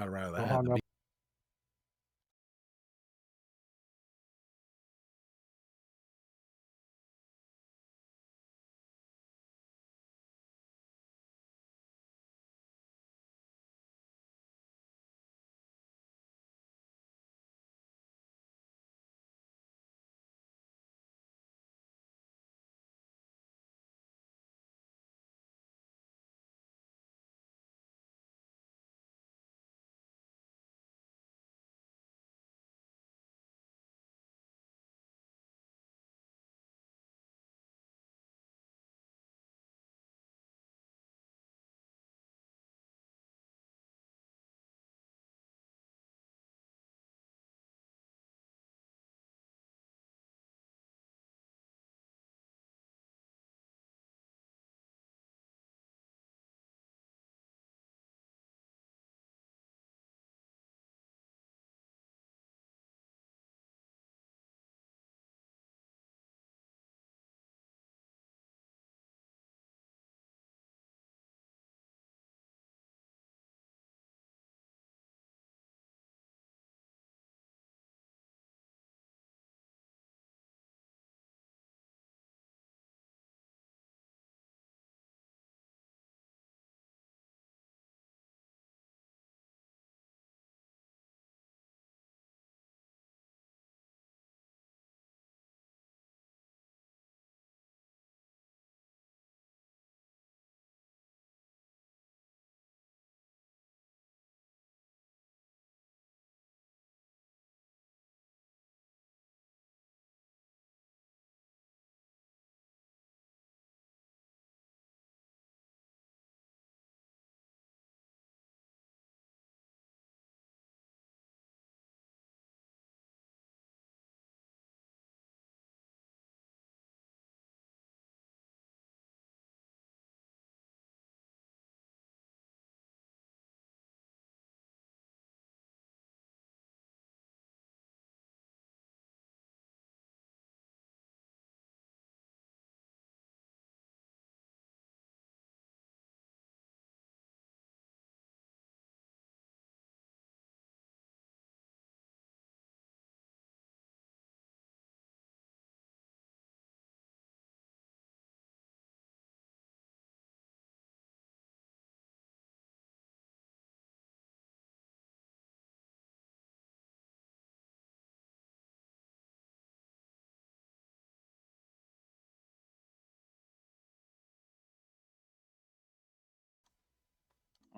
I'd rather Well, have hung the up.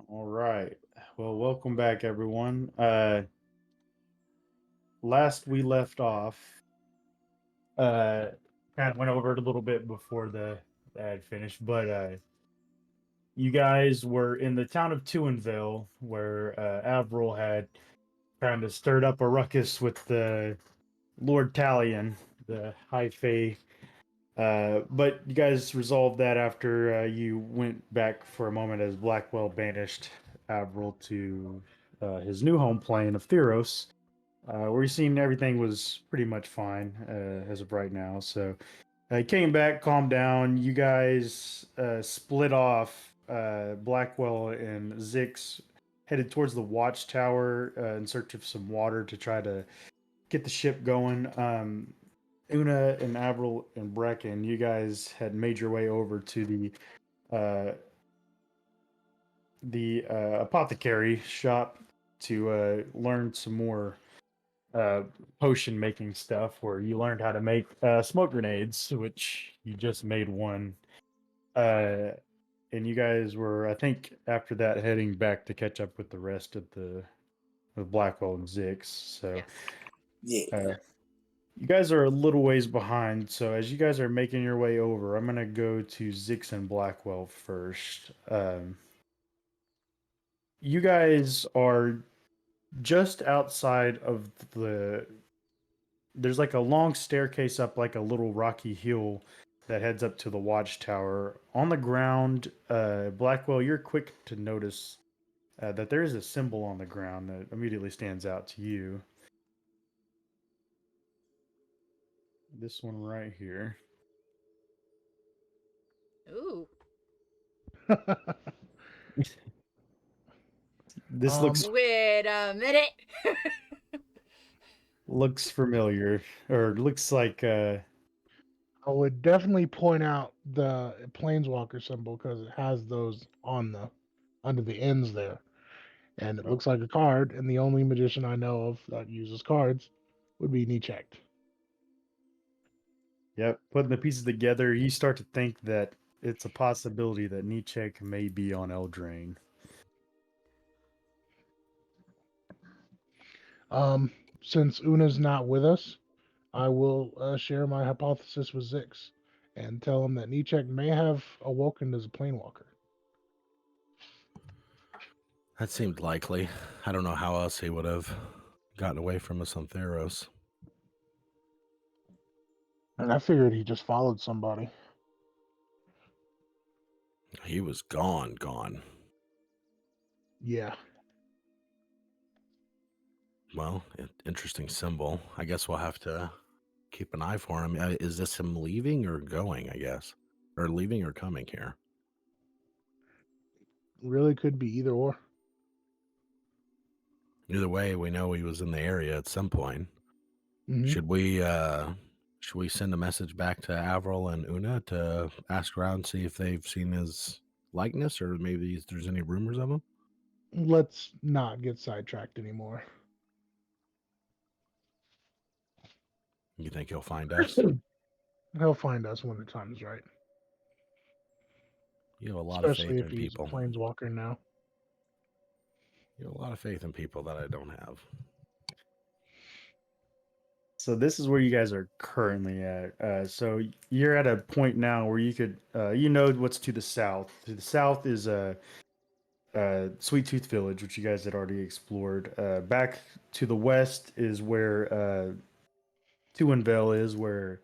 All right. Well, welcome back, everyone. Last we left off, uh, kind of went over it a little bit before the ad finished, but you guys were in the town of Tuinville, where Avril had kind of stirred up a ruckus with the Lord Talion, the High Fae. But you guys resolved that after you went back for a moment as Blackwell banished Avril to his new home plane of Theros, where he seemed everything was pretty much fine as of right now. So he came back, calmed down. You guys split off. Blackwell and Zix headed towards the watchtower in search of some water to try to get the ship going. Una and Avril and Brecken, you guys had made your way over to uh, the apothecary shop to learn some more uh, potion making stuff. Where you learned how to make smoke grenades, which you just made one. Uh, and you guys were, I think, after that, heading back to catch up with the rest of the with Blackwell and Zix. So. Yeah. You guys are a little ways behind, so as you guys are making your way over, I'm gonna go to Zix and Blackwell first. You guys are just outside of the. There's like a long staircase up, like a little rocky hill that heads up to the watchtower. On the ground, Blackwell, you're quick to notice that there is a symbol on the ground that immediately stands out to you. This one right here. Ooh. This looks Wait a minute. looks familiar, or looks like I would definitely point out the planeswalker symbol because it has those on the under the ends there, and it looks like a card. And the only magician I know of that uses cards would be Nichek. yep. Putting the pieces together, you start to think that it's a possibility that Nietzsche may be on Eldraine. Since Una's not with us, I will share my hypothesis with Zix and tell him that Nichek may have awoken as a planewalker. That seemed likely. I don't know how else he would have gotten away from us on Theros. And I figured he just followed somebody. He was gone. Yeah. Well, interesting symbol. I guess we'll have to keep an eye for him. Is this him leaving or going, I guess? Or leaving or coming here? Really could be either or. Either way, we know he was in the area at some point. Mhm. Should we send a message back to Avril and Una to ask around, see if they've seen his likeness, or maybe if there's any rumors of him? Let's not get sidetracked anymore. You think he'll find us? He'll find us when the time's right. You have a lot Especially of if faith in he's people. a planeswalker now. You have a lot of faith in people that I don't have. So this is where you guys are currently at. So you're at a point now where you could, you know, what's to the south. To the south is Sweet Tooth Village, which you guys had already explored. Back to the west is where Tuinville is, where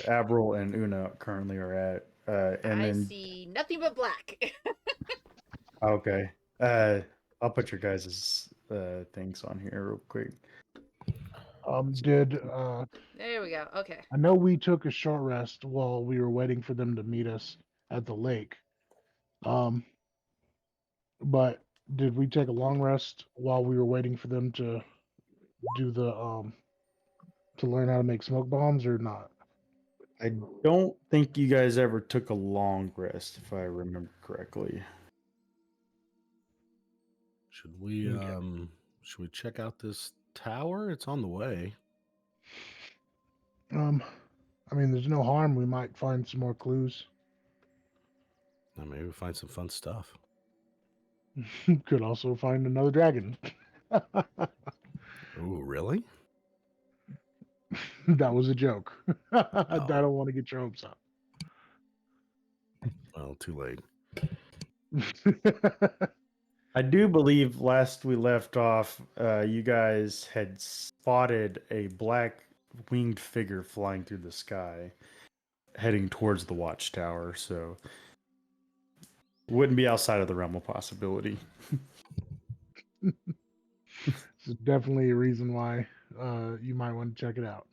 Avril and Una currently are at. And I then see nothing but black. okay, I'll put your guys' things on here real quick. There we go. Okay. I know we took a short rest while we were waiting for them to meet us at the lake. But did we take a long rest while we were waiting for them to do the to learn how to make smoke bombs or not? I don't think you guys ever took a long rest, if I remember correctly. Should we Okay. should we check out this tower? It's on the way. I mean, there's no harm. We might find some more clues. Maybe we'll find some fun stuff. Could also find another dragon. Ooh, really? That was a joke. I Oh, don't want to get your hopes up. well, too late. I do believe last we left off, you guys had spotted a black winged figure flying through the sky, heading towards the watchtower. So wouldn't be outside of the realm of possibility. It's definitely a reason why you might want to check it out.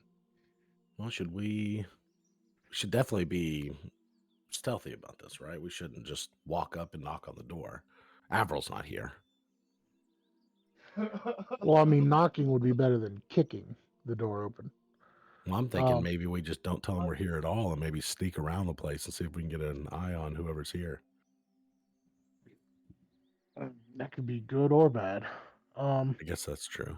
Well, we should definitely be stealthy about this, right? We shouldn't just walk up and knock on the door. Avril's not here. Well, I mean, knocking would be better than kicking the door open. Well, I'm thinking maybe we just don't tell him we're here at all and maybe sneak around the place and see if we can get an eye on whoever's here. That could be good or bad. I guess that's true.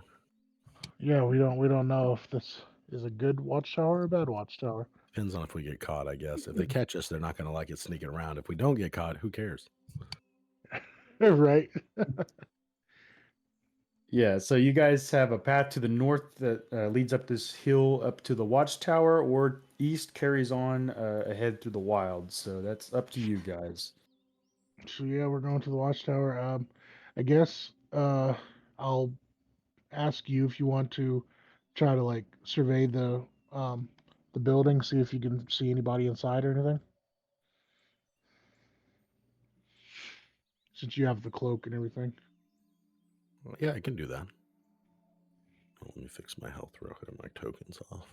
Yeah, we don't know if this is a good watchtower or a bad watchtower. Depends on if we get caught, I guess. If they catch us, they're not going to like it sneaking around. If we don't get caught, who cares? Right. Yeah, so you guys have a path to the north that leads up this hill up to the watchtower, or east carries on ahead through the wilds. So that's up to you guys. So yeah, we're going to the watchtower. I guess I'll ask you if you want to try to like survey the building, see if you can see anybody inside or anything. Since you have the cloak and everything. Well, yeah, I can do that. Let me fix my health real quick. My tokens off.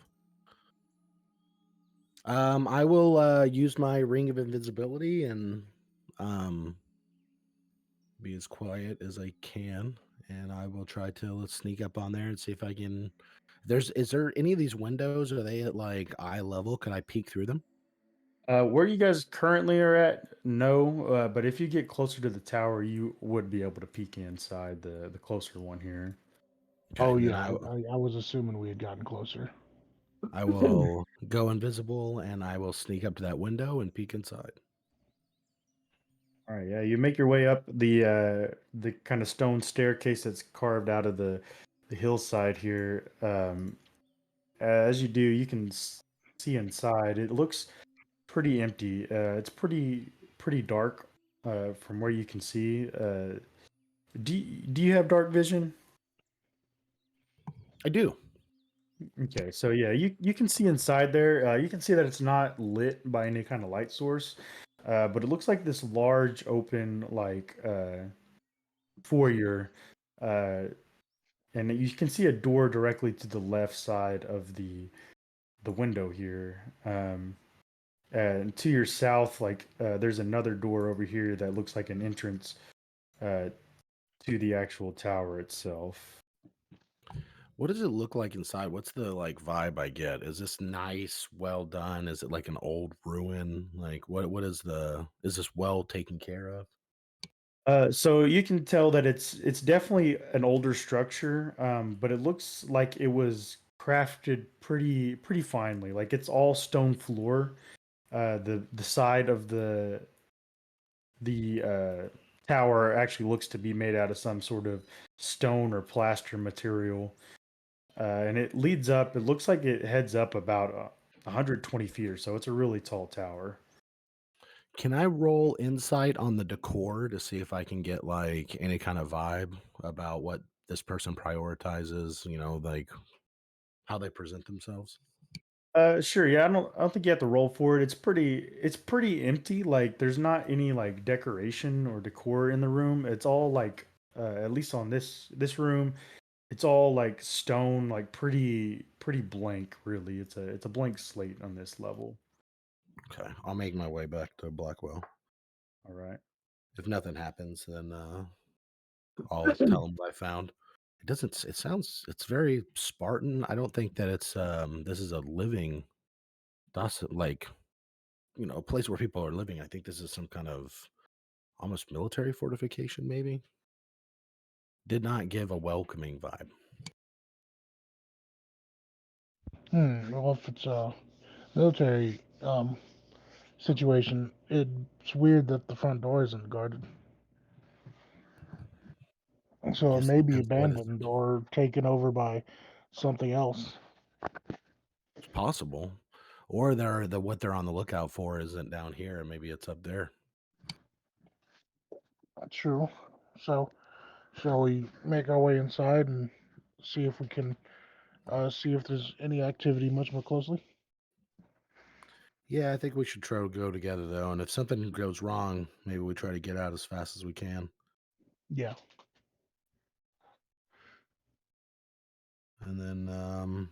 I will use my ring of invisibility and be as quiet as I can, and I will try to let's sneak up on there and see if I can. Is there any of these windows? Are they at like eye level? Can I peek through them? Where you guys currently are at, no. But if you get closer to the tower, you would be able to peek inside the closer one here. Okay, Oh then yeah, I was assuming we had gotten closer. I will go invisible and I will sneak up to that window and peek inside. All right, yeah, you make your way up the kind of stone staircase that's carved out of the hillside here. As you do, you can see inside. It looks pretty empty. It's pretty dark from where you can see. Do you have dark vision? I do. Okay, so yeah, you can see inside there. You can see that it's not lit by any kind of light source, but it looks like this large open like foyer, uh, and you can see a door directly to the left side of the window here. And to your south, like there's another door over here that looks like an entrance uh, to the actual tower itself. What does it look like inside? What's the like vibe I get? Is this nice, well done? Is it like an old ruin? Like what is this well taken care of? So you can tell that it's definitely an older structure, but it looks like it was crafted pretty finely. Like it's all stone floor. The side of the tower actually looks to be made out of some sort of stone or plaster material, and it leads up. It looks like it heads up about 120 feet or so. It's a really tall tower. Can I roll insight on the decor to see if I can get like any kind of vibe about what this person prioritizes, like how they present themselves? Sure. Yeah, I don't think you have to roll for it. It's pretty empty. Like there's not any like decoration or decor in the room. It's all like at least on this room, it's all like stone, like pretty blank. Really, it's a blank slate on this level. Okay, I'll make my way back to Blackwell. All right. If nothing happens, then I'll tell them what I found. It doesn't. It sounds. It's very Spartan. I don't think that it's. This is a living. That's like a place where people are living. I think this is some kind of almost military fortification. Maybe did not give a welcoming vibe. Well, if it's a military situation, it's weird that the front door isn't guarded. I So it guess it may be depends on what abandoned or taken over by something else. it's possible, or they're what they're on the lookout for isn't down here, and maybe it's up there. That's true. So, shall we make our way inside and see if we can see if there's any activity much more closely? Yeah, I think we should try to go together though, and if something goes wrong, maybe we try to get out as fast as we can, Yeah. and then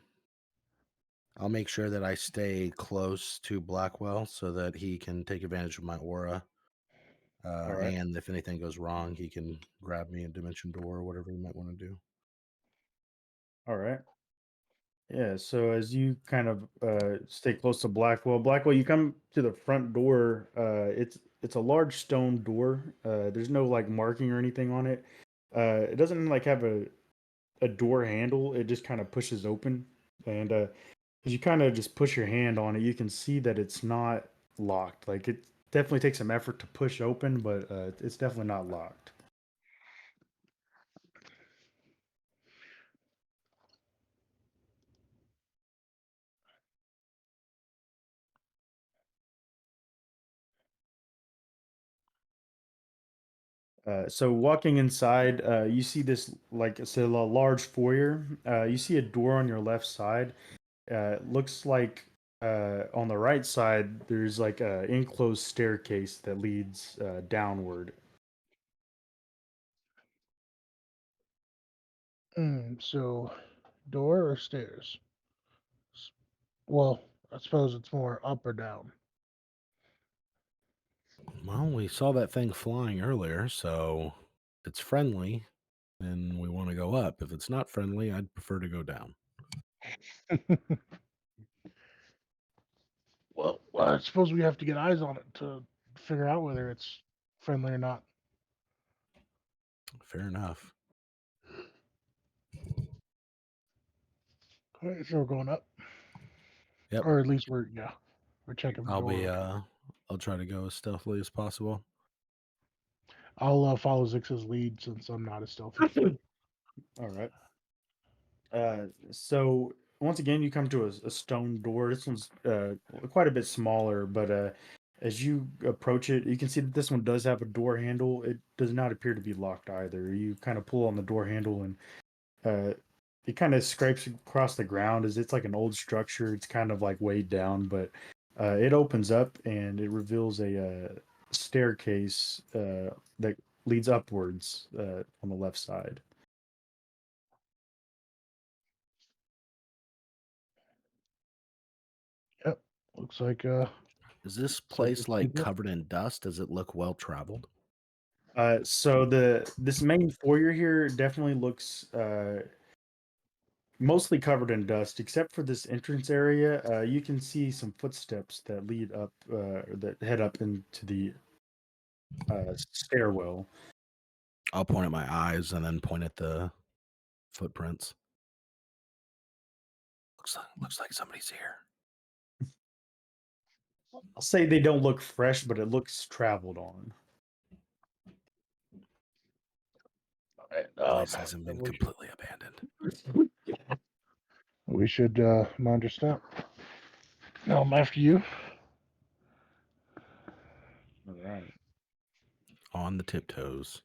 I'll make sure that I stay close to Blackwell so that he can take advantage of my aura. All right. And if anything goes wrong, he can grab me a dimension door or whatever he might want to do. All right. Yeah, so as you kind of stay close to Blackwell, you come to the front door. It's a large stone door. There's no like marking or anything on it. It doesn't like have a door handle. It just kind of pushes open, and as you kind of just push your hand on it, you can see that it's not locked. Like it definitely takes some effort to push open, but it's definitely not locked. So walking inside, you see this like it's a large foyer. You see a door on your left side. It looks like on the right side there's like a enclosed staircase that leads downward. So, door or stairs? S- Well, I suppose it's more up or down. Well, we saw that thing flying earlier, so it's friendly, then we want to go up. If it's not friendly, I'd prefer to go down. Well, I suppose we have to get eyes on it to figure out whether it's friendly or not. Fair enough. All right, so we're going up, Yep. or at least we're checking the I'll door. be I'll try to go as stealthily as possible. I'll follow Zix's lead since I'm not as stealthy. All right. So once again, you come to a stone door. This one's quite a bit smaller, but as you approach it, you can see that this one does have a door handle. It does not appear to be locked either. You kind of pull on the door handle, and it kind of scrapes across the ground. As it's like an old structure, it's kind of like weighed down, but it opens up and it reveals a staircase that leads upwards on the left side. Yep, looks like Is this looks like place this like is it. covered in dust? Does it look well traveled? So this main foyer here definitely looks mostly covered in dust, except for this entrance area. You can see some footsteps that lead up, that head up into the stairwell. I'll point at my eyes and then point at the footprints. Looks like somebody's here. I'll say they don't look fresh, but it looks traveled on. Place hasn't been Then completely abandoned. we should mind our step. No, I'm after you. All right. On the tiptoes.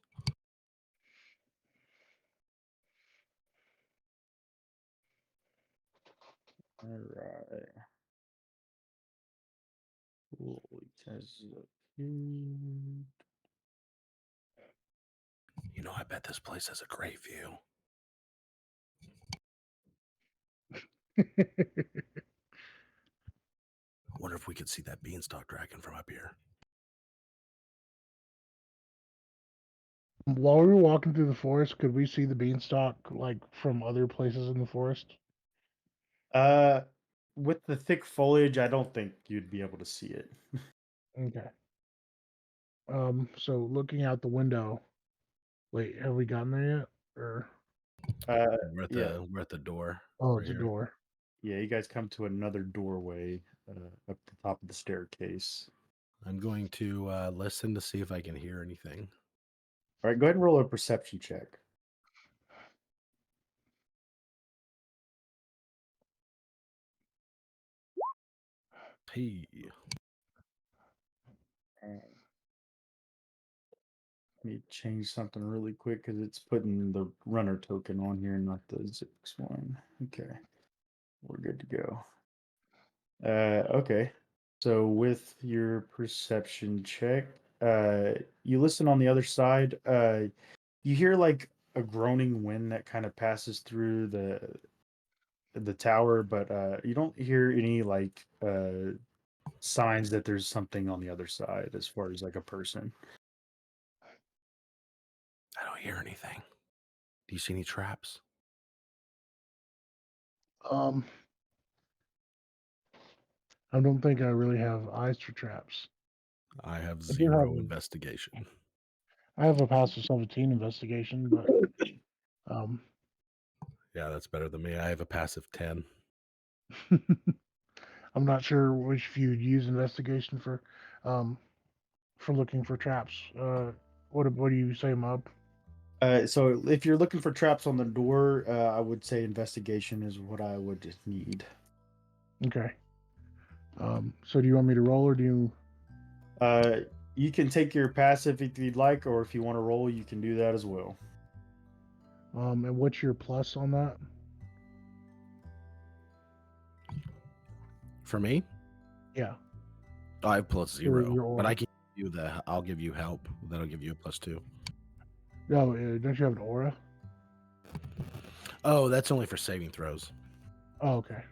All right. Cool. It says, You know, I bet this place has a great view. I wonder if we could see that beanstalk dragon from up here. While we were walking through the forest, could we see the beanstalk like from other places in the forest? uh, with the thick foliage, I don't think you'd be able to see it. Okay. So looking out the window. Wait, have we gotten there yet? Or Yeah, We're at the door. oh, right it's a here. door. yeah. You guys come to another doorway up the top of the staircase. I'm going to listen to see if I can hear anything. All right, go ahead and roll a perception check. Hey, Let me change something really quick because it's putting the runner token on here, not the Zix one. Okay, we're good to go. Okay. So with your perception check, you listen on the other side. You hear like a groaning wind that kind of passes through the tower, but you don't hear any like signs that there's something on the other side as far as like a person. I don't hear anything. Do you see any traps? Um, I don't think I really have eyes for traps. I have I do have 0 a, investigation. I have a passive 17 investigation, but um, Yeah, that's better than me. I have a passive 10. I'm not sure which if you'd use investigation um, for looking for traps. What do you say, Mob? So if you're looking for traps on the door, I would say investigation is what I would need. Okay. So do you want me to roll or do you? You can take your passive if you'd like, or if you want to roll, you can do that as well. And what's your plus on that? For me, Yeah. I have plus For 0. your But I aura. can give you I'll give you help. That'll give you a +2. No, don't you have an aura? Oh, that's only for saving throws. Oh, okay.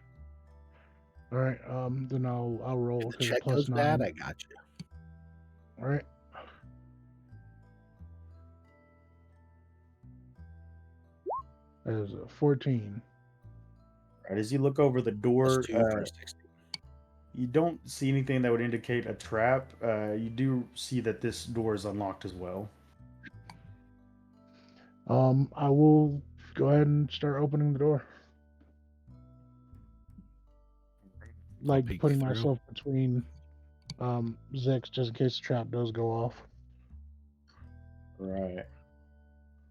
All right. Then I'll roll If the because it's check goes bad, +9. I got you. All right. That is a 14. Right, as you look over the Plus door, 2 for a 16. you don't see anything that would indicate a trap. You do see that this door is unlocked as well. I will go ahead and start opening the door. I'll Like peek putting through. myself between Zix just in case the trap does go off. Right.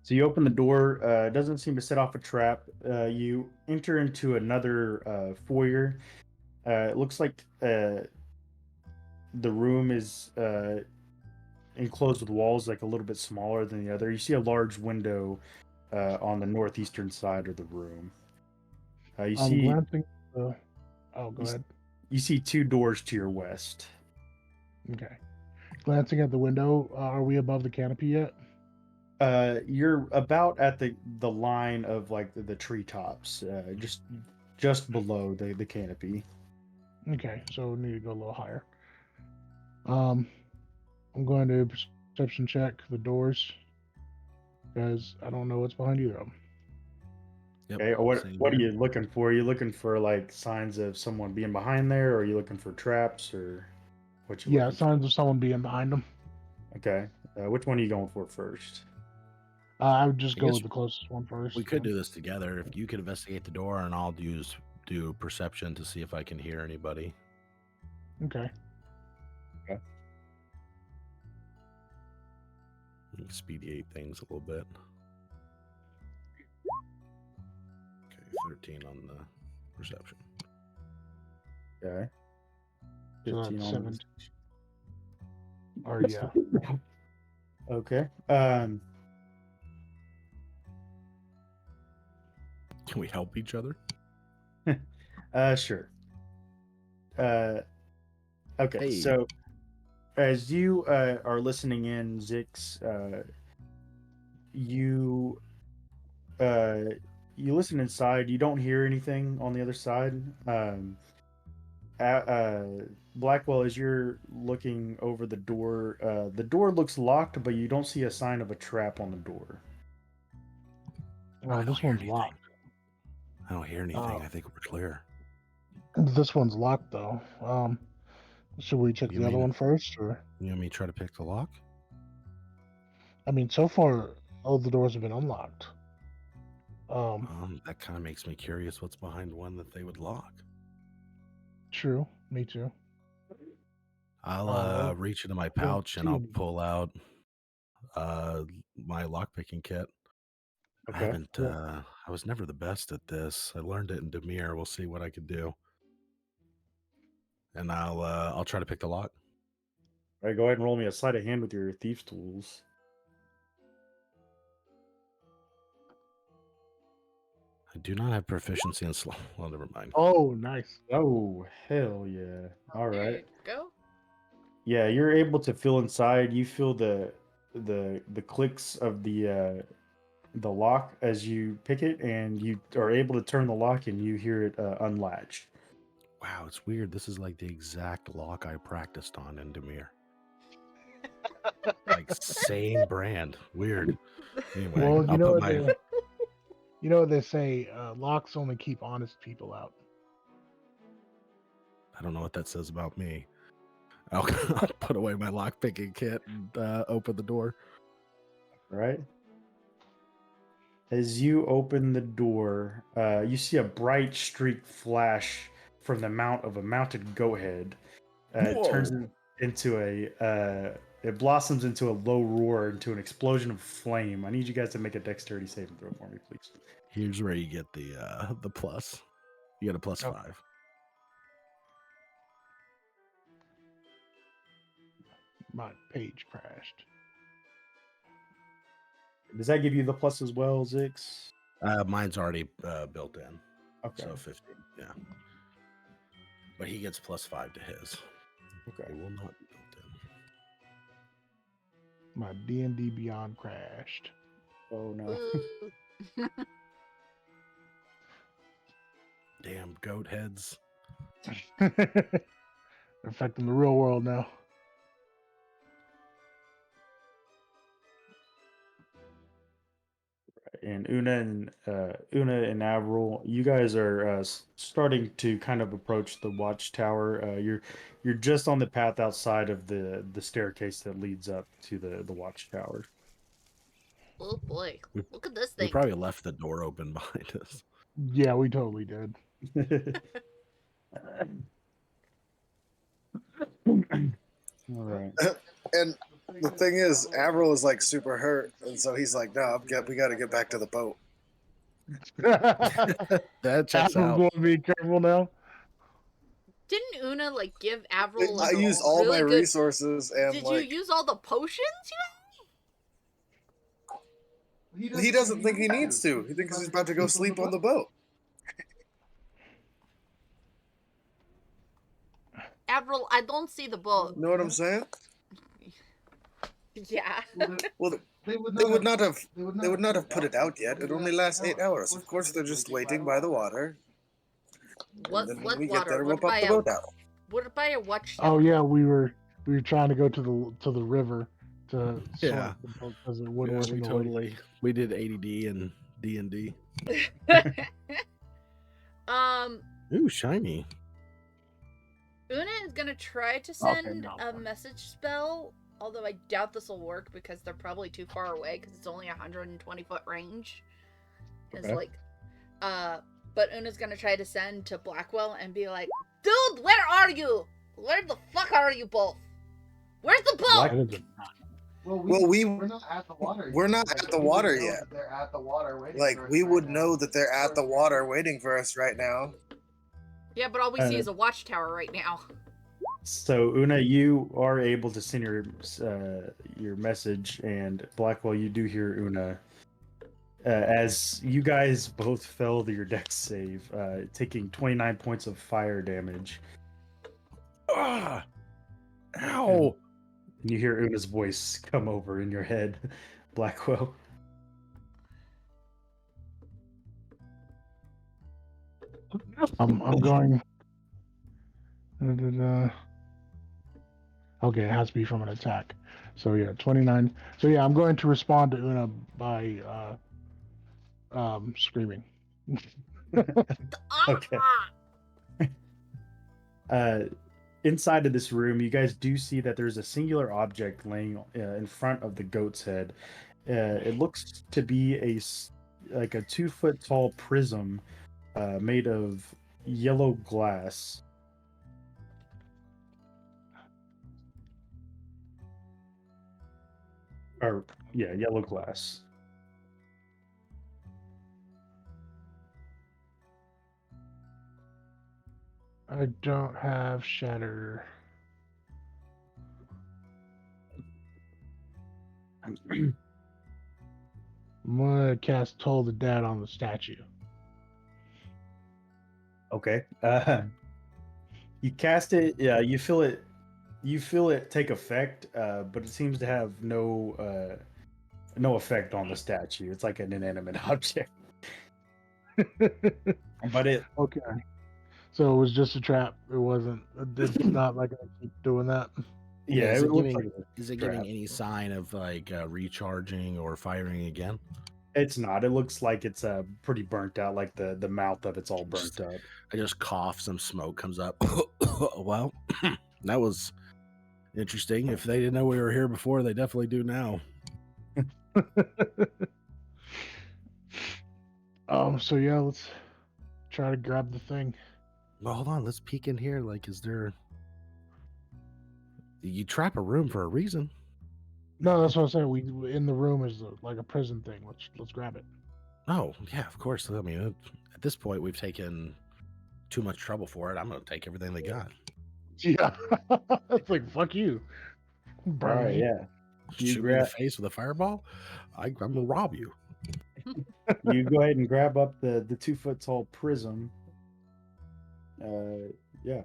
So you open the door. It doesn't seem to set off a trap. You enter into another foyer. It looks like the room is enclosed with walls like a little bit smaller than the other. You see a large window on the northeastern side of the room. You I'm see glancing. Oh, go you, ahead. you see 2 doors to your west. Okay. Glancing at the window, are we above the canopy yet? You're about at the line of like the treetops, just below the canopy. Okay, so we need to go a little higher. I'm going to perception check the doors because I don't know what's behind either of them. Yep. Okay, what Same are here. you looking for? Are you looking for like signs of someone being behind there, or are you looking for traps, or what you Yeah, looking for? signs of someone being behind them. Okay, which one are you going for first? I would just I go guess with the closest one first. we could do this together. If you could investigate the door, and I'll do perception to see if I can hear anybody. Okay. Expedite things a little bit. Okay, 13 on the perception. Okay, So 15 that's on 7. the. Or yeah. Okay. Can we help each other? Sure. Okay. Hey. So, as you are listening in, Zix, you you listen inside. You don't hear anything on the other side. Blackwell, as you're looking over the door looks locked, but you don't see a sign of a trap on the door. Oh, this one's locked. I don't hear anything. I think we're clear. This one's locked though. Should we check You the other mean- one first, or? You want me to try to pick the lock? I mean, so far all the doors have been unlocked. That kind of makes me curious what's behind one that they would lock. True. Me too. I'll reach into my pouch and I'll two. pull out my lockpicking kit. I Okay. haven't I was never the best at this. I learned it in Demir. We'll see what I could do. And I'll try to pick the lock. All right, go ahead and roll me a sleight of hand with your thieves tools. I do not have proficiency in slow. Well, never mind. Oh, nice. Oh, hell yeah. All There right. you go. Yeah, you're able to feel inside. You feel the clicks of the lock as you pick it, and you are able to turn the lock, and you hear it unlatch. Wow, it's weird. This is like the exact lock I practiced on in Demir. Like same brand. Weird. Anyway, Well, I'll put my you know what they say, locks only keep honest people out. I don't know what that says about me. I'll put away my lockpicking kit and open the door. Right. As you open the door, you see a bright streak flash from the mount of a mounted goat head. It turns into it blossoms into a low roar, into an explosion of flame. I need you guys to make a dexterity saving throw for me, please. Here's where you get the plus. You get a plus 5. My page crashed. Does that give you the plus as well, Zix? Mine's already built in. Okay. So 15. Yeah. But he gets plus 5 to his. Okay. It will not be built in. My D&D Beyond crashed. Oh no. Damn goat heads. They're affecting the real world now. and Una and Avril, you guys are starting to kind of approach the watchtower. You're just on the path outside of the staircase that leads up to the watchtower. Oh boy, We, look at this we thing. probably left the door open behind us. Yeah, we totally did. All right. And the thing is, Avril is like super hurt, and so he's like, "No, we got to get back to the boat." That checks Apple's out. going to be careful now. Didn't Una like give Avril I like used a all really my good? resources, and Did like you use all the potions you he doesn't think he needs to. He thinks he's about to go sleep on the boat. had? Avril, I don't see the boat. You know what I'm saying? Yeah. Well, they would not have put it out yet. It only lasts 8 hours. Of course, they're just waiting by the water. What And then what when we get water? there, we'll What pop by the a boat out. what by a watchtower? Oh yeah, we were trying to go to the river to Yeah. because it wouldn't Yeah, listen we to totally we did ADD and D&D. Ooh, shiny. Una is gonna try to Okay, send no. a message spell, although I doubt this will work because they're probably too far away because it's only 120-foot range. It's Okay. like, but Una's gonna try to send to Blackwell and be like, "Dude, where are you? Where the fuck are you both? Where's the boat?" That is a- Well, we're not at the water yet. They're at the water waiting. Like for us we right would now. know that they're at the water waiting for us right now. Yeah, but all we see is a watchtower right now. So Una, you are able to send your message, and Blackwell, you do hear Una. As you guys both failed your dex save, taking 29 points of fire damage. Ah! Ow! And you hear Una's voice come over in your head, Blackwell. I'm going. Okay, it has to be from an attack. So yeah, 29. So yeah, I'm going to respond to Una by screaming. Okay. Inside of this room, you guys do see that there's a singular object laying in front of the goat's head. It looks to be like a 2-foot tall prism made of yellow glass. Or yeah, yellow glass. I don't have shatter. I'm gonna cast Toll the Dead on the statue. Okay. You cast it. Yeah, you feel it. You feel it take effect, but it seems to have no effect on the statue. It's like an inanimate object. But it. Okay. So it was just a trap. It wasn't. It's not like I keep doing that. Yeah, is it it looks giving like a is it trap. giving any sign of like recharging or firing again? It's not. It looks like it's pretty burnt out. Like the mouth of it's all burnt up. I just cough, some smoke comes up. Well, that was interesting. If they didn't know we were here before, they definitely do now. So yeah, let's try to grab the thing. Well, hold on. Let's peek in here. Like, is there? You trap a room for a reason. No, that's what I'm saying. We in the room is like a prison thing. Let's grab it. Oh, yeah, of course. I mean, at this point, we've taken too much trouble for it. I'm going to take everything they got. Yeah, it's like fuck you. All Burn right, me. yeah. You Shoot me in the grab. face with a fireball. I'm going to rob you. You go ahead and grab up the 2-foot tall prism. Yeah.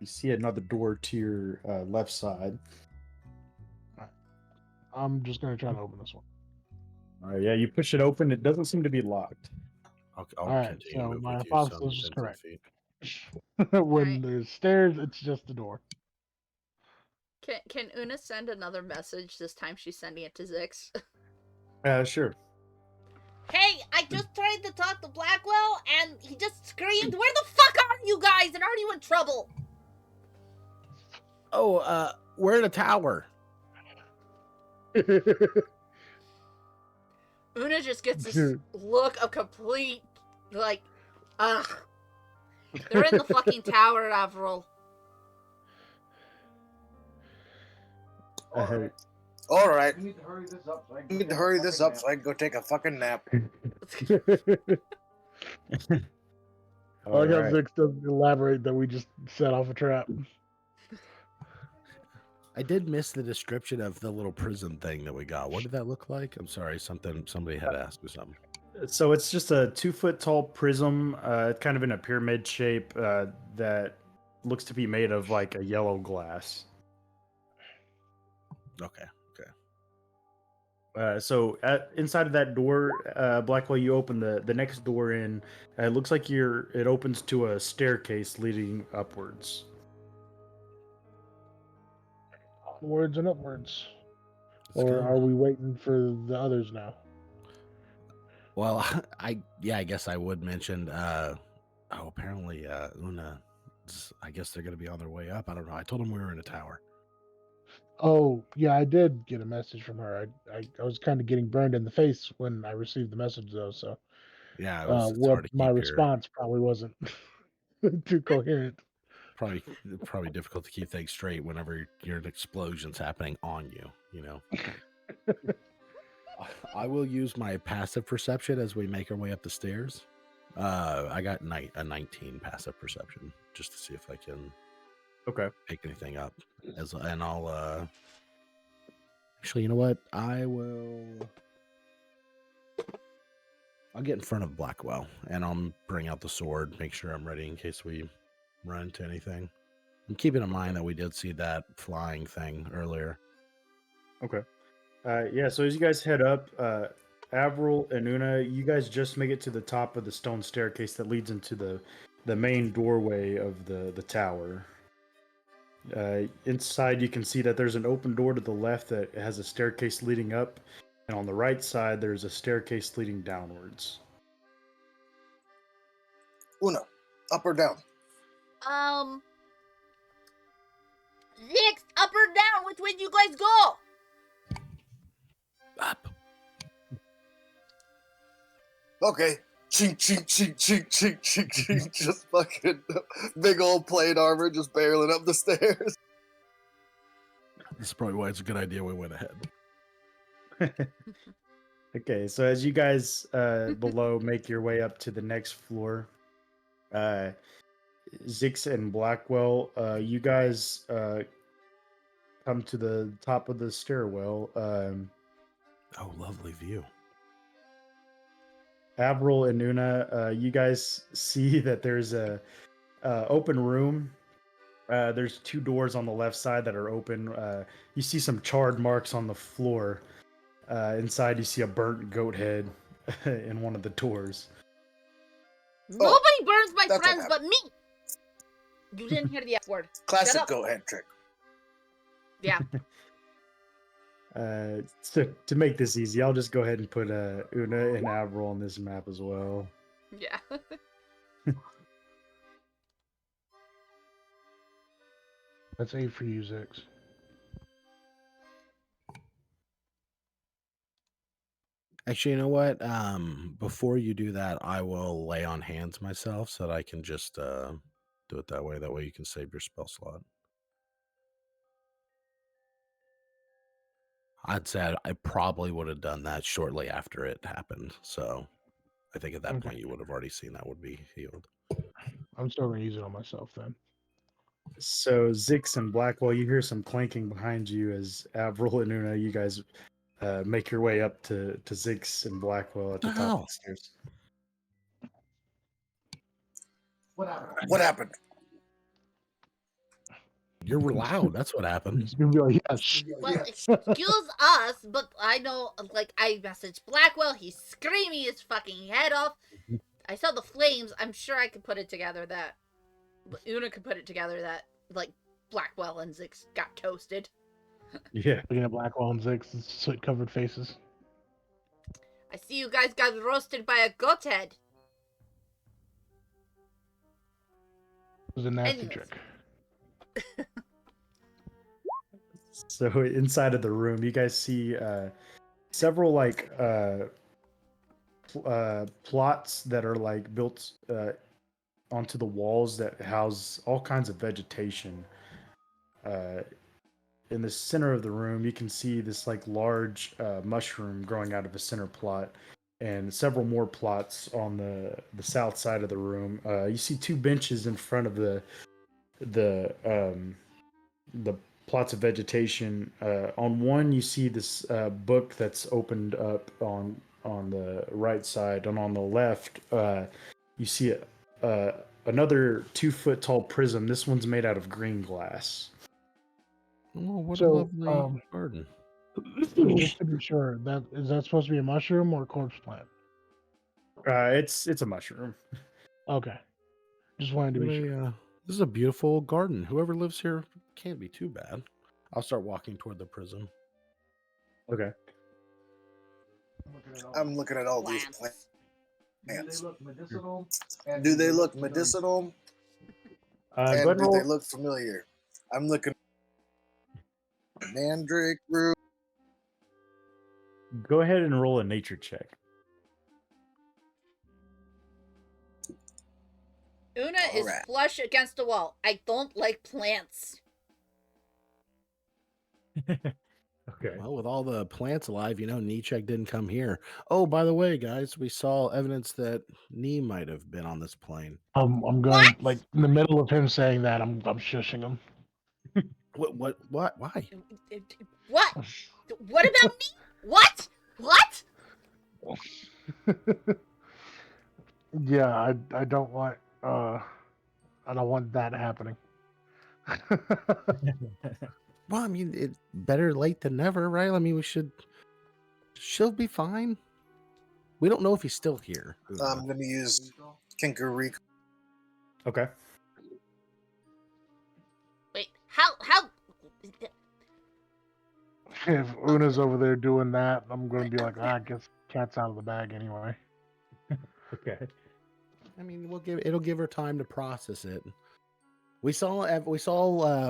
You see another door to your left side. I'm just gonna try to open this one. All right, yeah. You push it open. It doesn't seem to be locked. I'll All right, continue so to move my with you. hypothesis is 10 correct. feet. When Right. there's stairs, it's just the door. Can Una send another message? This time she's sending it to Zix. Sure. Hey, I just tried to talk to Blackwell, and he just screamed, "Where the fuck are you guys? And are you in trouble?" Oh, we're in a tower. Una just gets this look of complete, like, ugh. They're in the fucking tower, Avril. All right. We need to hurry this up so I can go take a fucking nap. I like how Zix doesn't elaborate that we just set off a trap. I did miss the description of the little prison thing that we got. What did that look like? I'm sorry, somebody had asked me something. So it's just a 2-foot tall prism, kind of in a pyramid shape that looks to be made of like a yellow glass. Okay. So inside of that door, Blackwell, you open the next door in. It looks like it opens to a staircase leading upwards. Onwards and upwards. Let's Or go. are we waiting for the others now? Well, I guess I would mention. Apparently, Una. I guess they're going to be on their way up. I don't know. I told them we were in a tower. Oh, yeah, I did get a message from her. I was kind of getting burned in the face when I received the message, though. So, Yeah, it's hard to my keep response probably wasn't too coherent. Probably difficult to keep things straight whenever your explosion's happening on you. You know. I will use my passive perception as we make our way up the stairs. I got a 19 passive perception just to see if I can pick anything up. And I'll actually, you know what? I'll get in front of Blackwell and I'll bring out the sword, make sure I'm ready in case we run into anything. I'm keeping in mind that we did see that flying thing earlier. Okay. Yeah, so as you guys head up, Avril and Una, you guys just make it to the top of the stone staircase that leads into the main doorway of the tower. Inside, you can see that there's an open door to the left that has a staircase leading up, and on the right side, there's a staircase leading downwards. Una, up or down? Zix, up or down? Which way do you guys go? Up. Okay. Chink, chink, chink, chink, chink, chink, chink. Just fucking big old plate armor just barreling up the stairs. This is probably why it's a good idea we went ahead. Okay, so as you guys below make your way up to the next floor, Zix and Blackwell, you guys come to the top of the stairwell. Oh, lovely view. Avril and Una, you guys see that there's a open room. There's 2 doors on the left side that are open. You see some charred marks on the floor. Inside, you see a burnt goat head in one of the doors. Nobody burns my that's what friends but me. You didn't hear the F word. Classic goat head trick. Yeah. So to make this easy, I'll just go ahead and put Una and Avril on this map as well. Yeah. That's 8 for you, Zix. Actually, you know what? Before you do that, I will lay on hands myself so that I can just do it that way. That way you can save your spell slot. I'd say I probably would have done that shortly after it happened. So I think at that point you would have already seen that would be healed. I'm still going to use it on myself then. So Zix and Blackwell, you hear some clanking behind you as Avril and Una, you guys make your way up to Zix and Blackwell at the top of the stairs. What happened? You're loud. That's what happened. It's going to be like, yes. Well, excuse us, but I know, like, I messaged Blackwell. He's screaming his fucking head off. I saw the flames. I'm sure I could put it together that Una could put it together that, like, Blackwell and Zix got toasted. Yeah. Looking at Blackwell and Zix's soot-covered faces. I see you guys got roasted by a goat head. It was a nasty Anyways. trick. So inside of the room, you guys see several like plots that are like built onto the walls that house all kinds of vegetation. In the center of the room, you can see this like large mushroom growing out of a center plot, and several more plots on the south side of the room. You see two benches in front of the the plots of vegetation. On one, you see this book that's opened up on the right side, and on the left, you see another 2 foot tall prism. This one's made out of green glass. Oh, what a So, lovely garden. just to be sure, that supposed to be a mushroom or a corpse plant? It's a mushroom. Okay, just wanted to be sure. This is a beautiful garden. Whoever lives here can't be too bad. I'll start walking toward the prism. Okay. I'm looking at all these Plants. plants. Do they look medicinal? Do they look medicinal? Go And ahead and do roll. they look familiar? I'm looking at mandrake root. Go ahead and roll a nature check. Una is Alright. flush against the wall. I don't like plants. Okay. Well, with all the plants alive, Nietzsche didn't come here. Oh, by the way, guys, we saw evidence that Nee might have been on this plane. I'm going What? like in the middle of him saying that. I'm shushing him. What? Why? What? What about me? What? What? Yeah, I don't want I don't want that happening. Well, I mean, it better late than never, right? I mean, she'll be fine. We don't know if he's still here. I'm going to use Kinkery. Okay. Wait, how? If Una's over there doing that, I'm going to be like, I guess cat's out of the bag anyway. Okay. I mean, it'll give her time to process it. We saw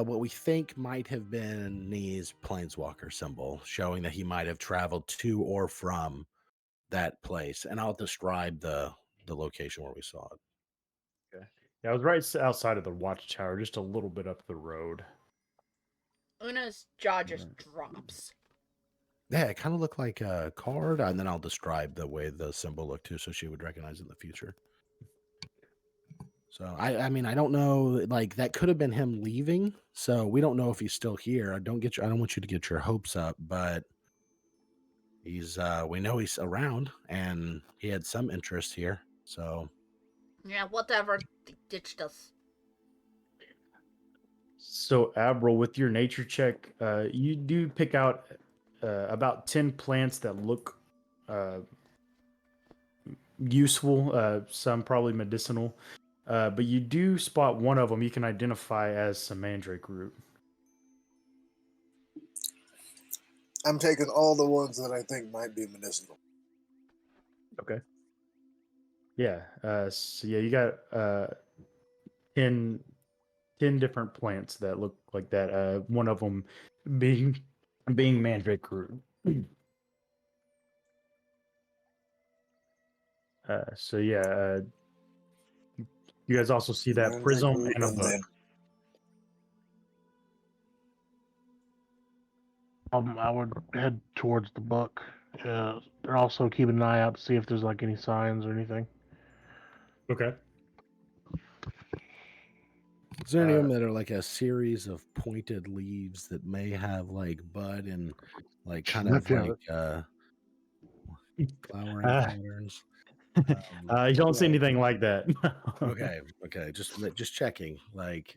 what we think might have been Nee's planeswalker symbol, showing that he might have traveled to or from that place. And I'll describe the location where we saw it. Okay. Yeah, I was right outside of the watchtower, just a little bit up the road. Una's jaw just drops. Yeah, it kind of looked like a card, and then I'll describe the way the symbol looked too, so she would recognize it in the future. So I mean, I don't know. Like that could have been him leaving. So we don't know if he's still here. I don't want you to get your hopes up, but he's. We know he's around, and he had some interest here. So Yeah, whatever. They ditched us. So, Abril, with your nature check, you do pick out about 10 plants that look useful, some probably medicinal. But you do spot one of them you can identify as some mandrake root. I'm taking all the ones that I think might be medicinal. Okay. Yeah. So yeah, you got 10 different plants that look like that. One of them being mandrake root. So yeah, you guys also see that Mandrake prism root and a and book. then I would head towards the book. And also keep an eye out to see if there's like any signs or anything. Okay. is there any of them that are like a series of pointed leaves that may have like bud and like kind of Yeah. like flowering Uh, patterns? you don't see anything like that. Okay, just checking. Like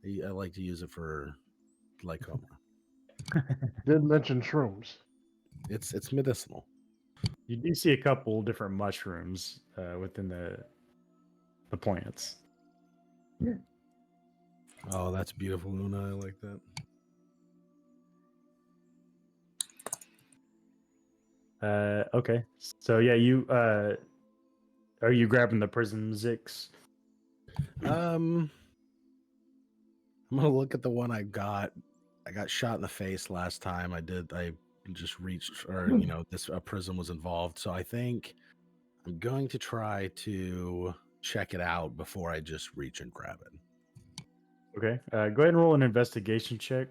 I like to use it for glycoma. Did mention shrooms. It's medicinal. You do see a couple different mushrooms within the plants. Oh, that's beautiful, Luna. I like that. Okay. So yeah, you are you grabbing the prism Zix? I'm gonna look at the one I got. I got shot in the face last time. I just reached, or this a prism was involved. So I think I'm going to try to check it out before I just reach and grab it. Okay. Go ahead and roll an investigation check.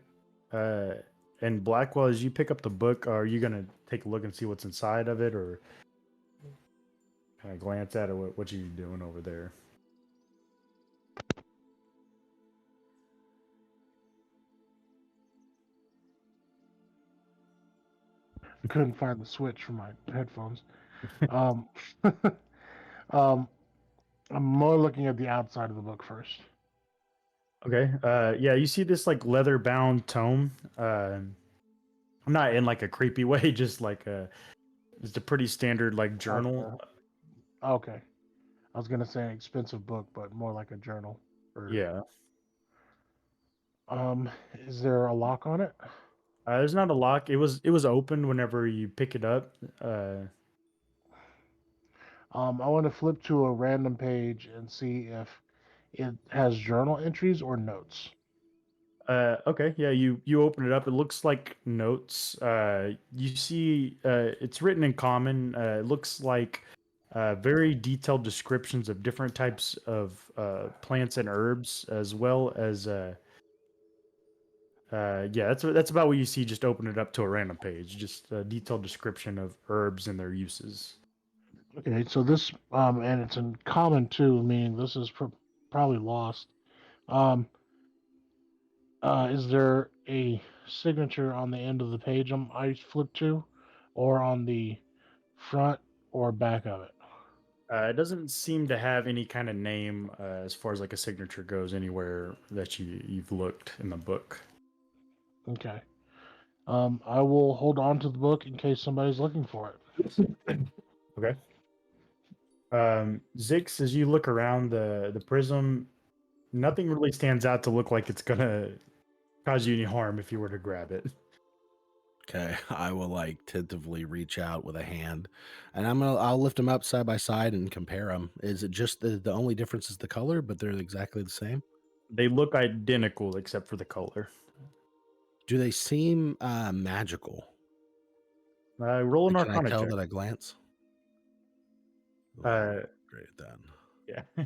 And Blackwell, as you pick up the book, are you gonna take a look and see what's inside of it, or kind of glance at it? What are you doing over there? I couldn't find the switch for my headphones. Um, um, I'm more looking at the outside of the book first. Okay. Yeah, you see this like leather bound tome. I'm not in like a creepy way, just like it's a pretty standard like journal. Okay. I was gonna say an expensive book, but more like a journal. Or Yeah. is there a lock on it? There's not a lock. It was open whenever you pick it up. I want to flip to a random page and see if it has journal entries or notes. Okay, yeah, you open it up. It looks like notes. You see, it's written in common. It looks like very detailed descriptions of different types of plants and herbs, as well as yeah, that's about what you see. Just open it up to a random page, just a detailed description of herbs and their uses. Okay, so this and it's in common too, meaning this is probably lost. Um, is there a signature on the end of the page I flip to, or on the front or back of it? It doesn't seem to have any kind of name as far as like a signature goes anywhere that you've looked in the book. Okay. I will hold on to the book in case somebody's looking for it. Okay. Zix, as you look around the prism, nothing really stands out to look like it's gonna cause you any harm if you were to grab it. Okay, I will like tentatively reach out with a hand, and I'll lift them up side by side and compare them. Is it just the only difference is the color, but they're exactly the same? They look identical except for the color. Do they seem magical? Roll an Can I Arcana tell check. that I glance? Oh, I'm Uh, great at that. yeah.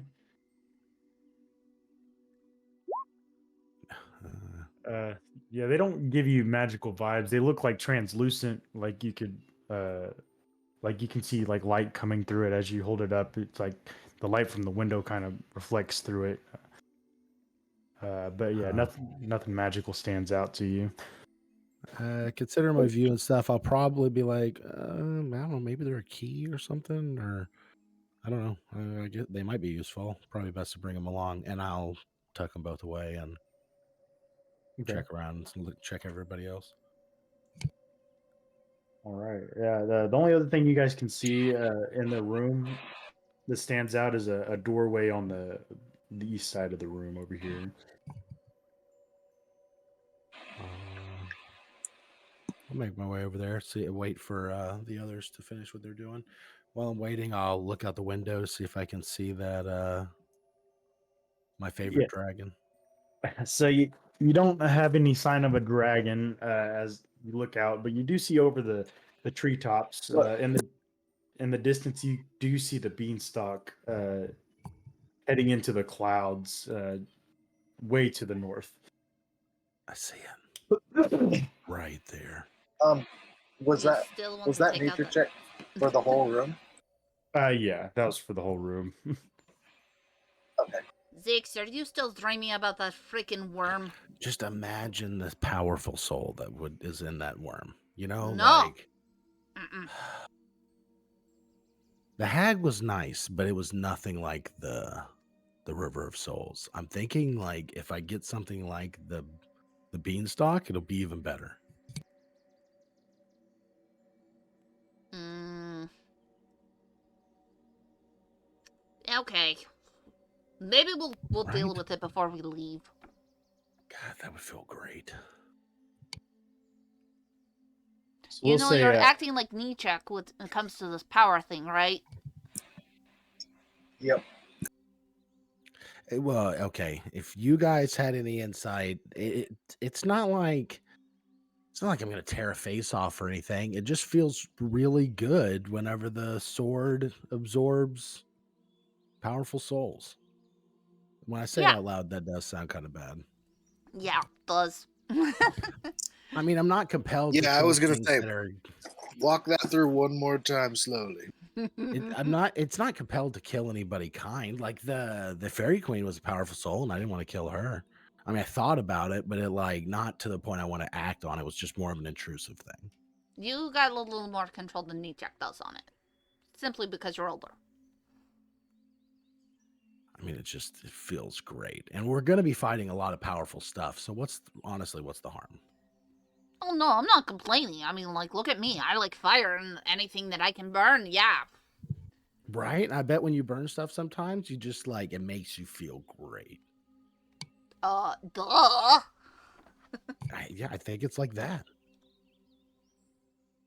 Yeah, they don't give you magical vibes. They look like translucent, like you could, like you can see like light coming through it as you hold it up. It's like the light from the window kind of reflects through it. But yeah, nothing magical stands out to you. Consider my view and stuff. I'll probably be like, I don't know, maybe they're a key or something, or I don't know. I guess they might be useful. Probably best to bring them along, and I'll tuck them both away and Okay. check around and check everybody else. All right. Yeah. The only other thing you guys can see in the room that stands out is a doorway on the east side of the room over here. I'll make my way over there. Wait for the others to finish what they're doing. While I'm waiting, I'll look out the window to see if I can see that my favorite dragon. So you don't have any sign of a dragon as you look out, but you do see over the treetops in the distance. You do see the beanstalk heading into the clouds, way to the north. I see it right there. Was You that still want was to that take nature out check for the whole room? Yeah, that was for the whole room. Okay. Zix, are you still dreaming about that freaking worm? Just imagine the powerful soul that is in that worm. No. Like Mm-mm. the hag was nice, but it was nothing like the River of Souls. I'm thinking like if I get something like the beanstalk, it'll be even better. Okay. Maybe we'll deal Right? with it before we leave. God, that would feel great. You we'll know, say you're acting like Nietzsche when it comes to this power thing, right? Yep. Well, okay. If you guys had any insight, it's not like I'm gonna tear a face off or anything. It just feels really good whenever the sword absorbs powerful souls. When I say it Yeah. out loud, that does sound kind of bad. Yeah, it does. I mean, I'm not compelled to Yeah, I kill was gonna things say, that are. walk that through one more time slowly. I'm not. It's not compelled to kill anybody kind. Like the fairy queen was a powerful soul, and I didn't want to kill her. I mean, I thought about it, but it like not to the point I want to act on. It was just more of an intrusive thing. You got a little more control than Nietzsche does on it. Simply because you're older. I mean, it feels great, and we're gonna be fighting a lot of powerful stuff. So honestly, what's the harm? Oh no, I'm not complaining. I mean, like, look at me. I like fire and anything that I can burn, yeah. Right? I bet when you burn stuff, sometimes you just like it makes you feel great. Duh. I think it's like that.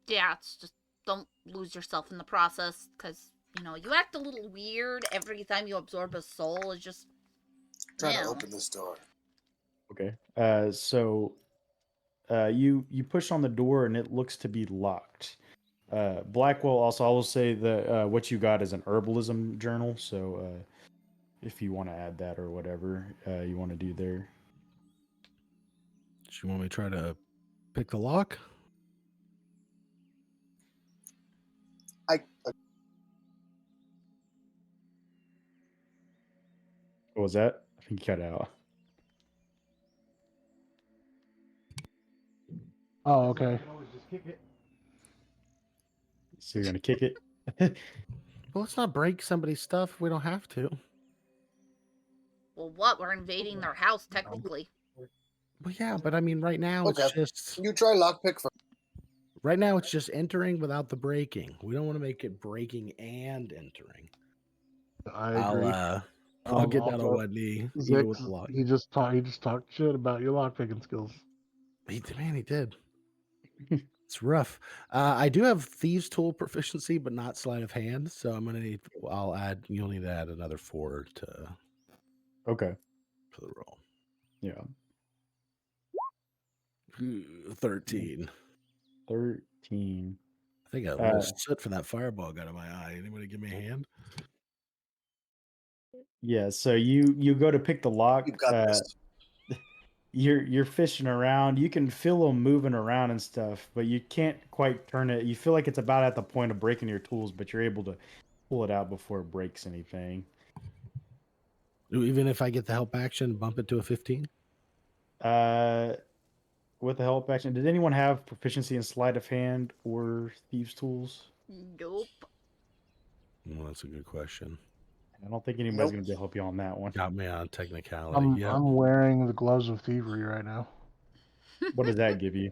Yeah, it's just don't lose yourself in the process, because, you know, you act a little weird every time you absorb a soul. It's just, Trying to yeah. open this door. Okay. So you push on the door and it looks to be locked. Blackwell also, I will say that what you got is an herbalism journal. So if you want to add that or whatever you want to do there. Do you want me to try to pick the lock? What was that? I think you cut out. Oh, okay. So you're gonna kick it? Well, let's not break somebody's stuff. We don't have to. Well, what? We're invading their house, technically. Well, yeah, but I mean, right now Okay. it's just You try lockpick first. entering without the breaking. We don't want to make it breaking and entering. I agree. I'll get down on Also, one knee, even Zix, with the lock. he just talked shit about your lockpicking skills. He did. It's rough. I do have thieves tool proficiency, but not sleight of hand. So I'm gonna need. You'll need to add another 4 Okay. for the roll. Yeah. 13. 13. I think a little soot from that fireball got in my eye. Anybody give me a hand? Yeah. So you go to pick the lock. You've got this. You're fishing around. You can feel them moving around and stuff, but you can't quite turn it. You feel like it's about at the point of breaking your tools, but you're able to pull it out before it breaks anything. Even if I get the help action, bump it to a 15. With the help action, did anyone have proficiency in sleight of hand or thieves tools? Nope. Well, that's a good question. I don't think anybody's Nope. going to be able to help you on that one. Got me on technicality. I'm wearing the gloves of thievery right now. What does that give you?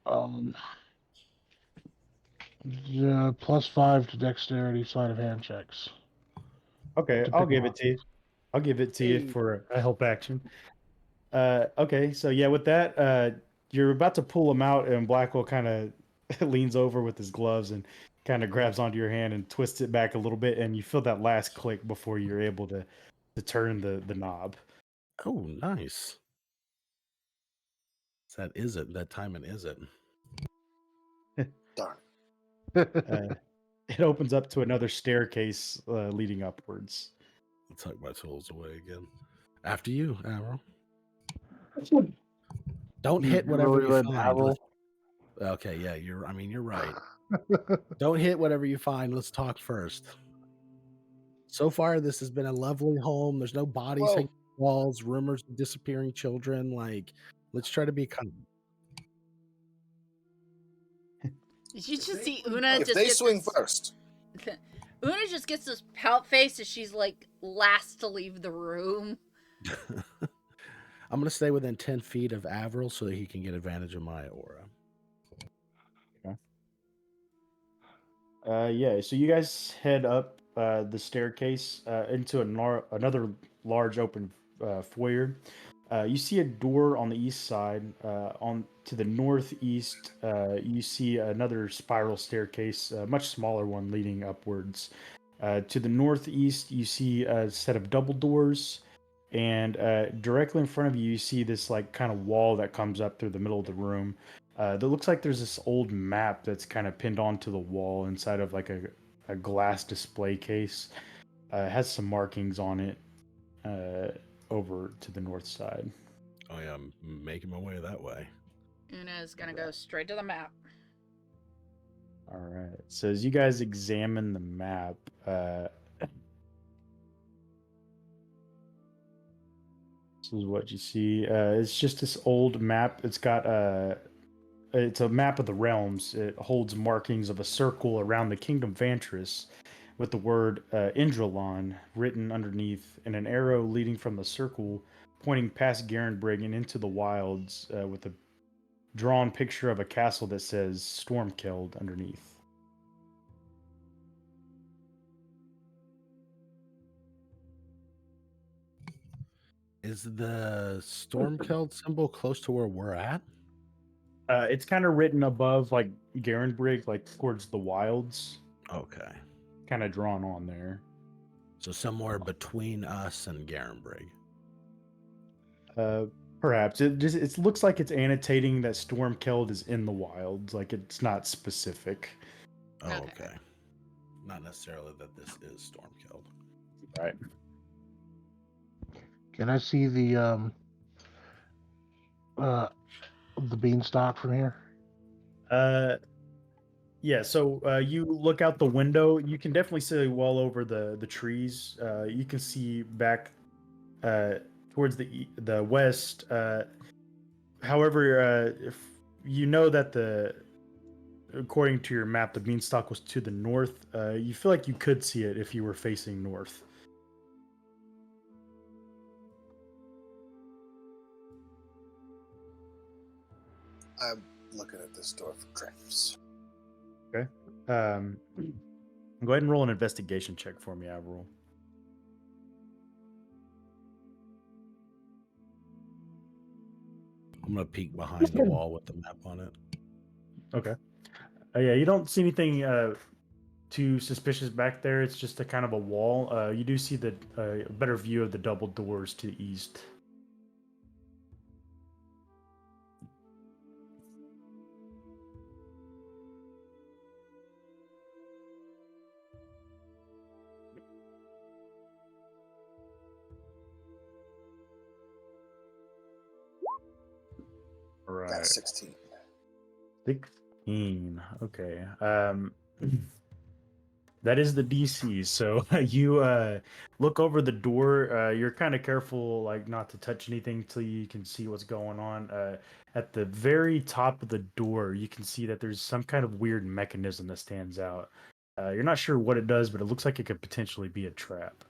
+5 to dexterity sleight of hand checks. Okay, To I'll pick give them it up. to you. I'll give it to you for a help action. Okay, so yeah, with that, you're about to pull him out, and Blackwell kind of leans over with his gloves and kind of grabs onto your hand and twists it back a little bit, and you feel that last click before you're able to turn the knob. Oh, nice. That timing is it? Darn. It opens up to another staircase leading upwards. I'll tuck my tools away again. After you, Arrow. Don't hit whatever really you let find. Okay, yeah, you're right. Don't hit whatever you find. Let's talk first. So far, this has been a lovely home. There's no bodies Well, hanging on the walls, rumors of disappearing children. Like, let's try to be kind. Did you just see Una if just they get swing this... first, Una just gets this pout face as she's like last to leave the room. I'm going to stay within 10 feet of Avril so that he can get advantage of my aura. Yeah, so you guys head up the staircase into another large open foyer. You see a door on the east side. On to the northeast, you see another spiral staircase, a much smaller one leading upwards. To the northeast, you see a set of double doors, and directly in front of you, you see this like kind of wall that comes up through the middle of the room. That looks like there's this old map that's kind of pinned onto the wall inside of like a glass display case. It has some markings on it over to the north side. Oh yeah, I'm making my way that way. Una's gonna go straight to the map. All right. So as you guys examine the map, this is what you see. It's just this old map. It's got it's a map of the realms. It holds markings of a circle around the kingdom Vantris, with the word Indralon written underneath, and an arrow leading from the circle, pointing past Garenbrig and into the wilds, with a drawn picture of a castle that says Stormkeld underneath. Is the Stormkeld symbol close to where we're at? It's kind of written above like Garenbrig, like towards the wilds, Okay. kind of drawn on there. So somewhere between us and Garenbrig. Perhaps it looks like it's annotating that Stormkeld is in the wilds, like it's not specific. Oh, Okay. okay. Not necessarily that this is Stormkeld. Right. Can I see the beanstalk from here? Yeah. So you look out the window. You can definitely see well over the trees. You can see back towards the west. However, if you know that according to your map, the beanstalk was to the north. You feel like you could see it if you were facing north. I'm looking at this door for traps. Okay. Go ahead and roll an investigation check for me, Avril. I'm gonna peek behind the wall with the map on it. Okay. Yeah, you don't see anything too suspicious back there. It's just a kind of a wall. You do see the better view of the double doors to the east. All Got right. 16. 16. Okay. That is the DC. So you look over the door. You're kind of careful, like not to touch anything till you can see what's going on. At the very top of the door, you can see that there's some kind of weird mechanism that stands out. You're not sure what it does, but it looks like it could potentially be a trap.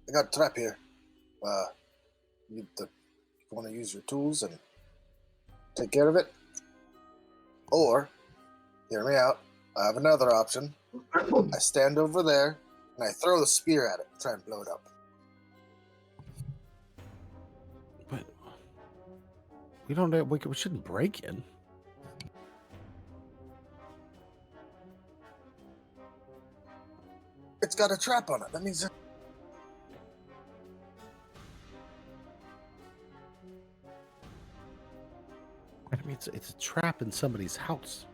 I got a trap here. You want to use your tools and take care of it? Or, hear me out, I have another option. I stand over there and I throw the spear at it, try and blow it up. But we shouldn't break in. It's got a trap on it. That means I mean, it's a trap in somebody's house.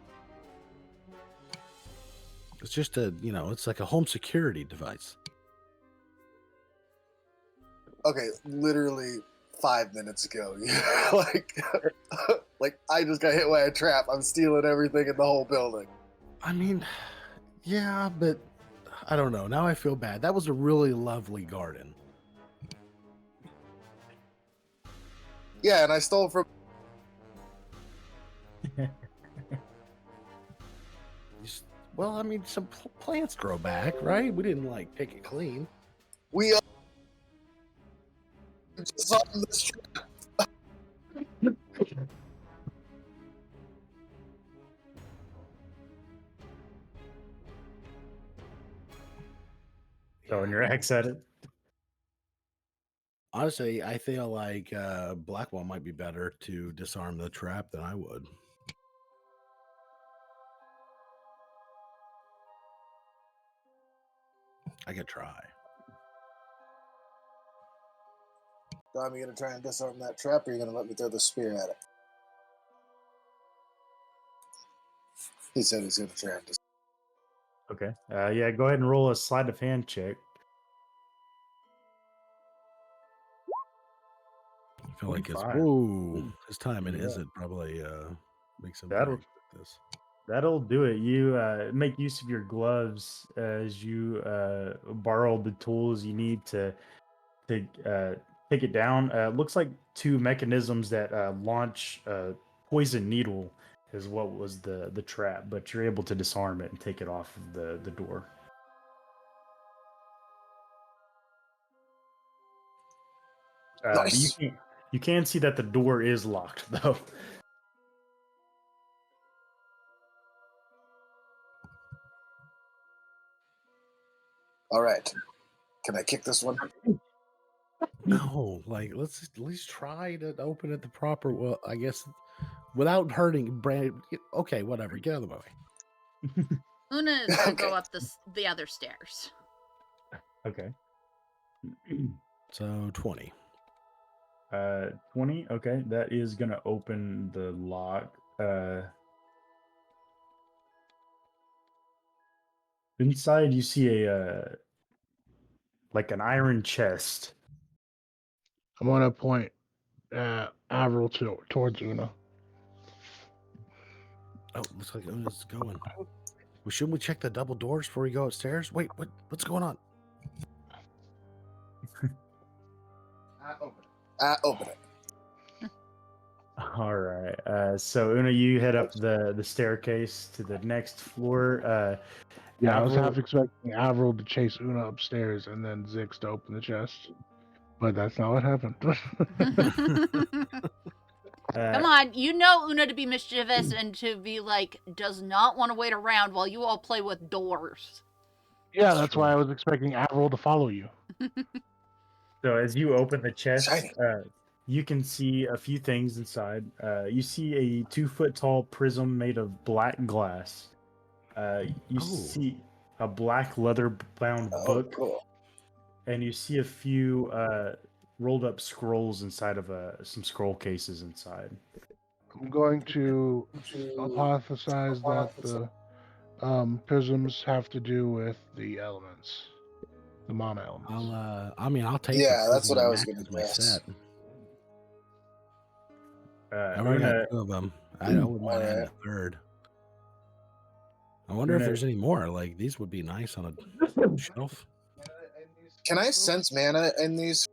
It's just it's like a home security device. okay, literally 5 minutes ago. like I just got hit by a trap. I'm stealing everything in the whole building. I mean, yeah, but I don't know. Now I feel bad. That was a really lovely garden. Yeah, and I stole from. Well, I mean, some plants grow back, right? We didn't pick it clean. We just saw this trap. Throwing your axe at it. Honestly, I feel like Blackwell might be better to disarm the trap than I would. I could try. Dom, you gonna try and disarm that trap, or you gonna let me throw the spear at it? He said he's gonna try and disarm. Okay. Yeah, go ahead and roll a sleight of hand check. I feel like it's 25. whoa. His timing Yeah. isn't probably makes him That'll very good at this. that'll do it. You make use of your gloves as you borrow the tools you need to take it down. Looks like two mechanisms that launch poison needle is what was the trap, but you're able to disarm it and take it off of the door. But Nice. you can see that the door is locked though. All right. Can I kick this one? No, like let's at least try to open it the proper. Well, I guess without hurting Brand. Okay, whatever. Get out of the way. Una is gonna Okay. go up the other stairs. Okay. So 20. 20. Okay, that is gonna open the lock. Inside you see a like an iron chest. I'm gonna point Avril towards Una. Oh, looks like Una's going. Well, shouldn't we check the double doors before we go upstairs? Wait, what's going on? Open it. All right. So Una, you head up the staircase to the next floor. Yeah, I was Avril- half expecting Avril to chase Una upstairs and then Zix to open the chest, but that's not what happened. Come on, you know Una to be mischievous and to be like, does not want to wait around while you all play with doors. Yeah, that's why I was expecting Avril to follow you. So as you open the chest, Shiny. you can see a few things inside. You see a 2-foot tall prism made of black glass. You Oh. see a black leather bound Oh, book, cool. and you see a few rolled up scrolls inside of some scroll cases inside. I'm going to hypothesize that the prisms have to do with the elements, the mana elements. I'll take Yeah, the that's prism what I that was gonna matches my guess. set. I already Una, got 2 of them. I wouldn't mind adding Alright. a third. I wonder if Una- there's any more. Like these would be nice on a shelf. Can I sense mana in these?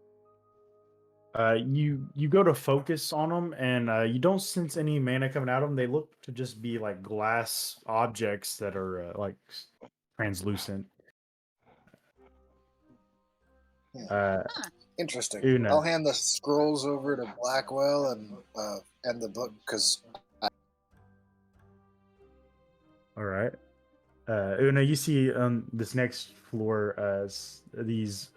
you go to focus on them, and you don't sense any mana coming out of them. They look to just be like glass objects that are like translucent. Interesting. Una. I'll hand the scrolls over to Blackwell and the book because All right. Una, you see on this next floor these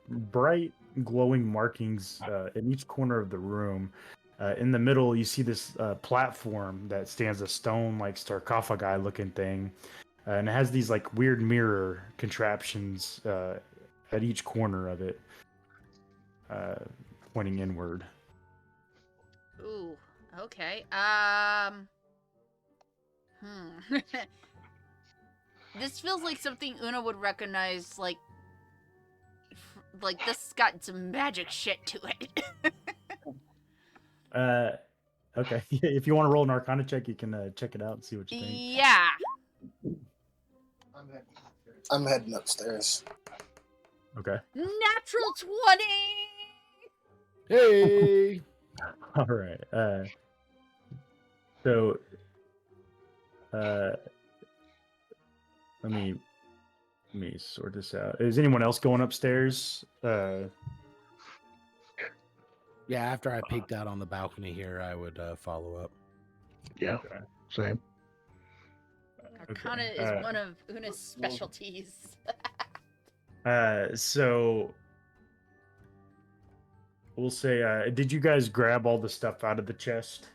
bright glowing markings in each corner of the room. In the middle, you see this platform that stands a stone like sarcophagi looking thing. And it has these like weird mirror contraptions at each corner of it, pointing inward. Ooh, okay. This feels like something Una would recognize, like this got some magic shit to it. Okay. If you want to roll an Arcana check, you can check it out and see what you think. Yeah. I'm heading upstairs. Okay. Natural 20! Hey. All right. So, let me sort this out. Is anyone else going upstairs? Yeah, after I peeked out on the balcony here, I would follow up. Yeah, Okay. same. Arcana Okay, is one of Una's specialties. So we'll say, did you guys grab all the stuff out of the chest?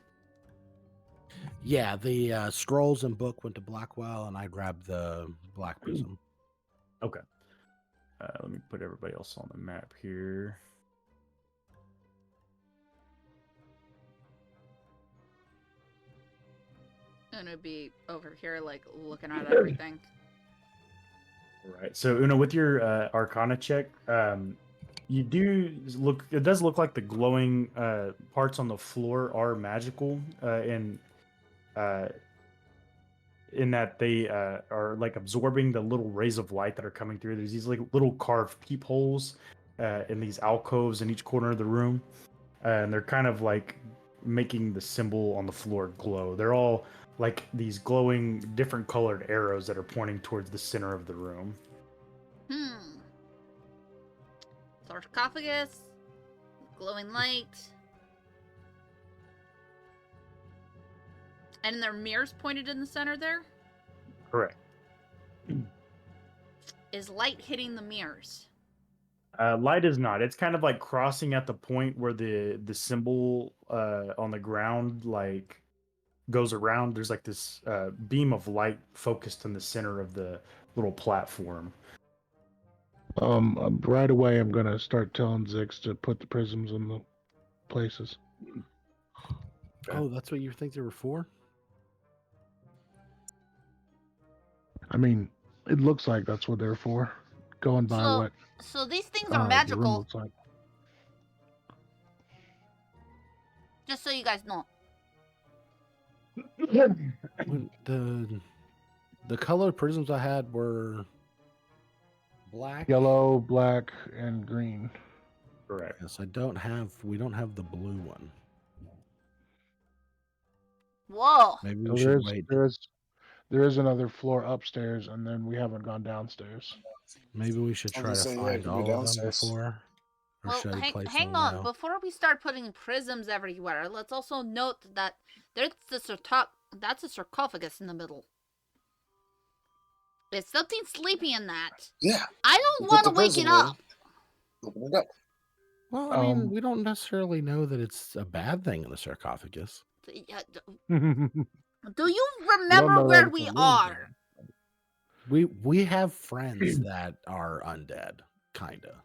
Yeah, the scrolls and book went to Blackwell, and I grabbed the Black Prism. Okay. Let me put everybody else on the map here. And it'd be over here, like, looking at everything. Right. So Una, with your Arcana check, you do look. It does look like the glowing parts on the floor are magical, in that they are like absorbing the little rays of light that are coming through. There's these like little carved peepholes in these alcoves in each corner of the room, and they're kind of like making the symbol on the floor glow. They're all like these glowing, different colored arrows that are pointing towards the center of the room. Sarcophagus, glowing light. And there are mirrors pointed in the center there? Correct. Is light hitting the mirrors? Light is not. It's kind of like crossing at the point where the symbol on the ground like goes around. There's like this beam of light focused in the center of the little platform. Right away, I'm gonna start telling Zix to put the prisms in the places. Oh, that's what you think they were for? I mean, it looks like that's what they're for. Going by what So these things are the room magical, looks like. just so you guys know. When the colored prisms I had were black, Yellow, black, and green. Correct. Yes, we don't have the blue one. Whoa. Maybe So we should wait. there is another floor upstairs, and then we haven't gone downstairs. Maybe we should try to say, yeah, find it could be all of them downstairs. before. Or Well, should we place hang them on. now? Before we start putting prisms everywhere, let's also note that that's a sarcophagus in the middle. There's something sleepy in that. Yeah. I You don't put want the to wake prism it in. up. Open it up. Well, I mean, we don't necessarily know that it's a bad thing in the sarcophagus. Do you don't remember know where that we it's a are? We have friends that are undead, kinda.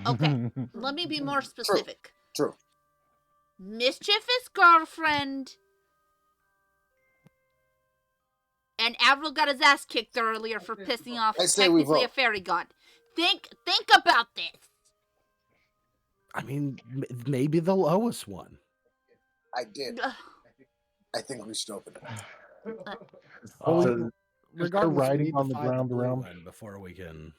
Okay, let me be more specific. True. Mischievous girlfriend. And Avril got his ass kicked earlier for pissing off I say we technically a vote. fairy god. Think about this. I mean, maybe they'll owe us one. I did. I think we should open it. So, Regardless, we writing need on to the find the ground blue around? one before we can.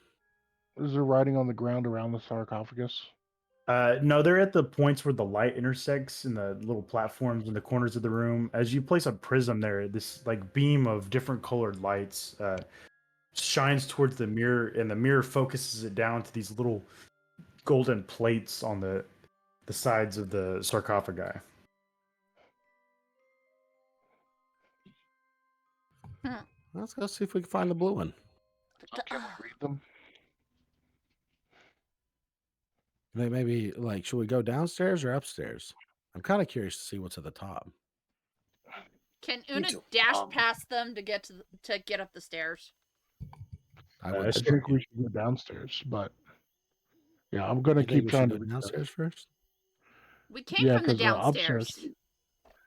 Is there writing on the ground around the sarcophagus? no, they're at the points where the light intersects in the little platforms in the corners of the room. As you place a prism there, this like beam of different colored lights shines towards the mirror, and the mirror focuses it down to these little golden plates on the sides of the sarcophagi. Let's go see if we can find the blue one. Can we read them? Maybe like, should we go downstairs or upstairs? I'm kind of curious to see what's at the top. Can Una too. dash past them to get up the stairs? I I would. think we should go downstairs, but yeah, I'm gonna You think keep we trying should to go read downstairs first? We came from the 'cause, downstairs. upstairs.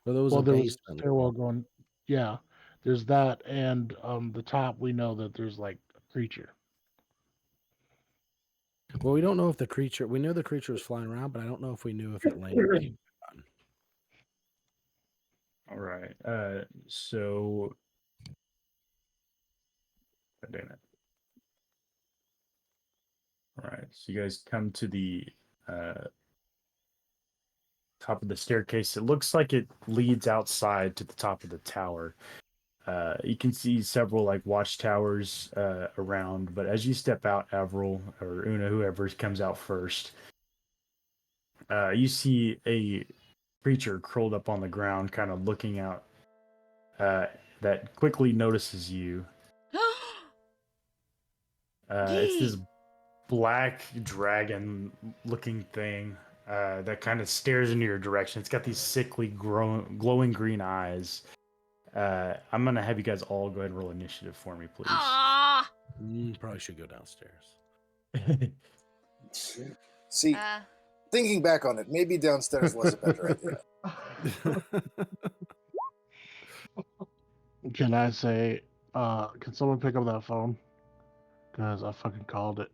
Well, there was Well, a there was a basement. stairwell going. Yeah, there's that, and the top. We know that there's like a creature. Well, we don't know if the creature. We knew the creature was flying around, but I don't know if we knew if it landed. All right. So, damn it. All right. So you guys come to the top of the staircase. It looks like it leads outside to the top of the tower. You can see several like watchtowers around, but as you step out, Avril or Una, whoever comes out first, you see a creature curled up on the ground, kind of looking out. That quickly notices you. It's this black dragon-looking thing. that kind of stares into your direction. It's got these sickly, glowing green eyes. I'm gonna have you guys all go ahead and roll initiative for me, please. Ah. Probably should go downstairs. See, thinking back on it, maybe downstairs was a better idea. Can I say, can someone pick up that phone? Because I fucking called it.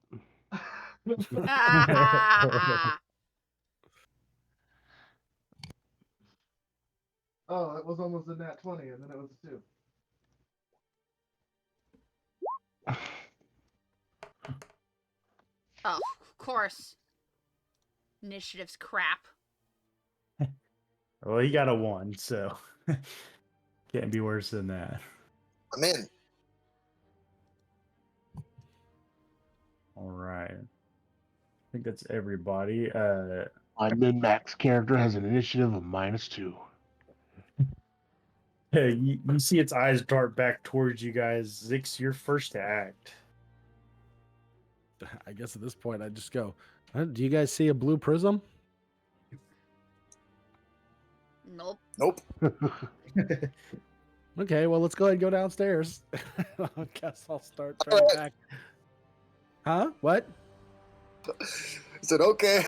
Oh, it was almost a nat 20, and then it was a 2. Oh, of course. Initiative's crap. Well, you got a 1, so can't be worse than that. I'm in. All right. I think that's everybody. My min-max character has an initiative of -2. You see its eyes dart back towards you guys. Zix, you're first to act. I guess at this point I just go, do you guys see a blue prism? Nope. Nope. Okay, well, let's go ahead and go downstairs. I guess I'll start trying back. Huh? What? I said, okay.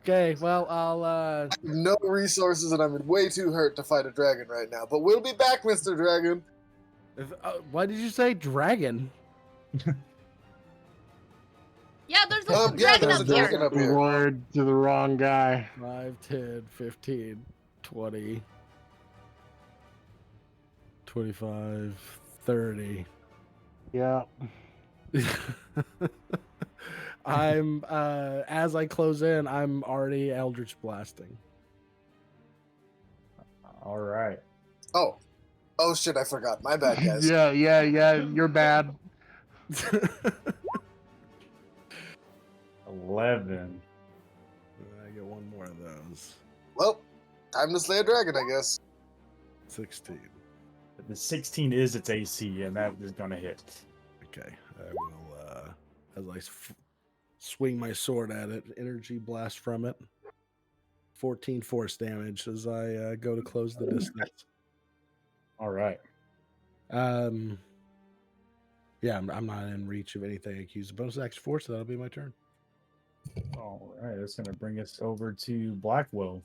Okay, well, I'll No resources, and I'm way too hurt to fight a dragon right now. But we'll be back, Mr. Dragon. what did you say? Dragon? Yeah, there's a dragon there's up a here. dragon up here. Word to the wrong guy. 5, 10, 15, 20, 25, 30. Yeah. I'm as I close in, I'm already Eldritch blasting. All right. Oh shit! I forgot. My bad, guys. Yeah. You're bad. 11. I get one more of those. Well, time to slay a dragon, I guess. 16. The 16 is its AC, and that is going to hit. Okay, I will, as I swing my sword at it, energy blast from it. 14 force damage as I go to close the distance. All right. Yeah, I'm not in reach of anything accused of bonus action force, so that'll be my turn. All right. That's going to bring us over to Blackwell.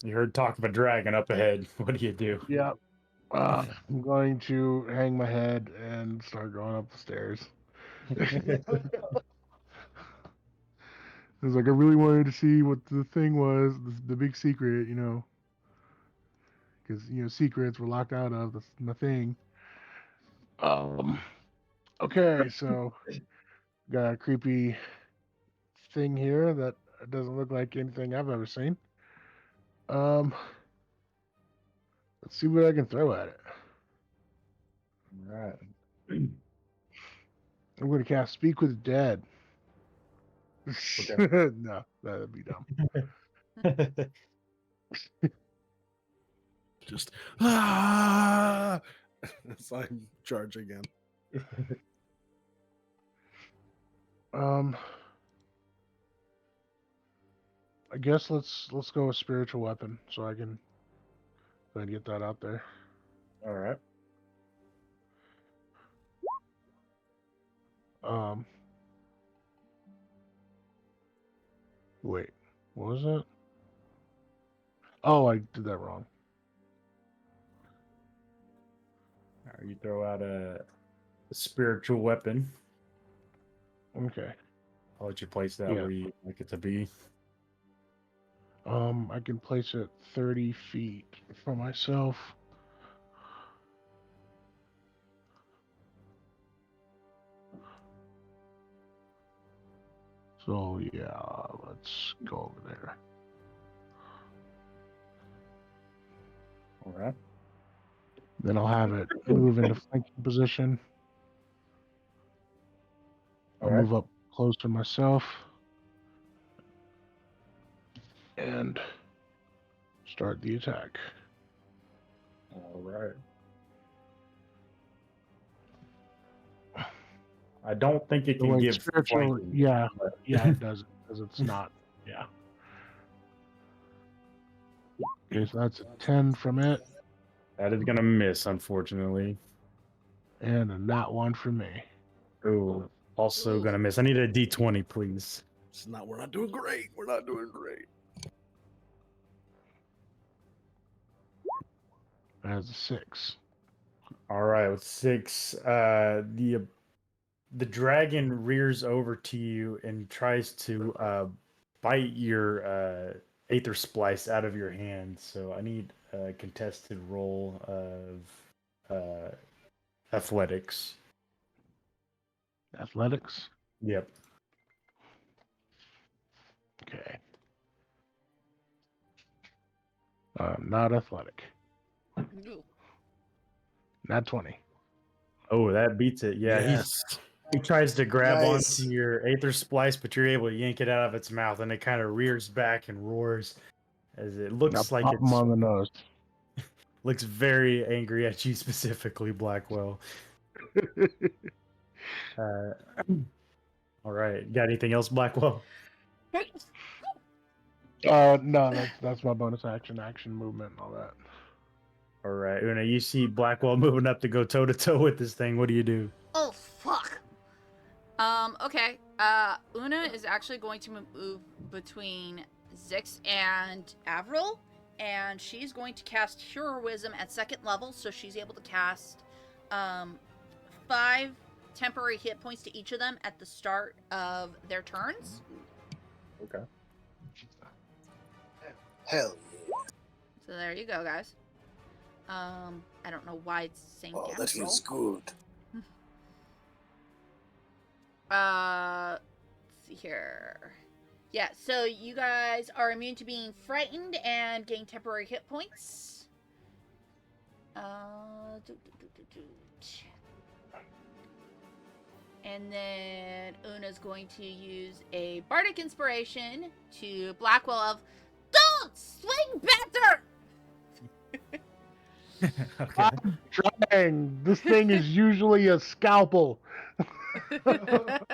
You heard talk of a dragon up ahead. What do you do? Yeah. I'm going to hang my head and start going up the stairs. It's like I really wanted to see what the thing was, the big secret, because secrets were locked out of the thing. Okay, so got a creepy thing here that doesn't look like anything I've ever seen. Let's see what I can throw at it. All right. I'm going to cast Speak with the Dead. Okay. No, that'd be dumb. Just as I'm charging in. I guess let's go with spiritual weapon so I can go ahead and get that out there. All right. Wait, what was that? Oh, I did that wrong. All right, you throw out a spiritual weapon. Okay. I'll let you place that where you like it to be. I can place it 30 feet from myself. So yeah, let's go over there. All right. Then I'll have it move into flanking position. I'll move up close to myself and start the attack. All right. I don't think it The can way give spiritual, flanking, yeah, but- yeah, it does because it's not. Yeah. Okay, so that's a 10 from it, That is gonna miss, unfortunately. and a not one from me. Ooh, also Ooh. gonna miss. I need a D20, please. We're not doing great. We're not doing great. That's a 6. All right, with 6, the dragon rears over to you and tries to bite your aether splice out of your hand. So I need a contested roll of athletics. Athletics. Yep. Okay. Not athletic. Ooh. Not 20. Oh, that beats it. Yeah, Yes. he tries to grab Nice. onto your aether splice, but you're able to yank it out of its mouth, and it kind of rears back and roars as it Now looks like pop him it's on the nose. looks very angry at you specifically, Blackwell. Uh, all right, got anything else, Blackwell? No, that's my bonus action movement, and all that. All right, Una, you see Blackwell moving up to go toe to toe with this thing. What do you do? Oh fuck. Okay. Una is actually going to move between Zix and Avril, and she's going to cast Heroism at 2nd level, so she's able to cast 5 temporary hit points to each of them at the start of their turns. Okay. Hell So there you go, guys. I don't know why it's saying yeah. Oh, that Avril. feels good. Let's see here. Yeah, so you guys are immune to being frightened and gain temporary hit points. And then Una's going to use a bardic inspiration to Blackwell of "Don't swing better." Okay. Trying. This thing is usually a scalpel. I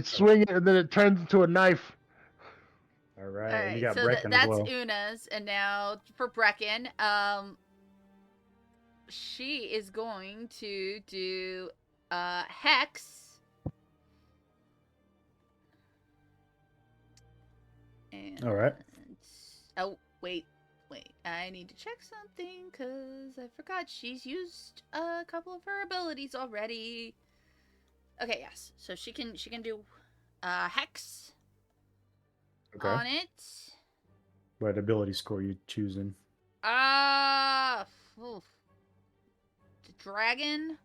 swing it, and then it turns into a knife. All right, All and you right, got so Brecken as that's well. Una's, and now for Brecken, she is going to do Hex. And All right. oh wait, I need to check something because I forgot she's used a couple of her abilities already. Okay, yes, so she can do Hex Okay. on it. What ability score you choosing? Oof. The dragon.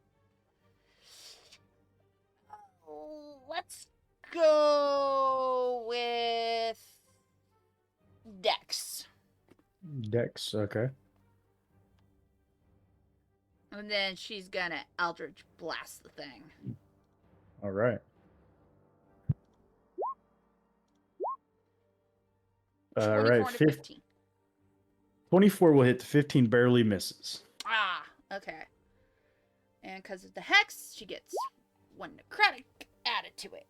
Let's go with Dex. Dex. Okay. And then she's gonna Eldritch Blast the thing. All right. 24 to 15. 24 will hit. The 15 barely misses. Ah, okay. And because of the Hex, she gets 1 necrotic added to it.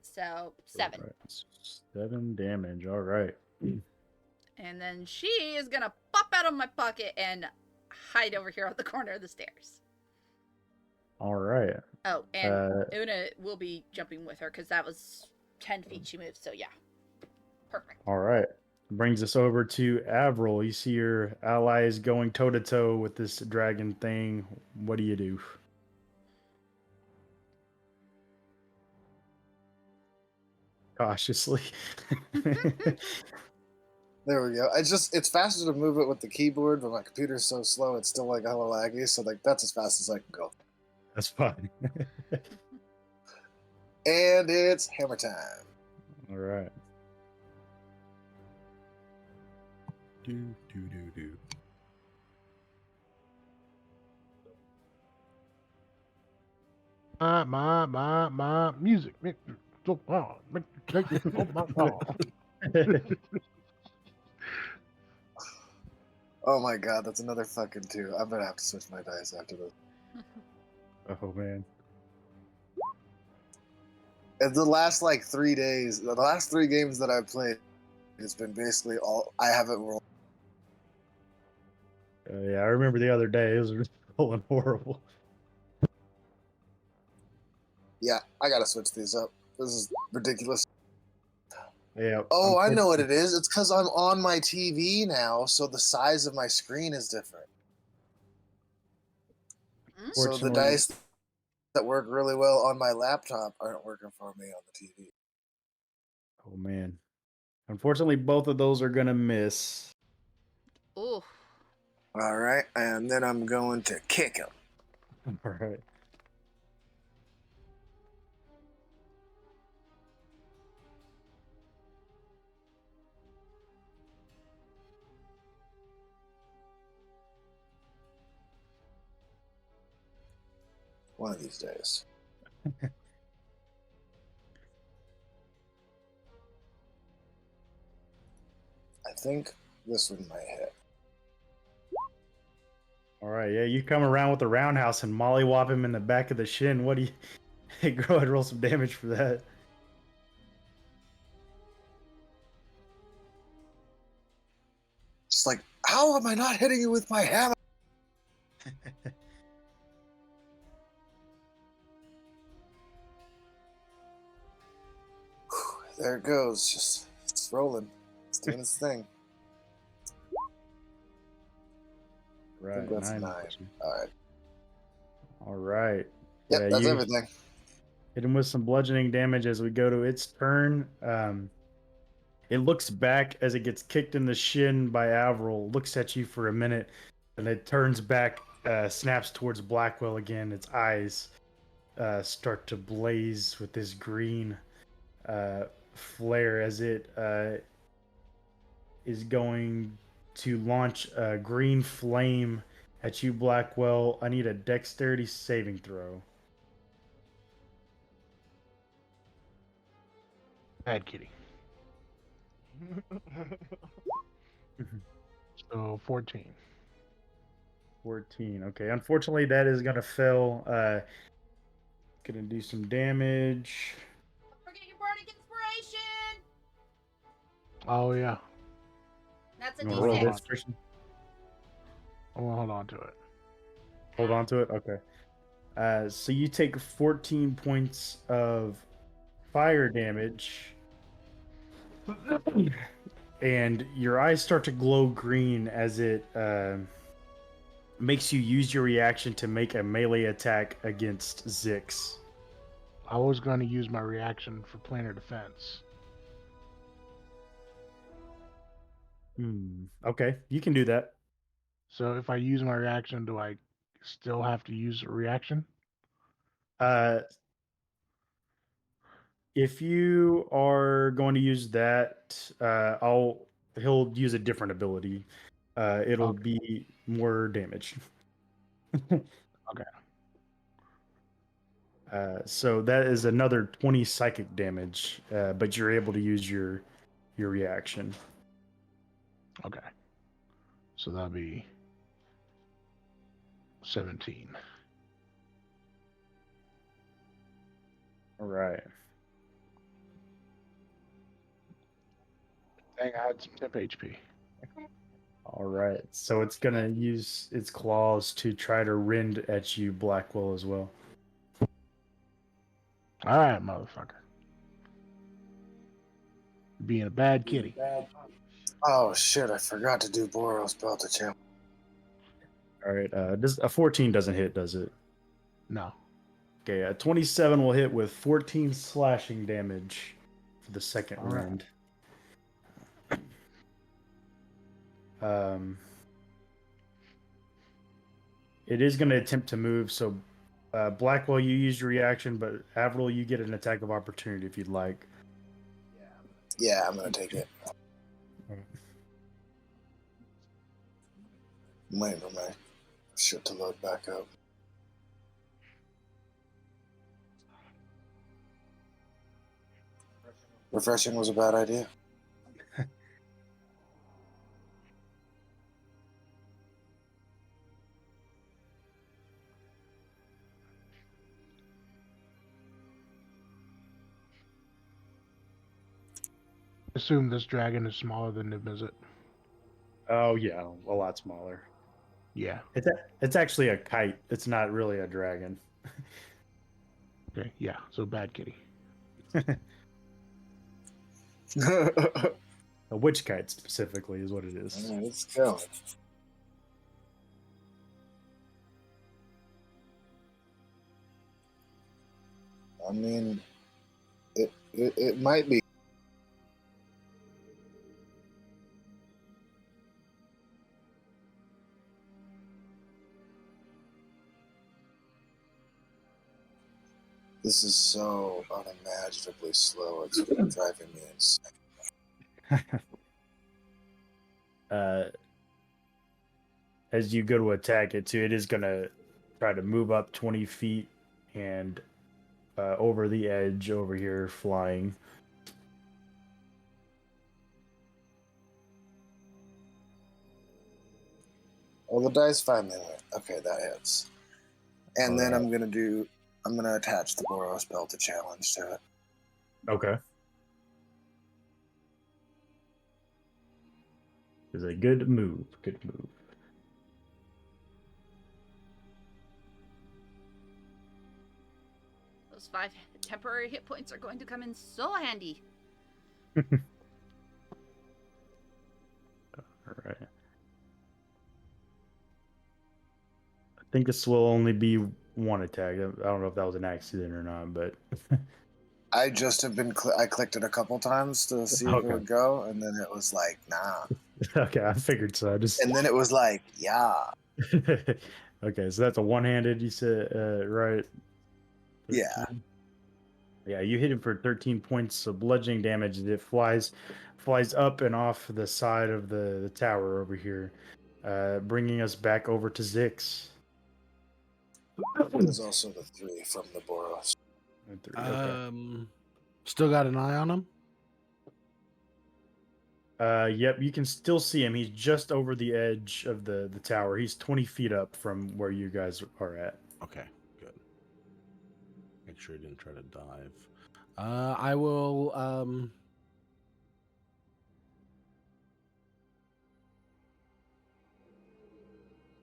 So 7. All right. 7 damage. All right. And then she is gonna pop out of my pocket and hide over here on the corner of the stairs. All right. Oh, and Una will be jumping with her because that was 10 feet she moved. So yeah, perfect. All right. Brings us over to Avril. You see your allies going toe to toe with this dragon thing. What do you do? Cautiously. There we go. It's faster to move it with the keyboard, but my computer's so slow it's still like hella laggy, so like that's as fast as I can go. That's fine. And it's hammer time. All right. Do. My music. So wow. Oh my God. Oh my god, that's another fucking 2. I'm gonna have to switch my dice after this. Oh man. And the last like 3 days, the last 3 games that I've played, it's been basically all I haven't rolled. Yeah, I remember the other day. It was rolling horrible. Yeah, I gotta switch these up. This is ridiculous. Yeah. Oh, I know what it is. It's because I'm on my TV now, so the size of my screen is different. So the Fortunately, dice that work really well on my laptop aren't working for me on the TV. oh man. Unfortunately, both of those are gonna miss. Ooh. All right, and then I'm going to kick him. All right. One of these days. I think this one might hit. All right. Yeah, you come around with the roundhouse and mollywop him in the back of the shin. What do you? Hey, go ahead, roll some damage for that. It's like, how am I not hitting you with my hammer? There it goes. Just it's rolling. It's doing its thing. I Right. think that's 9. 9. All right. All right. Yep, Yeah, that's you everything. hit him with some bludgeoning damage as we go to its turn. It looks back as it gets kicked in the shin by Avril, looks at you for a minute, and it turns back, snaps towards Blackwell again. Its eyes start to blaze with this green flare as it is going to launch a green flame at you, Blackwell. I need a dexterity saving throw. Bad kitty. So 14. 14. Okay. Unfortunately, that is going to fail. Gonna do some damage. Don't forget your bardic inspiration. Oh yeah. That's a You want to roll Hold the D6. on. inspiration? I want to hold on to it. Hold on to it. Okay. So you take 14 points of fire damage, and your eyes start to glow green as it makes you use your reaction to make a melee attack against Zix. I was going to use my reaction for planar defense. Okay, you can do that. So if I use my reaction, do I still have to use a reaction? Uh, if you are going to use that, he'll use a different ability. It'll Okay. be more damage. Okay. So that is another 20 psychic damage, but you're able to use your reaction. Okay. So that'll be 17. All right. Dang, I had some temp HP. All right. So it's gonna use its claws to try to rend at you, Blackwell, as well. All right, motherfucker. Being a bad kitty. Oh shit! I forgot to do Boros Belt to champ. All right. Does a 14 doesn't hit, does it? No. Okay. 27 will hit with 14 slashing damage for the second All right. rend. It is going to attempt to move. So, Blackwell, you use your reaction, but Avril, you get an attack of opportunity if you'd like. Yeah, I'm gonna take it. I'm waiting for my shit to load back up. Refreshing was a bad idea. assume this dragon is smaller than Nib, is it? Oh yeah, a lot smaller. Yeah. It's actually a kite. It's not really a dragon. Okay. Yeah. So bad kitty. A witch kite specifically is what it is. It's going. I mean, it might be. This is so unimaginably slow. It's driving me insane. As you go to attack it too, it is gonna try to move up 20 feet and over the edge over here, flying. Well, the dice finally went. Okay, that hits. And then Alright. I'm gonna attach the Boros spell to challenge to it. Okay. Is a good move. Good move. Those 5 temporary hit points are going to come in so handy. All right. I think this will only be one attack. I don't know if that was an accident or not, but I just have been. I clicked it a couple times to see if it Okay. would go, and then it was like, nah. okay, I figured so. I just And then it was like, yeah. okay, so that's a one-handed. You said right? Yeah. 13? Yeah, you hit him for 13 points of bludgeoning damage. It flies up and off the side of the tower over here, bringing us back over to Zix. There's also the 3 from the Boros. Okay. Still got an eye on him? Yep, you can still see him. He's just over the edge of the tower. He's 20 feet up from where you guys are at. Okay, good. Make sure he didn't try to dive. I will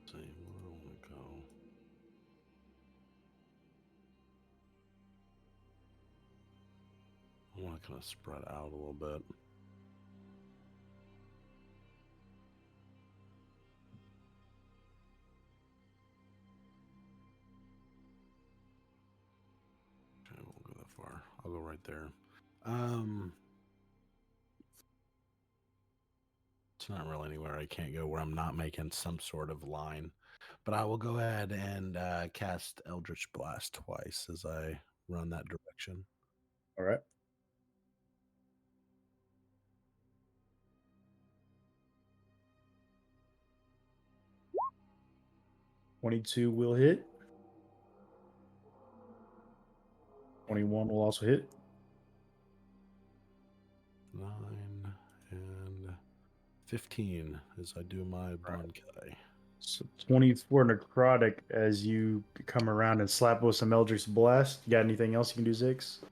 see where I want to go. I want to kind of spread out a little bit. Okay, I won't go that far. I'll go right there. It's not really anywhere I can't go where I'm not making some sort of line. But I will go ahead and cast Eldritch Blast twice as I run that direction. All right. $22 will hit. 21 will also hit. 9 and 15 as I do my Bonkai. So 24 necrotic as you come around and slap with some Eldritch Blast. You got anything else you can do, Zix?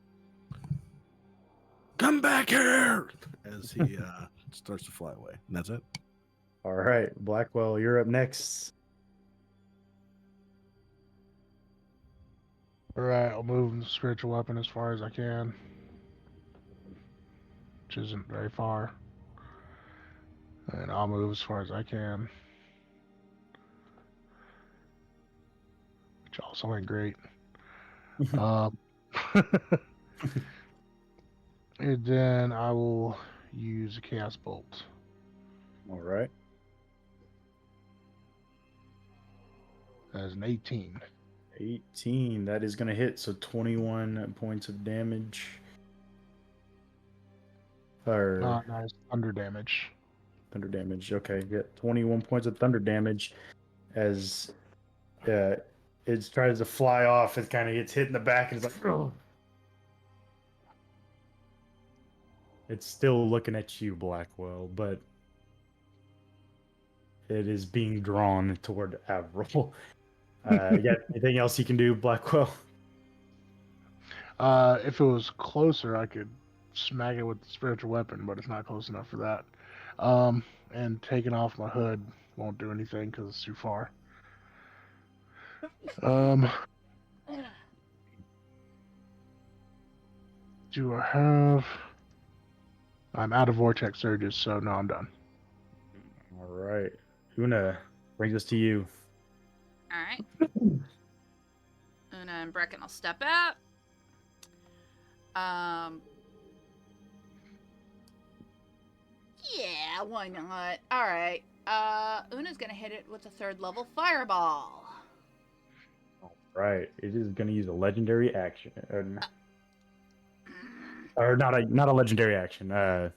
Come back here! As he starts to fly away. And that's it. All right, Blackwell, you're up next. All right. I'll move the spiritual weapon as far as I can, which isn't very far. And I'll move as far as I can, which also ain't great. And then I will use a chaos bolt. All right. As an 18. 18. That is going to hit. So 21 points of damage. Or Nice thunder damage. thunder damage. Okay, get 21 points of thunder damage as it tries to fly off. It kind of gets hit in the back and it's like, oh. It's still looking at you, Blackwell, but it is being drawn toward Avril. You got anything else you can do, Blackwell? If it was closer, I could smack it with the spiritual weapon, but it's not close enough for that. And taking off my hood won't do anything because it's too far. Um, do I have? I'm out of vortex surges, so no, I'm done. All right. Una, brings us to you. All right. Una and Brecken will step out. Yeah, why not? All right. Una's gonna hit it with a 3rd level fireball. All right. It is going to use a legendary action. Or not a legendary action.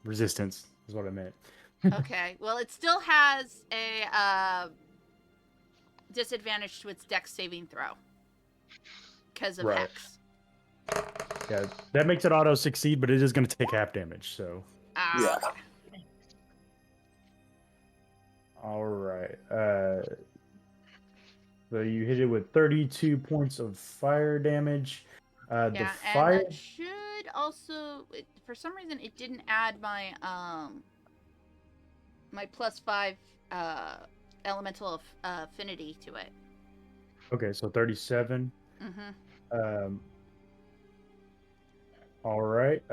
Resistance is what I meant. Okay. Well, it still has a disadvantage to its dex saving throw because of Right. hex. Yeah, that makes it auto succeed, but it is going to take half damage. So. Yeah. Okay. All right. So you hit it with 32 points of fire damage. Yeah, The and fire. that should also, for some reason, it didn't add my my +5 elemental affinity to it. Okay, so 37. Mm-hmm. All right.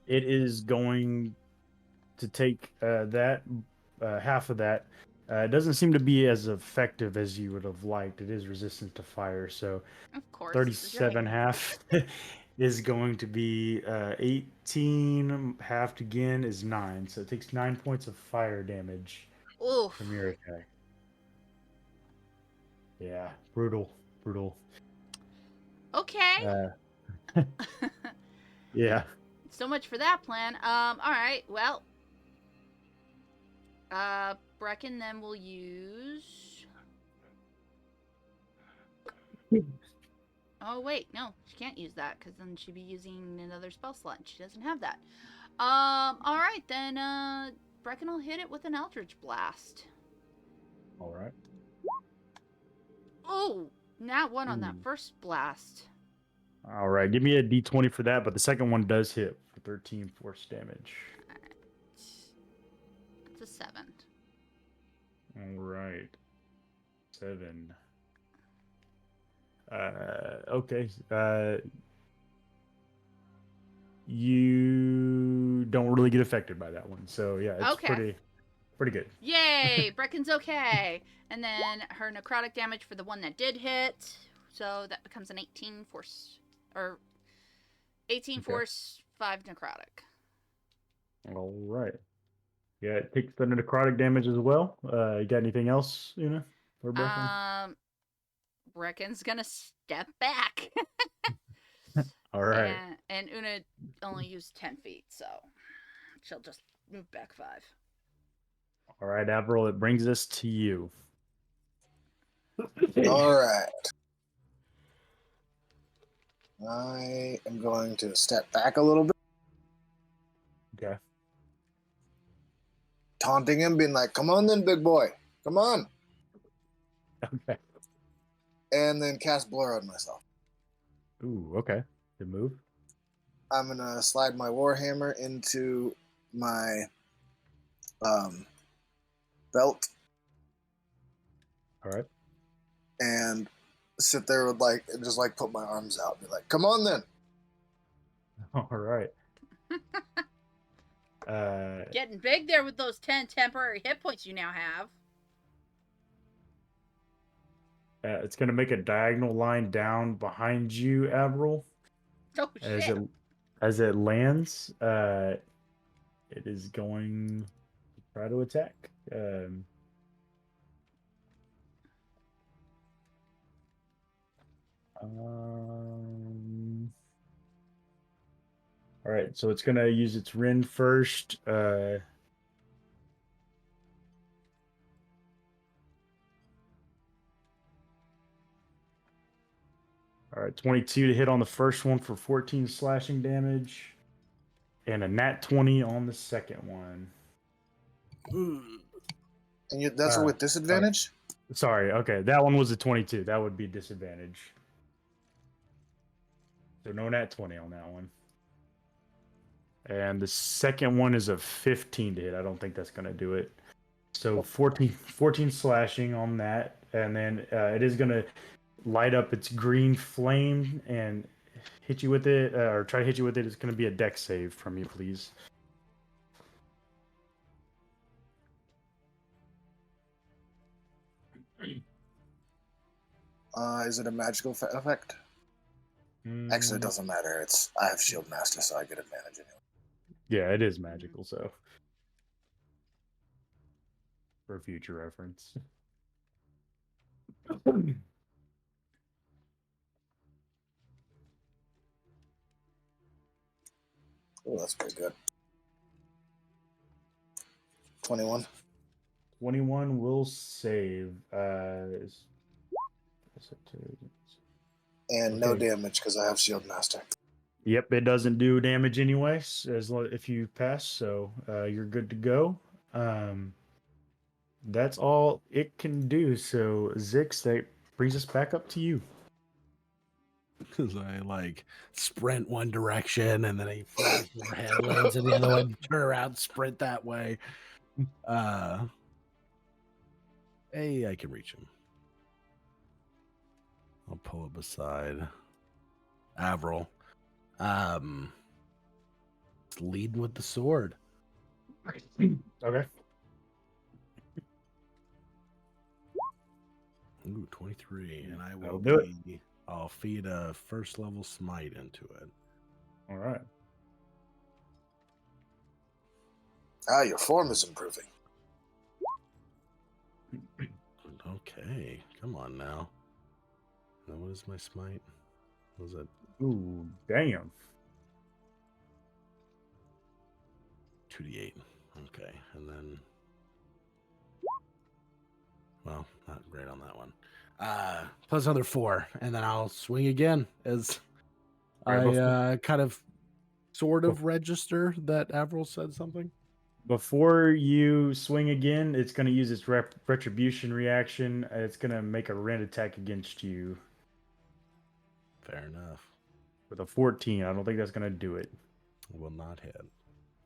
It is going to take that half of that. It doesn't seem to be as effective as you would have liked. It is resistant to fire, so Of course. 37 half is going to be 18 halved again is 9, so it takes 9 points of fire damage Oof. from your attack. Yeah, brutal. Okay. Yeah. So much for that plan. All right. Well, Brecken then will use. Oh wait, no, she can't use that because then she'd be using another spell slot. And she doesn't have that. All right then. Brecken will hit it with an Eldritch Blast. All right. Oh, not one on that Ooh. first blast. All right, give me a d20 for that, but the second one does hit for 13 force damage. It's a 7. All right. 7. Okay. You don't really get affected by that one, so yeah, it's Okay. pretty good. Yay, Brecken's okay. And then her necrotic damage for the one that did hit, so that becomes an 18 force, or 18 force, 5 necrotic. All right. Yeah, it takes the necrotic damage as well. You got anything else, for Brecken? Brecken's gonna step back. All right. And Una only used 10 feet, so she'll just move back 5. All right, Avril, it brings us to you. All right. I am going to step back a little bit, Okay. taunting him, being like, "Come on then, big boy. Come on." Okay. And then cast Blur on myself. Ooh, okay. Good move. I'm going to slide my Warhammer into my belt All right. and sit there with just put my arms out and be like, "Come on then." All right. Getting big there with those 10 temporary hit points you now have. It's going to make a diagonal line down behind you, Avril. Oh, shit. As it lands, it is going to try to attack. All right, so it's going to use its Rin first. All right, 22 to hit on the first one for 14 slashing damage, and a nat 20 on the second one. And that's with disadvantage? Sorry, okay, that one was a 22. That would be disadvantage. So So no nat 20 on that one. And the second one is a 15 to hit. I don't think that's going to do it. So 14 slashing on that. And then it is going to light up its green flame and hit you with it, or try to hit you with it. It's going to be a dex save from you, please. Is it a magical effect? Actually, it doesn't matter. I have Shield Master, so I get advantage anyway. Yeah, it is magical, so for future reference. Oh, that's pretty good. 21. 21 will save. And no damage because I have Shield Master. Yep, it doesn't do damage anyways, if you pass, so you're good to go. That's all it can do. So Zix, that brings us back up to you. Because I like sprint one direction and then he flies overhead, lands in the other one, turn around, sprint that way. Hey, I can reach him. I'll pull up beside Avril. Leading with the sword. Okay. Ooh, 23. And I will That'll do it. I'll feed a first level smite into it. All right. Your form is improving. Okay, come on now. Now what is my smite? What was it? Ooh, damn. 2d8. Okay, and then well, not great on that one. Plus another 4, and then I'll swing again as I kind of sort of register that Avril said something. Before you swing again, it's going to use its retribution reaction. It's going to make a rend attack against you Fair enough. with a 14. I don't think that's going to do it. Will not hit.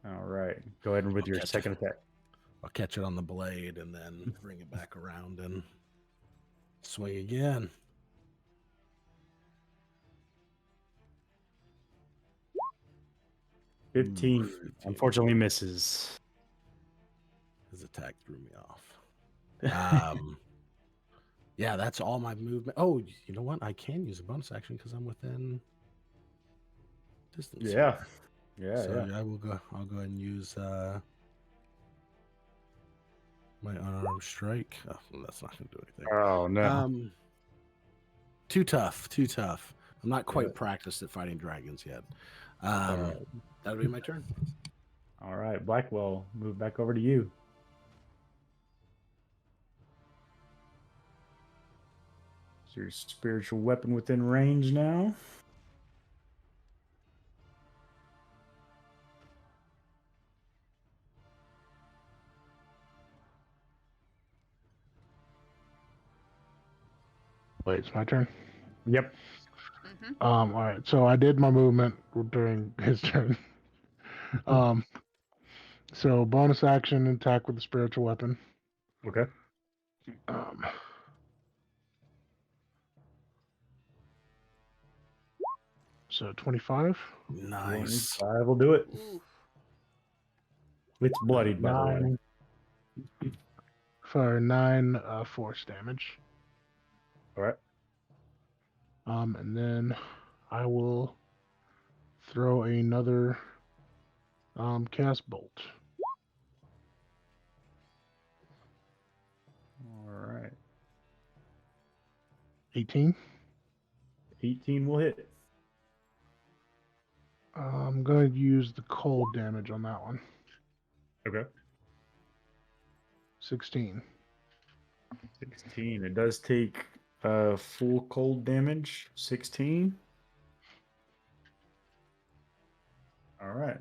All right. Go ahead and with your second attack. I'll catch it on the blade and then bring it back around and swing again. Ooh, 15 unfortunately misses. His attack threw me off. Yeah, that's all my movement. Oh, you know what? I can use a bonus action because I'm within distance. Yeah. Here. Yeah. So yeah. I'll go ahead and use my unarmed strike. Oh, that's not gonna do anything. Oh no. Too tough. I'm not quite practiced at fighting dragons yet. That'll be my turn. All right, Blackwell, move back over to you. Is your spiritual weapon within range now? Wait, it's my turn. Yep. All right. So I did my movement during his turn. So bonus action, attack with the spiritual weapon. Okay. So 25. Nice. 25 will do it. Ooh. It's bloodied, by the way. 9 for 9 force damage. All right. And then I will throw another cast bolt. All right. 18. 18 will hit. I'm going to use the cold damage on that one. Okay. 16. 16. It does take full cold damage. 16. All right.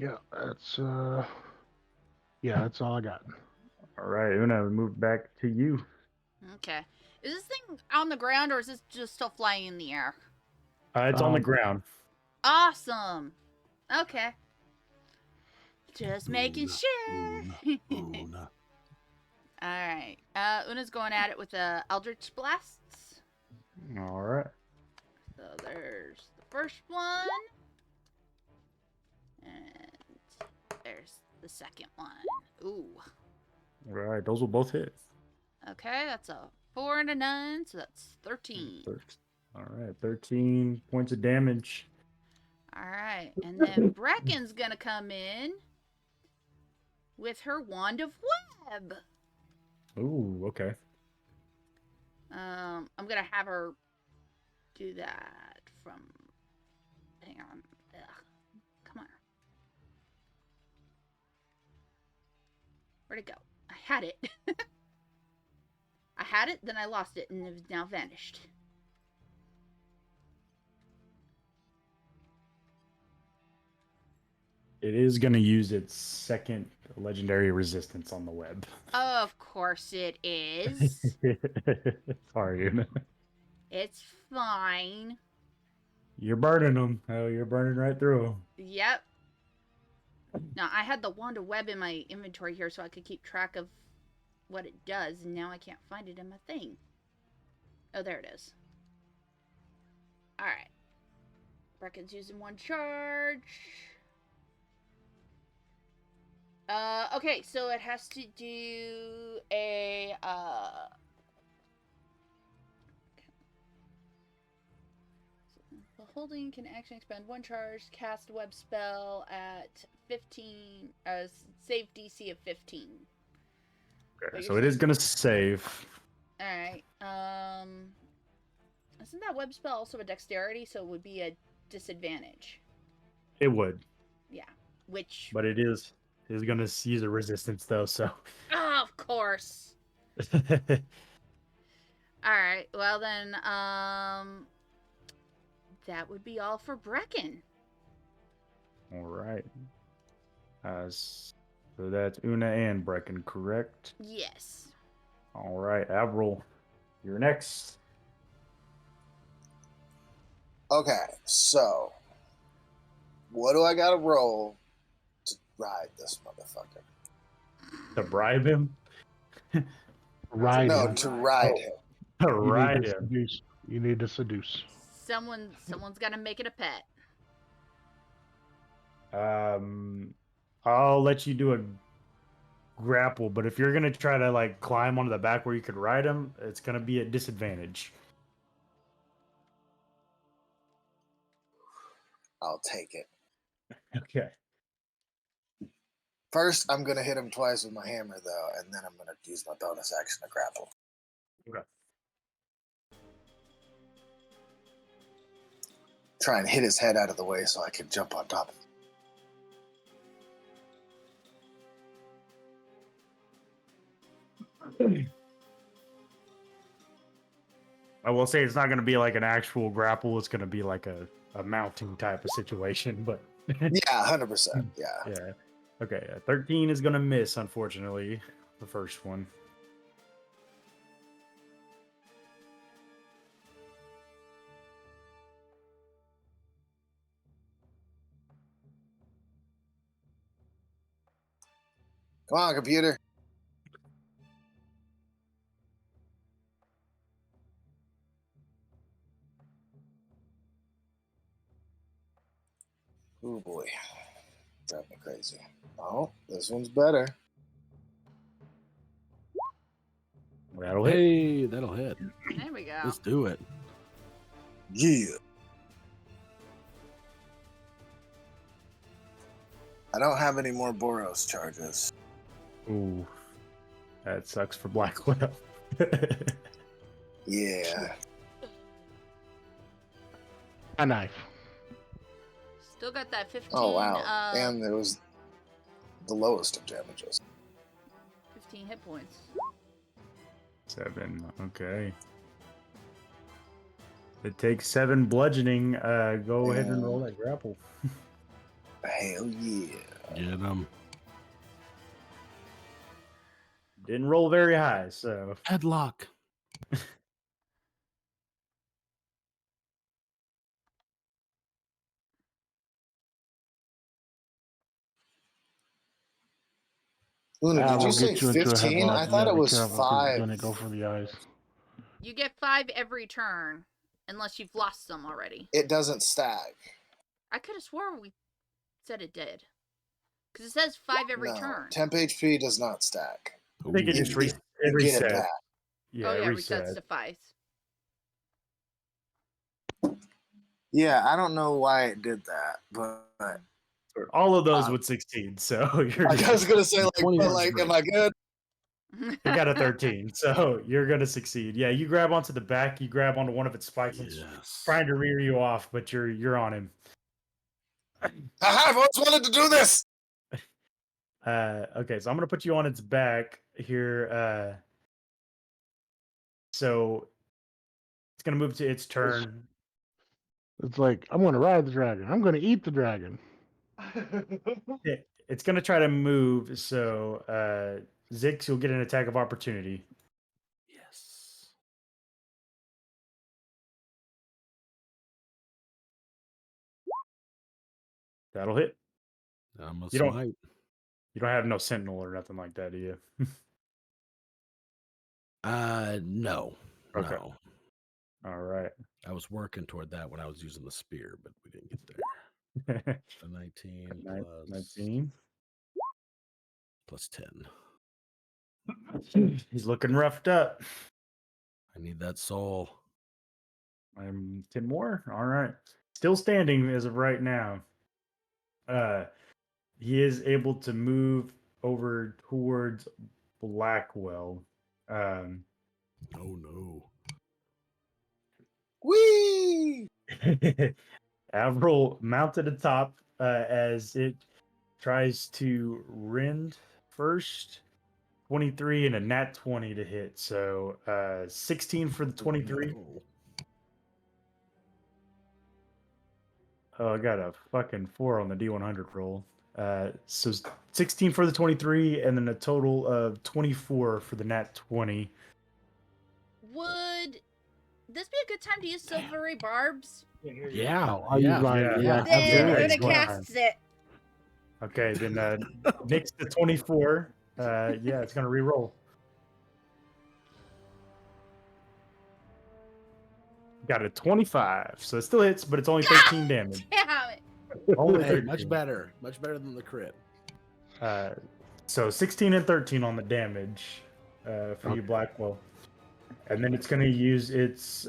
Yeah, that's that's all I got. All right, Una, move back to you. Okay. Is this thing on the ground or is this just still flying in the air? It's on the ground. Awesome. Okay. Just making Una, sure. Una. All right. Una's going at it with the Eldritch Blasts. All right. So there's the first one. And there's the second one. Ooh. All right. Those will both hit. Okay, that's a 4 and a 9, so that's 13. All right. 13 points of damage. All right, and then Brecken's gonna come in with her Wand of Web. Ooh, okay. I'm gonna have her do that from. Hang on. Ugh. Come on. Where'd it go? I had it. I had it, then I lost it, and it's now vanished. It is going to use its second legendary resistance on the web. Of course it is. Sorry, Una. It's fine. You're burning them. Oh, you're burning right through them. Yep. Now, I had the Wand of Web in my inventory here so I could keep track of what it does, and now I can't find it in my thing. Oh, there it is. Alright. Brecken's using one charge. Okay, so it has to do a, the holding can actually expend one charge, cast a web spell at 15, save DC of 15. Okay, so it is going to save. Alright, isn't that web spell also a dexterity, so it would be a disadvantage? It would. Yeah, which... But it is going to use a resistance, though, so... Oh, of course! Alright, well then, that would be all for Brecken. All right. So that's Una and Brecken, correct? Yes. All right, Avril, you're next. Okay, so what do I gotta roll to ride this motherfucker? To bribe him? Ride No, him. to ride him. To You need ride to him. seduce. You need to seduce. Someone's gotta make it a pet. I'll let you do a grapple, but if you're gonna try to like climb onto the back where you could ride him, it's gonna be at disadvantage. I'll take it. Okay. First, I'm gonna hit him twice with my hammer, though, and then I'm gonna use my bonus action to grapple. Okay. Try and hit his head out of the way so I can jump on top of him. I will say it's not going to be like an actual grapple. It's going to be like a mounting type of situation, but Yeah, 100%. Yeah. yeah. Okay, 13 is going to miss, unfortunately, the first one. Come on, computer. Oh boy. Drive me crazy. Oh, this one's better. That'll hit. Hey, that'll hit. There we go. Let's do it. Yeah. I don't have any more Boros charges. Ooh, that sucks for Blackwell. Yeah. A knife. Still got that 15. Oh, wow. And it was the lowest of damages. 15 hit points. 7. Okay. It takes 7 bludgeoning. Go ahead and roll that grapple. Hell yeah. Get him. Didn't roll very high, so Headlock. Una, That did you will say get you into a 15? headlock. I You thought gotta it be was careful because he's 5. gonna go for the eyes. You get 5 every turn, unless you've lost some already. It doesn't stack. I could have swore we said it did. Because it says 5 every No, turn. temp HP does not stack. I think it You, just you, you get it reset. back. Yeah, Oh it yeah, resets reset. to 5. Yeah, I don't know why it did that, but All of those would succeed, so you're I good. was gonna say, like, 20 but was like, great. am I good? I got a 13, so you're gonna succeed. Yeah, you grab onto the back, you grab onto one of its spikes, it's Yes. trying to rear you off, but you're on him. I've always wanted to do this. Okay, so I'm gonna put you on its back here. So it's gonna move to its turn. It's like I'm gonna ride the dragon. I'm gonna eat the dragon. It's gonna try to move. So Zix, you'll get an attack of opportunity. Yes. That'll hit. I'm a You don't- smite. You don't have no sentinel or nothing like that, do you? No. Okay. No. All right. I was working toward that when I was using the spear, but we didn't get there. So 19 plus 19. plus 10. He's looking roughed up. I need that soul. I'm 10 more. All right. Still standing as of right now. He is able to move over towards Blackwell. Oh no. Whee! Avril mounted atop as it tries to rend first. 23 and a nat 20 to hit. So 16 for the 23. No. Oh, I got a fucking 4 on the D100 roll. So 16 for the 23, and then a total of 24 for the nat 20. Would this be a good time to use silvery barbs? Yeah. I'll use my yeah. reaction. Then absolutely. Una Excellent. casts it. Okay, then next to 24. Yeah, it's gonna re-roll. Got a 25, so it still hits, but it's only 13 damage. Damn it. Only Hey, 13. much better. Much better than the crit. So 16 and 13 on the damage for you, Blackwell. And then it's going to use its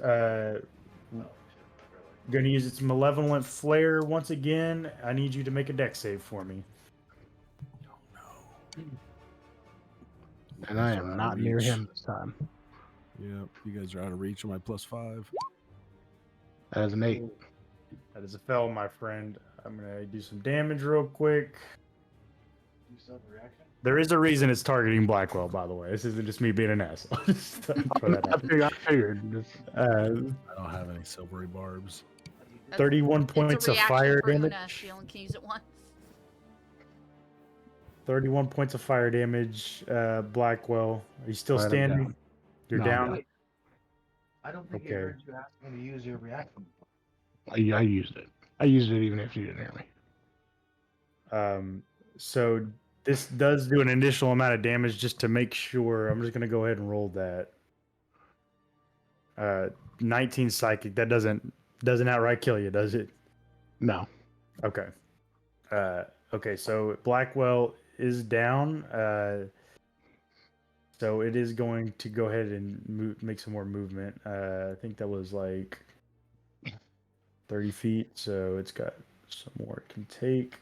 malevolent flare once again. I need you to make a dex save for me. And I am not near him this time. Yep, you guys are out of reach of my +5. That is an 8. That is a fail, my friend. I'm going to do some damage real quick. There is a reason it's targeting Blackwell, by the way. This isn't just me being an asshole. I figured. I don't have any silvery barbs. 31 It's points a of reaction fire for damage. Una. She only can use it once. 31 points of fire damage. Blackwell, are you still Right, I'm standing? down. You're No, I'm down. down. I don't think Okay. I heard you ask me to use your reaction. I used it. I used it even if you didn't hear me. So this does do an additional amount of damage just to make sure. I'm just going to go ahead and roll that. 19 psychic. That doesn't outright kill you, does it? No. Okay. Okay. So Blackwell is down. So it is going to go ahead and make some more movement. I think that was like 30 feet. So it's got some more it can take.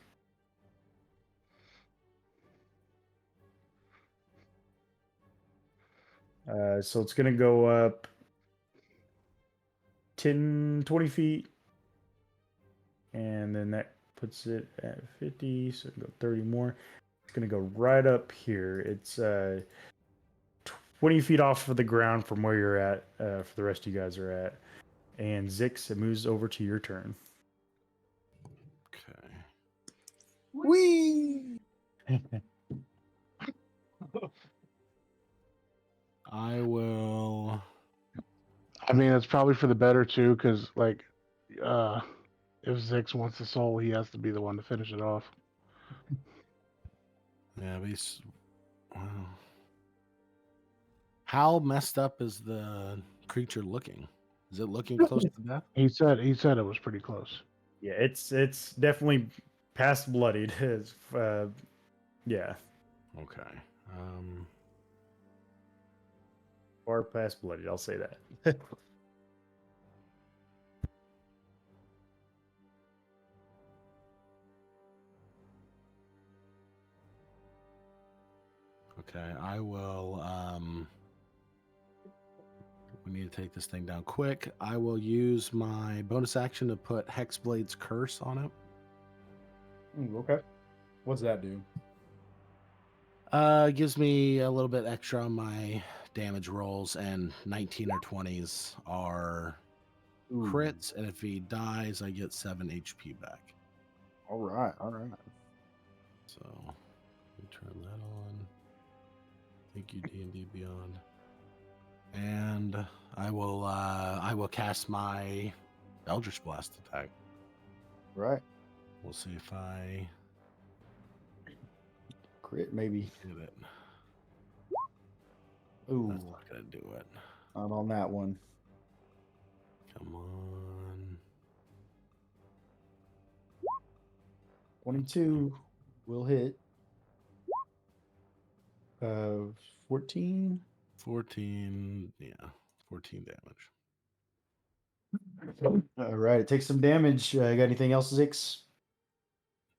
So it's going to go up 10, 20 feet. And then that puts it at 50. So go 30 more. It's going to go right up here. It's 20 feet off of the ground from where you're at, for the rest of you guys are at. And Zix, it moves over to your turn. Okay. Whee! I will. I mean, it's probably for the better too, because like, if Zix wants the soul, he has to be the one to finish it off. Yeah, but he's How messed up is the creature looking? Is it looking close to death? He said it was pretty close. Yeah, it's definitely past bloodied. It's, yeah, Okay. far past bloodied. I'll say that. Okay, I will. We need to take this thing down quick. I will use my bonus action to put Hexblade's Curse on it. Okay. What's that do? Gives me a little bit extra on my damage rolls, and 19 or 20s are crits, and if he dies, I get 7 HP back. All right, all right. So, let me turn that on. Thank you, D&D Beyond. And I will cast my Eldritch Blast attack. Right. We'll see if I Crit, maybe. hit it. Ooh, That's not gonna do it. not on that one. Come on. 22 will hit. 14. 14, yeah, 14 damage. All right, it takes some damage. Got anything else, Zix?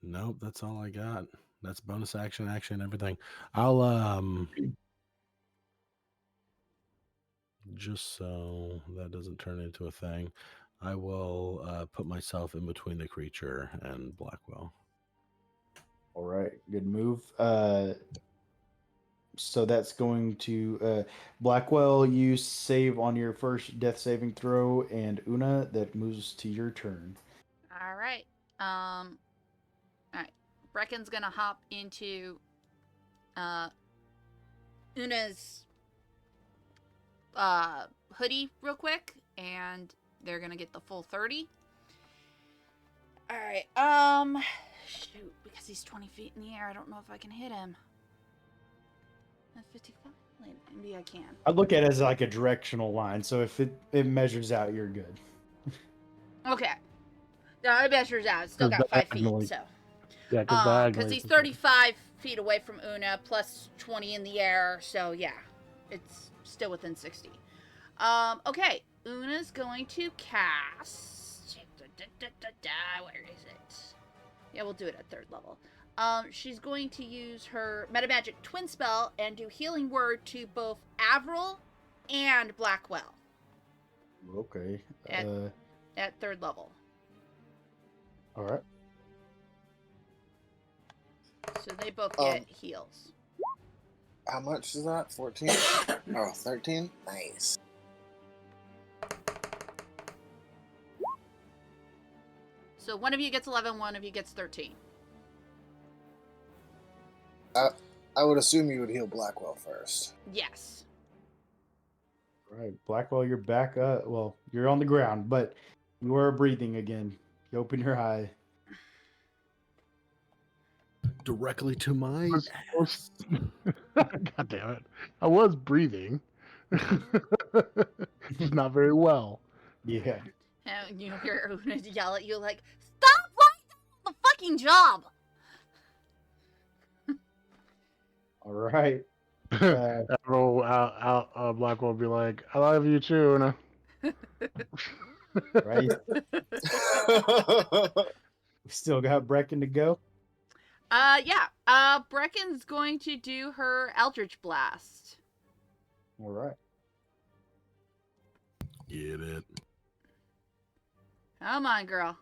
Nope, that's all I got. That's bonus action, everything. I'll just so that doesn't turn into a thing, I will put myself in between the creature and Blackwell. All right, good move. So that's going to Blackwell. You save on your first death saving throw, and Una, that moves to your turn. All right. All right. Brecken's gonna hop into Una's hoodie real quick, and they're gonna get the full 30. All right. Shoot, because he's 20 feet in the air, I don't know if I can hit him. That's 55. Maybe I can. I look at it as like a directional line, so if it measures out, you're good. Okay. No, it measures out. It's still got 5 feet, Diagonally. so. Yeah, Because he's 35 feet away from Una, plus 20 in the air, so yeah. It's still within 60. Okay. Una's going to cast... Where is it? Yeah, we'll do it at 3rd level. She's going to use her Metamagic Twin Spell and do Healing Word to both Avril and Blackwell Okay. at 3rd level. All right. So they both get heals. How much is that? 14? Oh, 13? Nice. So one of you gets 11, one of you gets 13. I would assume you would heal Blackwell first. Yes. All right, Blackwell, you're back up. Well, you're on the ground, but you are breathing again. You open your eye. Directly to my ass. God damn it. I was breathing. Just not very well. Yeah. And you hear Una yell at you like, "Stop lying on the fucking job!" All right. Admiral Blackwell will be like, I love you too. No? Right. We still got Brecken to go. Yeah. Brecken's going to do her Eldritch Blast. All right. Get it. Come on, girl.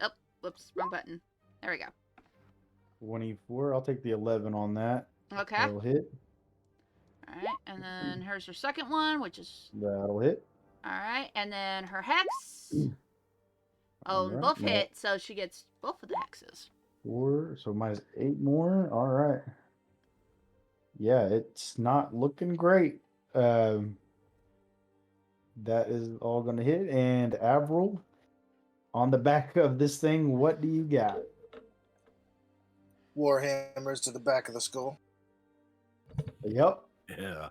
Oh, whoops, wrong button. There we go. 24. I'll take the 11 on that. Okay. That'll hit. All right, and then here's her second one, which is That'll hit. all right, and then her hex. Oh, Alright, both now hit, so she gets both of the hexes. 4. So minus 8 more. All right. Yeah, it's not looking great. That is all going to hit. And Avril, on the back of this thing, what do you got? Warhammers to the back of the skull. Yep. Yeah.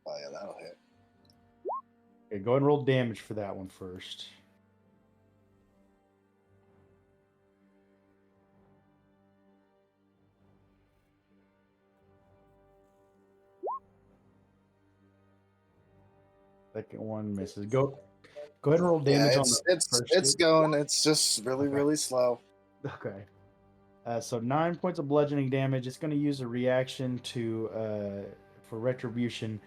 Oh yeah, that'll hit. Okay, go ahead and roll damage for that one first. Second one misses. Go ahead and roll damage on the first it's hit. going. It's just really Okay. really slow. Okay. So 9 points of bludgeoning damage. It's going to use a reaction to for retribution.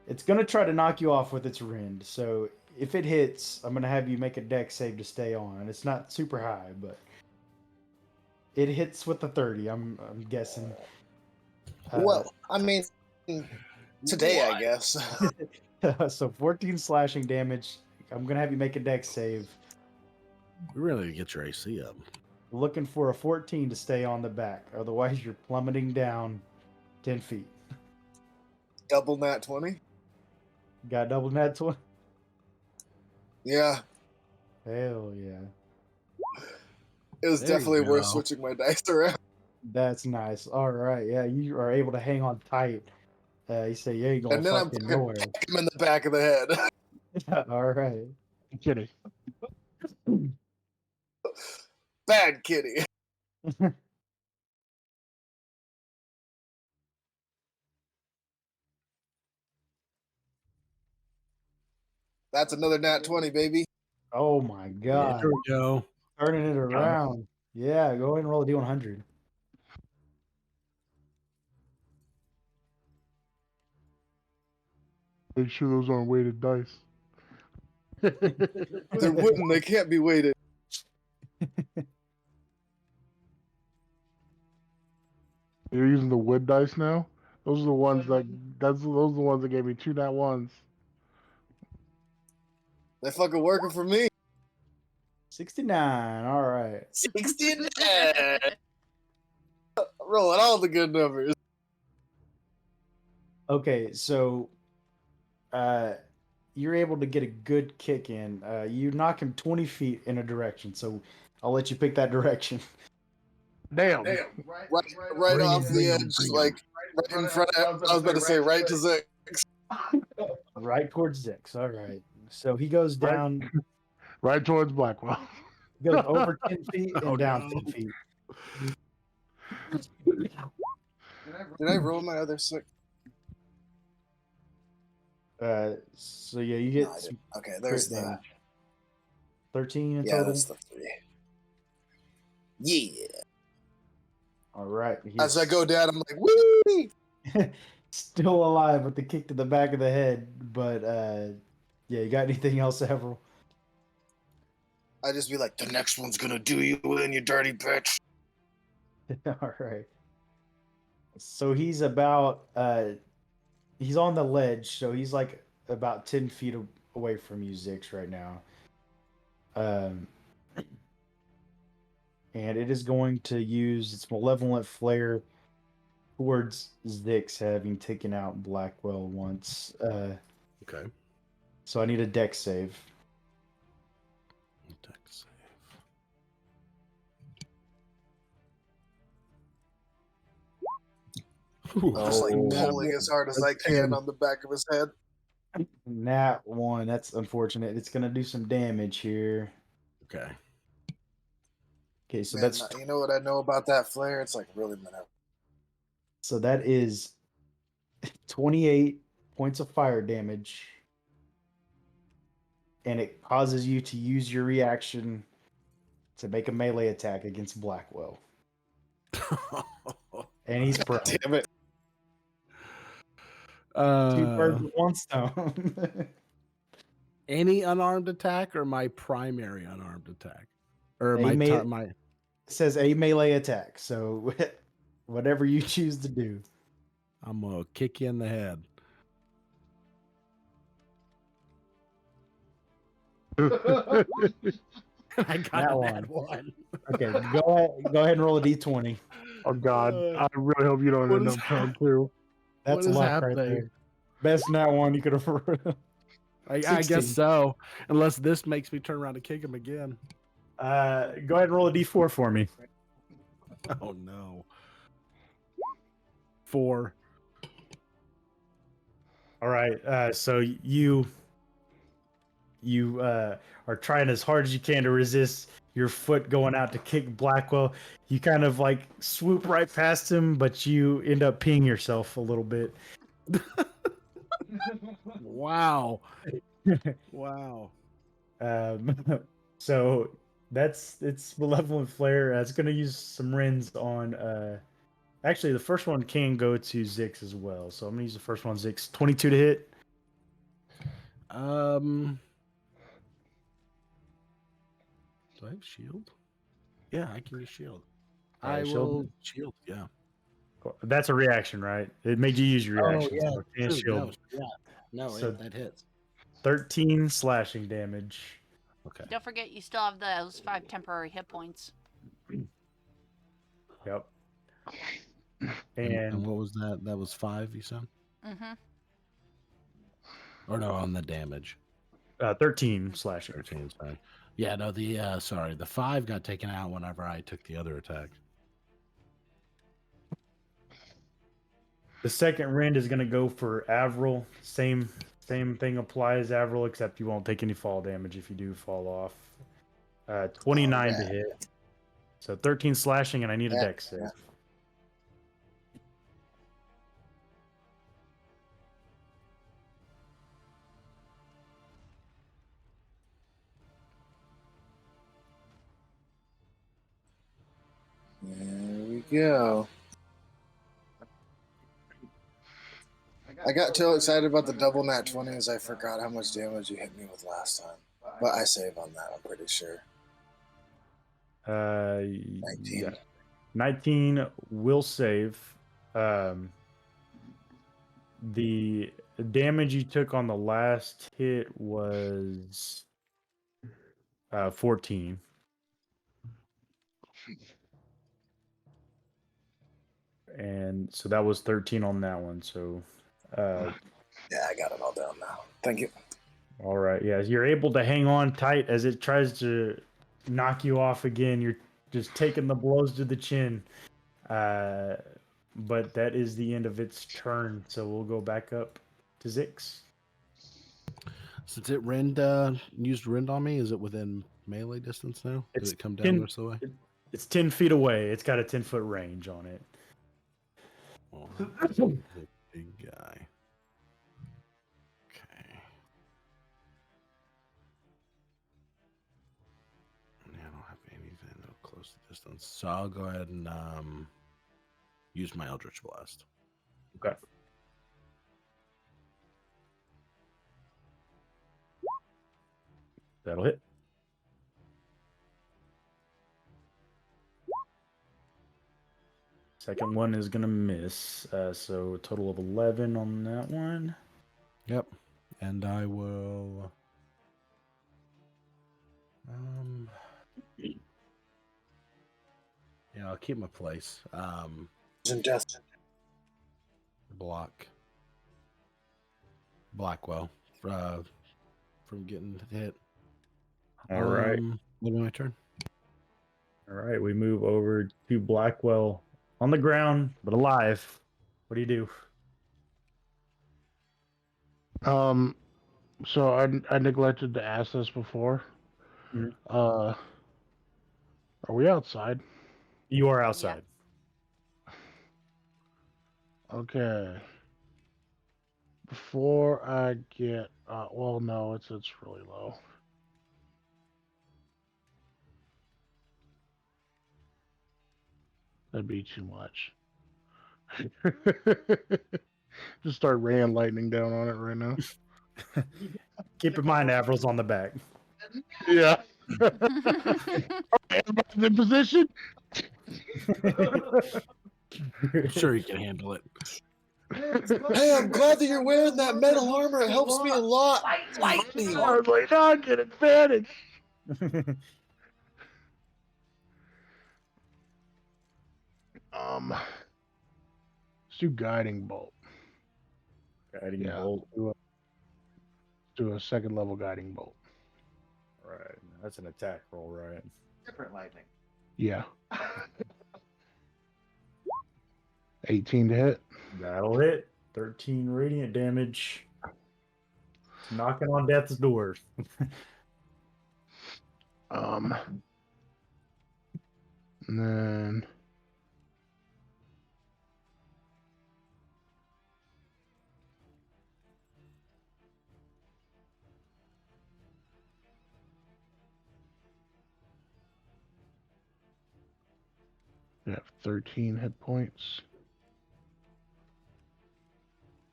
It's going to try to knock you off with its rend. So if it hits, I'm going to have you make a dex save to stay on. It's not super high, but it hits with a 30. I'm guessing. Well, I mean, today I guess. So 14 slashing damage. I'm going to have you make a dex save. We really need to get your AC up. Looking for a 14 to stay on the back. Otherwise, you're plummeting down 10 feet. Double nat 20. Got double nat 20? Yeah, Hell yeah. it was There you definitely worth go. switching my dice around. That's nice. All right. Yeah, you are able to hang on tight. You say, yeah, you're going And then I'm fucking fucking nowhere. kick him in the back of the head. All right. I'm kidding. Bad kitty. That's another nat 20, baby. Oh my god. There we go. Turning it around. Yeah, go ahead and roll a D100. Make sure those aren't weighted dice. They're wooden. They can't be weighted. You're using the wood dice now. Those are the ones that those are the ones that gave me 2 nat ones. They fucking working for me. 69. All right. 69. Rolling all the good numbers. Okay, so you're able to get a good kick in. You knock him 20 feet in a direction, so I'll let you pick that direction. Damn. Right Bring off it, the bring it, edge, bring it. like right in front of. I was about to say right to Zix. Right towards Zix. All right. So he goes Right. down, Right towards Blackwell. goes over 10 feet and Oh, down no. 10 feet. Did I roll my other 6? So yeah, you No, get I some didn't. Okay, crit there's the. damage. 13 in Yeah, total. that's the 3. Yeah. All right. As I go down, I'm like, woo! Still alive with the kick to the back of the head, but yeah, you got anything else, Avril? I just be like, the next one's gonna do you in, you dirty bitch. All right. So he's about he's on the ledge, so he's like about 10 feet away from you, Zix, right now. And it is going to use its malevolent flare towards Zix, having taken out Blackwell once. Okay. So I need a dex save. Dex save. Ooh. Just like Oh. pulling as hard as I can on the back of his head. Nat 1. That's unfortunate. It's going to do some damage here. Okay. Okay, so Man, that's you know what I know about that flare? It's like really minute. so that is 28 points of fire damage. And it causes you to use your reaction to make a melee attack against Blackwell. And he's prone. Damn it. 2 birds with one stone. Any unarmed attack or my primary unarmed attack? Or A my me- It says a melee attack, so whatever you choose to do. I'm gonna kick you in the head. I got That a one. bad one. Okay, go ahead and roll a d20. Oh God, I really hope you don't What end is up prone too. That's What is luck right happening? there. Best nat one you could have. I 16. guess so. Unless this makes me turn around and kick him again. Go ahead and roll a d4 for me. Oh no. 4. All right. So you are trying as hard as you can to resist your foot going out to kick Blackwell. You kind of like swoop right past him, but you end up peeing yourself a little bit. Wow. Wow. So it's Malevolent Flare. It's going to use some Rins on. Actually, the first one can go to Zix as well. So I'm going to use the first one, Zix. 22 to hit. Do I have shield? Yeah, I can use shield. Alright, I shield. will shield. Yeah. That's a reaction, right? It made you use your reaction. Oh yeah. So can't True. shield. No. Yeah. No. So that hits. 13 slashing damage. Okay. Don't forget, you still have those 5 temporary hit points. Yep. And what was that? That was 5. You said? Mm-hmm. Or no, on the damage. 13 slashing. 13 is fine. Yeah. No. The 5 got taken out whenever I took the other attack. The second rend is going to go for Avril. Same thing applies, Avril, except you won't take any fall damage if you do fall off. 29 to hit. So 13 slashing, and I need a dex save. There we go. I got too excited about the double nat 20s, I forgot how much damage you hit me with last time. But I save on that, I'm pretty sure. 19. Yeah. 19 will save. The damage you took on the last hit was 14. And so that was 13 on that one. So yeah, I got it all down now. Thank you. All right. Yeah, you're able to hang on tight as it tries to knock you off again. You're just taking the blows to the chin. But that is the end of its turn. So we'll go back up to Zix. Since it used rend on me, is it within melee distance now? Did it come down 10 the rest of the way? It's 10 feet away. It's got a 10-foot range on it. Oh, the big guy. Okay. Yeah, I don't have anything that'll close the distance. So I'll go ahead and use my Eldritch Blast. Okay. That'll hit. Second one is going to miss. So a total of 11 on that one. Yep. And I will... yeah, I'll keep my place. Block Blackwell from getting hit. All right. What be my turn? All right. We move over to Blackwell on the ground, but alive. What do you do? So I neglected to ask this before. Mhm. Are we outside? You are outside. Okay. Before I get, well, no, it's really low. That'd be too much. Just start raining lightning down on it right now. Keep in mind, Avril's on the back. Yeah. Everybody's in position. I'm sure you can handle it. Hey, I'm glad that you're wearing that metal armor. It helps me a lot. Lightning. I was like, no, I get advantage. Let's do guiding bolt. Guiding bolt. Do a second level guiding bolt. All right. That's an attack roll, right? Different lightning. Yeah. 18 to hit. That'll hit. 13 radiant damage. Knocking on death's door. And then we have 13 hit points.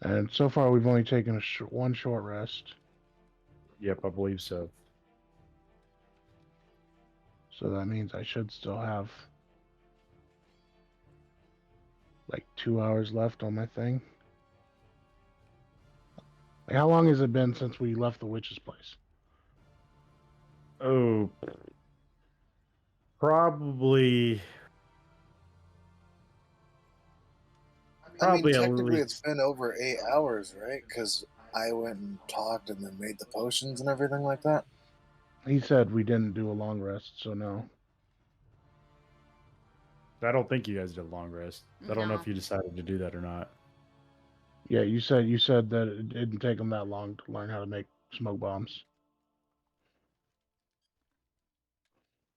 And so far, we've only taken one short rest. Yep, I believe so. So that means I should still have like 2 hours left on my thing. Like, how long has it been since we left the witch's place? Oh, probably. I mean, Probably at technically, least. it's been over 8 hours, right? Because I went and talked and then made the potions and everything like that. He said we didn't do a long rest, so no. I don't think you guys did a long rest. I don't know No. if you decided to do that or not. Yeah, you said that it didn't take them that long to learn how to make smoke bombs.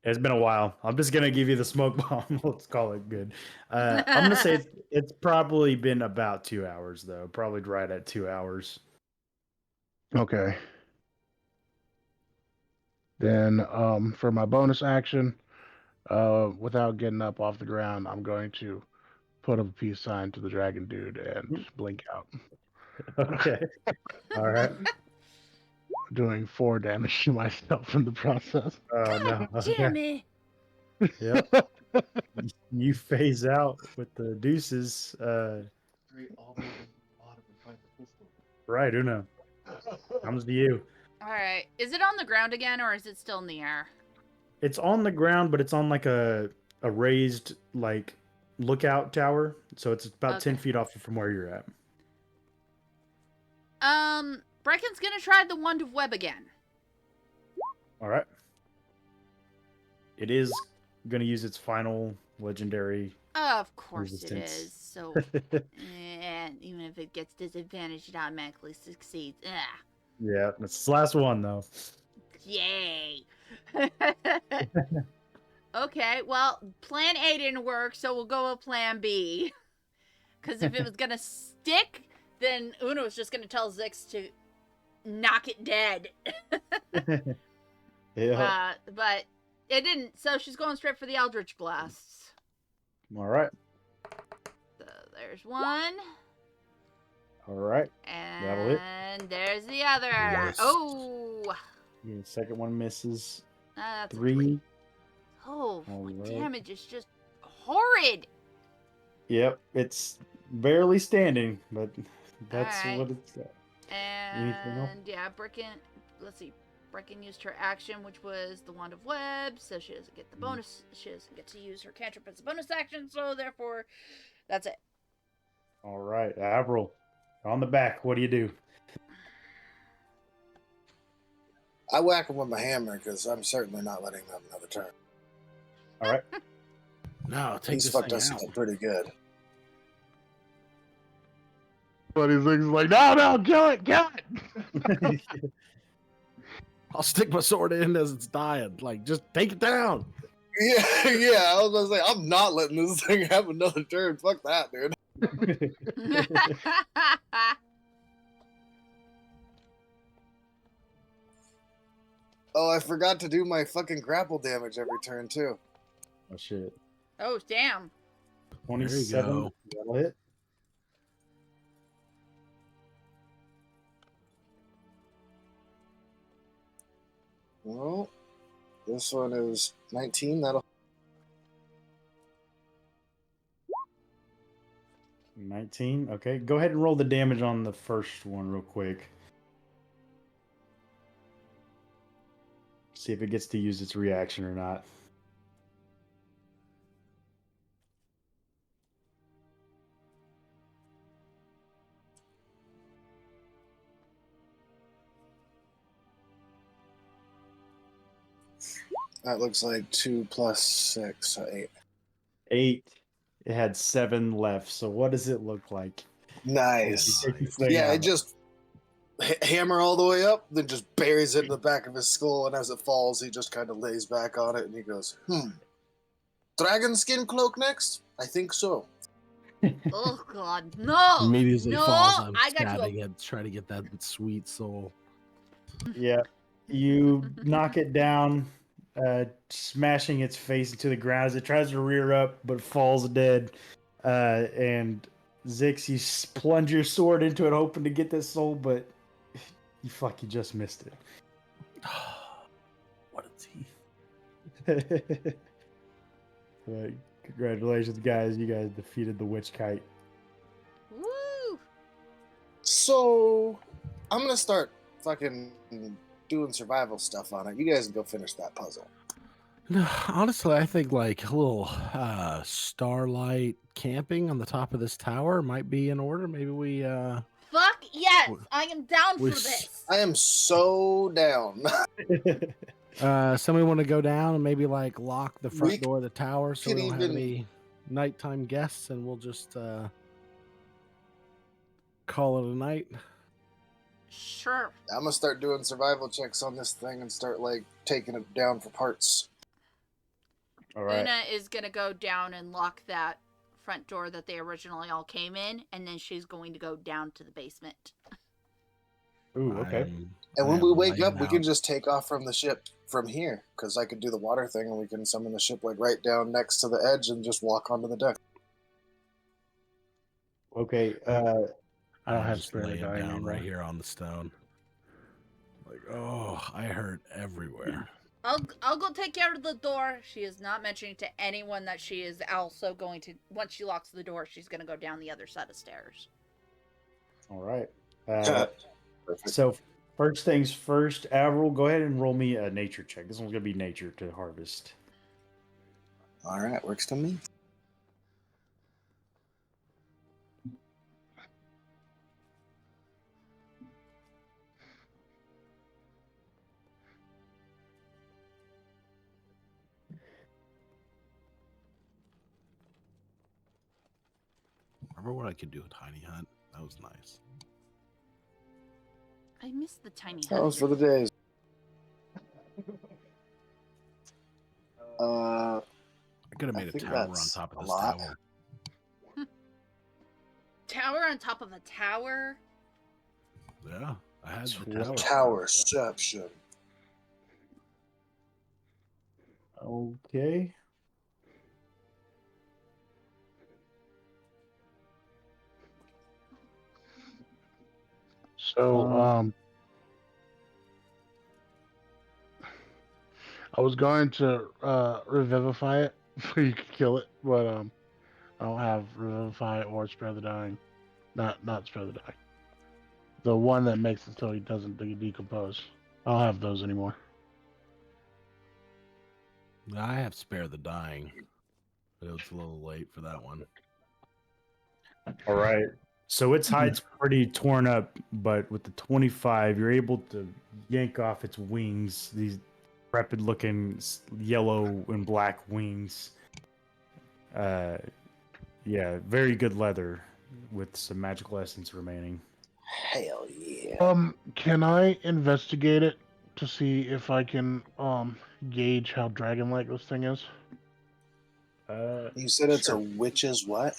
It's been a while. I'm just gonna give you the smoke bomb. Let's call it good. I'm gonna say it's probably been about 2 hours though. Probably right at 2 hours. Okay. Then for my bonus action, without getting up off the ground, I'm going to put up a peace sign to the dragon dude and blink out. Okay. All right. Doing 4 damage to myself in the process. Oh no. Okay. Jimmy. Yep. You phase out with the deuces. Straight all the way to the bottom and find the pistol. Right, Uno. Comes to you. All right. Is it on the ground again, or is it still in the air? It's on the ground, but it's on like a raised like lookout tower. So it's about 10 Okay. feet off from where you're at. Brecken's gonna try the wand of web again. All right. It is going to use its final legendary. Of course Resistance. it is. So, even if it gets disadvantaged, it automatically succeeds. Ugh. Yeah, that's the last one though. Yay. Okay, well, plan A didn't work, so we'll go with plan B. Because if it was gonna stick, then Uno was just gonna tell Zix to knock it dead. Yeah. But it didn't, so she's going straight for the Eldritch Blasts. All right. So there's one. All right. That'll hit. And there's the other. Yes. Oh! Yeah, the second one misses. That's a 3. Oh, All my right. damage is just horrid. Yep, it's barely standing, but that's Alright. what it's got. Anything else? And yeah, Brecken, let's see. Brecken used her action, which was the Wand of Web, so she doesn't get the bonus. She doesn't get to use her cantrip as a bonus action, so therefore, that's it. All right, Avril, on the back. What do you do? I whack him with my hammer because I'm certainly not letting him have another turn. All right. No, take He's this fucked thing us out. up pretty good. But he's like, no, kill it. I'll stick my sword in as it's dying. Like, just take it down. Yeah, yeah. I was gonna say I'm not letting this thing have another turn. Fuck that, dude. Oh, I forgot to do my fucking grapple damage every turn too. Oh shit. Oh, damn. 27. go. That'll hit. Well, this one is 19. That'll 19. Okay, go ahead and roll the damage on the first one real quick. See if it gets to use its reaction or not. That looks like 2 plus 6, so 8. 8. It had 7 left. So what does it look like? Nice. Take this thing Yeah, out. it just hammer all the way up, then just buries it in the back of his skull, and as it falls, he just kind of lays back on it, and he goes, Dragon skin cloak next? I think so. Oh God, no! Immediately no, falls. I'm I got you. stabbing it, trying to get that sweet soul. Yeah. You knock it down, smashing its face into the ground as it tries to rear up, but falls dead. And Zix, you plunge your sword into it, hoping to get this soul, but you just missed it. What a teeth. Congratulations, guys. You guys defeated the witch kite. Woo! So, I'm gonna start fucking doing survival stuff on it. You guys can go finish that puzzle. No, honestly, I think like a little starlight camping on the top of this tower might be in order. Maybe we Fuck yes! We- I am down for we this. I am so down. somebody want to go down and maybe like lock the front We door of the tower so we could don't have even- any nighttime guests, and we'll just call it a night. Sure. I'm gonna start doing survival checks on this thing and start like taking it down for parts. All right. Una is gonna go down and lock that front door that they originally all came in, and then she's going to go down to the basement. Ooh, okay. And I when am we wake laying up, we can out. just take off from the ship from here, because I could do the water thing, and we can summon the ship like right down next to the edge and just walk onto the deck. Okay. I don't I'm have just spare laying dying down anymore. right here on the stone. Like, oh, I hurt everywhere. I'll go take care of the door. She is not mentioning to anyone that she is also going to, once she locks the door, she's going to go down the other set of stairs. All right. Perfect. So first things first, Avril, go ahead and roll me a nature check. This one's gonna be nature to harvest. All right, works to me. Remember what I could do with Tiny Hunt? That was nice. I miss the tiny That was hut. for the days. Uh, I could have I made a think tower on that's top of a this lot. tower. Tower on top of a tower? Yeah, I had the Tower. tower. Towerception. Okay. So, I was going to revivify it so you could kill it, but I don't have revivify or spare the dying. Not spare the dying. The one that makes it so he doesn't decompose. I don't have those anymore. I have spare the dying, but it was a little late for that one. All right. So its hide's pretty torn up, but with the 25, you're able to yank off its wings. These rapid-looking yellow and black wings. Yeah, very good leather with some magical essence remaining. Hell yeah. Can I investigate it to see if I can gauge how dragon-like this thing is? You said it's Sure. a witch's what?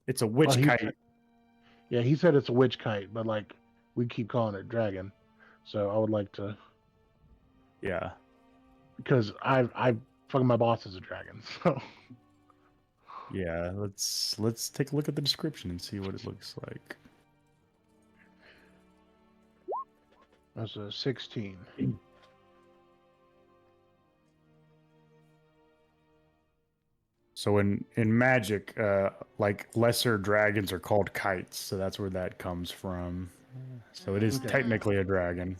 It's a witch he kite. said- Yeah, he said it's a witch kite, but like we keep calling it dragon. So I would like to, Yeah. because I fucking my boss is a dragon. So Yeah. Let's take a look at the description and see what it looks like. that's a 16. So in magic, like lesser dragons are called kites, so that's where that comes from. So it is Okay. technically a dragon.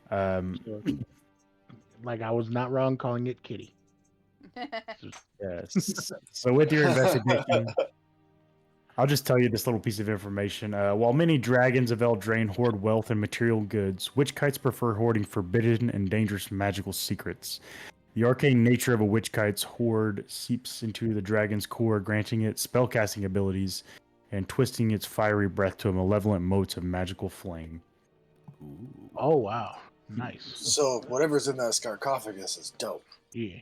So, like I was not wrong calling it kitty. Yes. So with your investigation, I'll just tell you this little piece of information. While many dragons of Eldraine hoard wealth and material goods, witch kites prefer hoarding forbidden and dangerous magical secrets. The arcane nature of a witch kite's hoard seeps into the dragon's core, granting it spellcasting abilities and twisting its fiery breath to a malevolent motes of magical flame. Ooh. Oh wow, nice. So whatever's in that sarcophagus is dope. Yeah.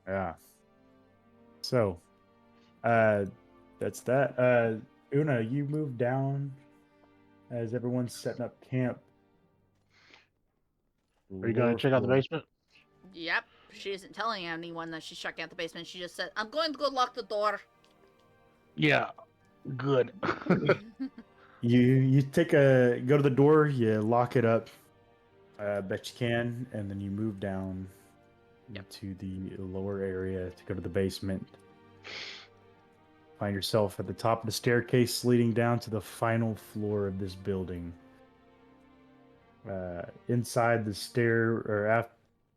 Yeah. So, that's that. Una, you move down as everyone's setting up camp. Are you gonna Lower check out the floor. basement? Yep. She isn't telling anyone that she's checking out the basement. She just said, I'm going to go lock the door. Yeah. Good. You take a go to the door, you lock it up, bet you can, and then you move down Yep. to the lower area to go to the basement. Find yourself at the top of the staircase leading down to the final floor of this building. Inside the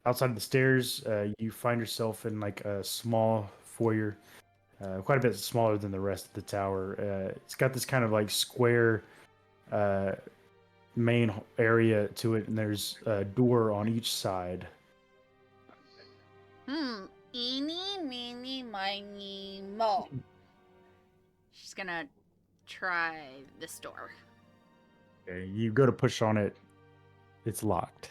outside of the stairs, you find yourself in like a small foyer, quite a bit smaller than the rest of the tower. It's got this kind of like square main area to it, and there's a door on each side. Eeny, meeny, miny, mo. She's gonna try this door. Okay, you go to push on it, it's locked.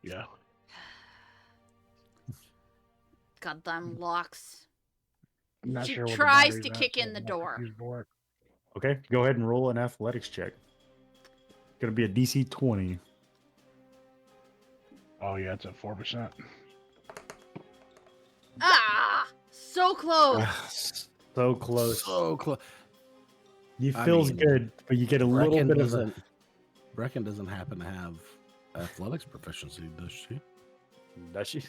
Yeah. Goddamn locks. I'm not She sure what the tries battery's to at, kick so in the I'm not door. confused to work. Okay, go ahead and roll an athletics check. Gonna be a DC 20. Oh yeah, it's at 4%. Ah! So close! So close. So close. You I feels mean, good, but you get a little bit of a... Brecken doesn't happen to have athletics proficiency, does she? Does she?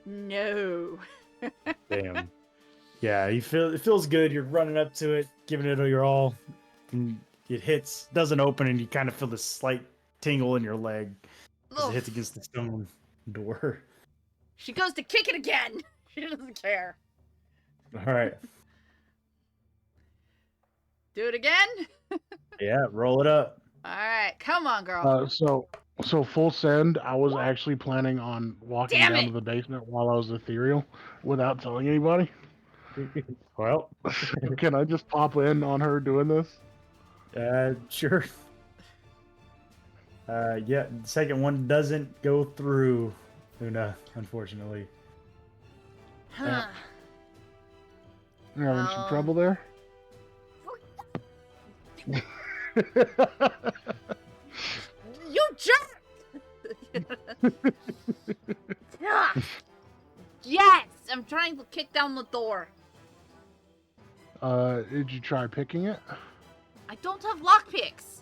No. Damn. Yeah, it feels good. You're running up to it, giving it your all. And it hits, doesn't open, and you kind of feel this slight tingle in your leg as it Oof. hits against the stone door. She goes to kick it again. She doesn't care. All right. Do it again? Yeah, roll it up. Alright, come on, girl. So full send. I was actually planning on walking Damn down it! to the basement while I was ethereal, without telling anybody. Well, Can I just pop in on her doing this? sure. Yeah, the second one doesn't go through, Una, unfortunately. Huh. You're having Well. some trouble there. You jerk! Ah. Yes! I'm trying to kick down the door. Did you try picking it? I don't have lockpicks.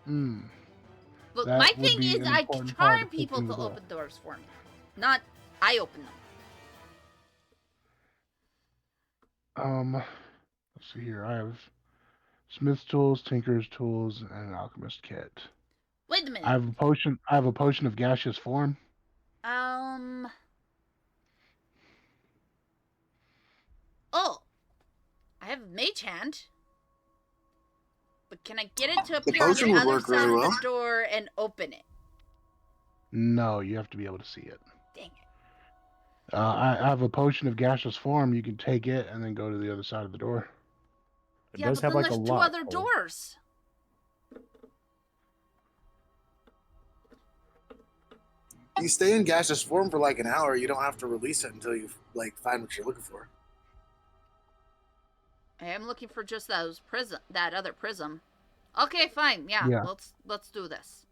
Hmm. Look, That my would thing be is an I important part charm of people picking to the door. open doors for me. Not I open them. Let's see here. I have smith's tools, tinker's tools, and an alchemist kit. Wait a minute. I have a potion. I have a potion of gaseous form. Oh. I have mage hand. But can I get it to appear on potion the would other work side really of well. the door and open it? No, you have to be able to see it. Dang it. I have a potion of gaseous form. You can take it and then go to the other side of the door. It Yeah, does but have then like a there's two lock. other doors. You stay in gaseous form for like an hour. You don't have to release it until you like find what you're looking for. I am looking for just that other prism. Okay, fine. Yeah. Yeah. Let's do this.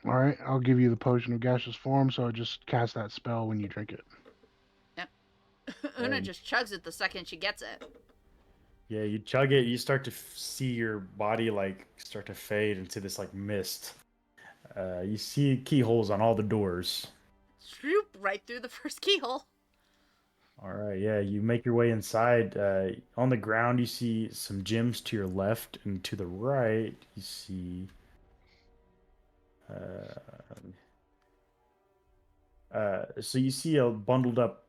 All right, I'll give you the potion of gaseous form. So just cast that spell when you drink it. Una Right. just chugs it the second she gets it. Yeah, you chug it, you start to see your body like start to fade into this like mist. You see keyholes on all the doors. Swoop right through the first keyhole. All right, yeah, you make your way inside. On the ground, you see some gems to your left, and to the right, you see. So you see a bundled up,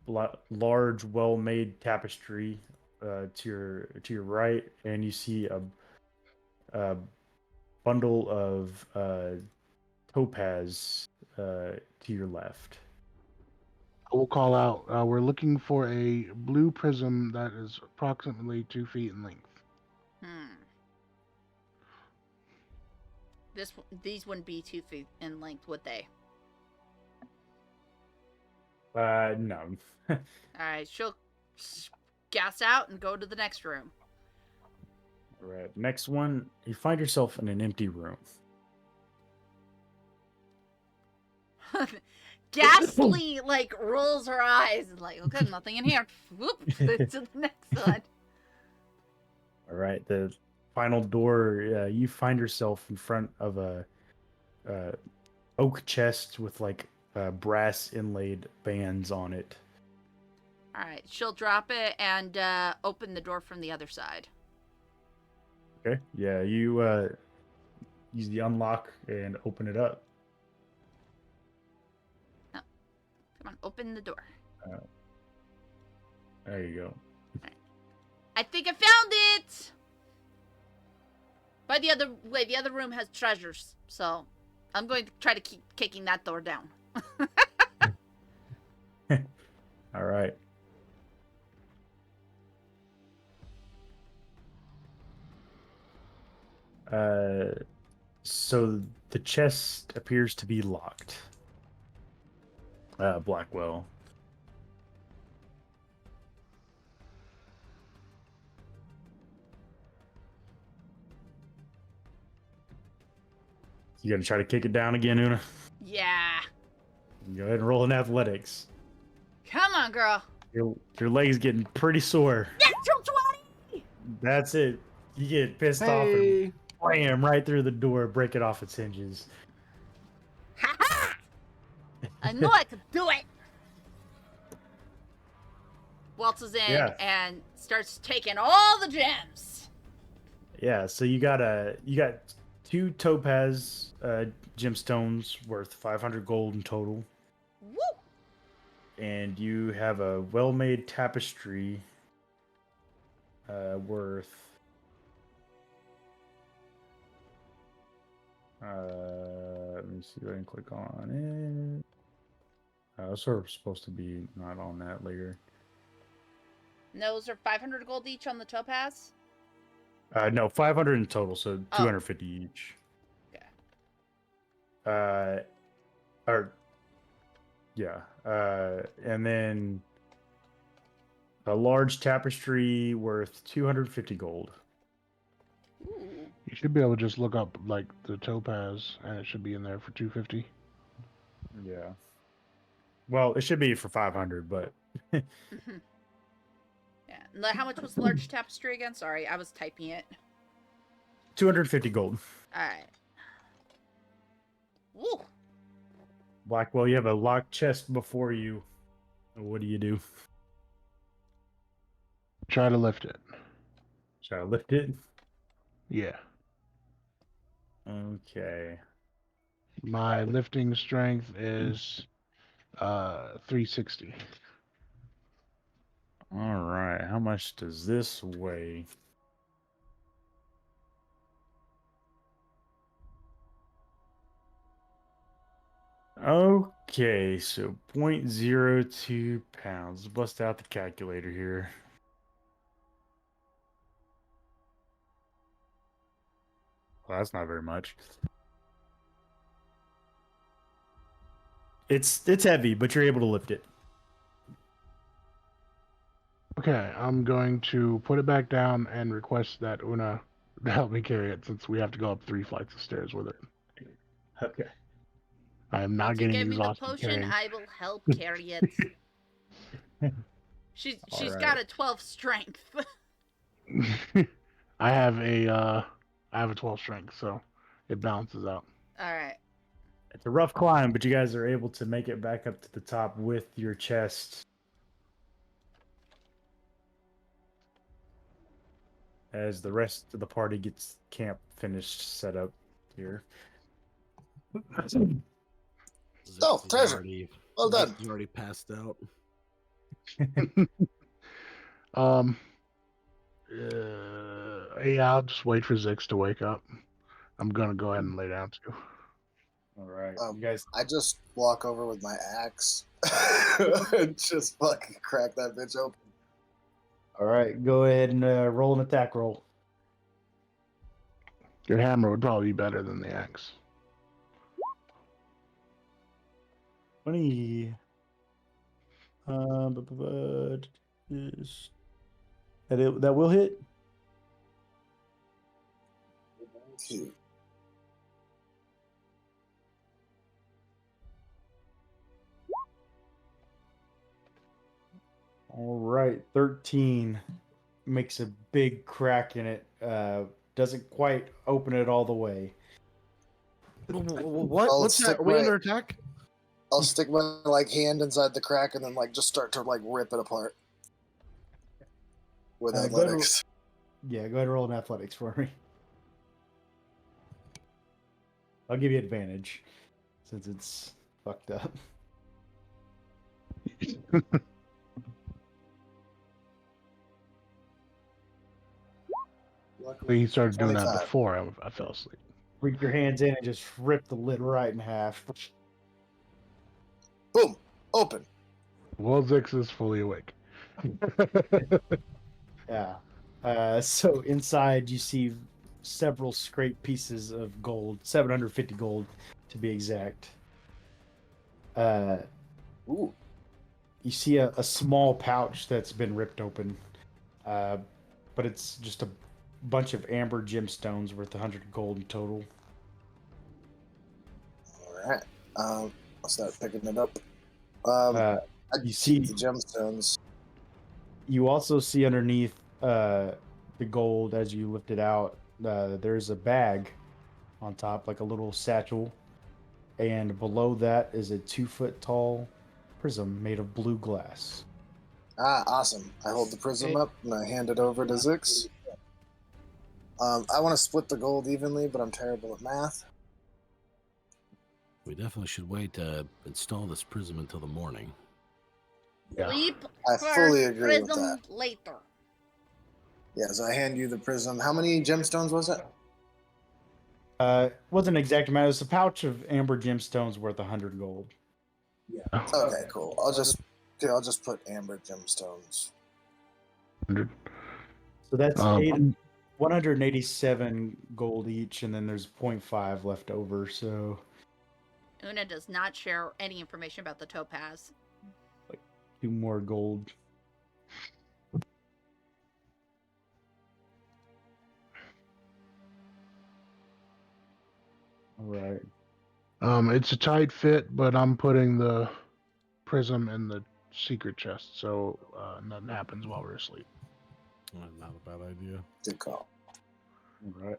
large, well-made tapestry to your right, and you see a bundle of topaz to your left. I will call out. We're looking for a blue prism that is approximately 2 feet in length. These wouldn't be 2 feet in length, would they? No. All right, she'll gas out and go to the next room. All right. Next one, you find yourself in an empty room. Ghastly, like, rolls her eyes and like, okay, nothing in here. Whoop, to the next one. All right. The final door, you find yourself in front of a oak chest with like brass inlaid bands on it. All right, she'll drop it and open the door from the other side. Okay. Yeah, you use the unlock and open it up. Come on, open the door. There you go. I think I found it! By the other way, the other room has treasures, so I'm going to try to keep kicking that door down. All right. So the chest appears to be locked. Blackwell. You gonna try to kick it down again, Una? Yeah. Go ahead and roll in athletics. Come on, girl. Your leg's getting pretty sore. Natural 20! That's it. You get pissed off and blam right through the door, break it off its hinges. Ha ha! I knew I could do it! Waltzes in and starts taking all the gems. Yeah, so you got 2 topaz gemstones worth 500 gold in total. Woo! And you have a well-made tapestry worth let me see if I can click on it. It's sort of supposed to be not on that later. Those are 500 gold each on the topaz? No, 500 in total, so 250 each. Okay. And then a large tapestry worth 250 gold. Ooh. You should be able to just look up like the topaz, and it should be in there for 250. Yeah. Well, it should be for 500, but. Yeah. How much was the large tapestry again? Sorry, I was typing it. 250 gold. All right. Woo. Blackwell, you have a locked chest before you. What do you do? Try to lift it. Try to lift it? Yeah. Okay. My lifting strength is 360. All right. How much does this weigh? Okay, so 0.02 pounds. Bust out the calculator here. Well, that's not very much. It's heavy, but you're able to lift it. Okay, I'm going to put it back down and request that Una help me carry it since we have to go up 3 flights of stairs with it. Okay. I am not Once you getting give me the exhausted potion, carrying. I will help carry it. She's right. got a 12 strength. I have a 12 strength, so it balances out. All right. It's a rough climb, but you guys are able to make it back up to the top with your chest. As the rest of the party gets camp finished set up here. Oh, treasure. Well done. He's already passed out. Yeah, I'll just wait for Zix to wake up. I'm gonna go ahead and lay down too. All right. right, Um, you guys. I just walk over with my axe and just fucking crack that bitch open. All right, go ahead and roll an attack roll. Your hammer would probably be better than the axe. 20. That will hit. Phew. All right, 13 makes a big crack in it. Doesn't quite open it all the way. What? I'll What's that? stick Are we my- under attack? I'll stick my like hand inside the crack and then like just start to like rip it apart with Go ahead and athletics. Yeah, go ahead and roll an athletics for me. I'll give you advantage since it's fucked up. Luckily, he started doing that 25. before I fell asleep. Reach your hands in and just rip the lid right in half. Boom, open. Well, Zix is fully awake. Yeah. So inside you see several scraped pieces of gold, 750 gold to be exact. Ooh, You see a small pouch that's been ripped open, but it's just a bunch of amber gemstones worth 100 gold in total. all right. I'll start picking it up. Uh, I you keep see- the gemstones. You also see underneath the gold as you lift it out, there's a bag on top, like a little satchel, and below that is a 2-foot tall prism made of blue glass. Ah, awesome. I hold the prism up and I hand it over to Zix. I want to split the gold evenly, but I'm terrible at math. We definitely should wait to install this prism until the morning. Yeah. Sleep I first, fully agree with prism that. later. Yes, I hand you the prism. How many gemstones was it? Wasn't an exact amount. It was a pouch of amber gemstones worth 100 gold. Okay, cool. I'll just put amber gemstones. So that's Um, 187 gold each, and then there's 0.5 left over. So Una does not share any information about the topaz. 2 more gold. All right. It's a tight fit, but I'm putting the prism in the secret chest, so nothing happens while we're asleep. Not a bad idea. Good call. All right.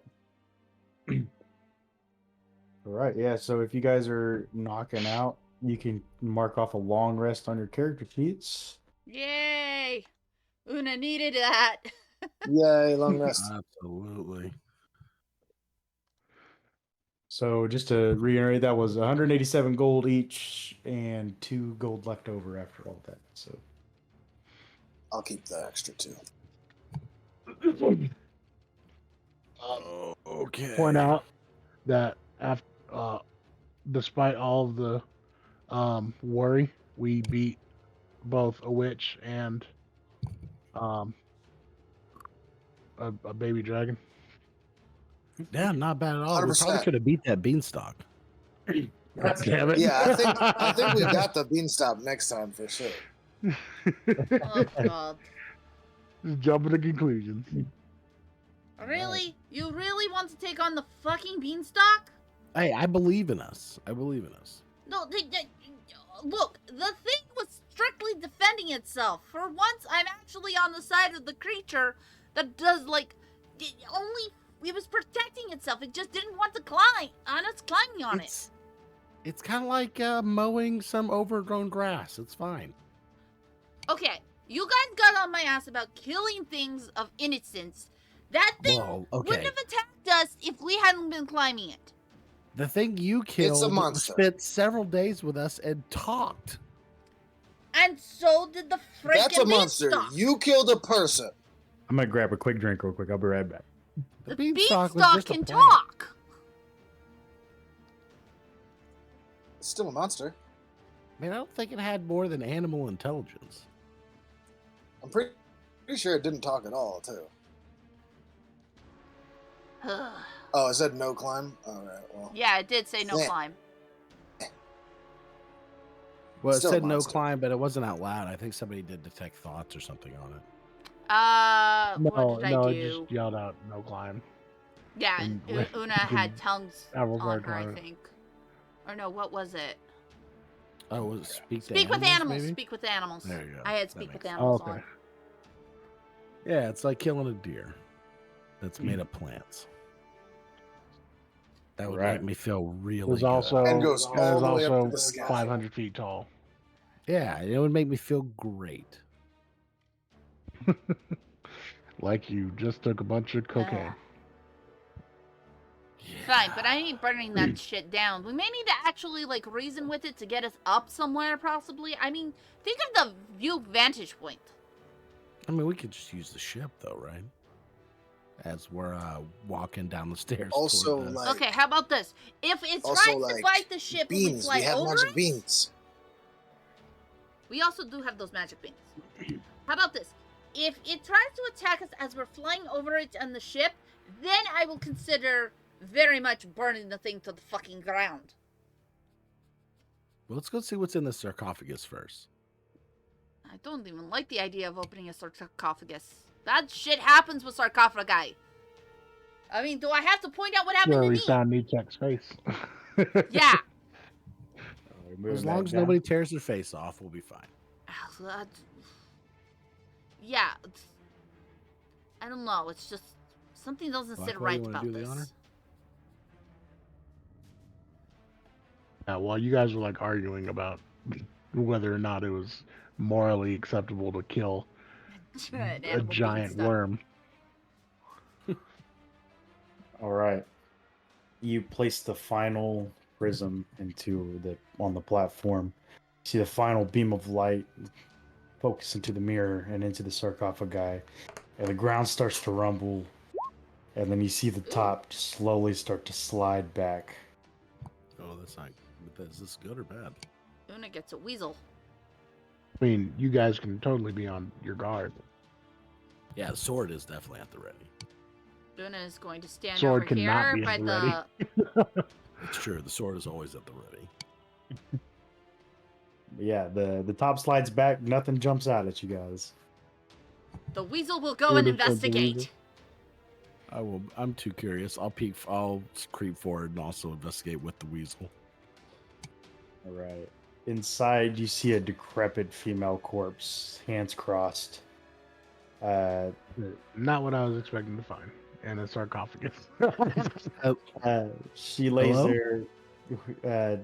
All right. Yeah. So if you guys are knocking out, you can mark off a long rest on your character sheets. Yay! Una needed that. Yay, long rest. Absolutely. So just to reiterate, that was 187 gold each and 2 gold left over after all that. So I'll keep the extra too. Oh, okay. Point out that after, despite all of the worry, we beat both a witch and a baby dragon. Yeah, not bad at all. We 100%. probably could have beat that beanstalk. God damn it! Yeah, I think we got the beanstalk next time for sure. Oh god. Just jumping to conclusions. Really? You really want to take on the fucking beanstalk? Hey, I believe in us. I believe in us. No, look, the thing was strictly defending itself. For once, I'm actually on the side of the creature that does, like, it was protecting itself. It just didn't want to climb, and it's climbing on it. It's kind of like mowing some overgrown grass. It's fine. Okay, you guys got on my ass about killing things of innocence. That thing Well, wouldn't okay. have attacked us if we hadn't been climbing it. The thing you killed monster. spent several days with us and talked. And so did the freaking That's a monster. beanstalk. You killed a person. I'm gonna grab a quick drink real quick. I'll be right back. The beanstalk was beanstalk just a can plant. talk. It's still a monster. Man, I don't think it had more than animal intelligence. I'm pretty sure it didn't talk at all, too. Oh, it said no climb? Alright, well. Yeah, it did say no Yeah. climb. Well, it Still a said no monster. climb, but it wasn't out loud. I think somebody did detect thoughts or something on it. What did I No, it do? just yelled out no climb. Yeah, and Una had tongues Apple on started her, I climbing. think. Or no, what was it? Oh, was it speak to Speak with animals. maybe? Speak with animals. There you go. I had That speak with makes animals okay. on. Yeah, it's like killing a deer that's made of plants. That would Right. make me feel really There's good. also And goes and all is the way up to also the sky. 500 feet tall. Yeah, it would make me feel great. Like you just took a bunch of cocaine. Fine, but I ain't burning that shit down. We may need to actually, like, reason with it to get us up somewhere, possibly. I mean, think of the view vantage point. I mean, we could just use the ship, though, right? As we're walking down the stairs. Also, toward the... like... Okay, how about this? If it Also, tries to like, fight the ship when we beans. fly We have over magic it, beans. we also do have those magic beans. How about this? If it tries to attack us as we're flying over it on the ship, then I will consider very much burning the thing to the fucking ground. Well, let's go see what's in the sarcophagus first. I don't even like the idea of opening a sarcophagus. That shit happens with sarcophagi. I mean, do I have to point out what happened Where to we me? found Newtek's face. Yeah. As long as nobody tears their face off, we'll be fine. Yeah. I don't know. It's just something doesn't sit Blackwell, right you wanna about do the honor? this. Yeah, while you guys were like arguing about whether or not it was morally acceptable to kill An a animal giant beanstalk. worm. All right. You place the final prism on the platform. You see the final beam of light focus into the mirror and into the sarcophagi, and the ground starts to rumble, and then you see the top just slowly start to slide back. Oh, that's not. Is this good or bad? Una gets a weasel. I mean, you guys can totally be on your guard. Yeah, the sword is definitely at the ready. Una is going to stand Sword over cannot here be by at the the. ready. It's true. The sword is always at the ready. But yeah, the top slides back. Nothing jumps out at you guys. The weasel will go Who and the fuck the investigate. weasel? I will. I'm too curious. I'll peek. I'll creep forward and also investigate with the weasel. All right. Inside, you see a decrepit female corpse, hands crossed. Not what I was expecting to find in a sarcophagus. She lays Hello? there,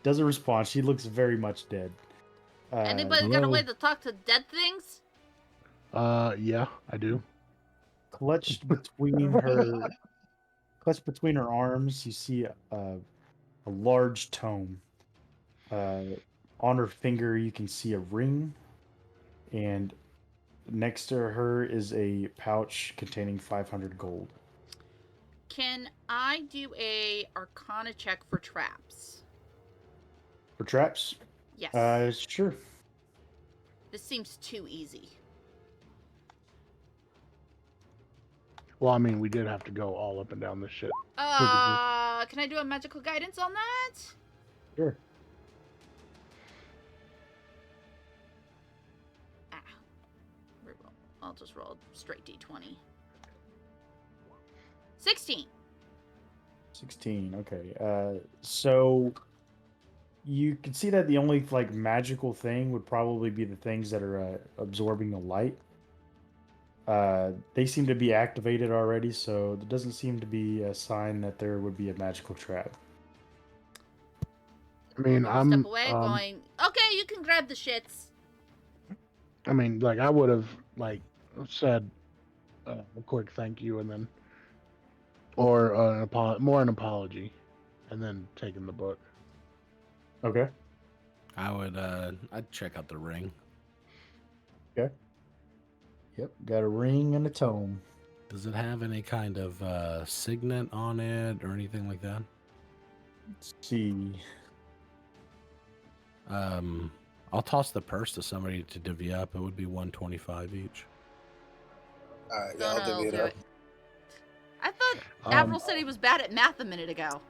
doesn't respond. She looks very much dead. Anybody got a hello? way to talk to dead things? Yeah, I do. Clutched between her arms, you see a large tome. On her finger, you can see a ring, and next to her is a pouch containing 500 gold. Can I do a Arcana check for traps? For traps? Yes. Sure. This seems too easy. Well, I mean, we did have to go all up and down this shit. Can I do a magical guidance on that? Sure. Reroll. I'll just roll a straight d20. 16. 16. Okay. So you can see that the only like magical thing would probably be the things that are absorbing the light. They seem to be activated already, so there doesn't seem to be a sign that there would be a magical trap. I mean, I'll I'm step away, going, okay, you can grab the shits. I mean, like I would have like said a quick thank you and then, or an apology, and then taken the book. Okay. I would. I'd check out the ring. Okay. Yep. Got a ring and a tome. Does it have any kind of signet on it or anything like that? Let's see. I'll toss the purse to somebody to divvy up. It would be 125 each. All right, yeah, No, I'll no, divvy it do up. it. I thought Um, Avril said he was bad at math a minute ago.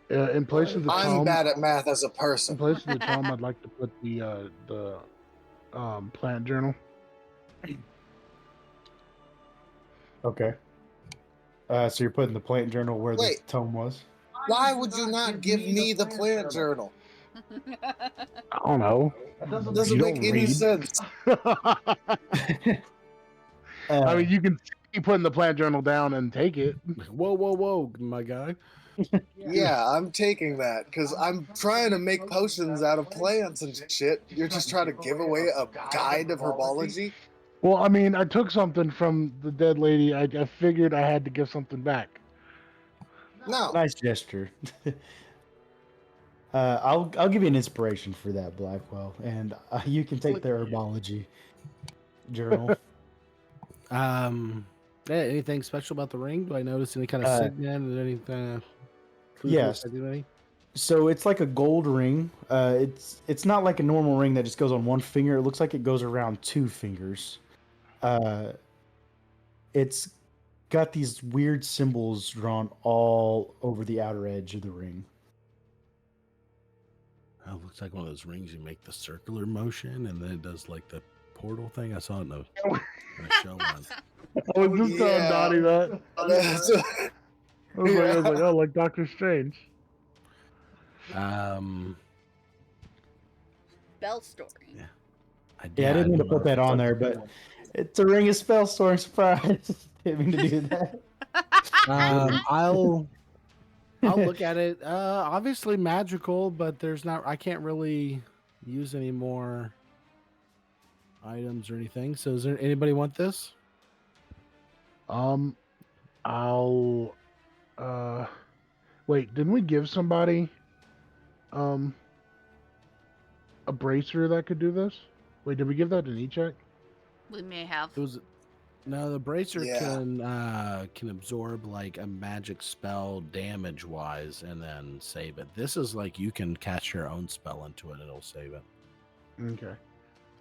in place of the I'm tome, bad at math as a in person. place of the tome, I'd like to put the plant journal. Okay. So you're putting the plant journal where the Wait. tome was? Why would you not give me the plant journal? I don't know. Doesn't You make don't any read. sense. I mean, you can keep putting the plant journal down and take it. Whoa, whoa, whoa, my guy. Yeah, I'm taking that because I'm trying to make potions out of plants and shit. You're just trying to give away a guide of herbology? Well, I mean, I took something from the dead lady. I figured I had to give something back. No. Nice gesture. I'll give you an inspiration for that, Blackwell, and you can take the herbology journal. Anything special about the ring? Do I notice any kind of signet or anything? Yes. So it's like a gold ring. It's not like a normal ring that just goes on one finger. It looks like it goes around 2 fingers. It's got these weird symbols drawn all over the outer edge of the ring. Oh, it looks like one of those rings you make the circular motion and then it does like the portal thing. I saw it in a show once. I was just telling Donnie that. That's- I was like, oh, like Doctor Strange. Bell story. Yeah. I didn't mean to put that on there, but it's a ring of spell storing. Surprise! Didn't mean to do that. I'll look at it. Obviously magical, but I can't really use any more items or anything. So, is there anybody want this? I'll wait, didn't we give somebody a bracer that could do this? Wait, did we give that to Nichek? We may have. No, the bracer Yeah. can absorb like a magic spell damage wise and then save it. This is like you can cast your own spell into it and it'll save it. Okay.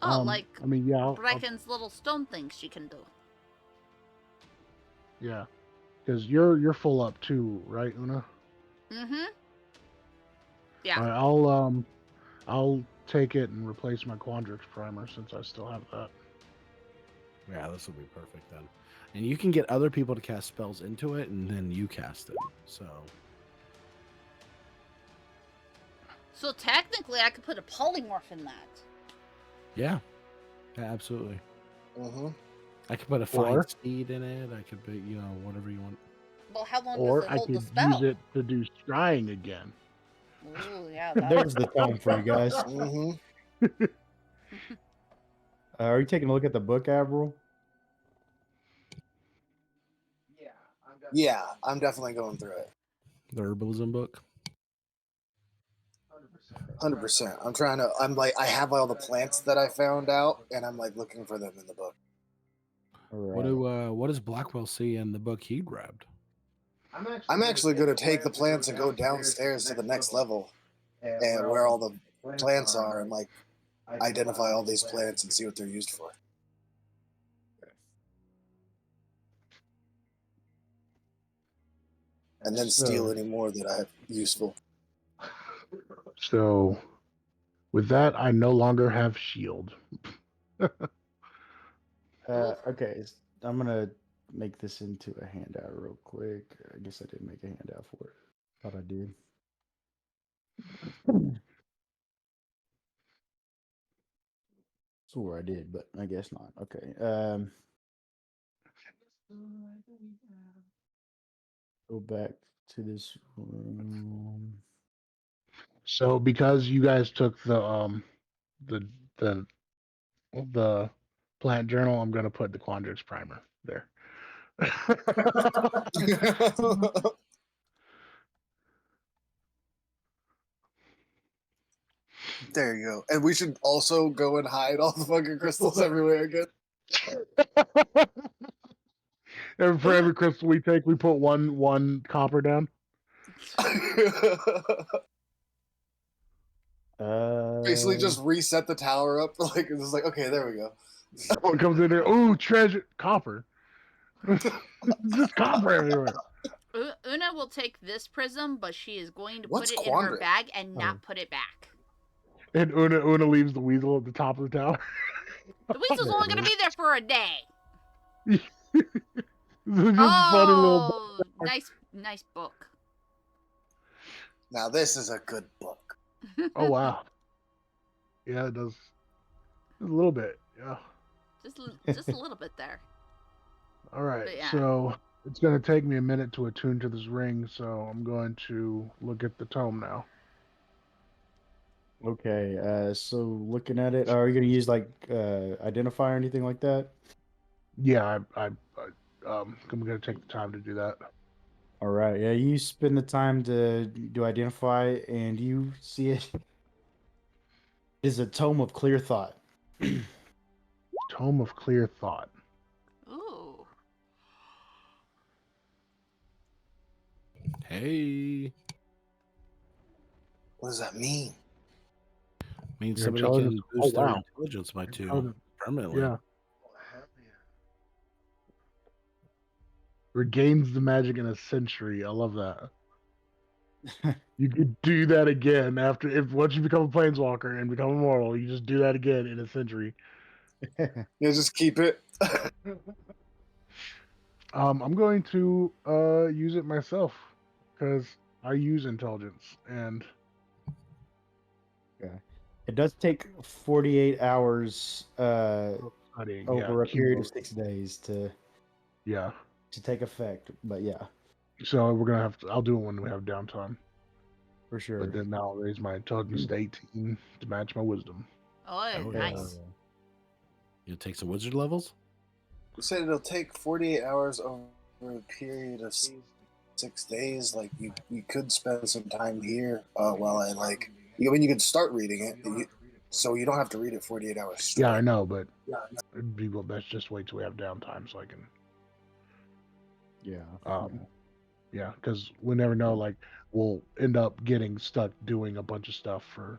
Oh, like I mean, yeah, Brecken's little stone things she can do. yeah, because you're full up too, right, Una? Mm-hmm. Yeah. All right, I'll take it and replace my Quandrix primer since I still have that. Yeah, this will be perfect then. And you can get other people to cast spells into it and then you cast it. So technically, I could put a polymorph in that. Yeah, absolutely. Mm-hmm. I could put a fine seed in it. I could put, whatever you want. Well, how long Or does it I hold the could spell? use it to do scrying again. Ooh, yeah. There's the tome for you guys. Mm-hmm. Are you taking a look at the book, Avril? Yeah, I'm definitely going through it. The herbalism book. 100%. I have all the plants that I found out, and I'm like looking for them in the book. What does Blackwell see in the book he grabbed? I'm actually going to take the plants and go downstairs to the next level, and where all the plants are, and like identify all these plants and see what they're used for. And then steal any more that I have useful. So, with that, I no longer have shield. Okay, I'm gonna make this into a handout real quick. I guess I didn't make a handout for it. Thought I did. Swore I did, but I guess not. Okay. Go back to this room. So, because you guys took the plant journal, I'm gonna put the Quandrix primer there. There you go. And we should also go and hide all the fucking crystals everywhere again. For every crystal we take, we put one copper down. Basically, just reset the tower up. Like it's just like, okay, there we go. Someone comes in there. Ooh, treasure, copper. Just copper everywhere. Una will take this prism, but she is going to What's put it in her Quandary? bag and not put it back. And Una leaves the weasel at the top of the tower. The weasel's only going to be there for a day. Just funny little. Oh, nice book. Now this is a good book. Oh wow. Yeah, it does. A little bit. Yeah. just a little bit there. All right. But yeah. So it's going to take me a minute to attune to this ring, so I'm going to look at the tome now. Okay, so looking at it, are you gonna use like identify or anything like that? Yeah, I'm going to take the time to do that. All right, yeah, you spend the time to do identify, and you see it is a tome of clear thought. Tome of Clear Thought. Ooh. Hey, What does that mean? means Your somebody can intelligence- boost oh, their wow. intelligence by 2 Intelligence. permanently. Yeah. Regains the magic in a century. I love that. You could do that again once you become a planeswalker and become immortal, you just do that again in a century. Yeah, just keep it. I'm going to use it myself because I use intelligence and It does take 48 hours studying. over a yeah, period of keyboard. 6 days to Yeah. take effect. But yeah, So we're gonna I'll do it when we have downtime. for sure. But then I'll raise my intelligence to 18 to match my wisdom. Oh, Oh, nice. You take some wizard levels. You said it'll take 48 hours over a period of 6 days. Like you could spend some time here while I like. You can start reading it, so you don't have to read it 48 hours straight. Yeah, I know, but it'd be best just wait till we have downtime so I can. Yeah. Yeah, because we never know. Like, we'll end up getting stuck doing a bunch of stuff for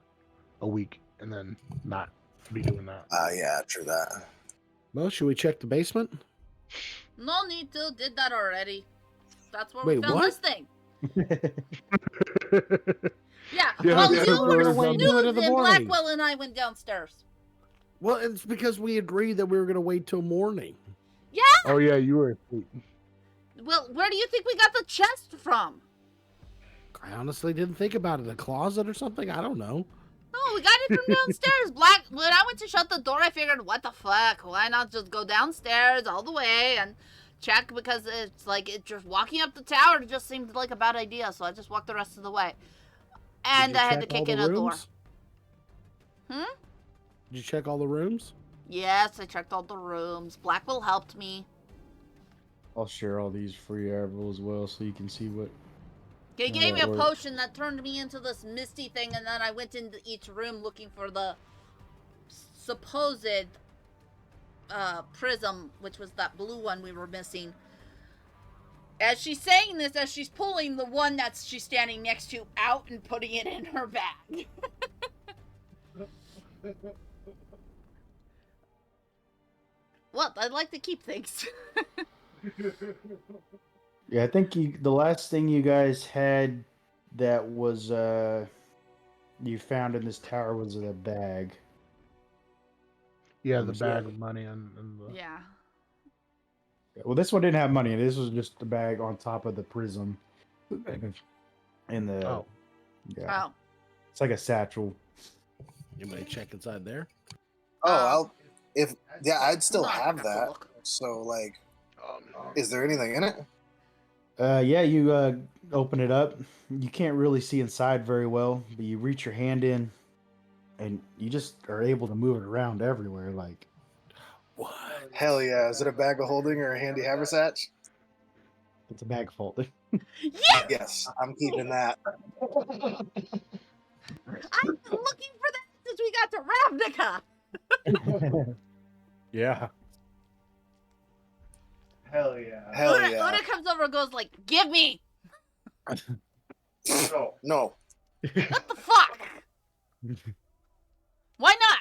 a week and then not be doing that. Yeah, true that. Well, should we check the basement? No need to. Did that already. That's where Wait, we found what? this thing. Yeah. Yeah, Well, that's what we're gonna wait till News in the and morning. Blackwell and I went downstairs. Well, it's because we agreed that we were going to wait till morning. Oh yeah, you were asleep. Well, where do you think we got the chest from? I honestly didn't think about it. A closet or something? I don't know. No, we got it from downstairs. When I went to shut the door, I figured, what the fuck? Why not just go downstairs all the way and check? Because it's like, just walking up the tower just seemed like a bad idea. So I just walked the rest of the way. And Did you I had to check all kick in the a door. rooms? Hmm? Did you check all the rooms? Yes, I checked all the rooms. Blackwell helped me. I'll share all these for you as well, so you can see what. He Yeah, gave me that a worked. potion that turned me into this misty thing, and then I went into each room looking for the supposed prism, which was that blue one we were missing. As she's saying this, as she's pulling the one that she's standing next to out and putting it in her bag. Well, I like to keep things. Yeah, I think the last thing you guys had that was you found in this tower was a bag. Yeah, the bag of money and the. Yeah. Well, this one didn't have money. This was just the bag on top of the prism. In the Oh. yeah, Oh. it's like a satchel. Anybody check inside there? Oh, I'd still No, I have have to that. look. So like, is there anything in it? Yeah, you open it up. You can't really see inside very well, but you reach your hand in, and you just are able to move it around everywhere. Like, What? Hell yeah! Is it a bag of holding or a handy haversack? it's a bag folded. Yes! Yes, I'm keeping that. I've been looking for that since we got to Ravnica. Yeah. Hell yeah. Hell Una, yeah! Una comes over and goes like, give me. No. What the fuck? Why not?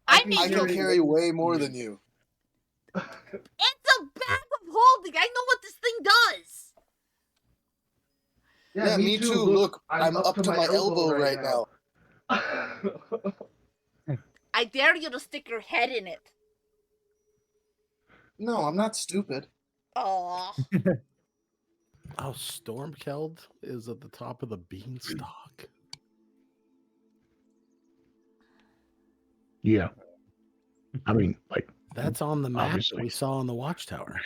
I I can carry way more than you. It's a bag of holding. I know what this thing does. Yeah, me too. Look, I'm up to my elbow right now. I dare you to stick your head in it. No, I'm not stupid. Oh. Oh, Stormkeld is at the top of the beanstalk. Yeah. I mean, like, That's on the map Obviously. we saw on the watchtower.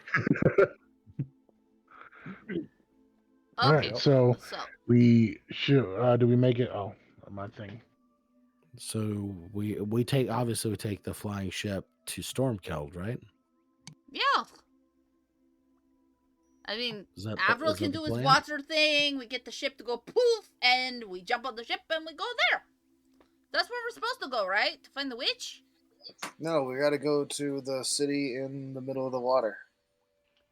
all Okay. right. So So we should. Do we make it? Oh, my thing. So we take the flying ship to Stormkeld, right? yeah. I mean, Is that Avril is that can the do his plan? water thing. We get the ship to go poof, and we jump on the ship and we go there. That's where we're supposed to go, right? To find the witch. No, we gotta go to the city in the middle of the water.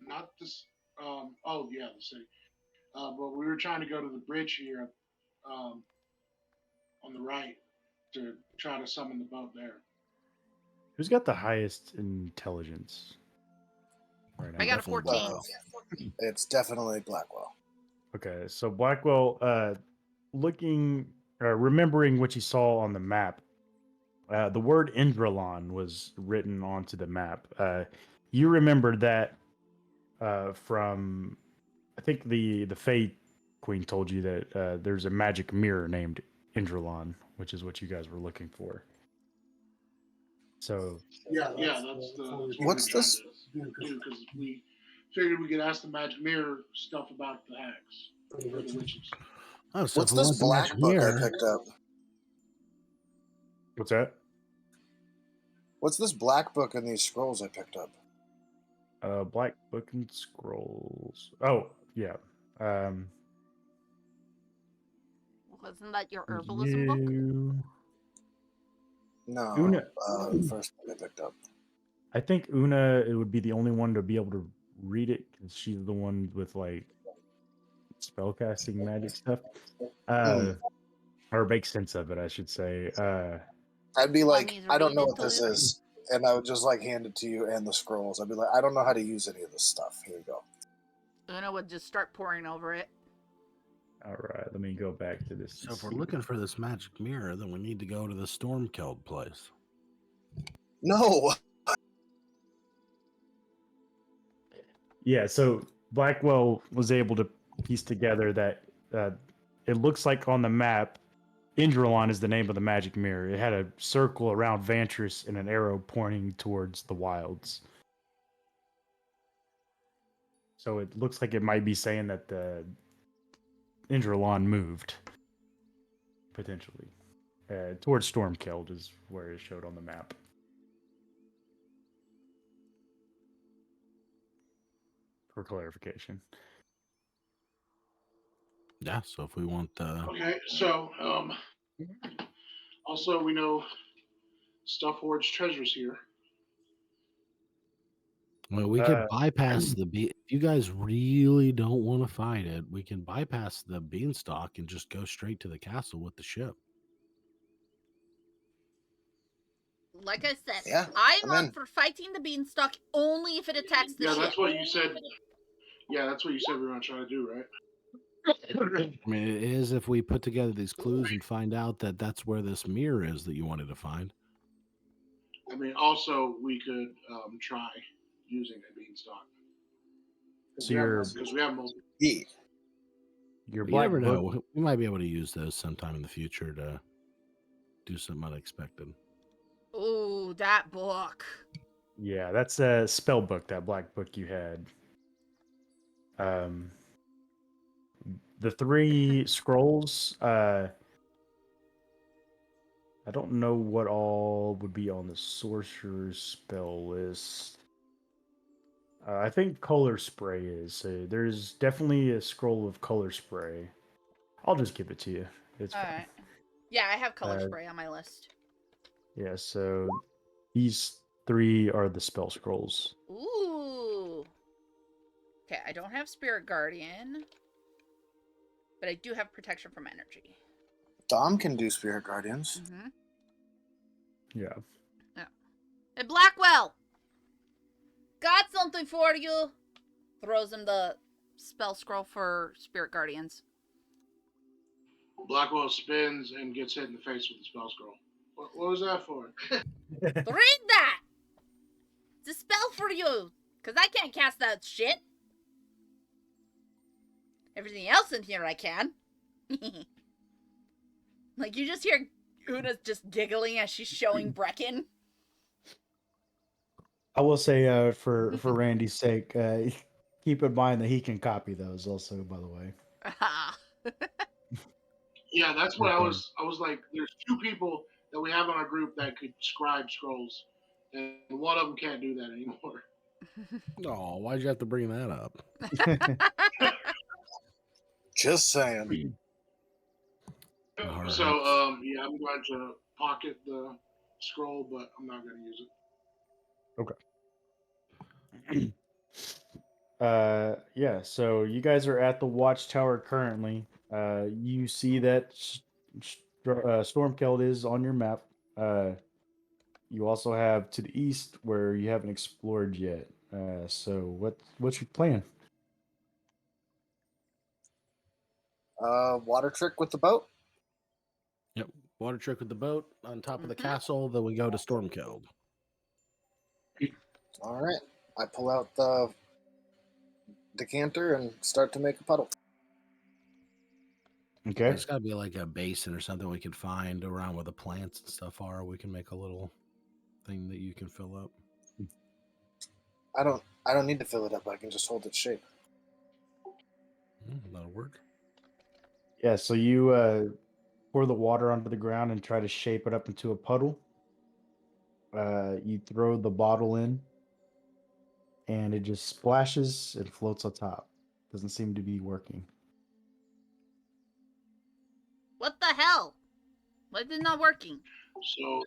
Not this. Oh yeah, the city. But we were trying to go to the bridge here, on the right, to try to summon the boat there. Who's got the highest intelligence right now? I got a Definitely 14. Wow. It's definitely Blackwell. Okay, so Blackwell, remembering what you saw on the map, the word Indralon was written onto the map. You remembered that from, I think the Fey Queen told you that there's a magic mirror named Indralon, which is what you guys were looking for. So Yeah, that's what What's this? because we figured we could ask the magic mirror stuff about the hags or the witches. Oh, so What's if we this want the black magic book mirror, I picked up? what's that? What's this black book and these scrolls I picked up? Black Book and Scrolls. Oh, yeah. Wasn't that your herbalism book? No, Una, the first book I picked up. I think Una, it would be the only one to be able to read it because she's the one with like spellcasting magic stuff. Or make sense of it, I should say. I'd be Well, like, means I don't read know it what to this you. is. And I would just like hand it to you and the scrolls. I'd be like, I don't know how to use any of this stuff. Here you go. Una would just start pouring over it. All right, let me go back to this. so if we're looking for this magic mirror, then we need to go to the Stormkeld place. No. Yeah, so Blackwell was able to piece together that it looks like on the map, Indralon is the name of the magic mirror. It had a circle around Vantris and an arrow pointing towards the wilds. So it looks like it might be saying that the Indralon moved, potentially. Towards Stormkeld is where it showed on the map. For clarification. Yeah, so if we want Okay, so also we know Stuff Hoard's treasures here. well, we could bypass the if you guys really don't want to fight it, we can bypass the beanstalk and just go straight to the castle with the ship. Like I said, Yeah, I'm I'm up in. for fighting the beanstalk only if it attacks the Yeah, ship. that's what you said. Yeah, that's what you said we were gonna try to do, right? I mean, it is if we put together these clues and find out that that's where this mirror is that you wanted to find. I mean, also we could try using a beanstalk. So your Because we have multiple. Yeah. your You black never book, know. We might be able to use those sometime in the future to do something unexpected. Ooh, that book. yeah, that's a spell book. That black book you had. The 3 scrolls. I don't know what all would be on the sorcerer's spell list. I think color spray is. There's definitely a scroll of color spray. I'll just give it to you. It's fine. Alright. Yeah, I have color spray on my list. Yeah, so these 3 are the spell scrolls. Ooh. Okay, I don't have Spirit Guardian. But I do have protection from energy. Dom can do spirit guardians. Mm-hmm. Yeah. Hey, Blackwell! Got something for you! Throws him the spell scroll for Spirit Guardians. Blackwell spins and gets hit in the face with the spell scroll. What was that for? Read that! It's a spell for you! Because I can't cast that shit. Everything else in here I can. Like, you just hear Una's just giggling as she's showing Brecken. I will say, for Randy's sake, keep in mind that he can copy those also, by the way. Yeah, that's what I Okay. was. I was like, there's two people that we have in our group that could scribe scrolls, and one of them can't do that anymore. Oh, why'd you have to bring that up? Just saying. All right. So, yeah, I'm going to pocket the scroll, but I'm not going to use it. Yeah, so you guys are at the watchtower currently. You see that Stormkeld is on your map. You also have to the east where you haven't explored yet. So what's your plan? Water trick with the boat. Yep. Water trick with the boat on top of the Mhm. castle. Then we go to Stormkeld. All right. I pull out the decanter and start to make a puddle. Okay. There's got to be like a basin or something we can find around where the plants and stuff are. We can make a little thing that you can fill up. I don't need to fill it up. I can just hold its shape. That'll work. Yeah, so you pour the water onto the ground and try to shape it up into a puddle. You throw the bottle in, and it just splashes and floats on top. Doesn't seem to be working. What the hell? Why is it not working? So,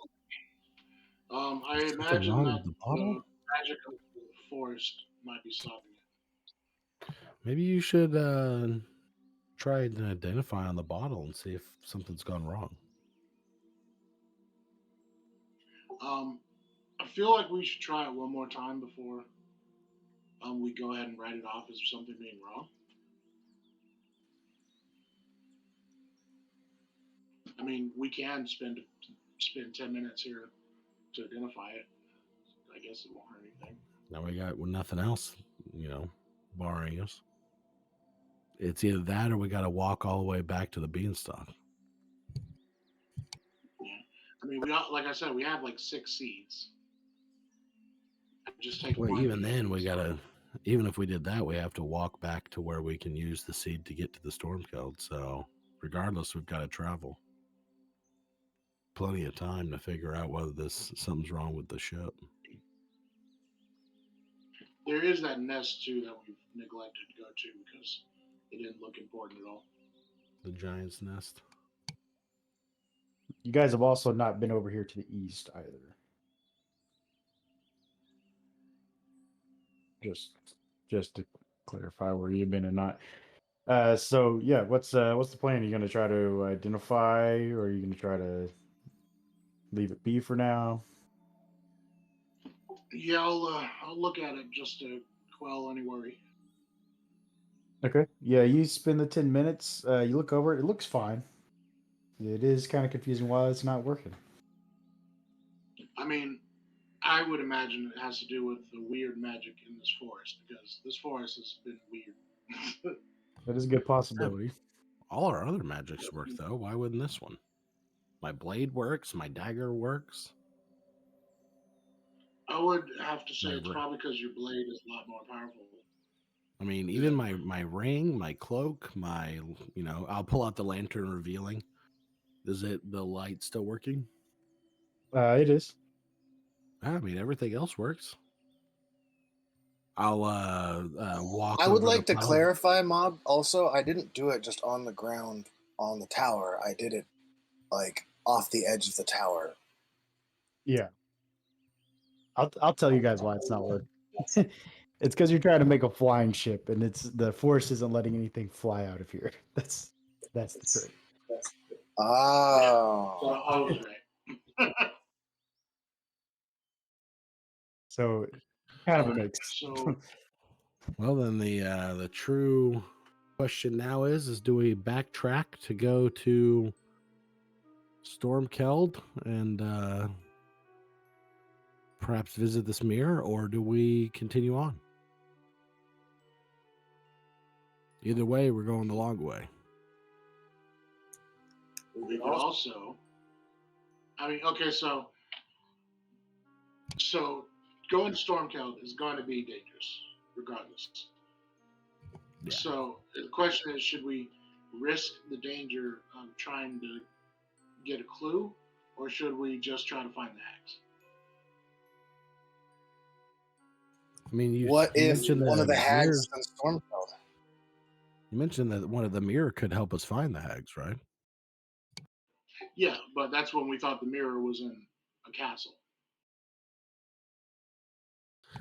I Something imagine wrong that with the the bottle? magic of the forest might be stopping it. Maybe you should try and identify on the bottle and see if something's gone wrong. I feel like we should try it one more time before we go ahead and write it off as something being wrong. I mean, we can spend 10 minutes here to identify it. I guess it won't hurt anything. Now we got nothing else, barring us. It's either that or we got to walk all the way back to the beanstalk. Yeah. I mean, like I said, we have like 6 seeds. Just take Well, one. even then, we got to, even if we did that, we have to walk back to where we can use the seed to get to the Stormkeld. So regardless, we've got to travel. Plenty of time to figure out whether something's wrong with the ship. There is that nest too that we've neglected to go to because it didn't look important at all. The giant's nest. You guys have also not been over here to the east either. Just to clarify where you've been and not. So yeah, what's the plan? Are you gonna try to identify, or are you gonna try to leave it be for now? Yeah, I'll look at it just to quell any worry. Okay. Yeah, you spend the 10 minutes. You look over it. It looks fine. It is kind of confusing why it's not working. I mean, I would imagine it has to do with the weird magic in this forest because this forest has been weird. That is a good possibility. All our other magics work, though. Why wouldn't this one? My blade works. My dagger works. I would have to say My it's probably because your blade is a lot more powerful. I mean, even my ring, my cloak, I'll pull out the lantern revealing. Is the light still working? It is. I mean, everything else works. I'll walk. I would over like the to puddle. clarify, Mob. Also, I didn't do it just on the ground on the tower. I did it like off the edge of the tower. Yeah. I'll tell you guys why it's not working. It's because you're trying to make a flying ship, and the force isn't letting anything fly out of here. That's the trick. Oh. So I was right. So kind of a mix. So Well, then the true question now is do we backtrack to go to Stormkeld and perhaps visit this mirror, or do we continue on? Either way, we're going the long way. we could also. I mean, okay, so going to Stormkeld is going to be dangerous, regardless. Yeah. So the question is, should we risk the danger of trying to get a clue, or should we just try to find the hags? I mean, you If mentioned one of the hags mirror- is in Stormfeld? You mentioned that one of the mirror could help us find the hags, right? Yeah, but that's when we thought the mirror was in a castle.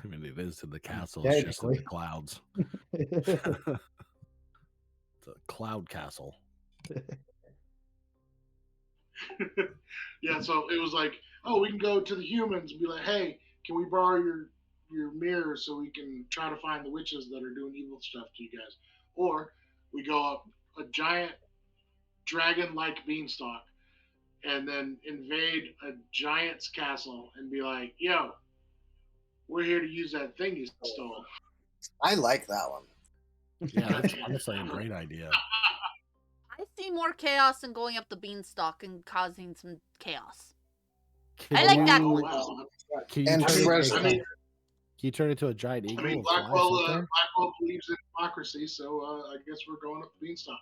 I mean, it is in the castle. It's just in the Technically. clouds. It's a cloud castle. Yeah, so it was like, oh, we can go to the humans and be like, hey, can we borrow your mirror so we can try to find the witches that are doing evil stuff to you guys? Or we go up a giant dragon-like beanstalk and then invade a giant's castle and be like, yo, we're here to use that thing you stole. I like that one. Yeah, that's honestly a great idea. I see more chaos in going up the beanstalk and causing some chaos. Can I like that you- one. Wow. Can you, And turn treasure. can you turn into a giant eagle I mean, and fly us Blackwell, up there? Blackwell believes in democracy, so I guess we're going up the beanstalk.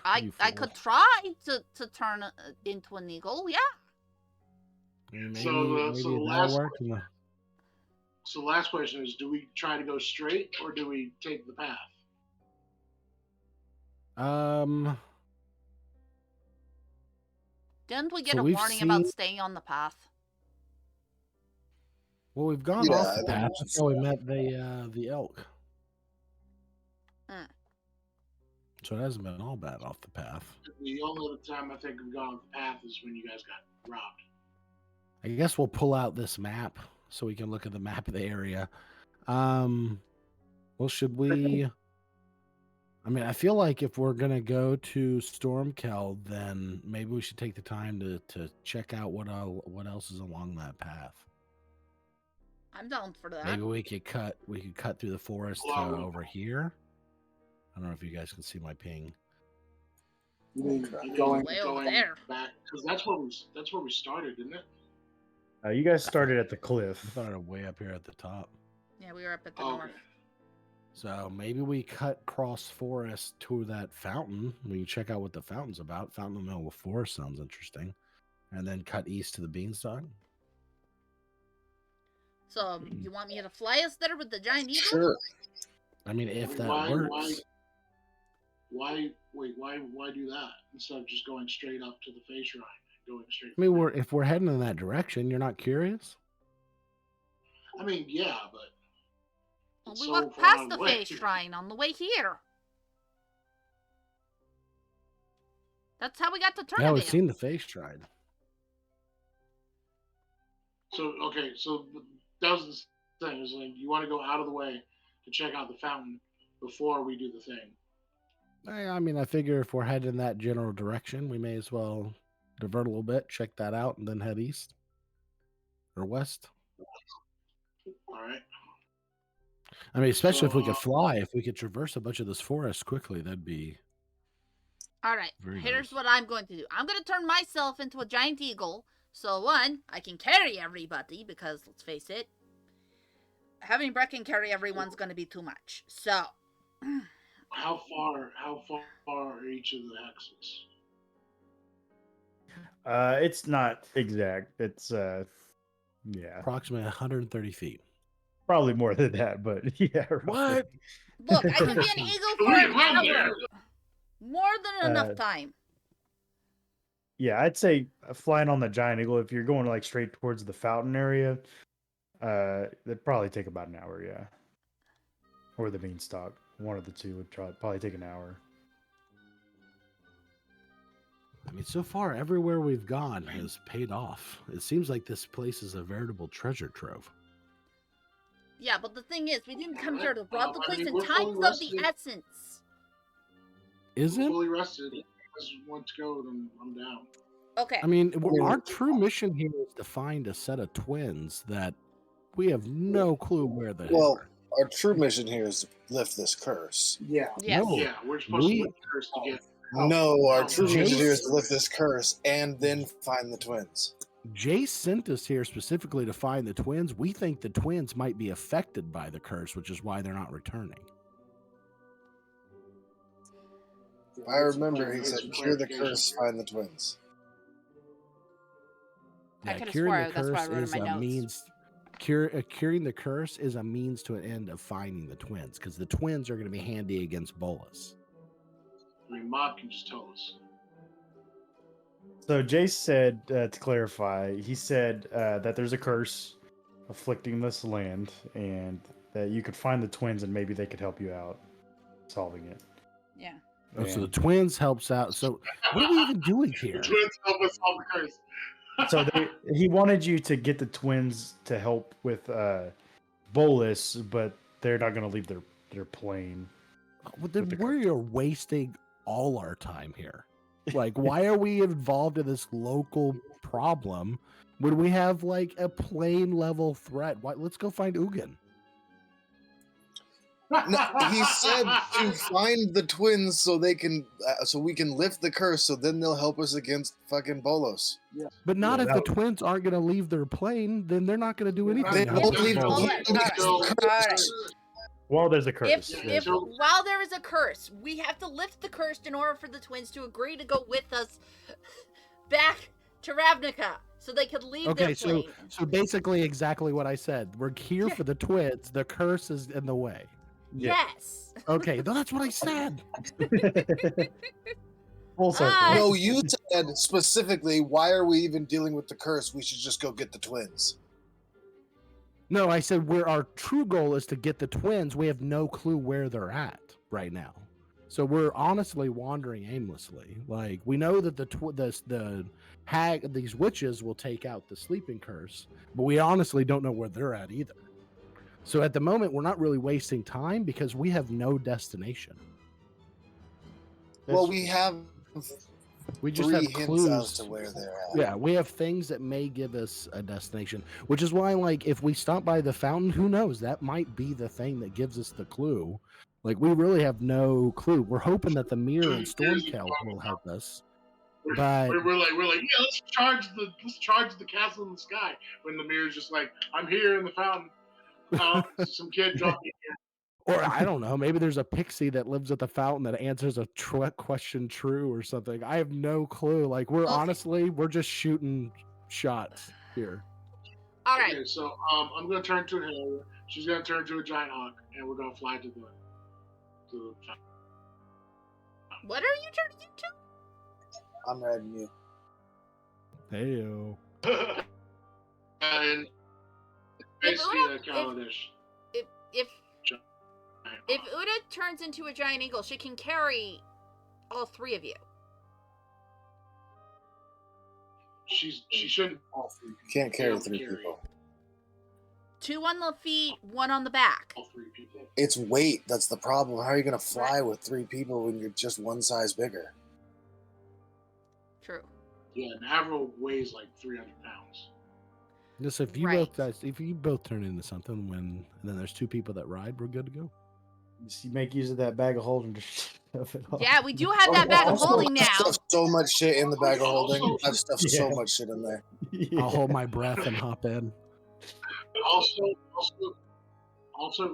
I fool. could try to turn into an eagle. Yeah. I mean, maybe So the that'll last work. So the last question is, do we try to go straight or do we take the path? Didn't we get So a we've warning seen- about staying on the path? Well, we've gone Yeah, off I the think path. that's- That's how we met the elk. Hmm. So it hasn't been all bad off the path. The only other time I think we've gone off the path is when you guys got robbed. I guess we'll pull out this map so we can look at the map of the area. Well, should we? I mean, I feel like if we're gonna go to Stormkeld, then maybe we should take the time to check out what else is along that path. I'm down for that. Maybe we could cut through the forest to over here. I don't know if you guys can see my ping. You mean Okay. going Way over there. back? Because that's where we started, didn't it? You guys started at the I cliff. thought it was way up here at the top. Yeah, we were up at the Oh, north. okay. So maybe we cut cross forest to that fountain. We can check out what the fountain's about. Fountain in the middle of the forest sounds interesting. And then cut east to the beanstalk. So you want me to fly us there with the giant eagle? Sure. I mean, if that Why- works. Why do that instead of just going straight up to the face shrine and going straight? I mean, if we're heading in that direction, you're not curious? I mean, yeah, but Well, it's we so walked far past out the of way. face shrine on the way here. That's how we got to Yeah, we've Turnavale. seen the face shrine. So okay, so that was the thing. Is like you want to go out of the way to check out the fountain before we do the thing. I mean, I figure if we're heading in that general direction, we may as well divert a little bit, check that out, and then head east or west. All right. I mean, especially if we So, could fly, if we could traverse a bunch of this forest quickly, that'd be All right, very here's nice. what I'm going to do. I'm going to turn myself into a giant eagle. So one, I can carry everybody because let's face it, having Brecken carry everyone's going to be too much. So How far are each of the hexes? It's not exact. It's yeah, approximately 130 feet. probably more than that, but yeah. roughly. What? look, I can be an eagle for an hour. More than enough time. Yeah, I'd say flying on the giant eagle. If you're going like straight towards the fountain area, that'd probably take about an hour. Yeah, or the beanstalk. One of the two would probably take an hour. I mean, so far, everywhere we've gone has paid off. It seems like this place is a veritable treasure trove. Yeah, but the thing is, we didn't come here to rob the I place, mean, and we're fully time's of the rested. essence. Is We're it? fully rested. If you guys want to go, then I'm down. Okay. I mean, our true mission here is to find a set of twins that we have no clue where they Well, are. our true mission here is to lift this curse. Yeah. Yes. No. Yeah, we're supposed to We- lift the curse to get. No, our Oh, true Jace- mission here is to lift this curse and then find the twins. Jace sent us here specifically to find the twins. We think the twins might be affected by the curse, which is why they're not returning. If I remember, he said, cure the curse, find the twins. I could've curing swore the that's what I curse wrote in is my a notes. means. Curing the curse is a means to an end of finding the twins, because the twins are going to be handy against Bolus. I mean, Mob can just tell us. So Jace said, to clarify, he said that there's a curse afflicting this land, and that you could find the twins, and maybe they could help you out solving it. Yeah. Oh, so the And twins helps out. So what are we even doing The here? twins help us solve the curse. so he wanted you to get the twins to help with Bolus, but they're not going to leave their plane. Well, then With the we're wasting all our time here. Like, why are we involved in this local problem when we have like a plane level threat? Why? Let's go find Ugin. No, he said to find the twins so they can, so we can lift the curse. So then they'll help us against fucking Bolos. But not Yeah, if the twins aren't going to leave their plane. Then they're not going to do anything. They to help won't us leave. Bolus. Hold on, all right, all right. Well, there's a curse. If There's- while there is a curse, we have to lift the curse in order for the twins to agree to go with us back to Ravnica, so they could leave Okay, their plane. so basically exactly what I said. We're here for the twins. The curse is in the way. Yeah. Yes. Okay, that's what I said. Full circle. Ah. No, you said specifically, why are we even dealing with the curse? We should just go get the twins. No, I said our true goal is to get the twins. We have no clue where they're at right now. So we're honestly wandering aimlessly. Like, we know that the hag, these witches will take out the sleeping curse, but we honestly don't know where they're at either. So at the moment, we're not really wasting time because we have no destination. Well, we have We just 3 have hints clues as to where they're at. Yeah, we have things that may give us a destination, which is why, like, if we stop by the fountain, who knows? That might be the thing that gives us the clue. Like, we really have no clue. We're hoping that the mirror and Stormtail will help us. But We're like, yeah, let's charge the castle in the sky. When the mirror's just like, I'm here in the fountain. Some kid dropped me here. or I don't know, maybe there's a pixie that lives at the fountain that answers a question true or something. I have no clue. Like, we're just shooting shots here. All right. Okay, so I'm gonna turn to her. She's gonna turn to a giant hawk, and we're gonna fly to the fountain. What are you turning into? I'm riding you. Heyo. And basically a Kaladesh. If Uda turns into a giant eagle, she can carry all 3 of you. She shouldn't. You can't carry 3 people. 2 on the feet, 1 on the back. All 3 people. It's weight that's the problem. How are you going to fly with 3 people when you're just one size bigger? True. Yeah, an Avro weighs like 300 pounds. Just if you Right. if you both turn into something, and then there's 2 people that ride, we're good to go. Just make use of that bag of holding to shove it off. Yeah, we do have that bag of Also, holding I now. stuffed so much shit in the bag of holding. Also- I've stuffed so Yeah. much shit in there. I'll hold my breath and hop in. Also,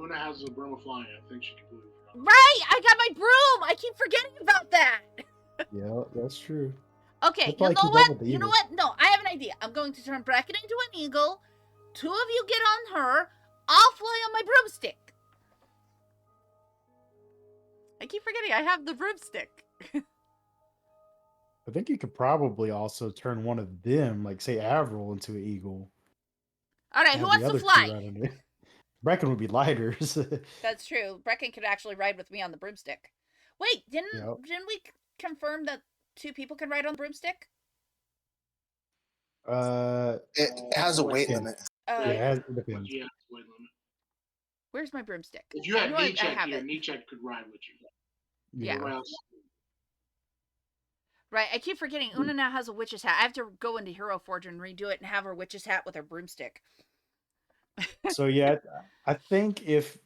Una has a broom of flying. I think she can do it. Right! I got my broom! I keep forgetting about that! Yeah, that's true. Okay, That's you why I know keep up what? with the You know eagles. what? No, I have an idea. I'm going to turn Bracken into an eagle. 2 of you get on her. I'll fly on my broomstick. I keep forgetting I have the broomstick. I think you could probably also turn one of them, like say Avril, into an eagle. Alright, and who have the wants to other two fly? ride on it. Brecken would be lighter. That's true. Bracken could actually ride with me on the broomstick. Wait, didn't Yep. we confirm that 2 people can ride on the broomstick? It has a weight Yeah. limit. Yeah, it depends. Yeah, weight limit. Where's my broomstick? If you had I know I Nietzsche have here, it. Nietzsche could ride with you. Yeah. Everybody else- Right, I keep forgetting Una now has a witch's hat. I have to go into Hero Forge and redo it and have her witch's hat with her broomstick. So yeah, I think if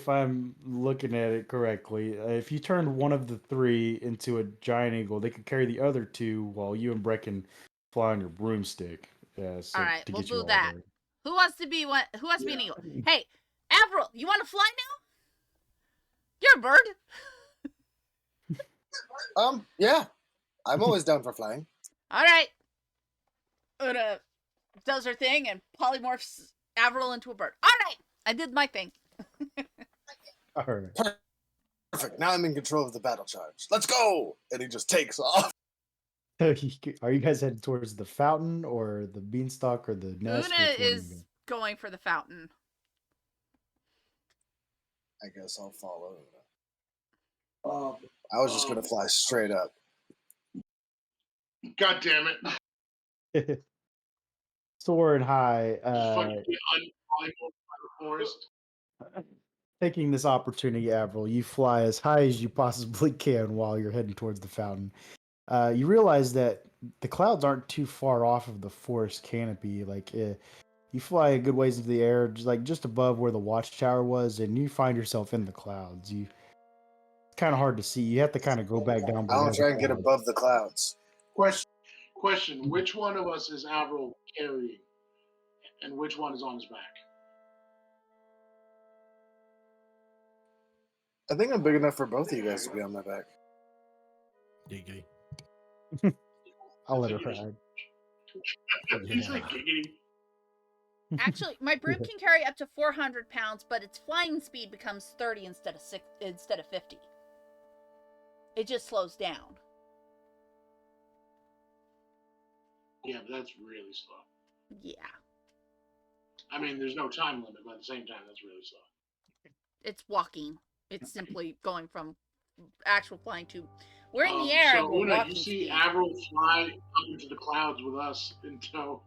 I'm looking at it correctly, if you turned one of the 3 into a giant eagle, they could carry the other 2 while you and Brecken fly on your broomstick. So All right, to we'll get you do all that. there. Who wants to be one? Who wants to be an eagle? Hey, Avril, you want to fly now? You're a bird. Yeah. I'm always down for flying. All right. Una does her thing and polymorphs Avril into a bird. All right, I did my thing. All right. Perfect. Now I'm in control of the battle charge. Let's go! And he just takes off. Are you guys headed towards the fountain or the beanstalk or the nest? Una Which one are you is going for the fountain. I guess I'll follow. I was just gonna fly straight up. God damn it! going? Soaring high, Fucking get unvolleyball by the forest. taking this opportunity, Avril, you fly as high as you possibly can while you're heading towards the fountain. You realize that the clouds aren't too far off of the forest canopy. You fly a good ways into the air, just above where the watchtower was, and you find yourself in the clouds. It's kind of hard to see. You have to kind of go back down. I below want to try the and get clouds. above the clouds. Question: which one of us is Avril carrying, and which one is on his back? I think I'm big enough for both of you guys to be on my back. Giggity. I'll let her ride. He's like giggity. Actually, my broom can carry up to 400 pounds, but its flying speed becomes 30 instead of 50. It just slows down. Yeah, but that's really slow. Yeah. I mean, there's no time limit, but at the same time, that's really slow. It's walking. It's simply going from actual flying to... We're in the air So, and we're Una, walking you see speed. Avril fly up into the clouds with us in tow.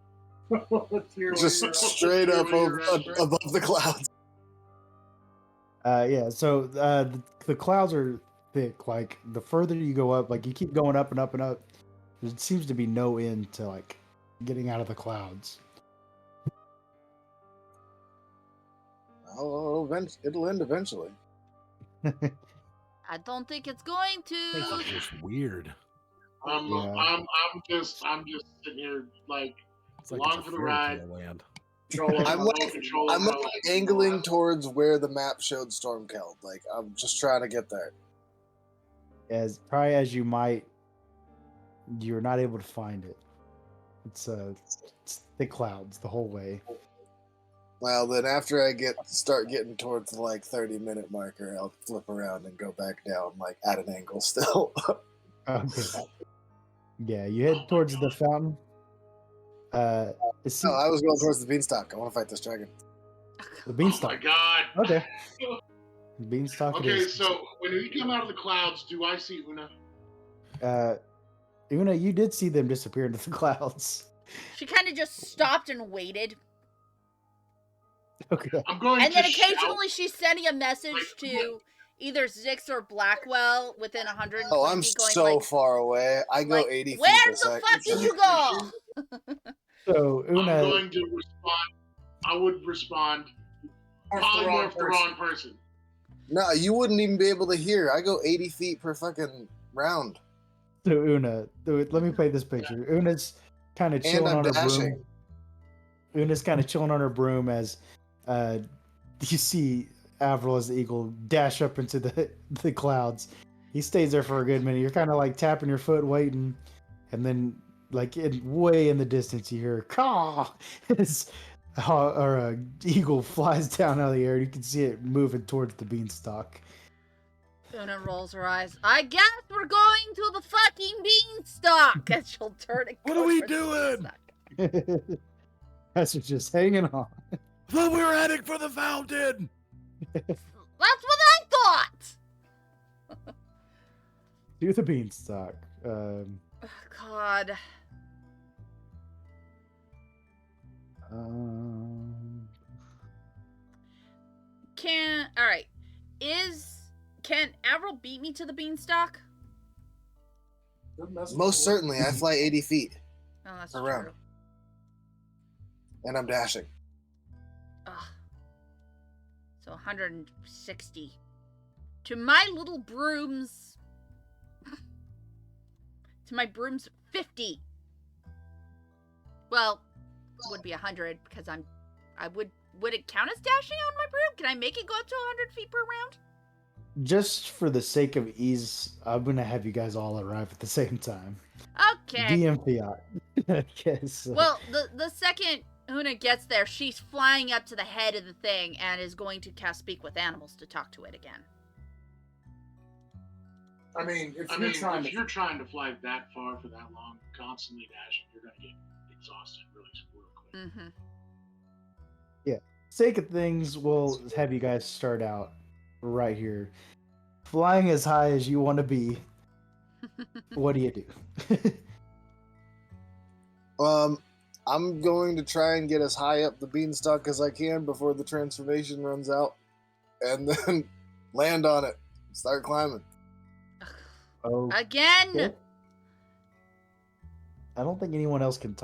Just straight up above the clouds. Yeah, so the clouds are thick. Like, the further you go up, you keep going up and up and up, there seems to be no end to, getting out of the clouds. Oh, it'll end eventually. I don't think it's going This to. is just weird. I'm just sitting here It's like along it's a for the fairy ride. tale land. I'm angling towards where the map showed Stormkeld. I'm just trying to get there. As probably as you might, you're not able to find it. It's thick clouds the whole way. Well, then after I start getting towards the 30-minute marker, I'll flip around and go back down at an angle still. Okay. Yeah, you head towards the fountain. No, I was going towards the beanstalk. I want to fight this dragon. The beanstalk. Oh my god. Okay. Beanstalk. Okay, it is. so when we come out of the clouds, do I see Una? Una, you did see them disappear into the clouds. She kind of just stopped and waited. Okay. I'm going And to then occasionally she's sending a message to either Zix or Blackwell within 100. Oh, I'm so far away. I go 80 feet Where per the second. fuck did you go? So Una, I'm going to respond. I would respond. Polymorph the wrong person. No, you wouldn't even be able to hear. I go 80 feet per fucking round. So Una, let me paint this picture. Una's kind of chilling I'm on her dashing. broom. Una's kind of chilling on her broom as you see Avril as the eagle dash up into the clouds. He stays there for a good minute. You're kind of tapping your foot, waiting, and then way in the distance you hear caw as a eagle flies down out of the air. You can see it moving towards the beanstalk. Una rolls her eyes. I guess we're going to the fucking beanstalk. And she'll turn and What go are we for the doing? beanstalk. That's just hanging on. I thought we were heading for the fountain. That's what I thought. To the beanstalk. Um, Oh, God. um, All right. Can Avril beat me to the beanstalk? Most certainly, I fly 80 feet Oh, that's around, true. and I'm dashing. Ugh. So 160. To my little brooms. To my brooms, 50. Well, it would be 100 because would it count as dashing on my broom? Can I make it go up to 100 feet per round? just for the sake of ease, I'm gonna have you guys all arrive at the same time. Okay. DM Fiat. I guess. Well, the second Una gets there, she's flying up to the head of the thing and is going to cast Speak with Animals to talk to it again. I mean, if you're trying to fly that far for that long, constantly dashing, you're gonna get exhausted real quick. Mm-hmm. Sake of things, we'll have you guys start out right here. Flying as high as you want to be. What do you do? I'm going to try and get as high up the beanstalk as I can before the transformation runs out, and then land on it. Start climbing. Oh, Again. okay. I don't think anyone else can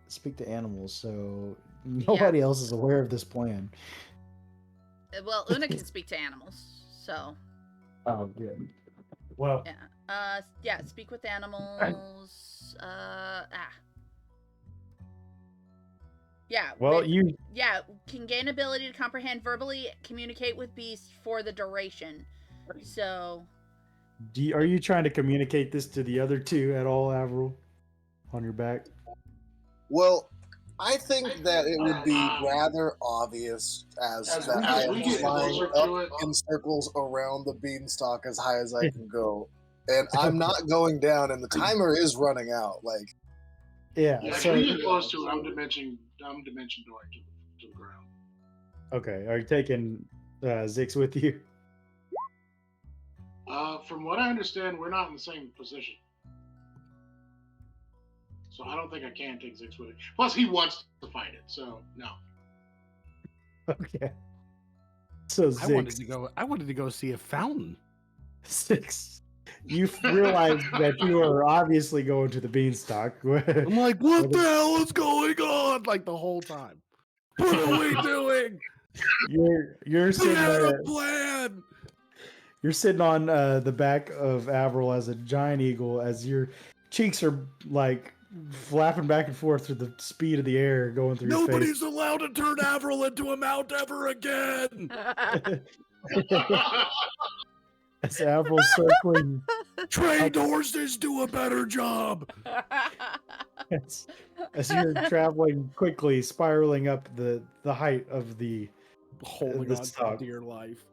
speak to animals, so nobody else is aware of this plan. Well, Una can speak to animals, so. Oh, good. Well, yeah. Speak with animals. Yeah. Well, can gain ability to comprehend verbally, communicate with beasts for the duration. So. Are you trying to communicate this to the other two at all, Avril? On your back? Well, I think that it would be rather obvious as that I am flying up in circles around the beanstalk as high as I can go. And I'm not going down, and the timer is running out. Like, yeah. So we get close to it. I'm dimension dooring to the ground. Okay. Are you taking Zix with you? From what I understand, we're not in the same position. So I don't think I can take Zix with it. Plus, he wants to fight it, so no. Okay. So Zix, I wanted to go see a fountain. Zix, you realize that you are obviously going to the beanstalk. I'm like, what the hell is going on? Like the whole time. What are we doing? You're sitting there. Plan. You're sitting on the back of Avril as a giant eagle, as your cheeks are like flapping back and forth through the speed of the air going through your face. Nobody's allowed to turn Avril into a mount ever again. As Avril's circling. Trained horses do a better job. As you're traveling quickly, spiraling up the height of the holding on to dear life.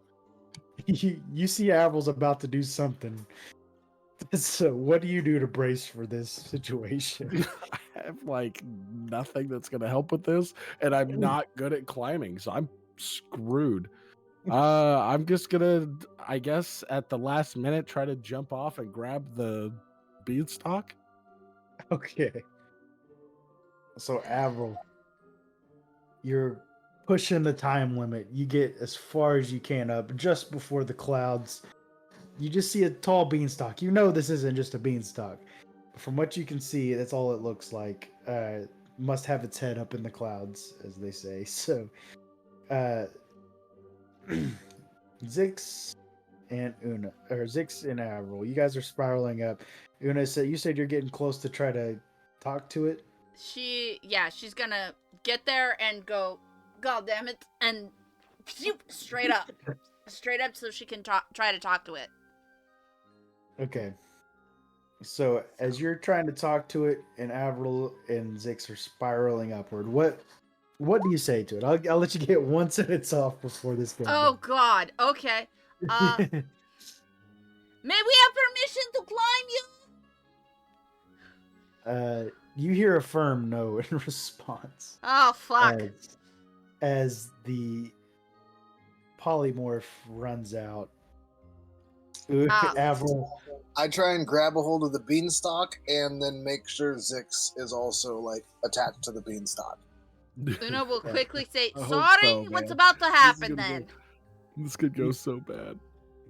You see Avril's about to do something. So what do you do to brace for this situation? I have like nothing that's going to help with this, and I'm not good at climbing, so I'm screwed. I'm just gonna, I guess, at the last minute, try to jump off and grab the beanstalk. Okay. So Avril, you're pushing the time limit. You get as far as you can up just before the clouds. You just see a tall beanstalk. You know this isn't just a beanstalk. From what you can see, that's all it looks like. Must have its head up in the clouds, as they say. So, Zix and Una, or Zix and Avril, you guys are spiraling up. Una said, you said you're getting close to try to talk to it. She's gonna get there and go, God damn it, and straight up, so she can try to talk to it. Okay. So as you're trying to talk to it, and Avril and Zix are spiraling upward, what do you say to it? I'll let you get one sentence off before this goes. Oh God. Okay. May we have permission to climb you? You hear a firm no in response. Oh fuck. As the polymorph runs out. Avril. I try and grab a hold of the beanstalk and then make sure Zix is also like attached to the beanstalk. Una will quickly say, I hope "Sorry, so, what's man. about to This is happen gonna then?" This could go so bad.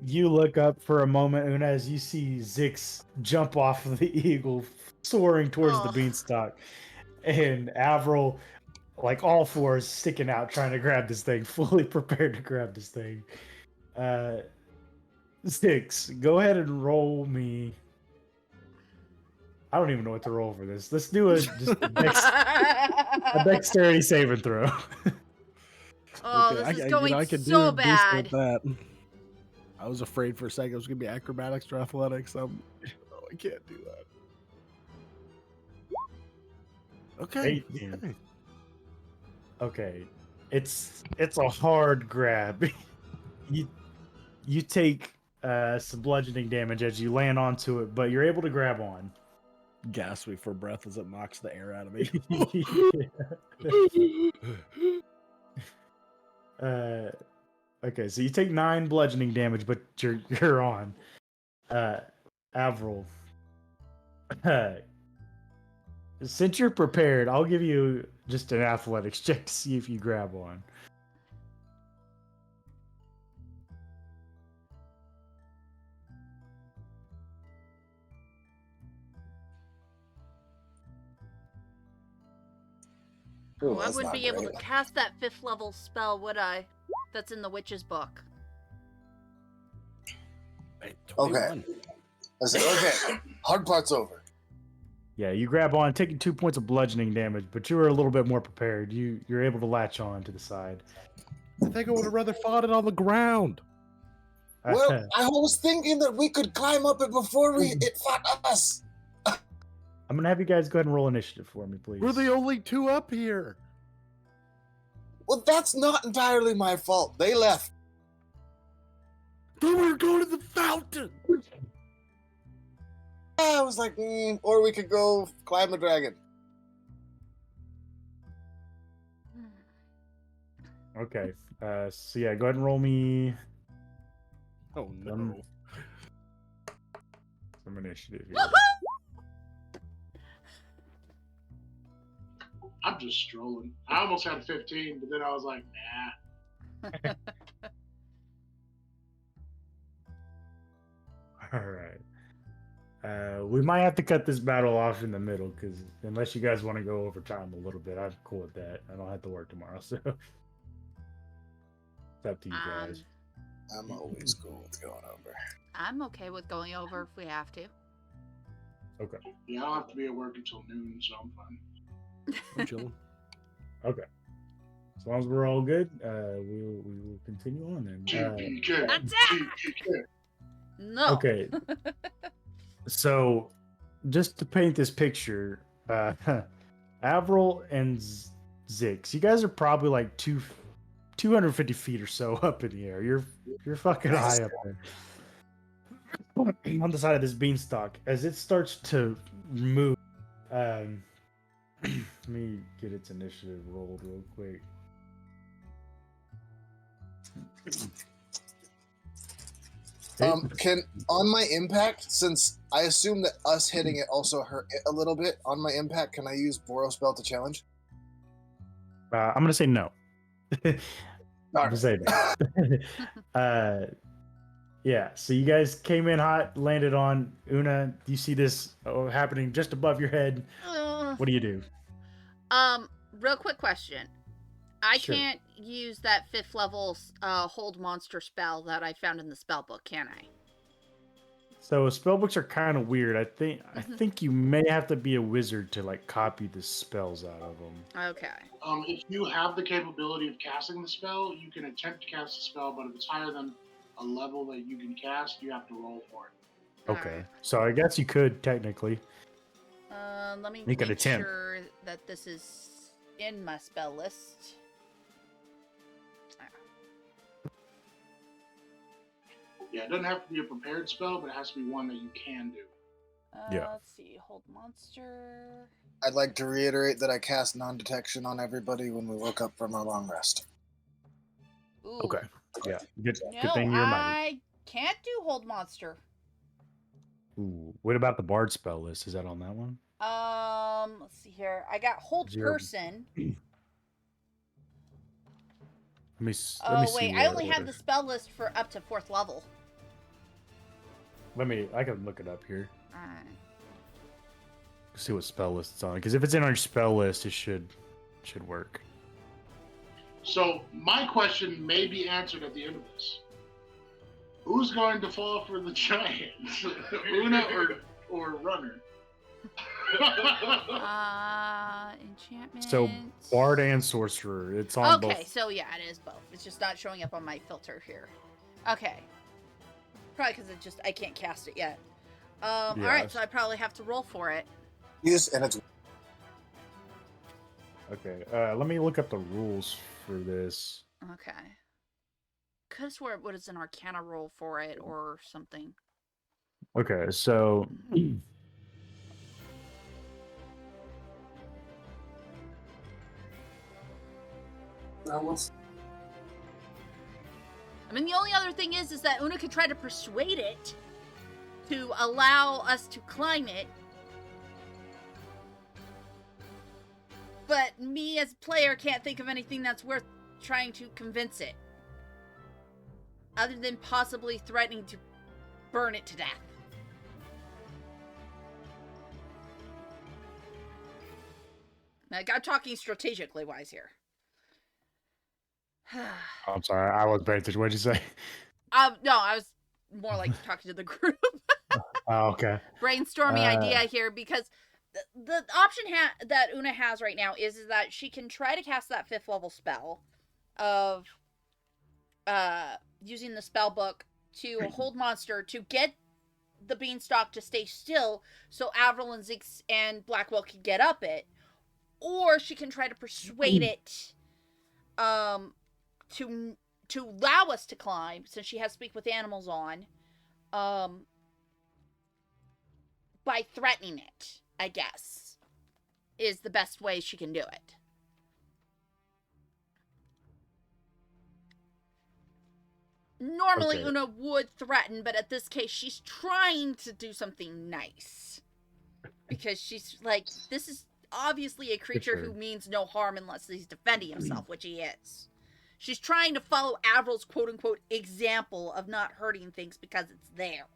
You look up for a moment, Una, as you see Zix jump off of the eagle, soaring towards the Oh. beanstalk, and Avril, like all fours, sticking out, trying to grab this thing, fully prepared to grab this thing. Zix, go ahead and roll me. I don't even know what to roll for this. Let's do a dexterity saving throw. Oh, Okay, this is going I could so do decent bad. with that. I was afraid for a second it was gonna be acrobatics or athletics. I can't do that. Okay. 18. Okay. Okay, it's a hard grab. you take some bludgeoning damage as you land onto it, but you're able to grab on. Gasping for breath as it knocks the air out of me. Okay, so you take 9 bludgeoning damage, but you're on. Avril. Since you're prepared, I'll give you just an athletics check to see if you grab on. Ooh, Oh, I that's wouldn't not be able to great. cast that 5th level spell, would I? That's in the witch's book. Hey, 21. I said, okay, hard part's over. Yeah, you grab on, taking 2 points of bludgeoning damage, but you were a little bit more prepared. You're able to latch on to the side. I think I would have rather fought it on the ground. Well, I was thinking that we could climb up it before it fought us. I'm gonna have you guys go ahead and roll initiative for me, please. We're the only 2 up here. Well, that's not entirely my fault. They left. Then we were going to the fountain. I was like, or we could go climb a dragon. Okay. So yeah, go ahead and roll me Oh no. some initiative here. I'm just strolling. I almost had 15, but then I was like, nah. All right. We might have to cut this battle off in the middle, because unless you guys want to go over time a little bit, I'm cool with that. I don't have to work tomorrow, so it's up to you guys. I'm always cool with going over. I'm okay with going over if we have to. Okay. Yeah, I don't have to be at work until noon, so I'm fine. I'm chilling. Okay. As long as we're all good, we will continue on then. TPK. Attack! TPK. No. Okay. So, just to paint this picture, Avril and Zix, you guys are probably like 250 feet or so up in the air. You're fucking high up there. On the side of this beanstalk, as it starts to move, let me get its initiative rolled real quick. Can on my impact, since I assume that us hitting it also hurt it a little bit, on my impact, can I use Boros Spell to challenge? I'm gonna say no. I'm gonna say no. Yeah. So you guys came in hot, landed on Una. You see this happening just above your head. What do you do? Real quick question. I Sure. can't use that 5th level hold monster spell that I found in the spell book, can I? So spellbooks are kind of weird. I think you may have to be a wizard to like copy the spells out of them. Okay. If you have the capability of casting the spell, you can attempt to cast the spell, but if it's higher than a level that you can cast, you have to roll for it. Okay. Alright. So I guess you could technically. Let me You could make attempt. sure that this is in my spell list. Yeah, it doesn't have to be a prepared spell, but it has to be one that you can do. Yeah. Let's see. Hold monster. I'd like to reiterate that I cast non-detection on everybody when we woke up from our long rest. Ooh. Okay. Yeah. Good No, thing you're mighty. I can't do hold monster. Ooh, what about the bard spell list? Is that on that one? Let's see here. I got hold Zero. person. Let me see. Oh wait, I only have the spell list for up to 4th level. I can look it up here. Alright. See what spell list it's on. Because if it's in our spell list, it should work. So my question may be answered at the end of this. Who's going to fall for the giants? Una or Runner? Enchantment. So bard and sorcerer, it's on both. Okay, so yeah, it is both. It's just not showing up on my filter here. Okay. Probably because I can't cast it yet. Alright, so I probably have to roll for it. Yes, and it's Okay, let me look up the rules for this. Okay. Could have swore what is an Arcana roll for it or something. Okay, so I mean, the only other thing is that Una could try to persuade it to allow us to climb it. But me as a player can't think of anything that's worth trying to convince it. Other than possibly threatening to burn it to death. Like, I'm talking strategically wise here. I'm sorry, I wasn't paying attention. What'd you say? No, I was more like talking to the group. Oh, okay. Brainstorming idea here, because the option that Una has right now is that she can try to cast that 5th level spell of using the spell book to hold monster to get the beanstalk to stay still so Avril and Zix and Blackwell can get up it, or she can try to persuade it to allow us to climb, since she has Speak with Animals on, by threatening it, I guess, is the best way she can do it. Normally, Una would threaten, but at this case, she's trying to do something nice. Because she's like, this is obviously a creature who means no harm unless he's defending himself, which he is. She's trying to follow Avril's quote-unquote example of not hurting things because it's there.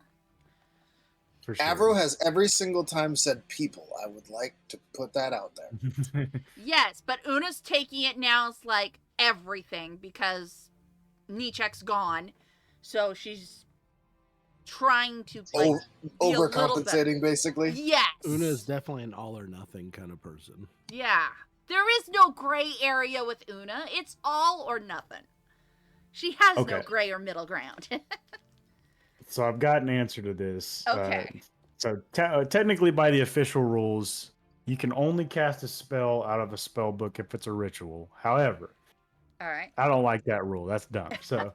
For sure. Avril has every single time said people. I would like to put that out there. Yes, but Una's taking it now as like everything because Nichek's gone. So she's trying to like overcompensating, basically. Yes. Una is definitely an all or nothing kind of person. Yeah. There is no gray area with Una. It's all or nothing. She has no gray or middle ground. So I've got an answer to this. Okay. So technically, by the official rules, you can only cast a spell out of a spell book if it's a ritual. However, all right, I don't like that rule. That's dumb. So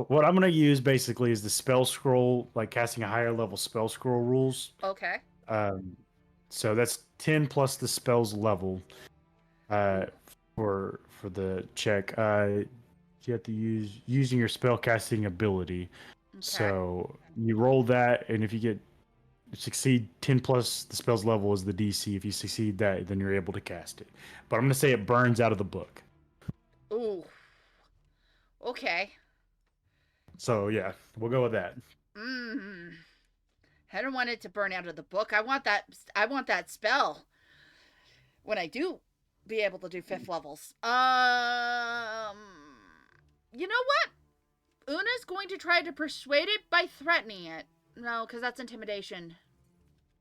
what I'm going to use basically is the spell scroll, like casting a higher level spell scroll rules. Okay. So that's 10 plus the spell's level for the check. You have to use using your spell casting ability. Okay. So you roll that, and if you succeed 10 plus the spell's level is the DC. If you succeed that, then you're able to cast it. But I'm going to say it burns out of the book. Ooh. Okay. So yeah, we'll go with that. I don't want it to burn out of the book. I want that spell when I do be able to do 5th levels. You know what? Una's going to try to persuade it by threatening it. No, because that's intimidation.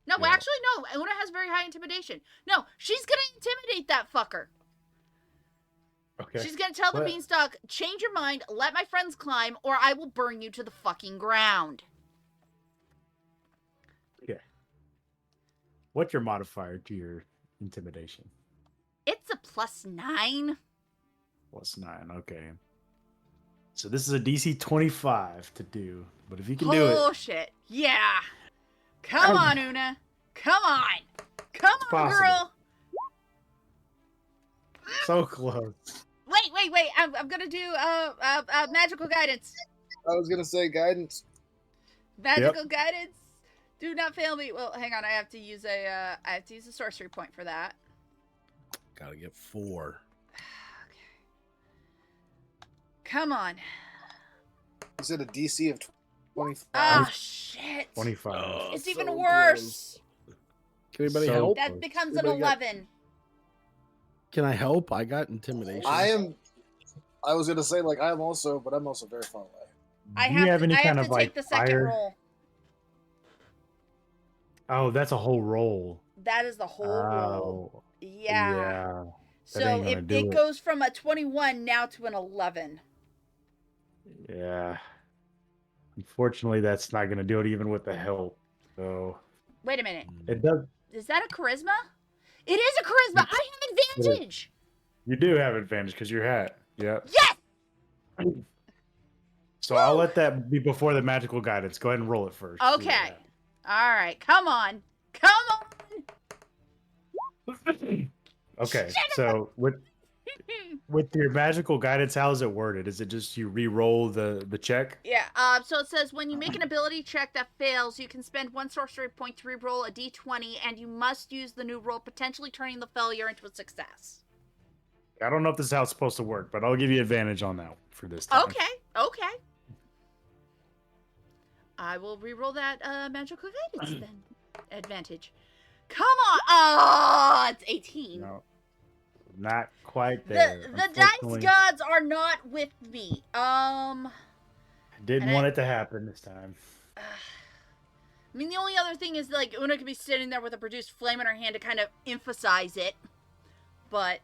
No, yeah. Actually, no. Una has very high intimidation. No, she's going to intimidate that fucker. Okay. She's going to tell the beanstalk, change your mind, let my friends climb, or I will burn you to the fucking ground. Okay. What's your modifier to your intimidation? It's a +9. +9, okay. So this is a DC 25 to do, but if you can do it... Oh, shit. Yeah. Come on, Una. Come on. Come on, girl. So close. Wait. I'm going to do magical guidance. I was going to say guidance. Magical guidance. Do not fail me. Well, hang on. I have to use a sorcery point for that. Gotta get 4. Okay. Come on. Is it a DC of 25? Oh shit. 25. Oh, It's so even close. worse. Can anybody So help? That becomes an Anybody got- 11. Can I help? I got intimidation. I was gonna say like I'm also very far away. I Do you have any I kind have of to take like the second fire? roll. Oh, that's a whole roll. That is the whole roll. Oh, Yeah. yeah. That So ain't gonna it do it. goes from a 21 now to an 11. Yeah. Unfortunately, that's not gonna do it even with the help. So Wait a minute. it does. Is that a charisma? It is a charisma. I have advantage. You do have advantage because you're hat. Yep. Yes. So I'll let that be before the magical guidance. Go ahead and roll it first. See what Okay. happens. All right. Come on. Come on. Okay. So with your magical guidance, how is it worded? Is it just you re-roll the check? Yeah. So it says when you make an ability check that fails, you can spend 1 sorcery point to re-roll a d20, and you must use the new roll, potentially turning the failure into a success. I don't know if this is how it's supposed to work, but I'll give you advantage on that for this time. Okay. Okay. I will re-roll that magical guidance then. Advantage. Come on. Oh, it's 18. No, not quite there. The dice Unfortunately, gods are not with me. didn't and want I- it to happen this time. I mean, the only other thing is, like, Una could be sitting there with a produced flame in her hand to kind of emphasize it. But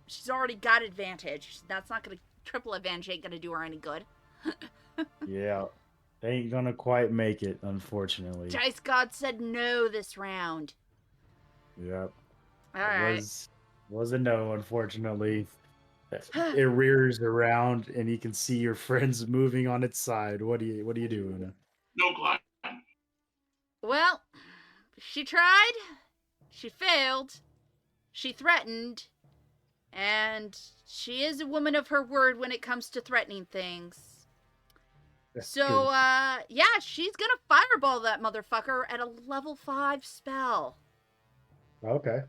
she's already got advantage. That's not going to... Triple advantage ain't going to do her any good. Yeah, they ain't gonna quite make it, unfortunately. Dice god said no this round. Yep. All right. Was a no, unfortunately. It rears around and you can see your friends moving on its side. What do you do, Una? No climb. Well, she tried. She failed. She threatened. And she is a woman of her word when it comes to threatening things. That's So, true. yeah, she's gonna fireball that motherfucker at a level 5 spell. Okay.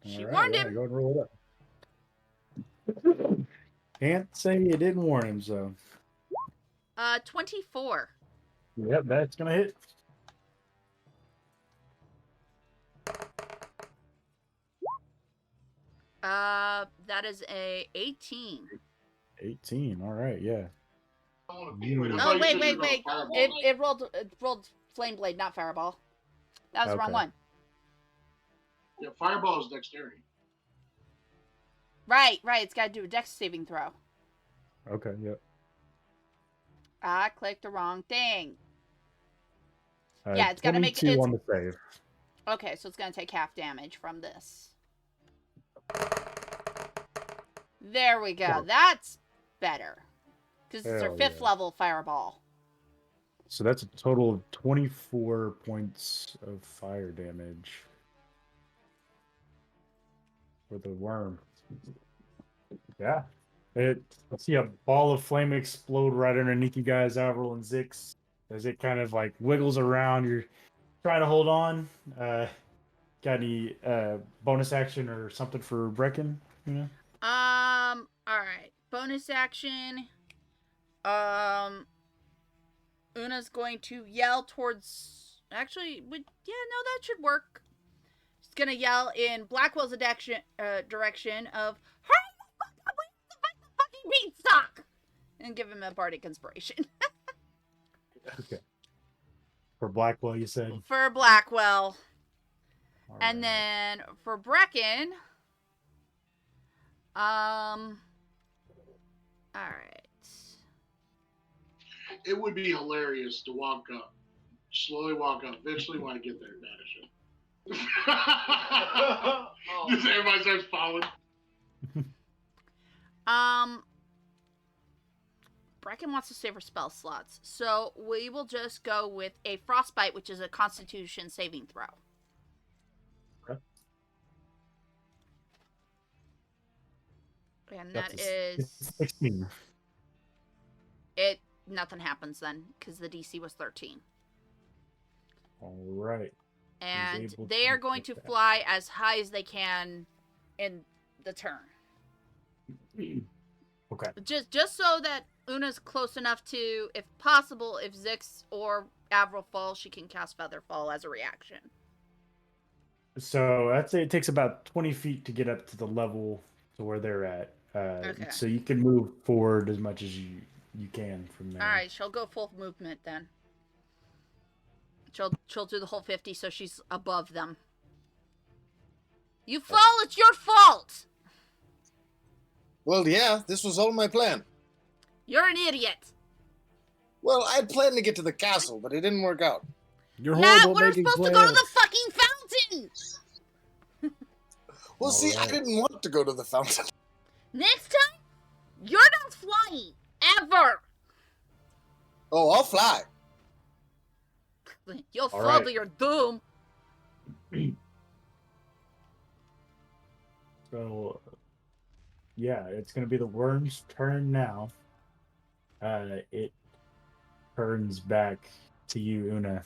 She All right, warned yeah, him. Go and roll it up. Can't say you didn't warn him, so. 24. Yep, that's gonna hit. That is a 18. 18. All right, yeah. I don't wanna be like, I Oh, thought you wait, said wait, you were wait. gonna fireball It rolled flame blade, not fireball. That was the wrong Okay. one. Yeah, fireball is dexterity. Right. It's got to do a dex saving throw. Okay, yep. I clicked the wrong thing. Yeah, it's gotta make- 22 it's- on the save. Okay, so it's going to take half damage from this. There we go. Cool. That's better. Because it's her Hell 5th yeah. level fireball. So that's a total of 24 points of fire damage for the worm. Yeah. I see a ball of flame explode right underneath you guys, Avril and Zix, as it kind of like wiggles around. You're trying to hold on. Got any bonus action or something for Brecken? You know? Alright. Bonus action. Una's going to yell towards... Actually, that should work. She's gonna yell in Blackwell's direction of... Hurry the fuck up! We have to fight the fucking beanstalk! And give him a bardic inspiration. Okay. For Blackwell, you said? For Blackwell. All And right. then for Brecken... Alright. It would be hilarious to walk up, slowly walk up. Eventually, when I get there, vanish it. Just everybody starts following. Brecken wants to save her spell slots, so we will just go with a frostbite, which is a Constitution saving throw. Okay. And That's that is 16. it. nothing happens then because the DC was 13. All right. And able they to are going get to that. fly as high as they can in the turn. Okay. Just so that Una's close enough to, if possible, if Zix or Avril fall, she can cast Featherfall as a reaction. So I'd say it takes about 20 feet to get up to the level to where they're at. Okay. So you can move forward as much as you can from there. All right, she'll go full movement then. She'll do the whole 50, so she's above them. You fall, it's your fault. Well, yeah, this was all my plan. You're an idiot. Well, I had planned to get to the castle, but it didn't work out. You're Yeah, horrible we're making supposed plans. to go to the fucking fountain. Well, All see, I right. didn't want to go to the fountain. Next time, you're not flying ever. Oh, I'll fly. You'll All fall right. to your doom. So, yeah, it's going to be the worm's turn now. It turns back to you, Una.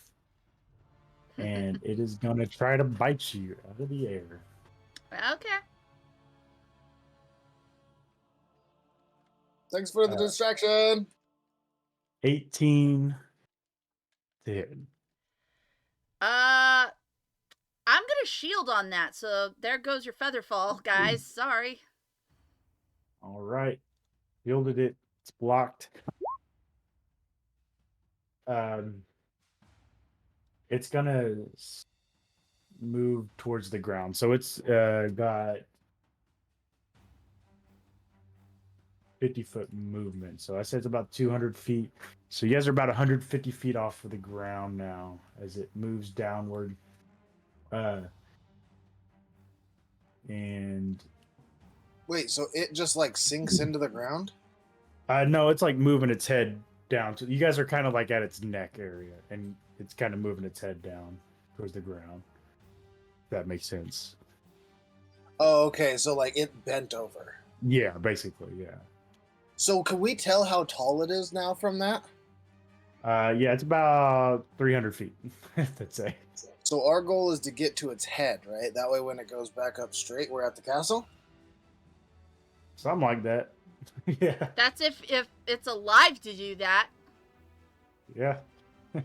And it is going to try to bite you out of the air. Okay. Thanks for the distraction. 18 to hit. I'm gonna shield on that, so there goes your Featherfall, guys. Sorry. All right. Fielded it. It's blocked. It's gonna move towards the ground. So it's got 50-foot movement. So I said it's about 200 feet. So you guys are about 150 feet off of the ground now as it moves downward. And Wait, so it just like sinks into the ground? no, it's like moving its head down to you guys are kind of like at its neck area, and it's kind of moving its head down towards the ground. If that makes sense. Oh, okay. So like it bent over. Yeah, basically, yeah. So can we tell how tall it is now from that? Yeah, it's about 300 feet. Let's say. So our goal is to get to its head, right? That way, when it goes back up straight, we're at the castle. Something like that. Yeah. That's if it's alive to do that. Yeah.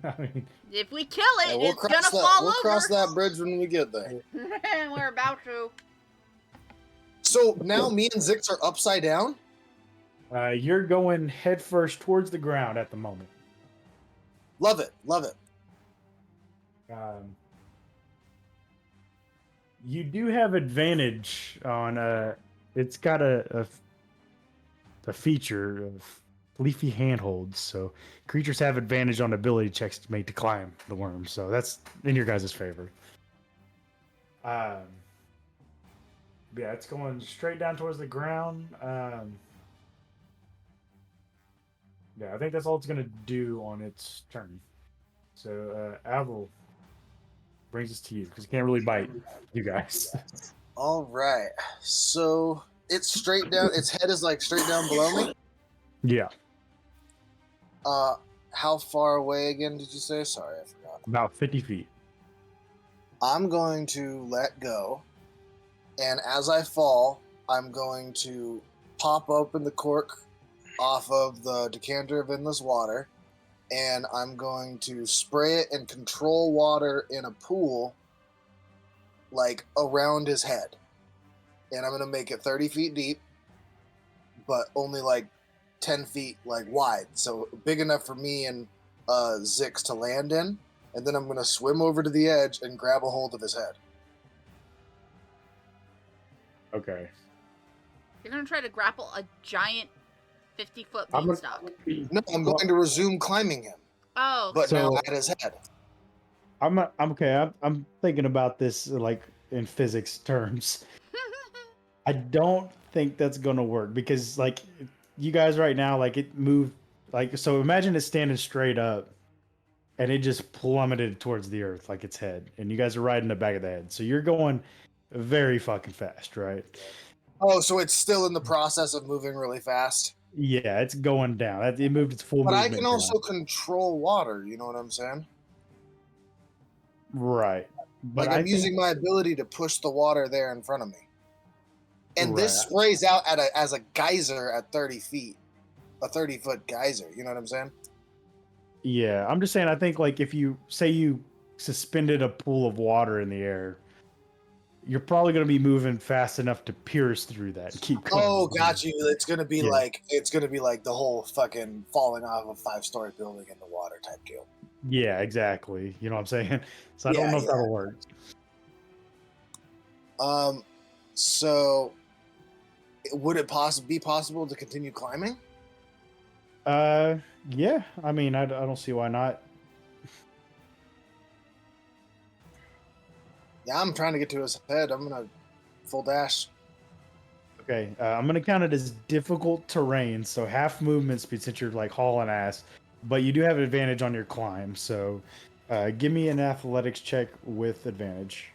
I mean, If we kill it, Yeah, we'll it's cross gonna that. fall We'll over. cross that bridge when we get there. We're about to. So now me and Zix are upside down. you're going headfirst towards the ground at the moment. Love it. Love it. You do have advantage on it's got a feature of leafy handholds, so creatures have advantage on ability checks to make to climb the worm, so that's in your guys' favor. Yeah, it's going straight down towards the ground. Yeah, I think that's all it's gonna do on its turn. So Avril brings us to you because it can't really bite you guys. All right. So it's straight down. Its head is like straight down below me. Yeah, How far away again did you say? Sorry, I forgot. about 50 feet. I'm going to let go, and as I fall, I'm going to pop open the cork off of the decanter of endless water, and I'm going to spray it and control water in a pool, like around his head. And I'm going to make it 30 feet deep, but only like 10 feet like wide, so big enough for me and Zix to land in. And then I'm going to swim over to the edge and grab a hold of his head. Okay. You're gonna try to grapple a giant 50-foot I'm gonna- beanstalk. No, I'm going to resume climbing him, Oh, but now So- at his head. I'm okay. I'm thinking about this like in physics terms. I don't think that's gonna work because like you guys right now, like it moved like so. Imagine it standing straight up, and it just plummeted towards the earth like its head, and you guys are riding the back of the head. So you're going very fucking fast, right? Oh, so it's still in the process of moving really fast. Yeah, it's going down. It moved its full But I movement can also down. control water. You know what I'm saying? Right. But Like I I'm think using my ability to push the water there in front of me, and this right. sprays out as a geyser at 30 feet, a 30-foot geyser. You know what I'm saying? Yeah, I'm just saying. I think like if you say you suspended a pool of water in the air, you're probably going to be moving fast enough to pierce through that and keep going. Oh, got you. It's gonna be Yeah. like the whole fucking falling off a 5-story building in the water type deal. Yeah, exactly. You know what I'm saying? So I don't Yeah, know if yeah. that'll work. So would it be possible to continue climbing? Yeah. I mean, I don't see why not. Yeah, I'm trying to get to his head. I'm gonna full dash. Okay, I'm gonna count it as difficult terrain, so half movement speed since you're like hauling ass, but you do have an advantage on your climb. So, give me an athletics check with advantage.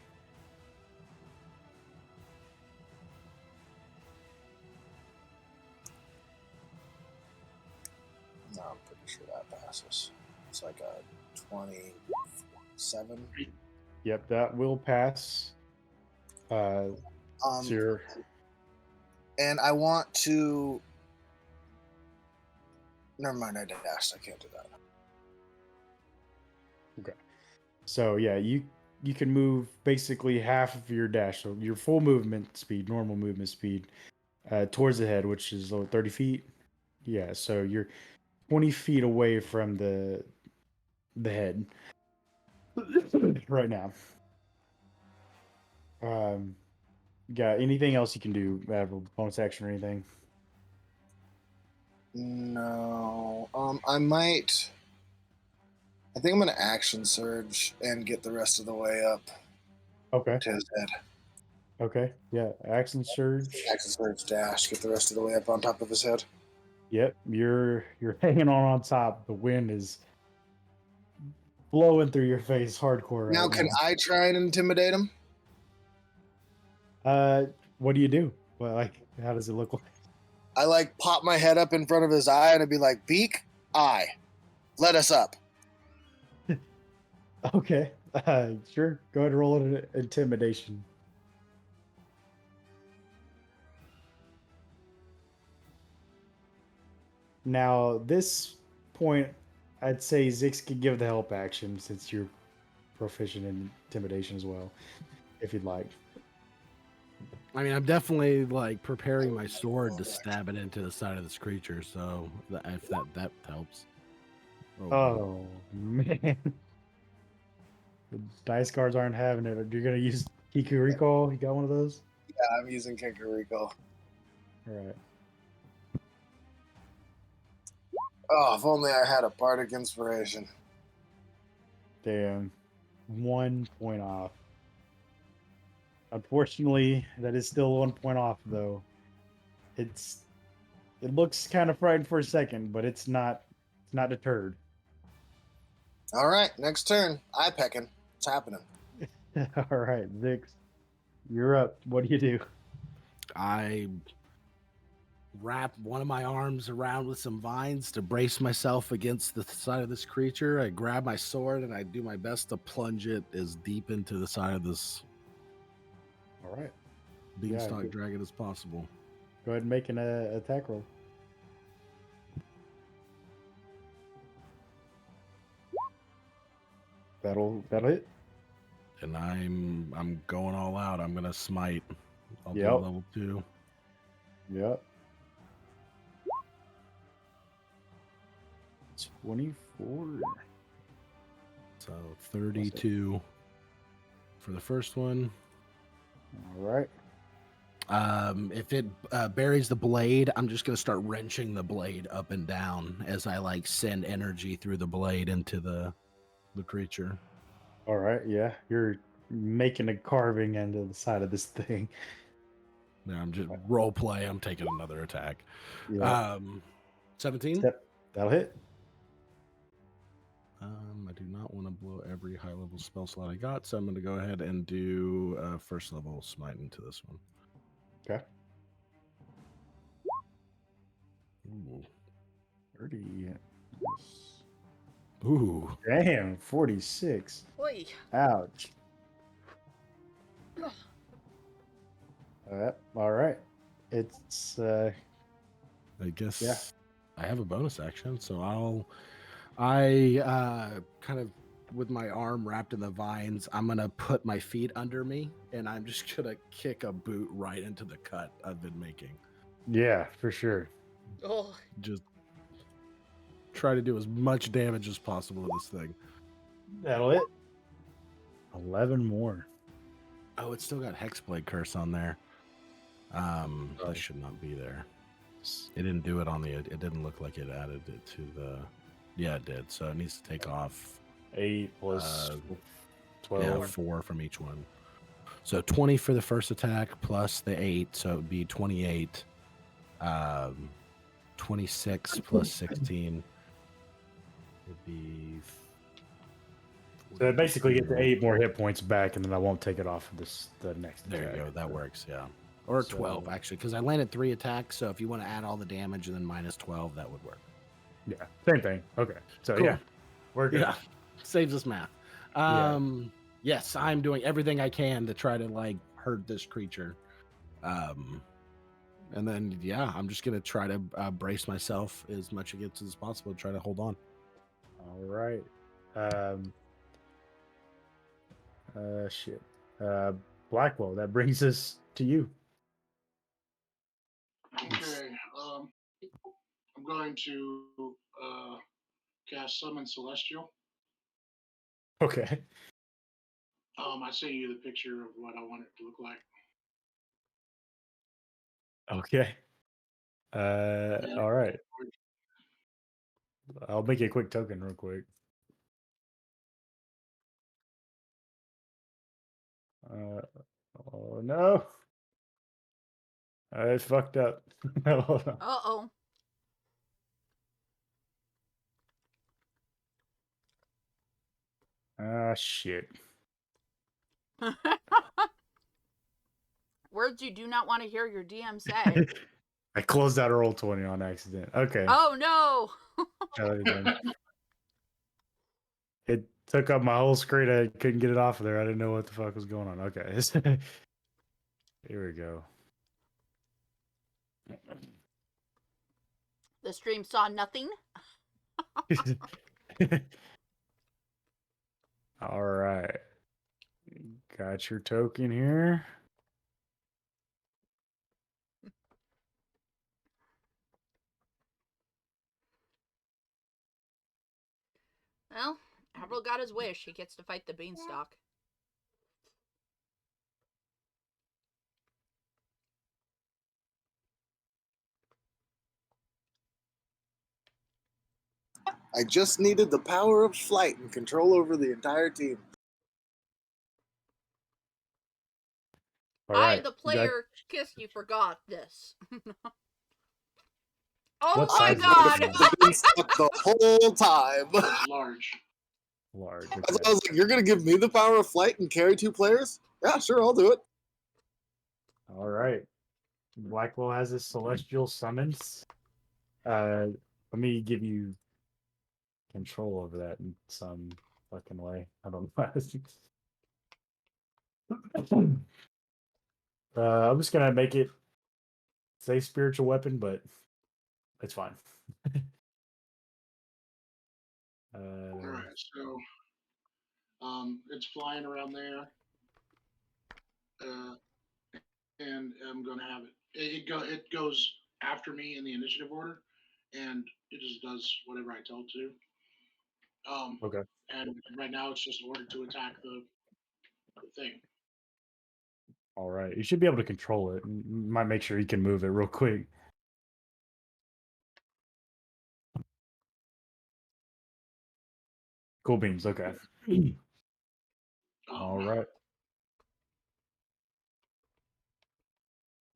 No, I'm pretty sure that passes. It's like a 27. Yep, that will pass. So you're And I want to. Never mind, I dashed. I can't do that. okay. So yeah, you can move basically half of your dash, so your full movement speed, normal movement speed, towards the head, which is 30 feet. Yeah, so you're 20 feet away from the head right now. Got anything else you can do? Have a bonus action or anything? No. I might. I think I'm gonna action surge and get the rest of the way up Okay. to his head. Okay. Yeah. Action surge. Action surge dash, get the rest of the way up on top of his head. Yep. You're hanging on top. The wind is blowing through your face hardcore Now, right can now. I try and intimidate him? What do you do? Well, like, how does it look like? I like pop my head up in front of his eye and I'd be like, "Beak, eye, let us up." Okay. Sure. Go ahead and roll an intimidation. Now, this point, I'd say Zix could give the help action since you're proficient in intimidation as well, if you'd like. I mean, I'm definitely like preparing my sword to stab it into the side of this creature. So if that helps. Oh man, the dice cards aren't having it. You're gonna use Kiku Recall. You got one of those? Yeah, I'm using Kinkariko. All right. Oh, if only I had a bardic inspiration. Damn. 1 point off. Unfortunately, that is still 1 point off though. It looks kind of frightened for a second, but it's not deterred. All right, next turn. Eye pecking. What's happening? All right, Zix, you're up. What do you do? I wrap one of my arms around with some vines to brace myself against the side of this creature. I grab my sword and I do my best to plunge it as deep into the side of this All right. beanstalk dragon as possible. Go ahead and make an attack roll. That'll hit. And I'm going all out. I'm gonna smite. I'll do Yep. level 2. Yep. 24. So 32 for the first one. All right. If it buries the blade, I'm just gonna start wrenching the blade up and down as I like send energy through the blade into the creature. All right. Yeah. You're making a carving into the side of this thing. Yeah, I'm just role play. I'm taking another attack. Yeah. 17. That'll hit. I do not want to blow every high level spell slot I got, so I'm going to go ahead and do first level smite into this one. Okay. Ooh. 30. Ooh. Damn, 46. Oi. Ouch. All right. It's I guess Yeah. I have a bonus action, so I kind of with my arm wrapped in the vines, I'm gonna put my feet under me and I'm just gonna kick a boot right into the cut I've been making. Yeah, for sure. Oh. Just try to do as much damage as possible to this thing. That'll it. 11 more. Oh, it's still got Hexblade Curse on there. That should not be there. It didn't do it on the. It didn't look like it added it to the. Yeah, it did. So it needs to take off 8 plus 12. yeah 4 from each one. So 20 for the first attack plus the 8, so it would be 28. 26 plus 16 would be. So it basically gets 42. 8 more hit points back, and then I won't take it off of the next There attack. you go. That works. Yeah. Or So- 12 actually, because I landed 3 attacks. So if you want to add all the damage and then minus 12, that would work. Yeah, same thing. Okay. So Cool. yeah, we're good. Yeah, saves us math. Yes, I'm doing everything I can to try to like hurt this creature. And then yeah, I'm just gonna try to brace myself as much against as possible to try to hold on. All right. Shit. Blackwell, that brings us to you. Okay. I'm going to cast Summon Celestial. Okay. I sent you the picture of what I want it to look like. Okay. All right. I'll make you a quick token real quick. Oh no. It's fucked up. Hold on. Uh-oh. Ah, shit. Words you do not want to hear your DM say. I closed out a roll 20 on accident. Okay. Oh no. It took up my whole screen. I couldn't get it off of there. I didn't know what the fuck was going on. Okay. Here we go. The stream saw nothing. All right. Got your token here. Well, Avril got his wish. He gets to fight the beanstalk. I just needed the power of flight and control over the entire team. All right. I, the player, kissed you, forgot this. Oh What my size is god! it? I've been stuck the whole time. Large. Large. I Okay. was like, you're going to give me the power of flight and carry 2 players? Yeah, sure, I'll do it. All right. Blackwell has his celestial summons. Let me give you control over that in some fucking way. I don't know. I'm just gonna make it say spiritual weapon, but it's fine. All right, so it's flying around there, and I'm gonna have it. It goes after me in the initiative order, and it just does whatever I tell it to. Okay. And right now it's just ordered to attack the thing. All right. You should be able to control it. Might make sure you can move it real quick. Cool beans. Okay. All right.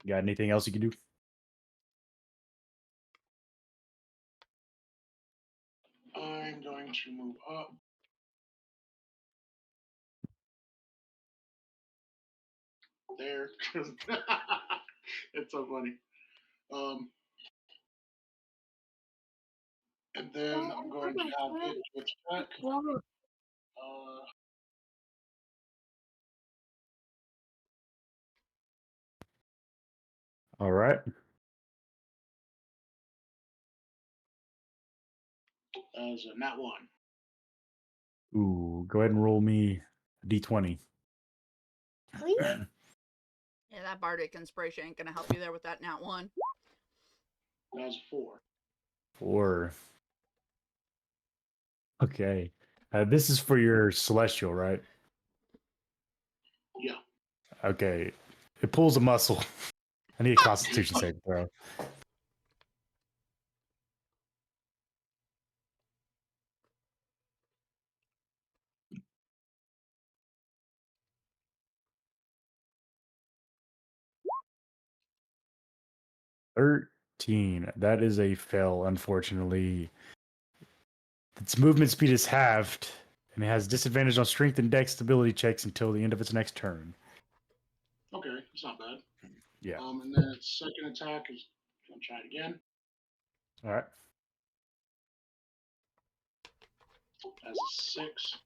Got anything else you can do? I'm going to move up. There. It's so funny. And then I'm going to have it to attack. All right. As a nat 1. Ooh, go ahead and roll me a d20. Yeah, that bardic inspiration ain't gonna help you there with that nat 1. As 4. 4. Okay. This is for your celestial, right? Yeah. Okay. It pulls a muscle. I need a Constitution saving throw. That is a fail, unfortunately. Its movement speed is halved, and it has disadvantage on strength and dex stability checks until the end of its next turn. Okay, that's not bad. Yeah. And then its second attack is going to try it again. All right. As a 6.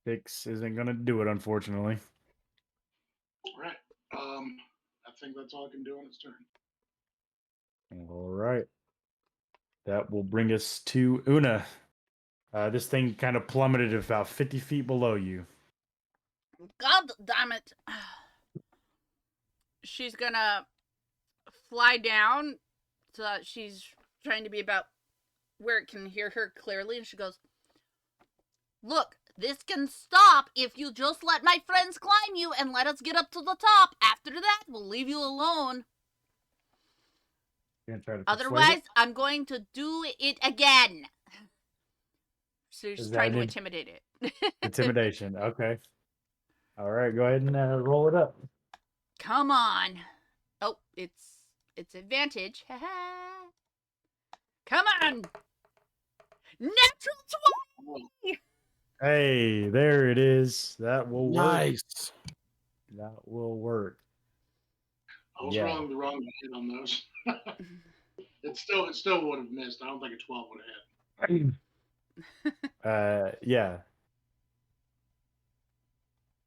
6 isn't going to do it, unfortunately. All right. I think that's all I can do on its turn. All right. That will bring us to Una. This thing kind of plummeted about 50 feet below you. God damn it. She's gonna fly down so that she's trying to be about where it can hear her clearly, and she goes, "Look, this can stop if you just let my friends climb you and let us get up to the top. After that, we'll leave you alone. You're gonna try to Otherwise, I'm going to do it again." So she's trying to intimidate it. Intimidation. Okay. All right. Go ahead and roll it up. Come on. Oh, it's advantage. Come on. Natural 20. Hey, there it is. That will work. Nice. That will work. I was wrong to hit on those. it still would have missed. I don't think a 12 would have hit. Yeah.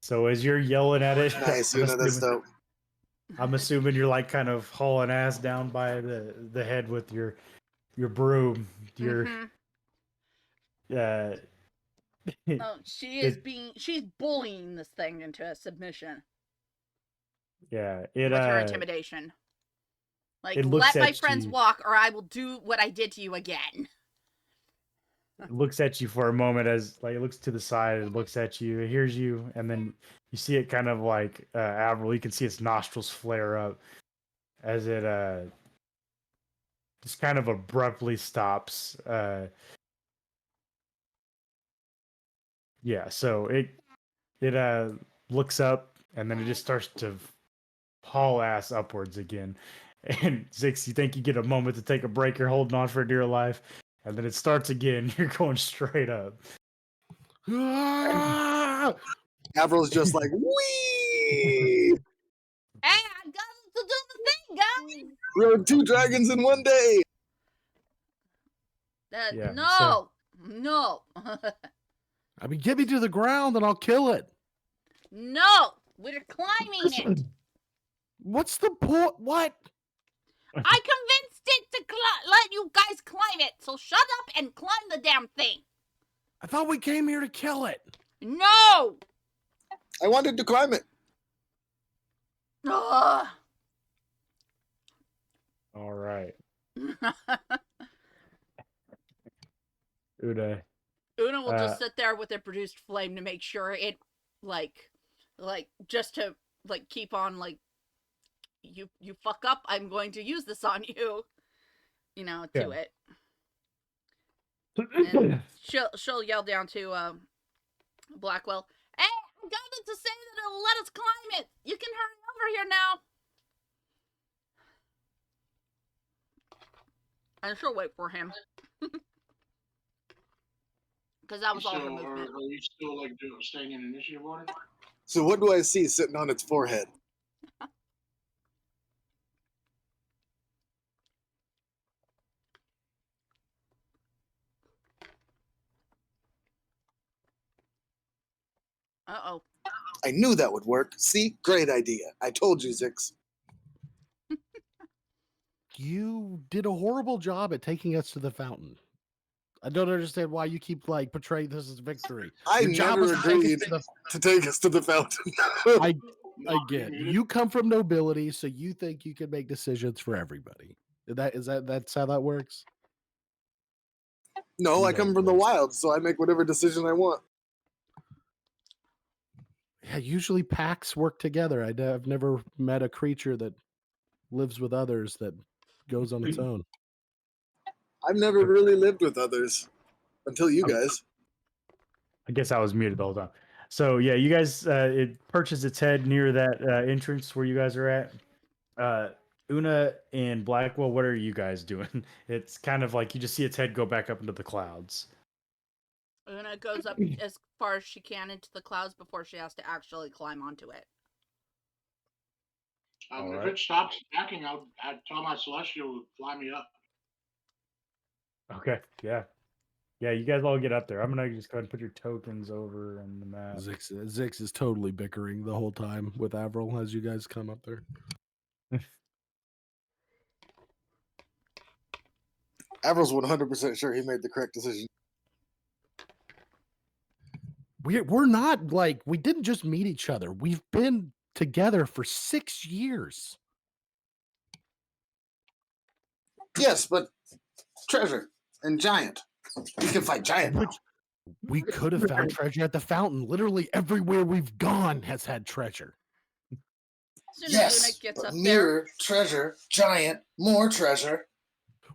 So as you're yelling at it, Nice, that's dope. I'm assuming you're like kind of hauling ass down by the head with your broom. Your Oh, she's bullying this thing into a submission. Yeah, with her intimidation. Like, it looks let my at friends you. walk, or I will do what I did to you again. It looks at you for a moment as like it looks to the side. It looks at you, it hears you, and then you see it kind of like Avril. You can see its nostrils flare up as it just kind of abruptly stops. Yeah, so it looks up and then it just starts to haul ass upwards again. And Zix, you think you get a moment to take a break, you're holding on for dear life, and then it starts again, you're going straight up. Avril's just like, wee! Hey, I got to do the thing, guys! Rode 2 dragons in one day! Yeah, no! I mean, get me to the ground and I'll kill it. No! We're climbing it! What's the point? What? I convinced it to let you guys climb it, so shut up and climb the damn thing! I thought we came here to kill it. No! I wanted to climb it. Ugh. All right. Una will just sit there with a produced flame to make sure it, like, just to, like, keep on, like, you fuck up, I'm going to use this on you. To it. And she'll yell down to Blackwell, "Hey, I got it to say that it'll let us climb it. You can hurry over here now." And she'll wait for him. Because that was all her movement. Are you still like staying in initiative order? So what do I see sitting on its forehead? Uh-oh. I knew that would work. See? Great idea. I told you, Zix. You did a horrible job at taking us to the fountain. I don't understand why you keep like portraying this as victory. I Your job never was to take us agreed to the to take us to the fountain. Again, you come from nobility, so you think you can make decisions for everybody. That's how that works? No, I come from the wild, so I make whatever decision I want. Yeah, usually packs work together. I've never met a creature that lives with others that goes on its own. I've never really lived with others until you guys. I guess I was muted the whole time. So yeah, you guys, it perches its head near that entrance where you guys are at. Una and Blackwell, what are you guys doing? It's kind of like you just see its head go back up into the clouds. Una goes up as far as she can into the clouds before she has to actually climb onto it. If it stops attacking, I'd tell my celestial to fly me up. Okay, yeah. Yeah, you guys all get up there. I'm gonna just go ahead and put your tokens over on the map. Zix is totally bickering the whole time with Avril as you guys come up there. Avril's 100% sure he made the correct decision. We're not like we didn't just meet each other. We've been together for 6 years. Yes, but treasure and giant. You can fight giant. Which we could have found treasure at the fountain. Literally everywhere we've gone has had treasure. As soon as Una Yes, gets but up mirror, treasure, giant, more treasure.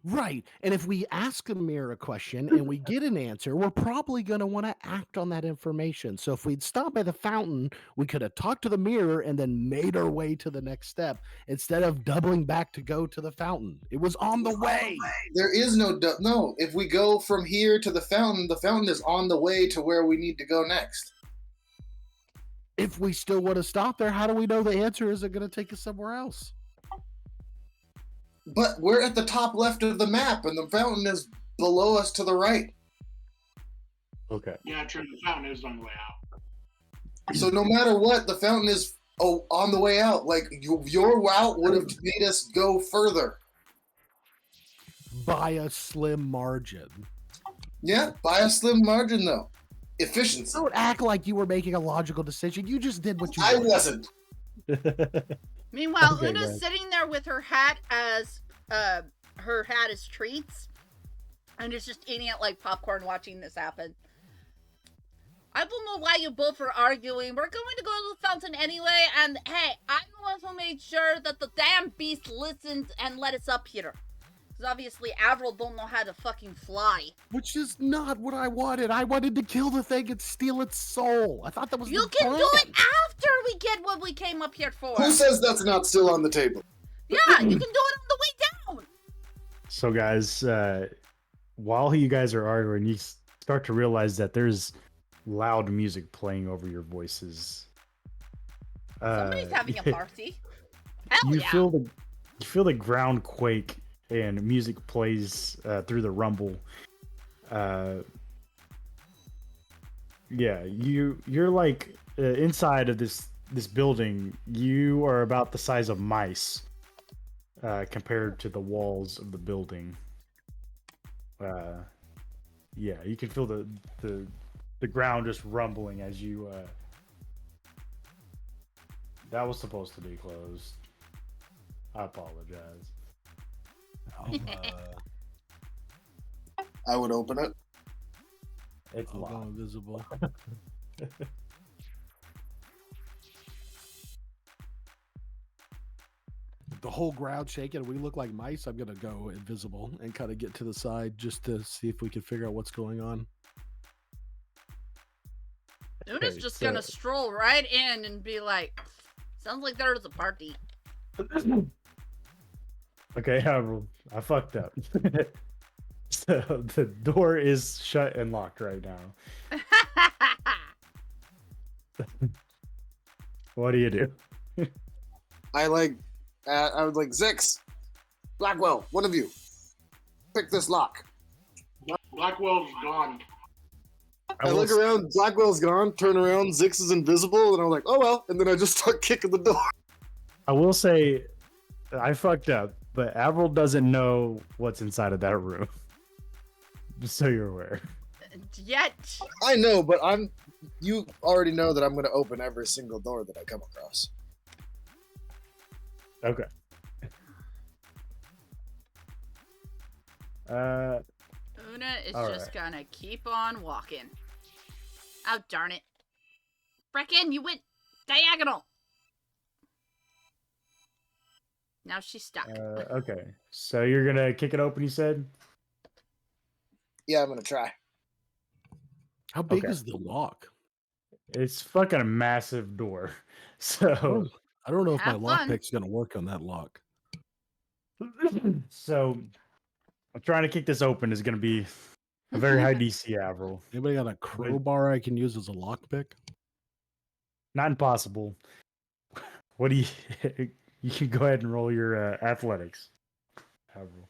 Right. And if we ask a mirror a question and we get an answer, we're probably going to want to act on that information. So if we'd stopped by the fountain, we could have talked to the mirror and then made our way to the next step instead of doubling back to go to the fountain. It was on the way. There is no. If we go from here to the fountain is on the way to where we need to go next. If we still want to stop there, how do we know the answer isn't going to take us somewhere else? But we're at the top left of the map, and the fountain is below us to the right. Okay. Yeah, true. The fountain is on the way out. So no matter what, the fountain is on the way out. Like your route would have made us go further. By a slim margin. Yeah, by a slim margin though. Efficiency. Don't act like you were making a logical decision. You just did what you I wanted. wasn't. Meanwhile, Okay, Una's guys. sitting there with her hat as treats, and is just eating it like popcorn, watching this happen. I don't know why you both were arguing. We're going to go to the fountain anyway, and hey, I'm the one who made sure that the damn beast listened and let us up here. Because obviously Avril don't know how to fucking fly. Which is not what I wanted. I wanted to kill the thing and steal its soul. I thought that was You the can plan. do it after we get what we came up here for. Who says that's not still on the table? Yeah, you can do it on the way down. So guys, while you guys are arguing, you start to realize that there's loud music playing over your voices. Somebody's having a party. Hell you yeah. feel the ground quake and music plays through the rumble. Yeah, you're like inside of this building. You are about the size of mice compared to the walls of the building. Yeah, you can feel the ground just rumbling as you. That was supposed to be closed. I apologize. I would open it. It's I'll go locked. invisible. The whole ground shaking. We look like mice. I'm gonna go invisible and kind of get to the side just to see if we can figure out what's going on. Una's Okay, just so- gonna stroll right in and be like, sounds like there's a party. Okay, I fucked up. So the door is shut and locked right now. What do you do? I was like, Zix, Blackwell, one of you, pick this lock. Blackwell's gone. I look around, Blackwell's gone, turn around, Zix is invisible, and I'm like, oh well, and then I just start kicking the door. I will say, I fucked up, but Avril doesn't know what's inside of that room. Just so you're aware. Yet. I know, but you already know that I'm going to open every single door that I come across. Okay. Una is all just gonna keep on walking. Oh, darn it. Frickin', you went diagonal. Now she's stuck. Okay. So you're gonna kick it open, you said? Yeah, I'm going to try. How big Okay. is the lock? It's fucking a massive door. So I don't know if my Have fun. lockpick's gonna work on that lock. so trying to kick this open is gonna be a very high DC, Avril. Anybody got a crowbar I can use as a lockpick? Not impossible. What do you you can go ahead and roll your athletics, Avril.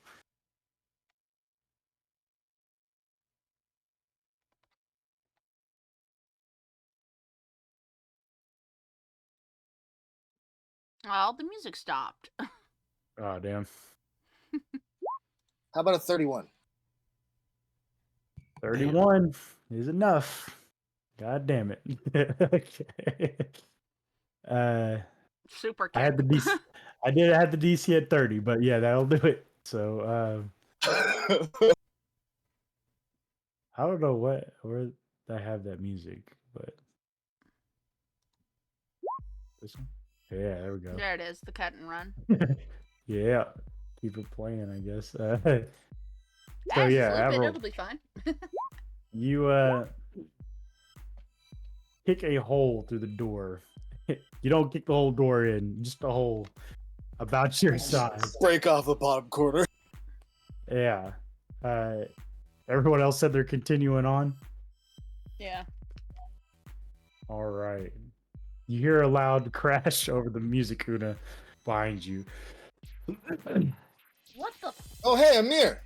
Oh, the music stopped. Oh damn. How about a 31? 31 is enough. God damn it. Okay. Super I kick. had the DC. I did have the DC at 30, but yeah, that'll do it. So I don't know where I have that music, but this one. Yeah, there we go. There it is, the cut and run. Yeah, keep it playing, I guess. So Just yeah, loop it, Avril, it'll be fine. you kick a hole through the door. You don't kick the whole door in, just a hole about your size. Break off the bottom corner. Yeah. Everyone else said they're continuing on. Yeah. All right. You hear a loud crash over the music, Una, behind you. What the? Oh, hey, Amir.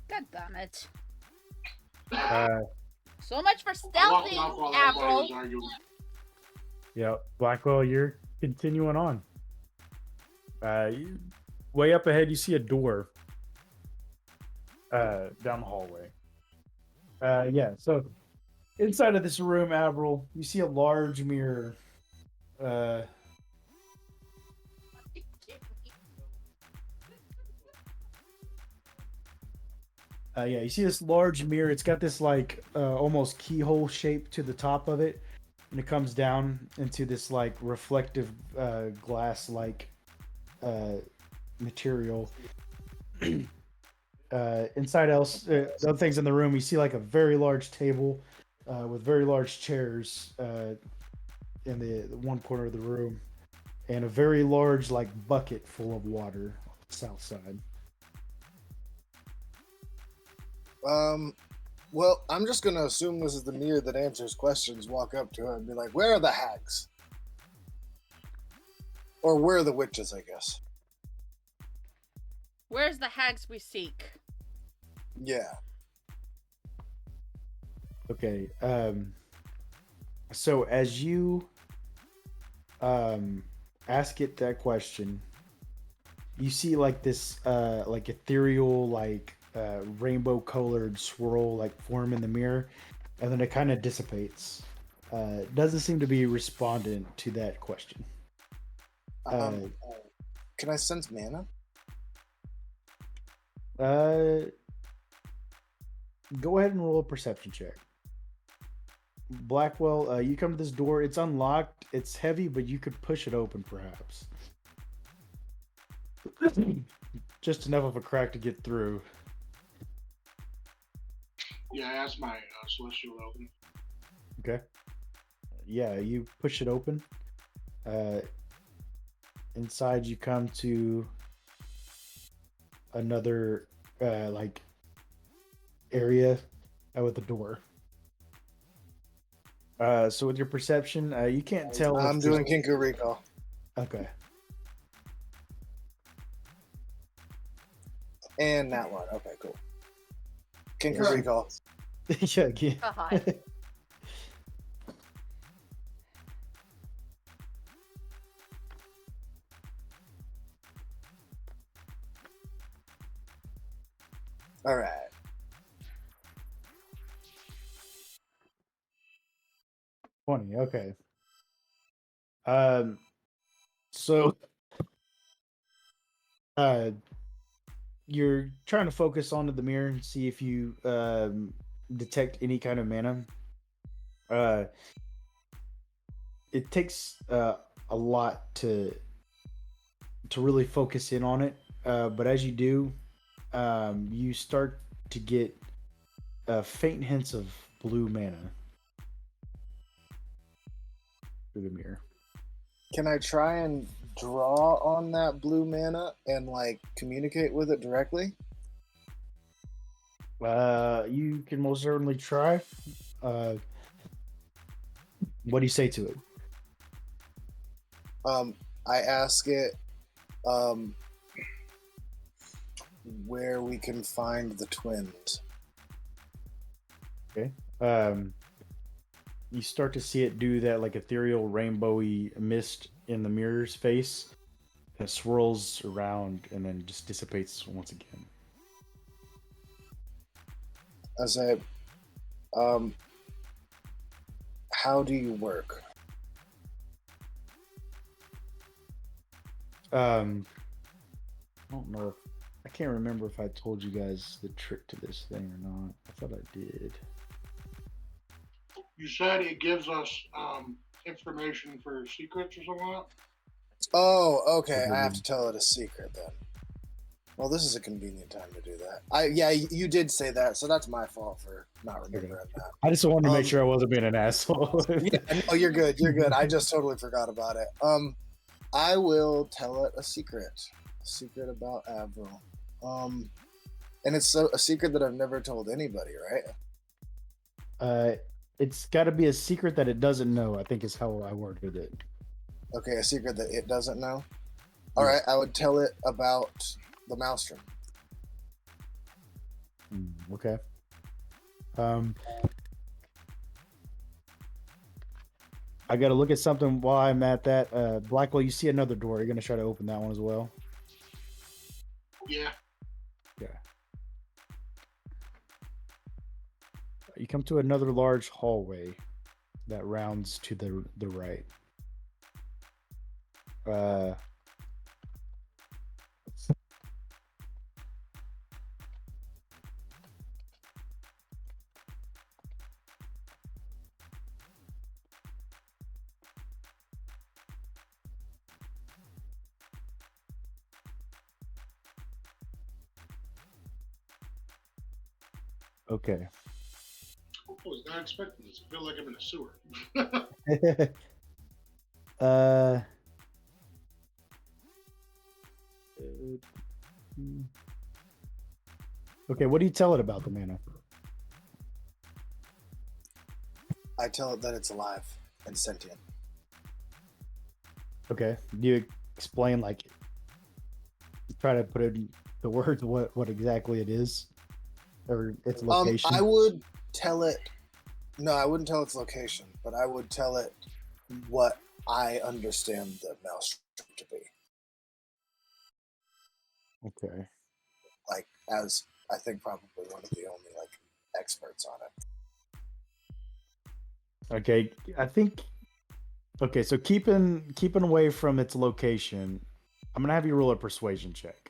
God damn it. Uh, So much for I walked stealthing, off while everybody was Avril. arguing. yeah, Blackwell, you're continuing on. Way up ahead, you see a door down the hallway. Yeah, so inside of this room, Avril, you see a large mirror. Yeah, you see this large mirror. It's got this like almost keyhole shape to the top of it, and it comes down into this like reflective glass like material. Inside else, the other things in the room, you see like a very large table with very large chairs in the one corner of the room, and a very large like bucket full of water on the south side. Well, I'm just going to assume this is the mirror that answers questions, walk up to it and be like, where are the hags? Or where are the witches, I guess. Where's the hags we seek? Yeah. Okay. So as you ask it that question, you see like this like ethereal like rainbow colored swirl like form in the mirror, and then it kind of dissipates. Doesn't seem to be respondent to that question. Can I sense mana? Go ahead and roll a perception check. Blackwell, you come to this door. It's unlocked. It's heavy, but you could push it open, perhaps. Just enough of a crack to get through. Yeah, I asked my celestial open. Okay. Yeah, you push it open. Inside, you come to another like area with a door. So with your perception, you can't tell. I'm doing Kinku Recall. Okay. And that one. Okay, cool. Kinku Recall. Yeah, again. God. All right. Funny. Okay. Um. So, uh, you're trying to focus onto the mirror and see if you detect any kind of mana. Uh, it takes a lot to really focus in on it. But as you do, you start to get faint hints of blue mana through the mirror. Can I try and draw on that blue mana and like communicate with it directly? You can most certainly try. What do you say to it? I ask it where we can find the twins. Okay. You start to see it do that like ethereal rainbowy mist in the mirror's face. And it swirls around and then just dissipates once again. I say, how do you work? I don't know if I can't remember if I told you guys the trick to this thing or not. I thought I did. You said it gives us information for secrets or something like that? Oh, okay. I have to tell it a secret then. Well, this is a convenient time to do that. Yeah, you did say that, so that's my fault for not remembering that. I just wanted to make sure I wasn't being an asshole. Yeah, no, you're good. You're good. I just totally forgot about it. I will tell it a secret about Avril. And it's a secret that I've never told anybody, right? It's got to be a secret that it doesn't know, I think is how I worded it. Okay, a secret that it doesn't know. All right, I would tell it about the Maelstrom. Okay. I got to look at something while I'm at that. Blackwell, you see another door. You're going to try to open that one as well? Yeah. Yeah. You come to another large hallway that rounds to the right. Okay. I was not expecting this. I feel like I'm in a sewer. Okay, what do you tell it about the mana? I tell it that it's alive and sentient. Okay. Do you explain, like, try to put it in the words what exactly it is? Or its location? I would tell it. No, I wouldn't tell its location, but I would tell it what I understand the Maelstrom to be. Okay. Like, as I think probably one of the only like experts on it. Okay, I think. Okay, so keeping away from its location, I'm gonna have you roll a persuasion check.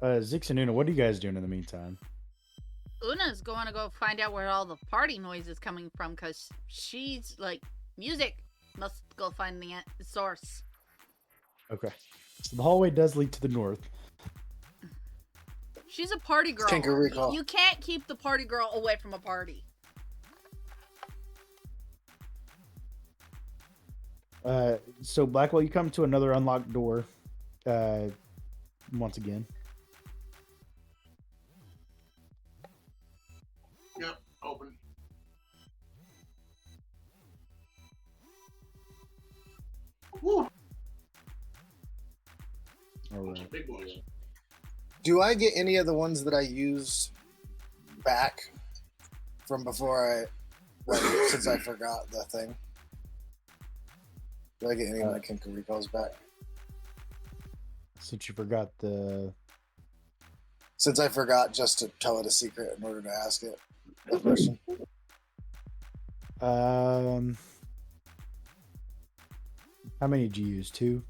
Zix and Una, what are you guys doing in the meantime? Una's going to go find out where all the party noise is coming from because she's like, music. Must go find the source. Okay. So the hallway does lead to the north. She's a party girl. Kangaroo call. You can't keep the party girl away from a party. So Blackwell, you come to another unlocked door. Once again. Yep, open. Woo! All Bunch of right. big boys. Do I get any of the ones that I used back from before since I forgot the thing? Do I get any of my Kinker recalls back? Since you forgot the. Since I forgot just to tell it a secret in order to ask it a question. How many did you use? 2?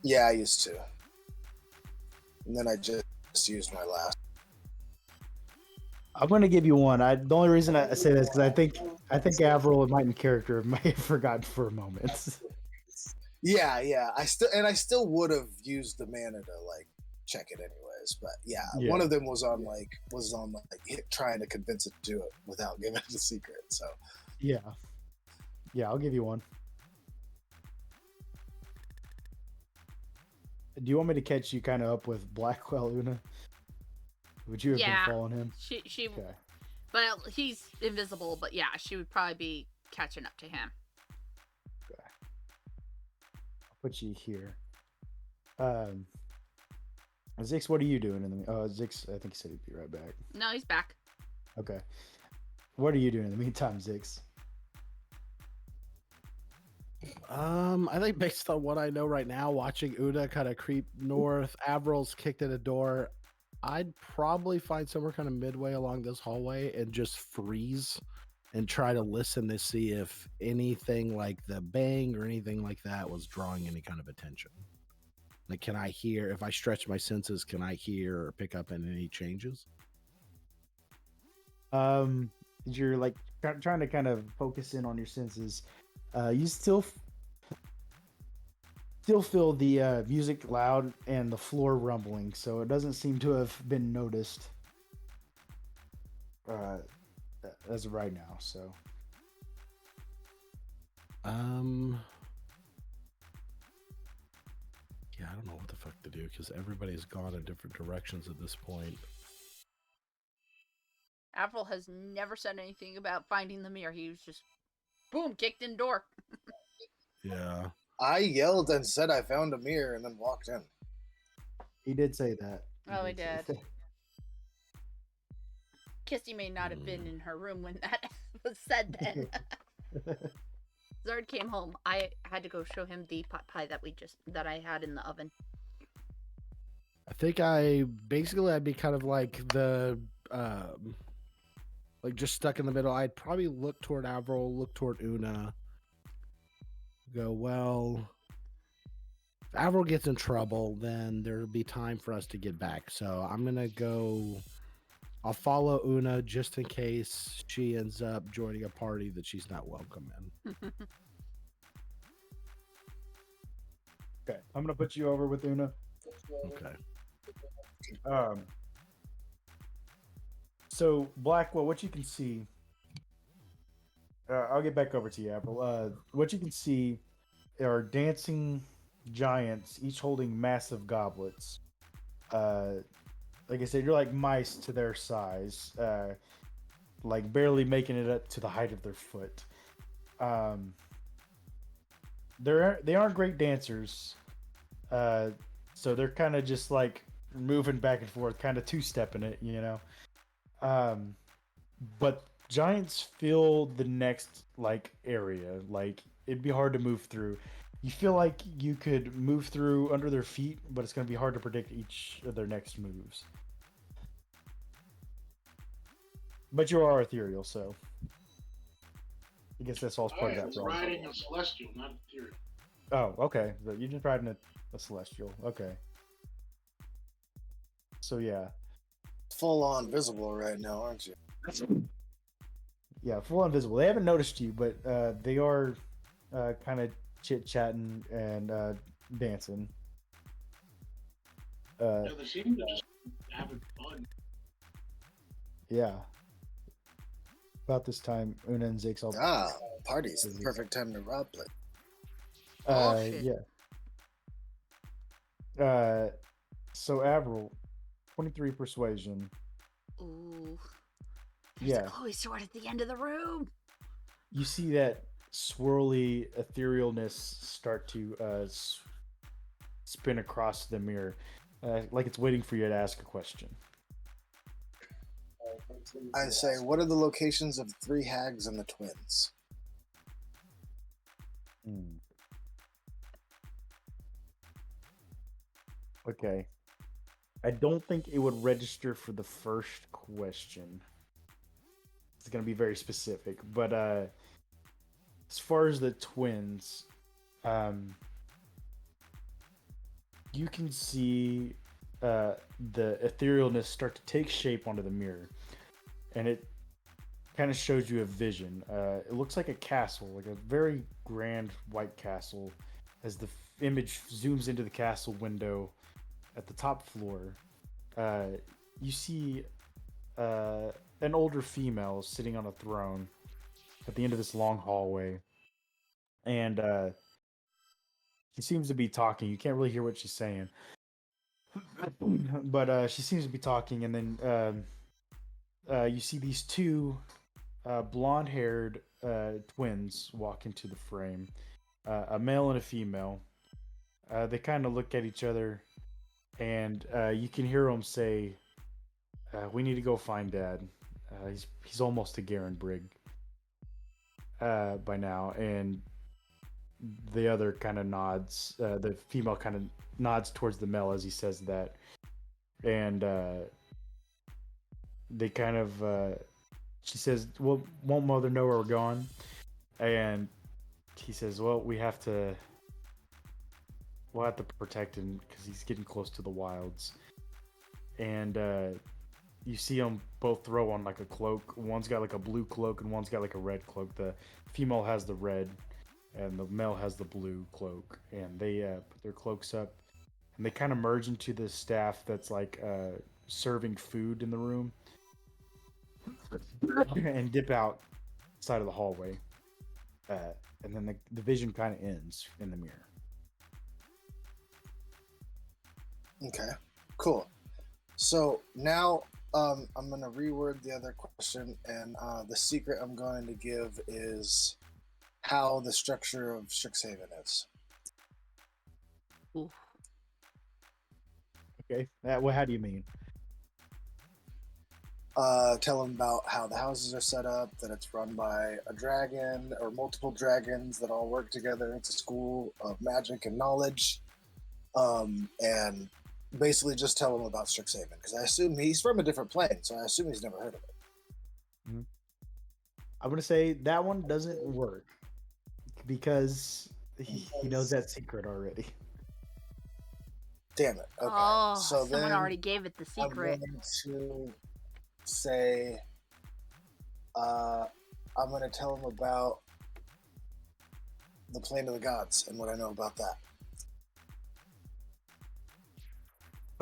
Yeah, I used to. And then I just used my last. I'm gonna give you 1. The only reason I say this because I think Avril might in character might have forgotten for a moment. Yeah. I still would have used the mana to like check it anyways. But yeah, one of them was on trying to convince it to do it without giving it a secret. So Yeah, I'll give you 1. Do you want me to catch you kind of up with Blackwell, Una? Would you have been following him? She. Okay. Well, he's invisible, but yeah, she would probably be catching up to him. Okay. I'll put you here. Zix, what are you doing in the? Zix, I think he said he'd be right back. No, he's back. Okay. What are you doing in the meantime, Zix? I think based on what I know right now, watching Una kind of creep north, Avril's kicked in a door. I'd probably find somewhere kind of midway along this hallway and just freeze and try to listen to see if anything like the bang or anything like that was drawing any kind of attention. Like, can I hear, if I stretch my senses, can I hear or pick up on any changes? You're like trying to kind of focus in on your senses. You still feel the music loud and the floor rumbling, so it doesn't seem to have been noticed as of right now. So, yeah, I don't know what the fuck to do because everybody's gone in different directions at this point. Avril has never said anything about finding the mirror. He was just, boom, kicked in door. Yeah. I yelled and said I found a mirror and then walked in. he did say that. Oh, he did. Kissy may not have been in her room when that was said then. Zard came home. I had to go show him the pot pie that I had in the oven. I think I'd be kind of like the like just stuck in the middle. I'd probably look toward Avril, look toward Una, go, well, if Avril gets in trouble, then there'll be time for us to get back. So I'm gonna go, I'll follow Una just in case she ends up joining a party that she's not welcome in. Okay, I'm gonna put you over with Una. Okay. So Blackwell, what you can see, I'll get back over to you, Avril. What you can see are dancing giants, each holding massive goblets. Like I said, you're like mice to their size, like barely making it up to the height of their foot. They aren't great dancers, so they're kind of just like moving back and forth, kind of two-stepping it, you know. But giants fill the next like area, like it'd be hard to move through. You feel like you could move through under their feet, but it's going to be hard to predict each of their next moves. But you are ethereal, so I guess that's all part of that. I was riding a celestial, not ethereal. Oh, okay. But you're just riding a celestial. Okay. So yeah. Full on visible right now, aren't you? Yeah, full on visible. They haven't noticed you, but they are kind of chit-chatting and dancing. Yeah, they seem to just having fun. Yeah. About this time, Una and Zix all. Party's the perfect time to rob play. Yeah. So Avril, 23 persuasion. Ooh. There's Yeah. a Chloe sword at the end of the room. You see that swirly etherealness start to spin across the mirror, like it's waiting for you to ask a question. I say, what are the locations of the three hags and the twins? Okay. I don't think it would register for the first question. It's going to be very specific. But as far as the twins, you can see the etherealness start to take shape onto the mirror. And it kind of shows you a vision. It looks like a castle, like a very grand white castle. As the image zooms into the castle window at the top floor, you see an older female sitting on a throne at the end of this long hallway. And she seems to be talking. You can't really hear what she's saying. But she seems to be talking, and then you see these two blonde-haired twins walk into the frame, a male and a female. They kind of look at each other, and you can hear them say, "We need to go find Dad. He's almost to Garen Brigg by now." And the other kind of nods. The female kind of nods towards the male as he says that, and they kind of. She says, "Well, won't Mother know where we're going?" And he says, "Well, we'll have to protect him because he's getting close to the wilds." And you see them both throw on like a cloak. One's got like a blue cloak and one's got like a red cloak. The female has the red and the male has the blue cloak. And they put their cloaks up and they kind of merge into the staff that's like serving food in the room and dip out side of the hallway. And then the vision kind of ends in the mirror. Okay, cool. So now I'm going to reword the other question, and the secret I'm going to give is how the structure of Strixhaven is. Ooh. Okay, well, how do you mean? Tell them about how the houses are set up, that it's run by a dragon or multiple dragons that all work together. It's a school of magic and knowledge. And basically just tell him about Strixhaven, because I assume he's from a different plane, so I assume he's never heard of it. Mm-hmm. I'm going to say that one doesn't work because he knows that secret already. Damn it. Okay. Oh, so someone then already gave it the secret. I'm going to say, I'm going to tell him about the plane of the gods and what I know about that.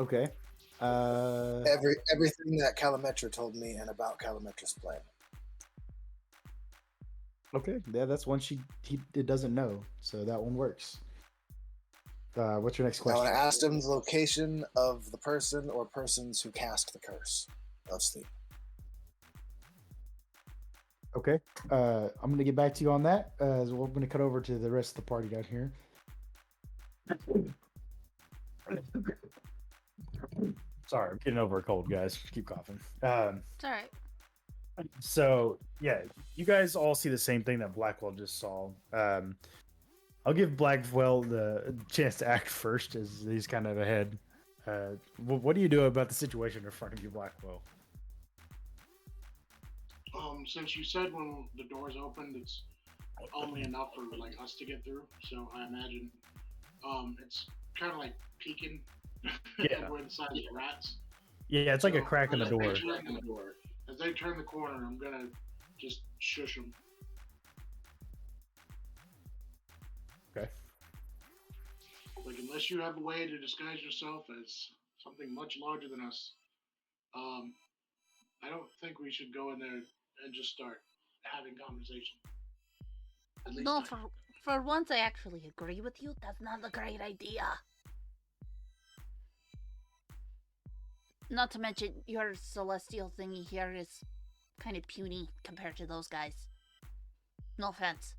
Okay. Everything that Calametra told me and about Calametra's plane. Okay, yeah, that's one it doesn't know, so that one works. What's your next question? I want to ask him the location of the person or persons who cast the curse of sleep. Okay, I'm going to get back to you on that. So we're going to cut over to the rest of the party down here. Sorry, I'm getting over a cold, guys. Keep coughing. It's all right. So, yeah, you guys all see the same thing that Blackwell just saw. I'll give Blackwell the chance to act first, as he's kind of ahead. What do you do about the situation in front of you, Blackwell? Since you said when the doors opened, it's only enough for like us to get through. So I imagine it's kind of like peeking where the size of the rats. Yeah, it's like a crack in the door. As they turn the corner, I'm gonna just shush them. Okay. Like, unless you have a way to disguise yourself as something much larger than us, I don't think we should go in there and just start having conversation. No, for once I actually agree with you. That's not a great idea. Not to mention, your celestial thingy here is kind of puny compared to those guys. No offense.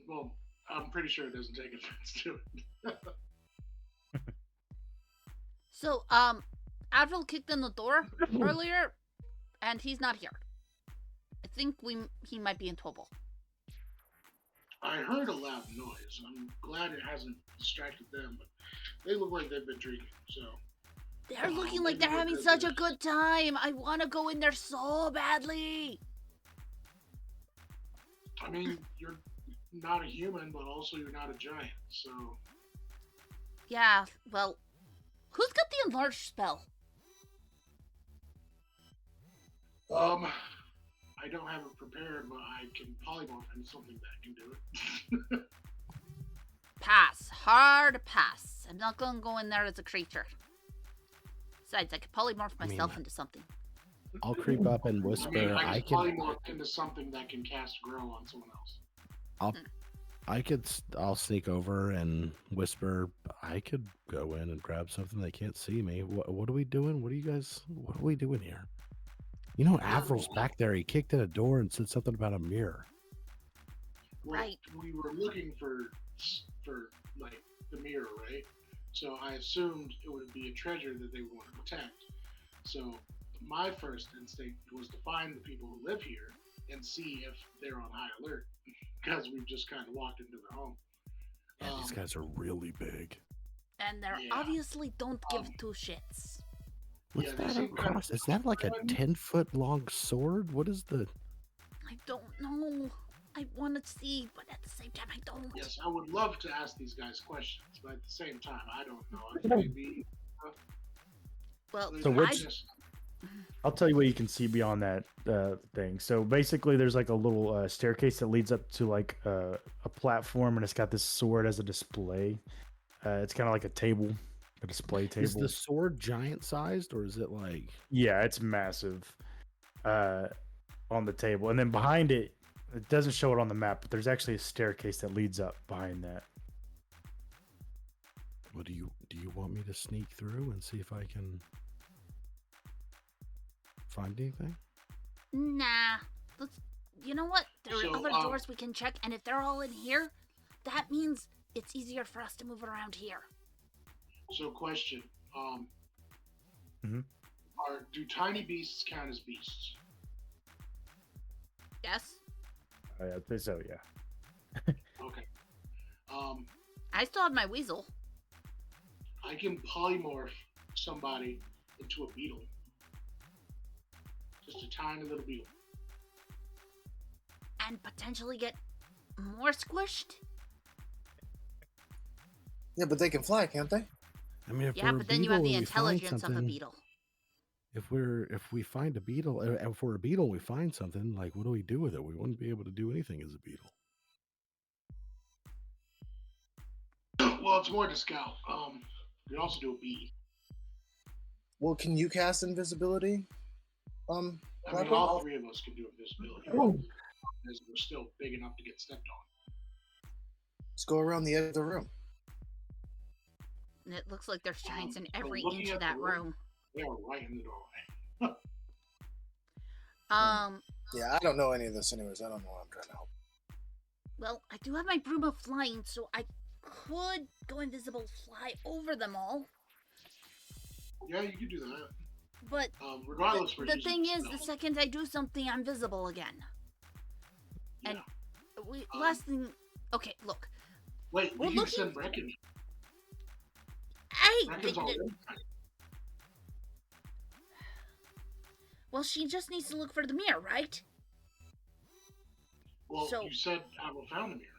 Well, I'm pretty sure it doesn't take offense to it. So, Avril kicked in the door earlier, and he's not here. I think he might be in trouble. I heard a loud noise. I'm glad it hasn't distracted them, but they look like they've been drinking, so. They're looking like they're maybe we're having good such there. a good time. I want to go in there so badly. I mean, you're not a human, but also you're not a giant, so. Yeah, well, who's got the enlarged spell? I don't have it prepared, but I can polymorph into something that can do it. Pass. Hard pass. I'm not going to go in there as a creature. Besides, I could polymorph myself into something. I'll creep up and I whisper. mean, I I can can. polymorph into something that can cast grow on someone else. I'll sneak over and whisper. I could go in and grab something. They can't see me. What are we doing? What are we doing here? You know, Avril's back there. He kicked in a door and said something about a mirror. Well, Right. we were looking for like the mirror, right? So I assumed it would be a treasure that they would want to protect. So my first instinct was to find the people who live here and see if they're on high alert, because we've just kind of walked into their home. Yeah, these guys are really big. And they Yeah. obviously don't give two shits. What's Yeah, they that seem kind across? of Is that like a threatened. 10-foot long sword? What is the? I don't know. I want to see, but at the same time, I don't. Yes, I would love to ask these guys questions, but at the same time, I don't know. I maybe Well, So I, which- I'll tell you what you can see beyond that thing. So basically, there's like a little staircase that leads up to like a platform, and it's got this sword as a display. It's kind of like a table, a display table. Is the sword giant sized or is it like? Yeah, it's massive on the table. And then behind it, it doesn't show it on the map, but there's actually a staircase that leads up behind that. What do you want me to sneak through and see if I can find anything? nah. Let's. You know what? There So, are other doors we can check, and if they're all in here, that means it's easier for us to move around here. So, question: Mhm. do tiny beasts count as beasts? Yes. I think so, yeah. Okay. I still have my weasel. I can polymorph somebody into a beetle. Just a tiny little beetle. And potentially get more squished. Yeah, but they can fly, can't they? I mean, if Yeah, we're a but then you have beetle the and we find intelligence of a something- beetle. If we find a beetle, if we're a beetle, and we find something. Like, what do we do with it? We wouldn't be able to do anything as a beetle. Well, it's more to scout. You can also do a bee. Well, can you cast invisibility? I mean, Blackwell? all three of us can do invisibility. Because we're still big enough to get stepped on. Let's go around the edge of the room. And it looks like there's giants in so every looking inch at of the that room- room. They are right in the doorway. Yeah, I don't know any of this anyways. I don't know what I'm trying to help. Well, I do have my broom of flying, so I could go invisible, fly over them all. Yeah, you could do that. But Regardless, we're the using thing is, the spell. second I do something, I'm visible again. Yeah. And last thing. Okay, look. Wait, we're we can looking- send Brecken. Hey! Brecken's already tiny. Well, she just needs to look for the mirror, right? Well, So- you said Abel found the mirror.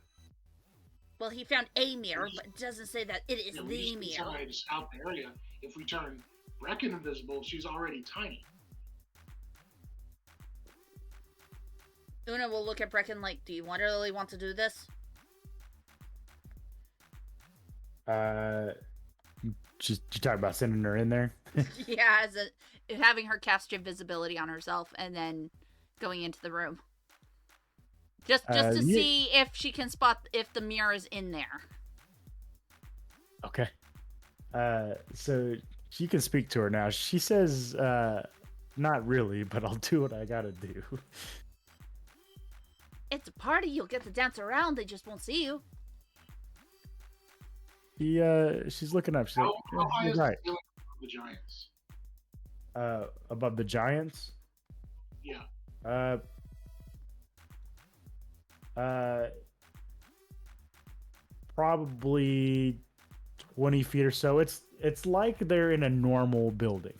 Well, he found a mirror, but it doesn't say that it is Yeah, we the just need mirror. somebody to scout the area. If we turn Brecken invisible, she's already tiny. Una will look at Brecken like, do you really want to do this? Just you talk about sending her in there. Yeah, having her cast invisibility on herself and then going into the room. Just to Yeah. see if she can spot if the mirror is in there. Okay. So you can speak to her now. She says, not really, but I'll do what I gotta do. It's a party. You'll get to dance around. They just won't see you. She's looking up. She's like, How high "You're is right. the ceiling of the giants? Above the giants. Yeah. Probably 20 feet or so. It's like they're in a normal building.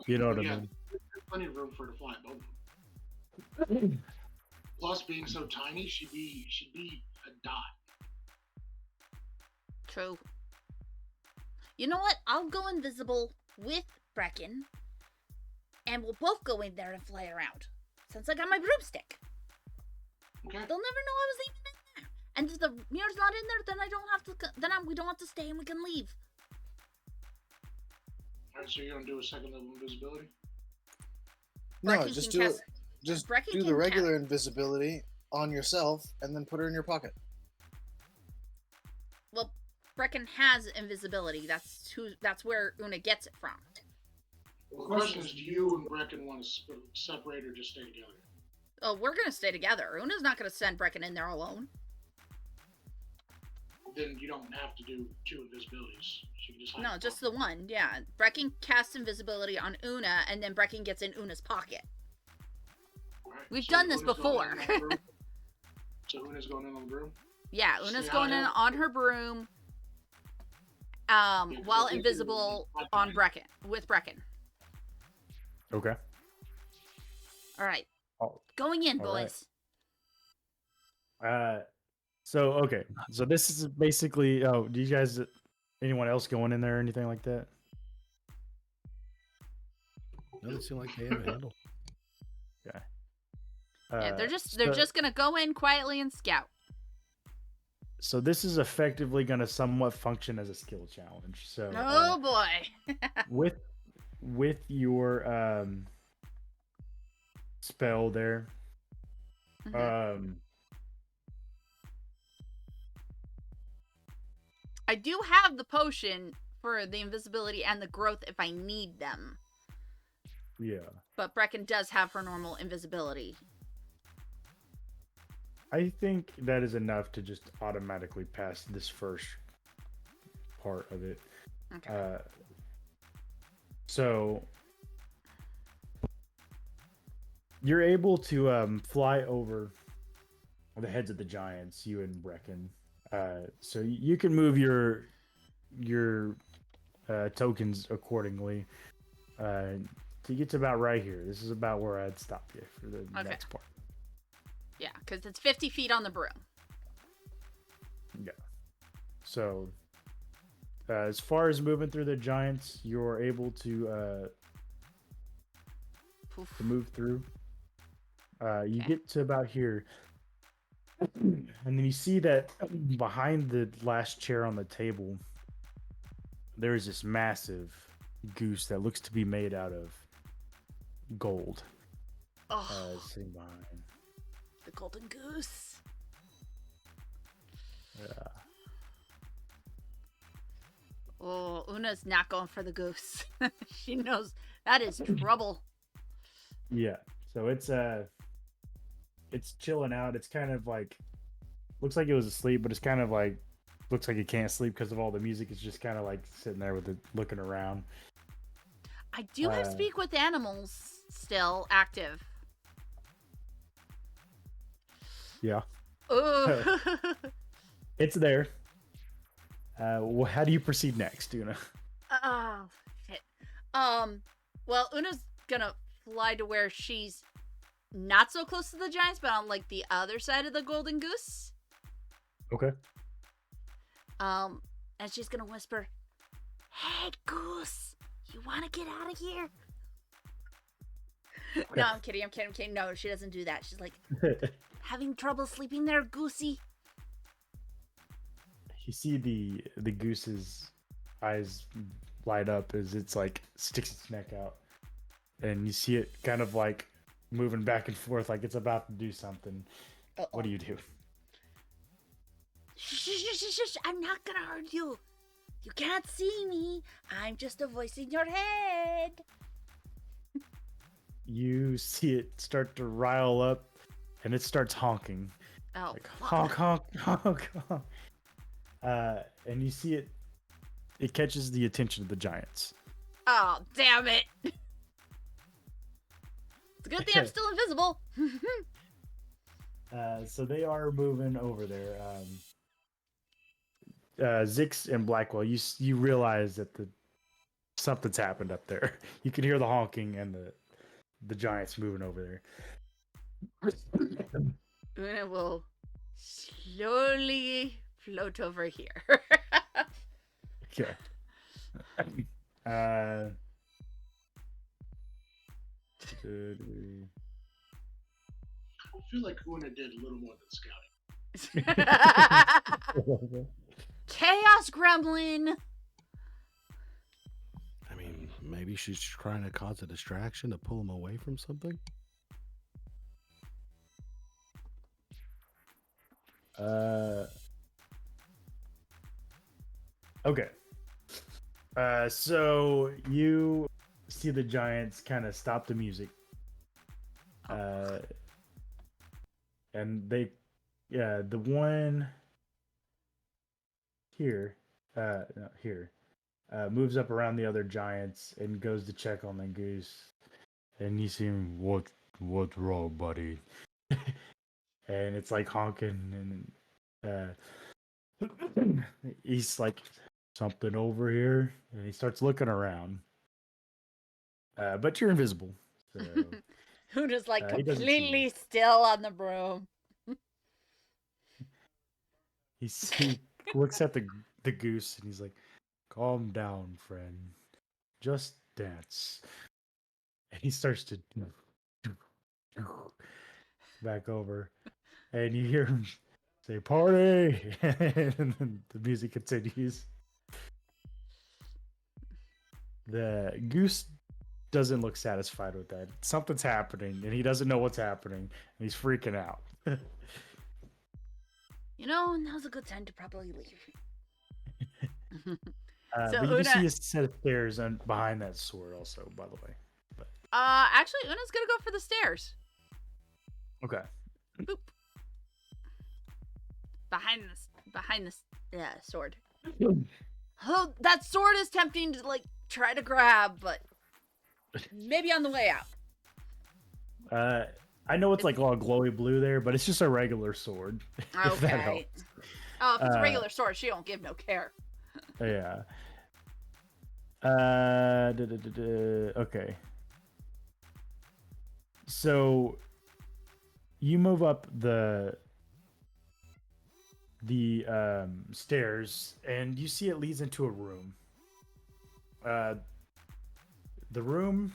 You know what I mean? There's plenty of room for her to fly above them. Plus, being so tiny, she'd be a dot. True. You know what? I'll go invisible with Brecken, and we'll both go in there and fly around. Since I got my broomstick. Okay. They'll never know I was even in there. And if the mirror's not in there, then I don't have to. We don't have to stay, and we can leave. All right. So you're gonna do a second level invisibility. No, Brecken just can do it. cast- Just Brecken do the can regular invisibility on yourself, and then put her in your pocket. Well, Brecken has invisibility. That's where Una gets it from. Well, the question is, do you and Brecken want to separate or just stay together? Oh, we're gonna stay together. Una's not gonna send Brecken in there alone. Then you don't have to do 2 invisibilities. She can just hide No, in just pocket. the one. Yeah, Brecken casts invisibility on Una, and then Brecken gets in Una's pocket. All right, We've so done this Una's going before. in on the broom? So Una's going in on the broom. Yeah, Una's Stay going out in of- on her broom. 'cause While I think invisible it's- on Brecken with Brecken. Okay. All right, Oh, going in, all right. boys. So okay. So this is basically. Oh, do you guys? Anyone else going in there or anything like that? Doesn't seem like they have a handle. Okay. Yeah, they're just gonna go in quietly and scout. So this is effectively going to somewhat function as a skill challenge. So Oh boy. with your spell there, Mhm. I do have the potion for the invisibility and the growth if I need them. yeah, But Brecken does have her normal invisibility. I think that is enough to just automatically pass this first part of it. Okay. So you're able to fly over the heads of the giants, you and Brecken. So you can move your tokens accordingly to get to about right here. This is about where I'd stop you for the Okay. next part. Yeah, because it's 50 feet on the broom. Yeah. So as far as moving through the giants, you're able to Poof. move through. You Okay. get to about here, and then you see that behind the last chair on the table, there is this massive goose that looks to be made out of gold. Oh, Sitting behind. the golden goose. Yeah. Oh, Una's not going for the goose. She knows that is trouble. Yeah. So it's chilling out. It's kind of like looks like it was asleep, but it's kind of like looks like it can't sleep because of all the music. It's just kind of like sitting there with it looking around. I do have speak with animals still active. Yeah. Oh. It's there. How do you proceed next, Una? Oh, shit. Well, Una's gonna fly to where she's not so close to the giants, but on like the other side of the golden goose. Okay. And she's gonna whisper, "Hey, goose, you wanna get out of here?" No, I'm kidding. No, she doesn't do that. She's like, "Having trouble sleeping there, goosey?" You see the goose's eyes light up as it's like sticks its neck out, and you see it kind of like moving back and forth like it's about to do something. Uh-oh. What do you do? Shh, I'm not gonna hurt you. You can't see me. I'm just a voice in your head. You see it start to rile up and it starts honking. Oh, Like fuck. honk, honk, honk, honk. And you see it catches the attention of the giants. Oh, damn it. It's a good thing I'm still invisible. So they are moving over there. Zix and Blackwell, you realize that something's happened up there. You can hear the honking and the giants moving over there. Una will slowly float over here. Okay. I feel like Una did a little more than scouting. Chaos Gremlin. I mean, maybe she's trying to cause a distraction to pull him away from something. Okay. So you see the giants kind of stop the music. And the one here, moves up around the other giants and goes to check on the goose. And you see him, what's wrong, buddy? And it's like honking, and he's like, something over here, and he starts looking around. But you're invisible. So, Una's like he doesn't see completely you. still on the broom. He looks at the goose and he's like, calm down, friend. Just dance. And he starts to back over. And you hear him say, party! And then the music continues. The goose doesn't look satisfied with that. Something's happening, and he doesn't know what's happening, and he's freaking out. You know, now's a good time to probably leave. So But you Una, see a set of stairs behind that sword also, by the way. But, actually, Una's gonna go for the stairs. okay. Boop. Behind the sword. Oh, that sword is tempting to like try to grab, but maybe on the way out. I know it's like all glowy blue there, but it's just a regular sword. If that Okay. helps. Oh, if it's a regular sword, she don't give no care. Yeah. Okay. So you move up the stairs, and you see it leads into a room. The room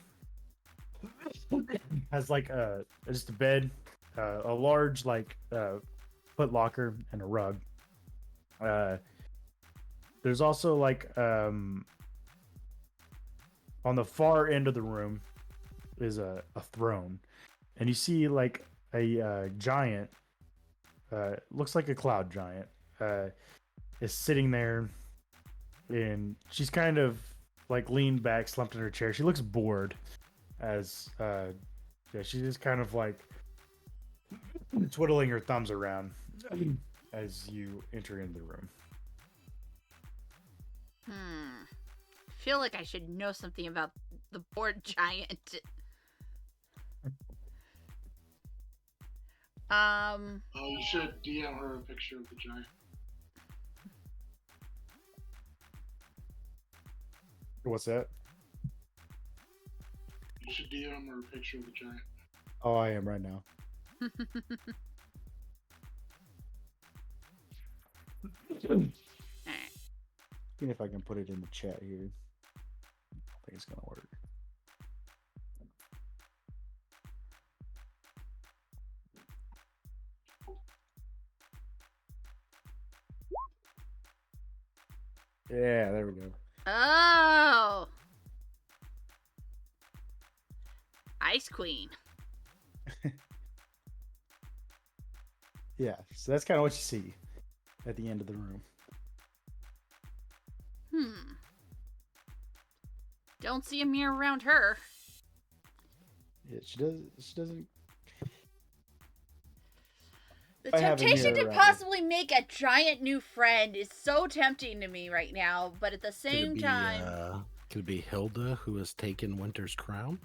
has like just a bed, a large like foot locker, and a rug. There's also like on the far end of the room is a throne, and you see like a giant. Looks like a cloud giant. Is sitting there, and she's kind of like leaned back, slumped in her chair. She looks bored, as she's just kind of like twiddling her thumbs around as you enter into the room. Feel like I should know something about the board giant. Oh, you should DM her a picture of the giant. What's that? You should DM her a picture of the giant. Oh, I am right now. See if I can put it in the chat here. I think it's gonna work. Yeah, there we go. Oh, Ice Queen. Yeah, so that's kind of what you see at the end of the room. Don't see a mirror around her. Yeah, she doesn't. The I have a temptation mirror to around. possibly make a giant new friend is so tempting to me right now, but at the Could same it be? time, Could it be Hilda who has taken Winter's crown?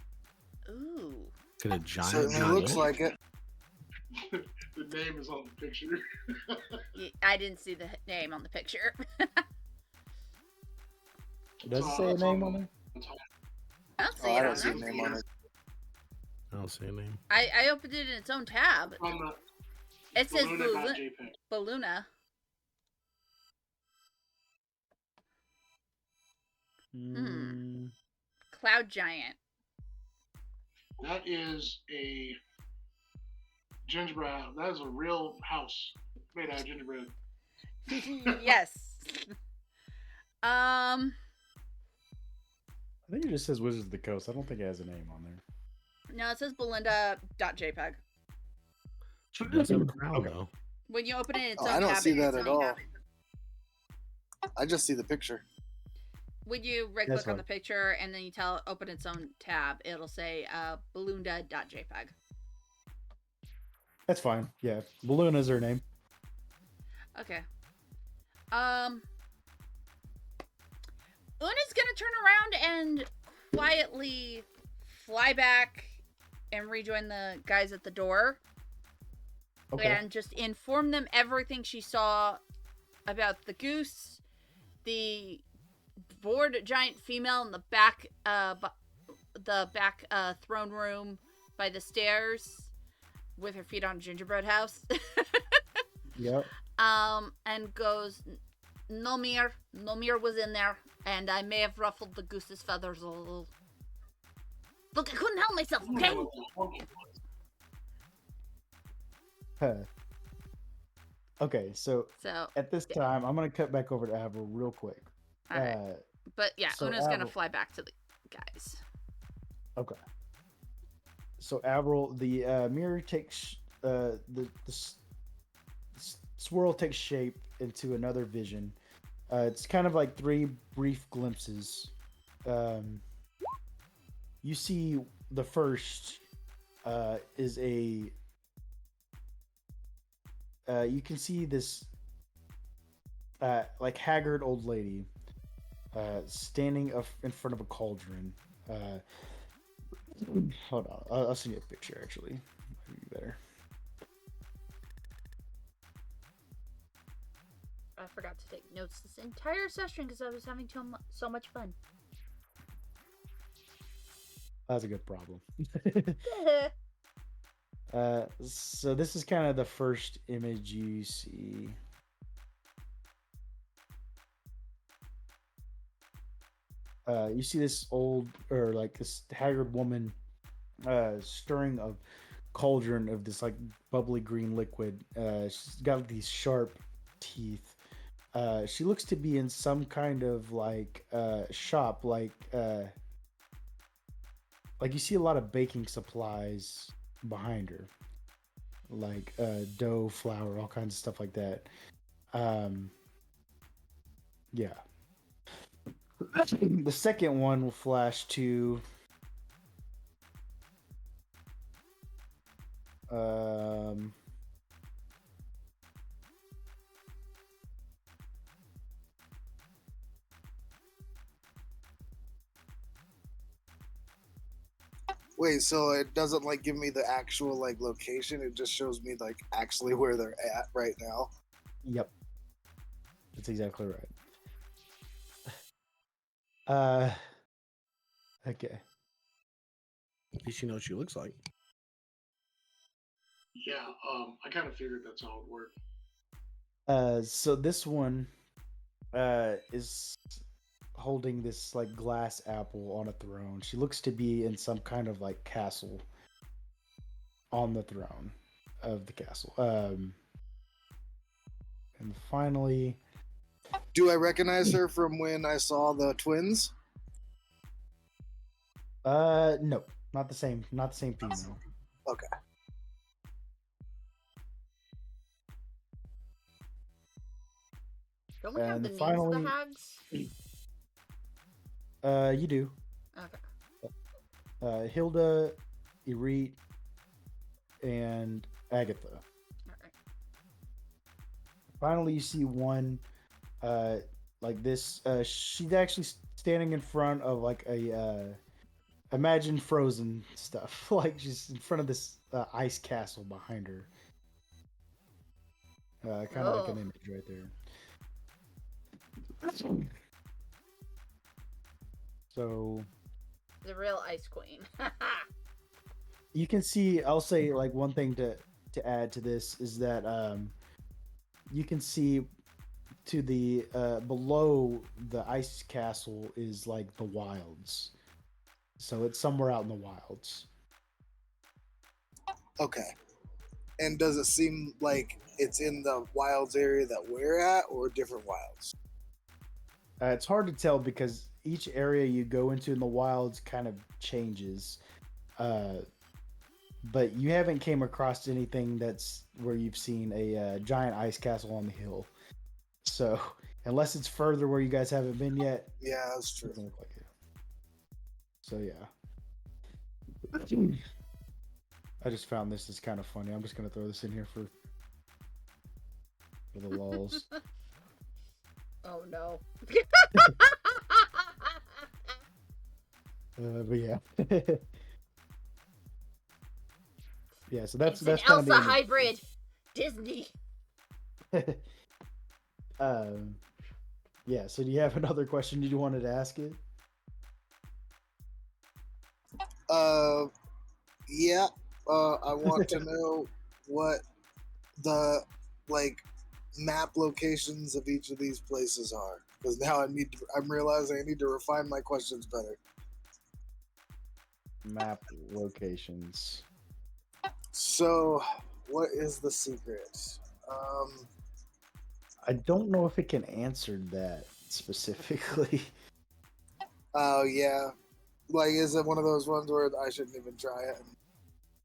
ooh. Could a giant Certainly be looks Witch? like it. The name is on the picture. I didn't see the name on the picture. Does it say a It's name on on there? I don't see Oh, it I don't on see a there. name on it. I don't see a name. I opened it in its own tab. On the It says Balloona.jpg. Balloona. Cloud Giant. That is a gingerbread house. That is a real house made out of gingerbread. Yes. I think it just says Wizards of the Coast. I don't think it has a name on there. No, it says Belinda.jpg. She does have a crown though. When you open it in its Oh, own I don't tab, see it's that at all. tab. I just see the picture. When you right That's click on fine. the picture and then you tell it open its own tab, it'll say Balloonda.jpg. That's fine. Yeah, Balloon is her name. Okay. Una's gonna turn around and quietly fly back and rejoin the guys at the door. Okay. And just inform them everything she saw about the goose, the bored giant female in the back throne room by the stairs with her feet on a gingerbread house. Yep. And goes, Nomir was in there, and I may have ruffled the goose's feathers a little. Look, I couldn't help myself, okay? Huh. Okay, so So, at this time, I'm gonna cut back over to Avril real quick. alright. But yeah, so Una's gonna Avril- fly back to the guys. Okay. So Avril, the mirror takes swirl takes shape into another vision. It's kind of like three brief glimpses. You see the first is a you can see this like haggard old lady standing in front of a cauldron. Hold on, I'll send you a picture actually. Might be better. I forgot to take notes this entire session because I was having so much fun. That's a good problem. So this is kind of the first image you see. You see this this haggard woman stirring a cauldron of this like bubbly green liquid. She's got these sharp teeth. She looks to be in some kind of like shop, like you see a lot of baking supplies behind her, like dough, flour, all kinds of stuff like that. Yeah. The second one will flash to Wait, so it doesn't like give me the actual like location. It just shows me like actually where they're at right now. Yep. That's exactly right. Okay. At least you know what she looks like. Yeah, I kind of figured that's how it worked. So this one is holding this like glass apple on a throne. She looks to be in some kind of like castle on the throne of the castle. And finally, Do I recognize her from when I saw the twins? no, not the same female. Okay. Don't we have And the names finally- of the hags? You do. Okay. Hilda, Irit, and Agatha. Alright. finally you see one like this. She's actually standing in front of like a imagine Frozen stuff. Like she's in front of this ice castle behind her. Kind of like Oh, an image right there. So the real Ice Queen. you can see. I'll say like one thing to add to this is that you can see to the below the ice castle is like the wilds. So it's somewhere out in the wilds. Okay. And does it seem like it's in the wilds area that we're at, or different wilds? It's hard to tell because each area you go into in the wilds kind of changes. Uh, but you haven't came across anything that's where you've seen a giant ice castle on the hill. So unless it's further where you guys haven't been yet, Yeah, that's it true. doesn't look like it. So yeah. I just found this is kind of funny. I'm just gonna throw this in here for the lulls. Oh no. But yeah, yeah. So It's an that's kind of the Elsa image. hybrid. Disney. um, yeah. So do you have another question you wanted to ask it? Yeah. I want to know what the like map locations of each of these places are, because now I'm realizing I need to refine my questions better. Map locations. So, what is the secret? I don't know if it can answer that specifically. Oh yeah, like is it one of those ones where I shouldn't even try it?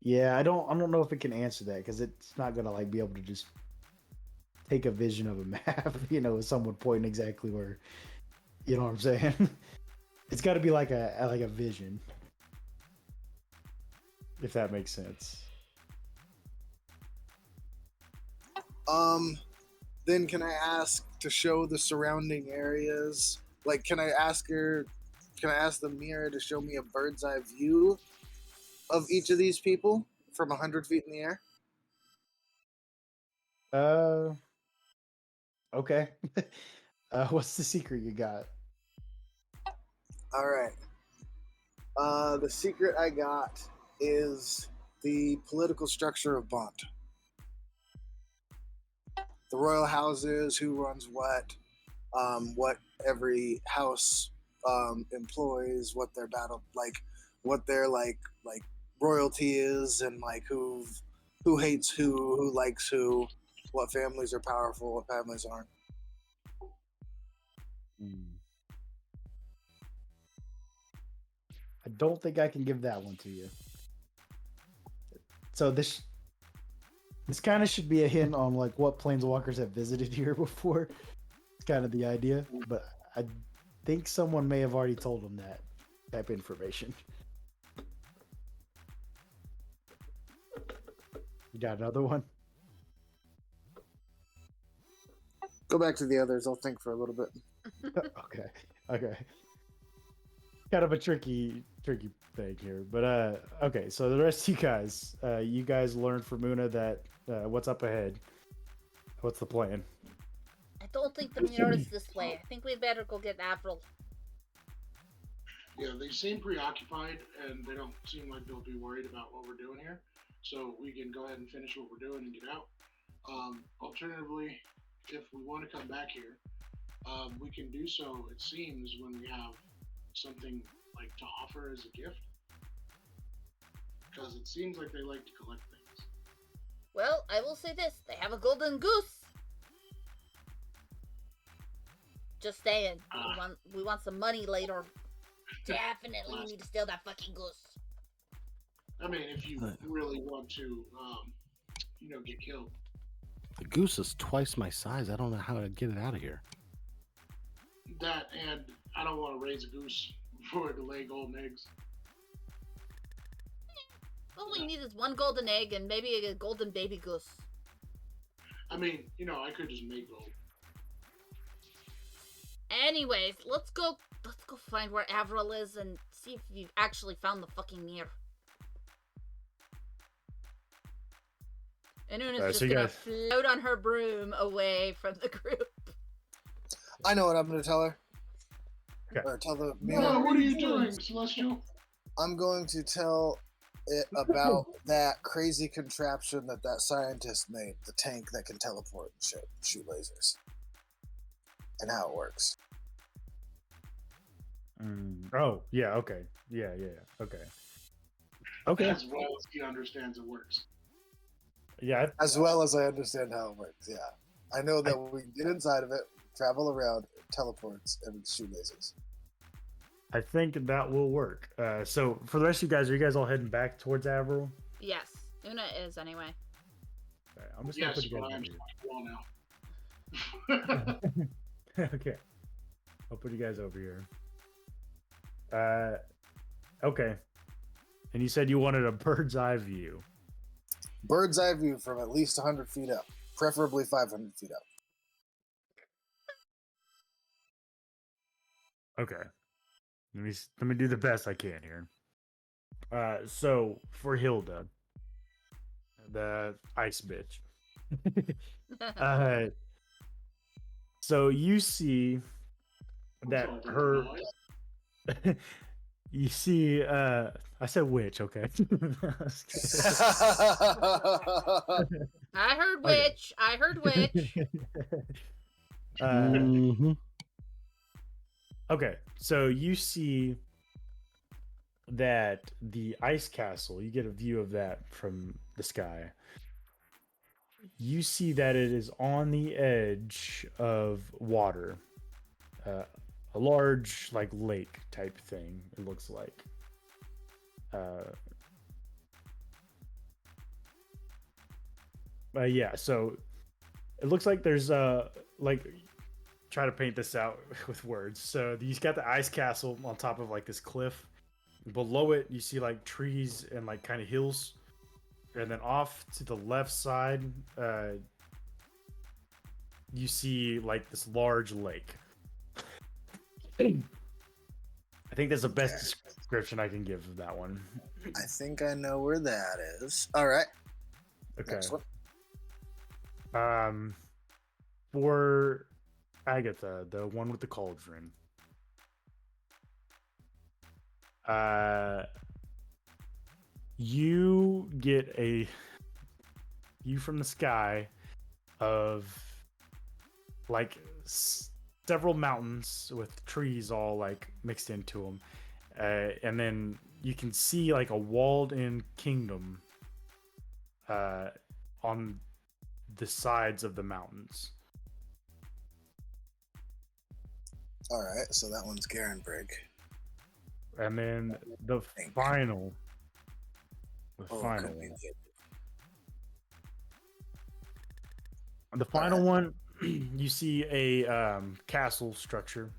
Yeah, I don't know if it can answer that because it's not gonna like be able to just take a vision of a map, with someone pointing exactly where, you know what I'm saying? It's got to be like a vision, if that makes sense. Then can I ask to show the surrounding areas? Like, can I ask the mirror to show me a bird's eye view of each of these people from 100 feet in the air? Okay. What's the secret you got? All right. The secret I got is the political structure of Bont. The royal houses, who runs what every house employs, what their what their like royalty is, and like who hates who likes who, what families are powerful, what families aren't. I don't think I can give that one to you. So this kind of should be a hint on like what planeswalkers have visited here before. It's kind of the idea, but I think someone may have already told them that type of information. You got another one? Go back to the others. I'll think for a little bit. Okay. Kind of a tricky thing here, but okay. So the rest of you guys learned from Una that what's up ahead. What's the plan? I don't think the mirror is this way. I think we better go get Avril. Yeah, they seem preoccupied, and they don't seem like they'll be worried about what we're doing here. So we can go ahead and finish what we're doing and get out. Alternatively, if we want to come back here, we can do so, it seems, when we have something like to offer as a gift. Because it seems like they like to collect things. Well, I will say this. They have a golden goose. Just saying. We want some money later. Definitely need to steal that fucking goose. I mean, if you really want to, get killed. The goose is twice my size. I don't know how to get it out of here. That, and I don't want to raise a goose for it to lay golden eggs. All we need is one golden egg and maybe a golden baby goose. I mean, I could just make gold. Anyways, let's go find where Avril is and see if you've actually found the fucking mirror. And Una's just So you gonna guys- float on her broom away from the group. I know what I'm going to tell her. Okay. Or tell the No, mirror. what are you doing, Celestial? I'm going to tell it about that crazy contraption that scientist made, the tank that can teleport and shoot lasers, and how it works. Oh, yeah, okay. Yeah, okay. Okay. As well as he understands it works. Yeah, As well as I understand how it works, yeah. I know that we can get inside of it, travel around, it teleports, and we can shoot lasers. I think that will work. So for the rest of you guys, are you guys all heading back towards Avril? Yes, Una is anyway. Right, I'm just gonna Yes, put you but guys I'm over well now. here. Okay. I'll put you guys over here. Okay. And you said you wanted a bird's eye view. Bird's eye view from at least 100 feet up, preferably 500 feet up. Okay. Let me do the best I can here. So for Hilda, the ice bitch. So you see that her you see I said witch, okay. I heard Okay. witch. I heard witch. Okay, so you see that the ice castle, you get a view of that from the sky. You see that it is on the edge of water. A large, like, lake type thing, it looks like. Yeah, so it looks like there's like, try to paint this out with words. So you got the ice castle on top of like this cliff. Below it, you see like trees and like kind of hills, and then off to the left side, you see like this large lake. I think that's the best description I can give of that one. I think I know where that is. All right. Okay. Next one. For Agatha, the one with the cauldron. You get a view from the sky of like several mountains with trees all like mixed into them, and then you can see like a walled-in kingdom on the sides of the mountains. All right, so that one's Garenbrig. And then the final one, you see a castle structure.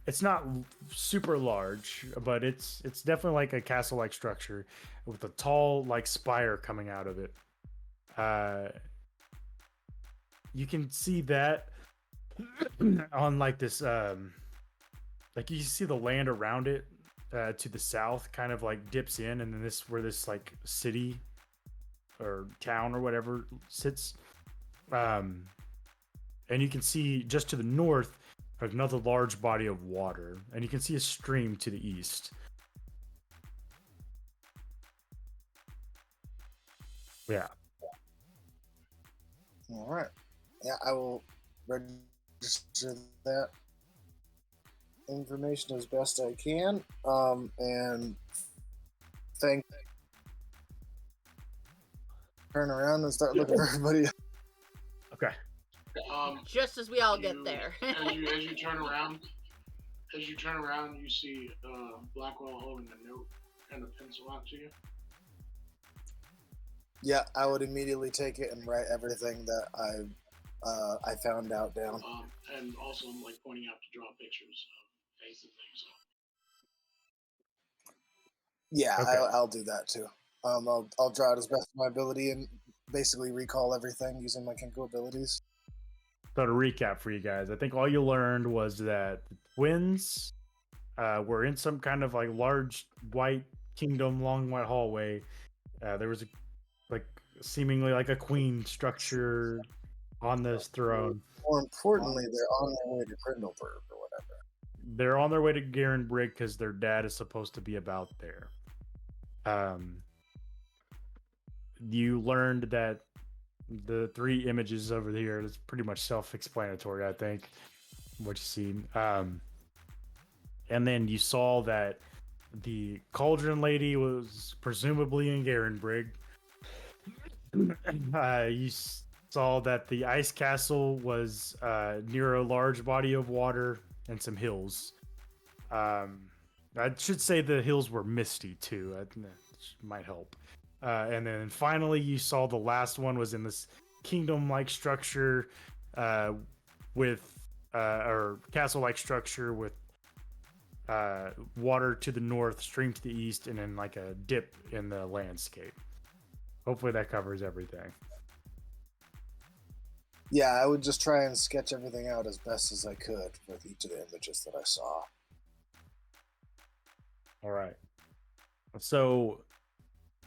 It's not super large, but it's definitely like a castle-like structure with a tall like spire coming out of it. You can see that on like this like you see the land around it to the south kind of like dips in, and then where this like city or town or whatever sits, and you can see just to the north another large body of water, and you can see a stream to the east. Yeah. All right. Yeah, I will register that information as best I can. And turn around and start looking for everybody. Okay. Just as we all get there. as you turn around, you see Blackwell holding a note and a pencil out to you. Yeah, I would immediately take it and write everything that I found out down. And also, I'm like pointing out to draw pictures of face and things. So. Yeah, Okay. I'll do that too. I'll draw it as best of my ability and basically recall everything using my Kenku abilities. So to recap for you guys, I think all you learned was that the twins were in some kind of like large white kingdom, long white hallway. There was like seemingly like a queen structure on this throne. More importantly, they're on their way to Grindelberg or whatever. They're on their way to Garenbrig because their dad is supposed to be about there. You learned that the 3 images over here is pretty much self-explanatory, I think, what you see. And then you saw that the cauldron lady was presumably in Garenbrig. You saw that the ice castle was near a large body of water and some hills. I should say the hills were misty too. That might help. And then finally, you saw the last one was in this kingdom-like structure or castle-like structure with water to the north, stream to the east, and then like a dip in the landscape. Hopefully that covers everything. Yeah, I would just try and sketch everything out as best as I could with each of the images that I saw. All right. So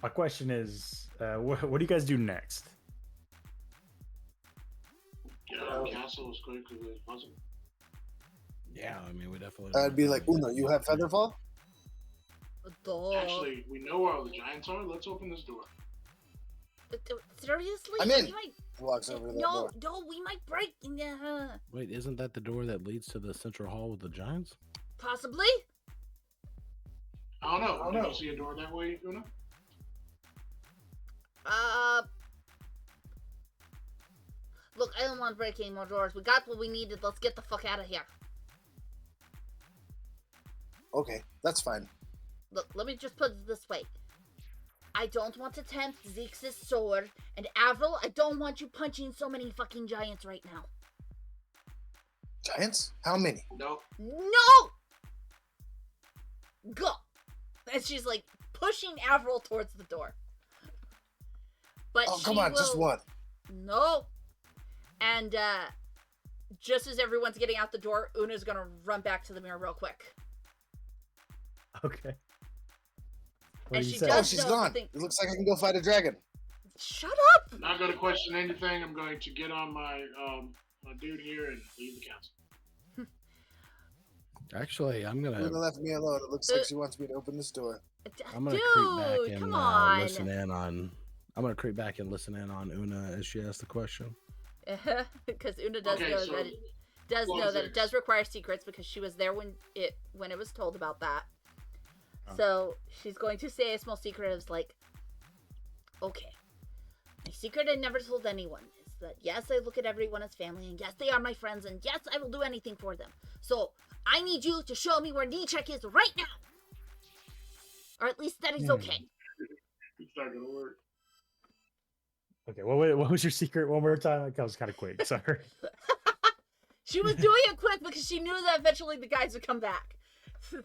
my question is, what do you guys do next? Get out of the castle as quickly as possible. Yeah, I mean, we definitely. I'd be like, Una, you have Featherfall? Duh. Actually, we know where all the giants are. Let's open this door. Seriously? I'm in. We might... Walks over to that No, door. no, we might break. Wait, isn't that the door that leads to the central hall with the giants? Possibly? I don't know. Did you see a door that way, Una? Look, I don't want to break any more doors. We got what we needed. Let's get the fuck out of here. Okay, that's fine. Look, let me just put it this way. I don't want to tempt Zeke's sword, and Avril, I don't want you punching so many fucking giants right now. Giants? How many? No. No! Go! And she's like pushing Avril towards the door. But Oh, come on, just one. No. And just as everyone's getting out the door, Una's gonna run back to the mirror real quick. Okay. And she Oh, does she's know gone. something- It looks like I can go fight a dragon. Shut up! Not going to question anything. I'm going to get on my my dude here and leave the council. Actually, I'm Una gonna left me alone. It looks like she wants me to open this door. creep back and come on. listen in on. I'm gonna creep back and listen in on Una as she asks the question. Because Una does Okay, know so that it does what know was that it? it does require secrets because she was there when it was told about that. Oh. So she's going to say a small secret is like, okay, my secret I never told anyone is that yes, I look at everyone as family, and yes, they are my friends, and yes, I will do anything for them. So I need you to show me where Nichek is right now, or at least that is okay. It's not going to work. Okay, what was your secret one more time? That was kind of quick. Sorry. She was doing it quick because she knew that eventually the guys would come back.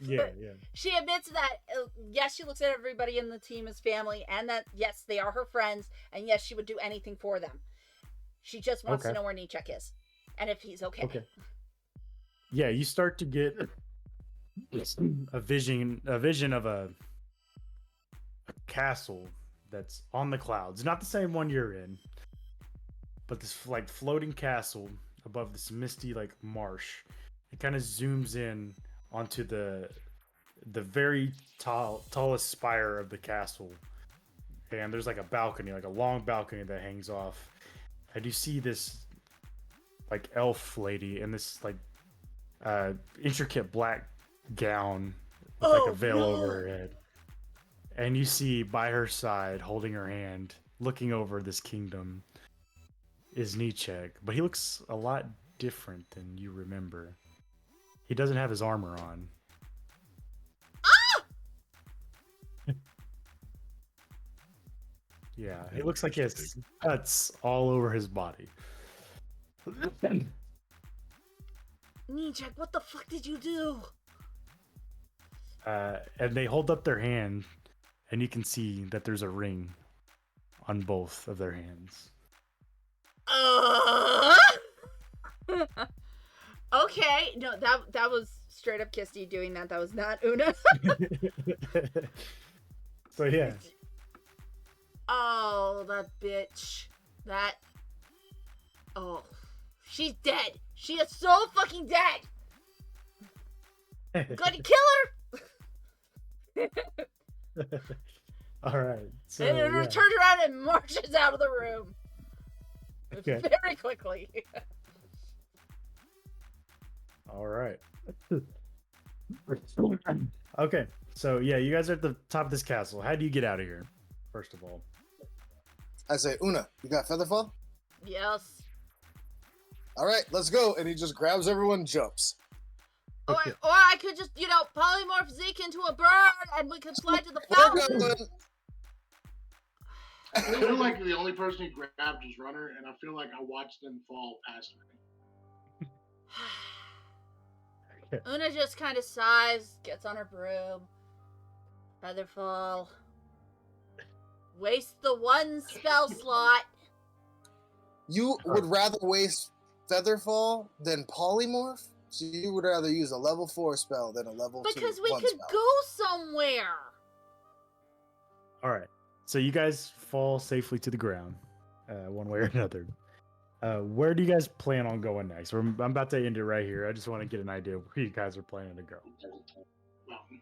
Yeah. She admits that, yes, she looks at everybody in the team as family, and that, yes, they are her friends, and yes, she would do anything for them. She just wants to Okay. know where Nichek is, and if he's okay. Okay. Yeah, you start to get a vision of a castle that's on the clouds. Not the same one you're in, but this like floating castle above this misty like marsh. It kind of zooms in onto the very tallest spire of the castle, and there's like a balcony, like a long balcony that hangs off. And you see this like elf lady in this like intricate black gown with like a veil over her head, and you see by her side, holding her hand, looking over this kingdom, is Nichek, but he looks a lot different than you remember. He doesn't have his armor on. Yeah, it looks like he has cuts all over his body. Nichek, what the fuck did you do? And they hold up their hand, and you can see that there's a ring on both of their hands. Okay, no, that was straight up Kisty doing that. That was not Una. So yeah. Oh, that bitch. That. Oh, she's dead. She is so fucking dead. I'm gonna kill her. All right. So And then yeah. turns around and marches out of the room. Okay. Very quickly. All right. Okay. So yeah, you guys are at the top of this castle. How do you get out of here? First of all. I say, Una, you got Featherfall? Yes. All right, let's go. And he just grabs everyone, and jumps. Or I could just, polymorph Zeke into a bird and we could fly to the We're fountain. going. I feel like the only person he grabbed was Runner, and I feel like I watched them fall past me. Una just kind of sighs, gets on her broom. Featherfall. Waste the one spell slot. You would rather waste Featherfall than Polymorph? So you would rather use a level 4 spell than a level 2 Because we one could spell. go somewhere. All right. So you guys fall safely to the ground, one way or another. Where do you guys plan on going next? I'm about to end it right here. I just want to get an idea of where you guys are planning to go. Mountain.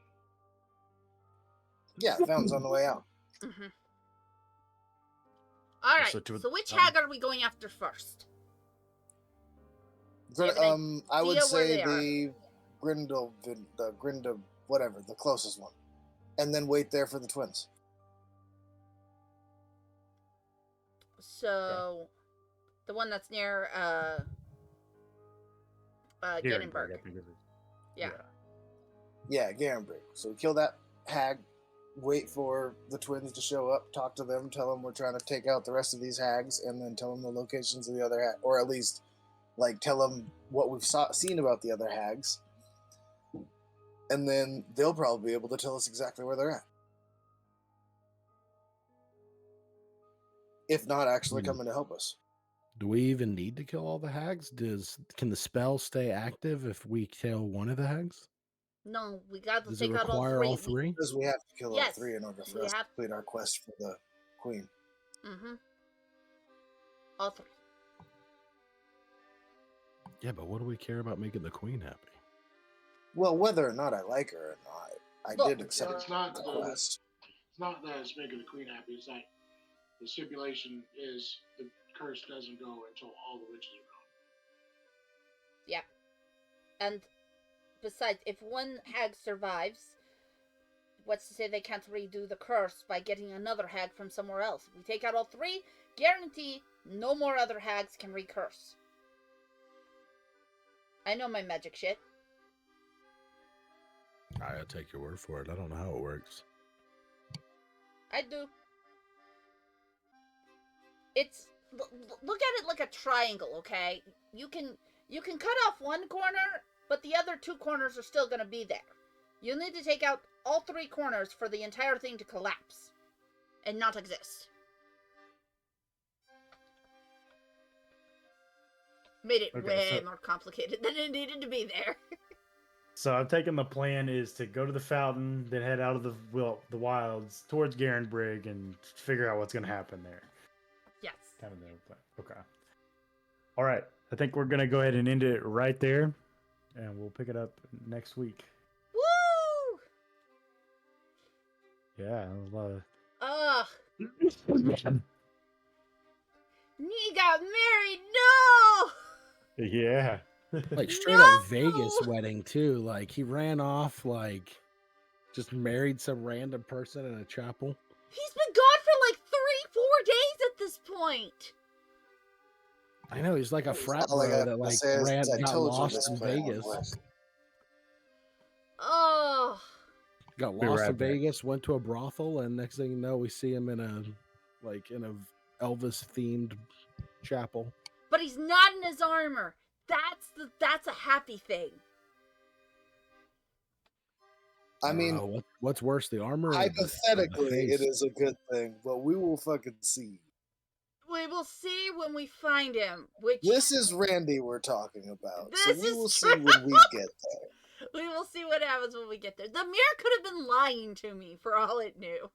Yeah, Fountain's on the way out. Mm-hmm. All right. So So which hag are we going after first? I would idea where say they are? the Grinda, whatever, the closest one. And then wait there for the twins. So, the one that's near Gettysburg. I think it is. Yeah. Yeah, Garenbrig. So we kill that hag, wait for the twins to show up, talk to them, tell them we're trying to take out the rest of these hags, and then tell them the locations of the other hag, or at least tell them what we've seen about the other hags. And then they'll probably be able to tell us exactly where they're at. If not actually coming to help us. Do we even need to kill all the hags? Can the spell stay active if we kill one of the hags? No, we got to Does it take out all require three. all three? Because we have to kill all Yes, three in order for we us to have- complete our quest for the queen. Mm-hmm. All three. Yeah, but what do we care about making the queen happy? Well, whether or not I like her or not, I Look, did accept It's not the the, quest. it's not that it's making the queen happy. It's that the stipulation is the curse doesn't go until all the witches are gone. Yeah. And besides, if one hag survives, what's to say they can't redo the curse by getting another hag from somewhere else? If we take out all three, guarantee no more other hags can recurse. I know my magic shit. I'll take your word for it. I don't know how it works. I do. It's look at it like a triangle, okay? You can cut off one corner, but the other two corners are still going to be there. You need to take out all three corners for the entire thing to collapse and not exist. Made it Okay, way so- more complicated than it needed to be there. So I'm taking the plan is to go to the fountain, then head out of the wilds towards Garenbrig and figure out what's going to happen there. Yes. Kind of the plan. Okay. All right. I think we're going to go ahead and end it right there, and we'll pick it up next week. Woo! Yeah, that was a lot of... Ugh. He got married. No. Yeah. Like straight No! up Vegas wedding too. Like he ran off, like just married some random person in a chapel. He's been gone for like 3-4 days at this point. I know he's like a frat All I bro gotta that like say is I got told you lost this in plan would Vegas. work. Oh. Got Be lost right in back. Vegas, went to a brothel, and next thing you know, we see him in a Elvis themed chapel. But he's not in his armor. That's a happy thing. I mean, what's worse, the armor? Or the hypothetically, it face? is a good thing, but we will fucking see. We will see when we find him. Which This is Randy we're talking about, so This we is will true. see when we get there. we will see what happens when we get there. The mirror could have been lying to me for all it knew.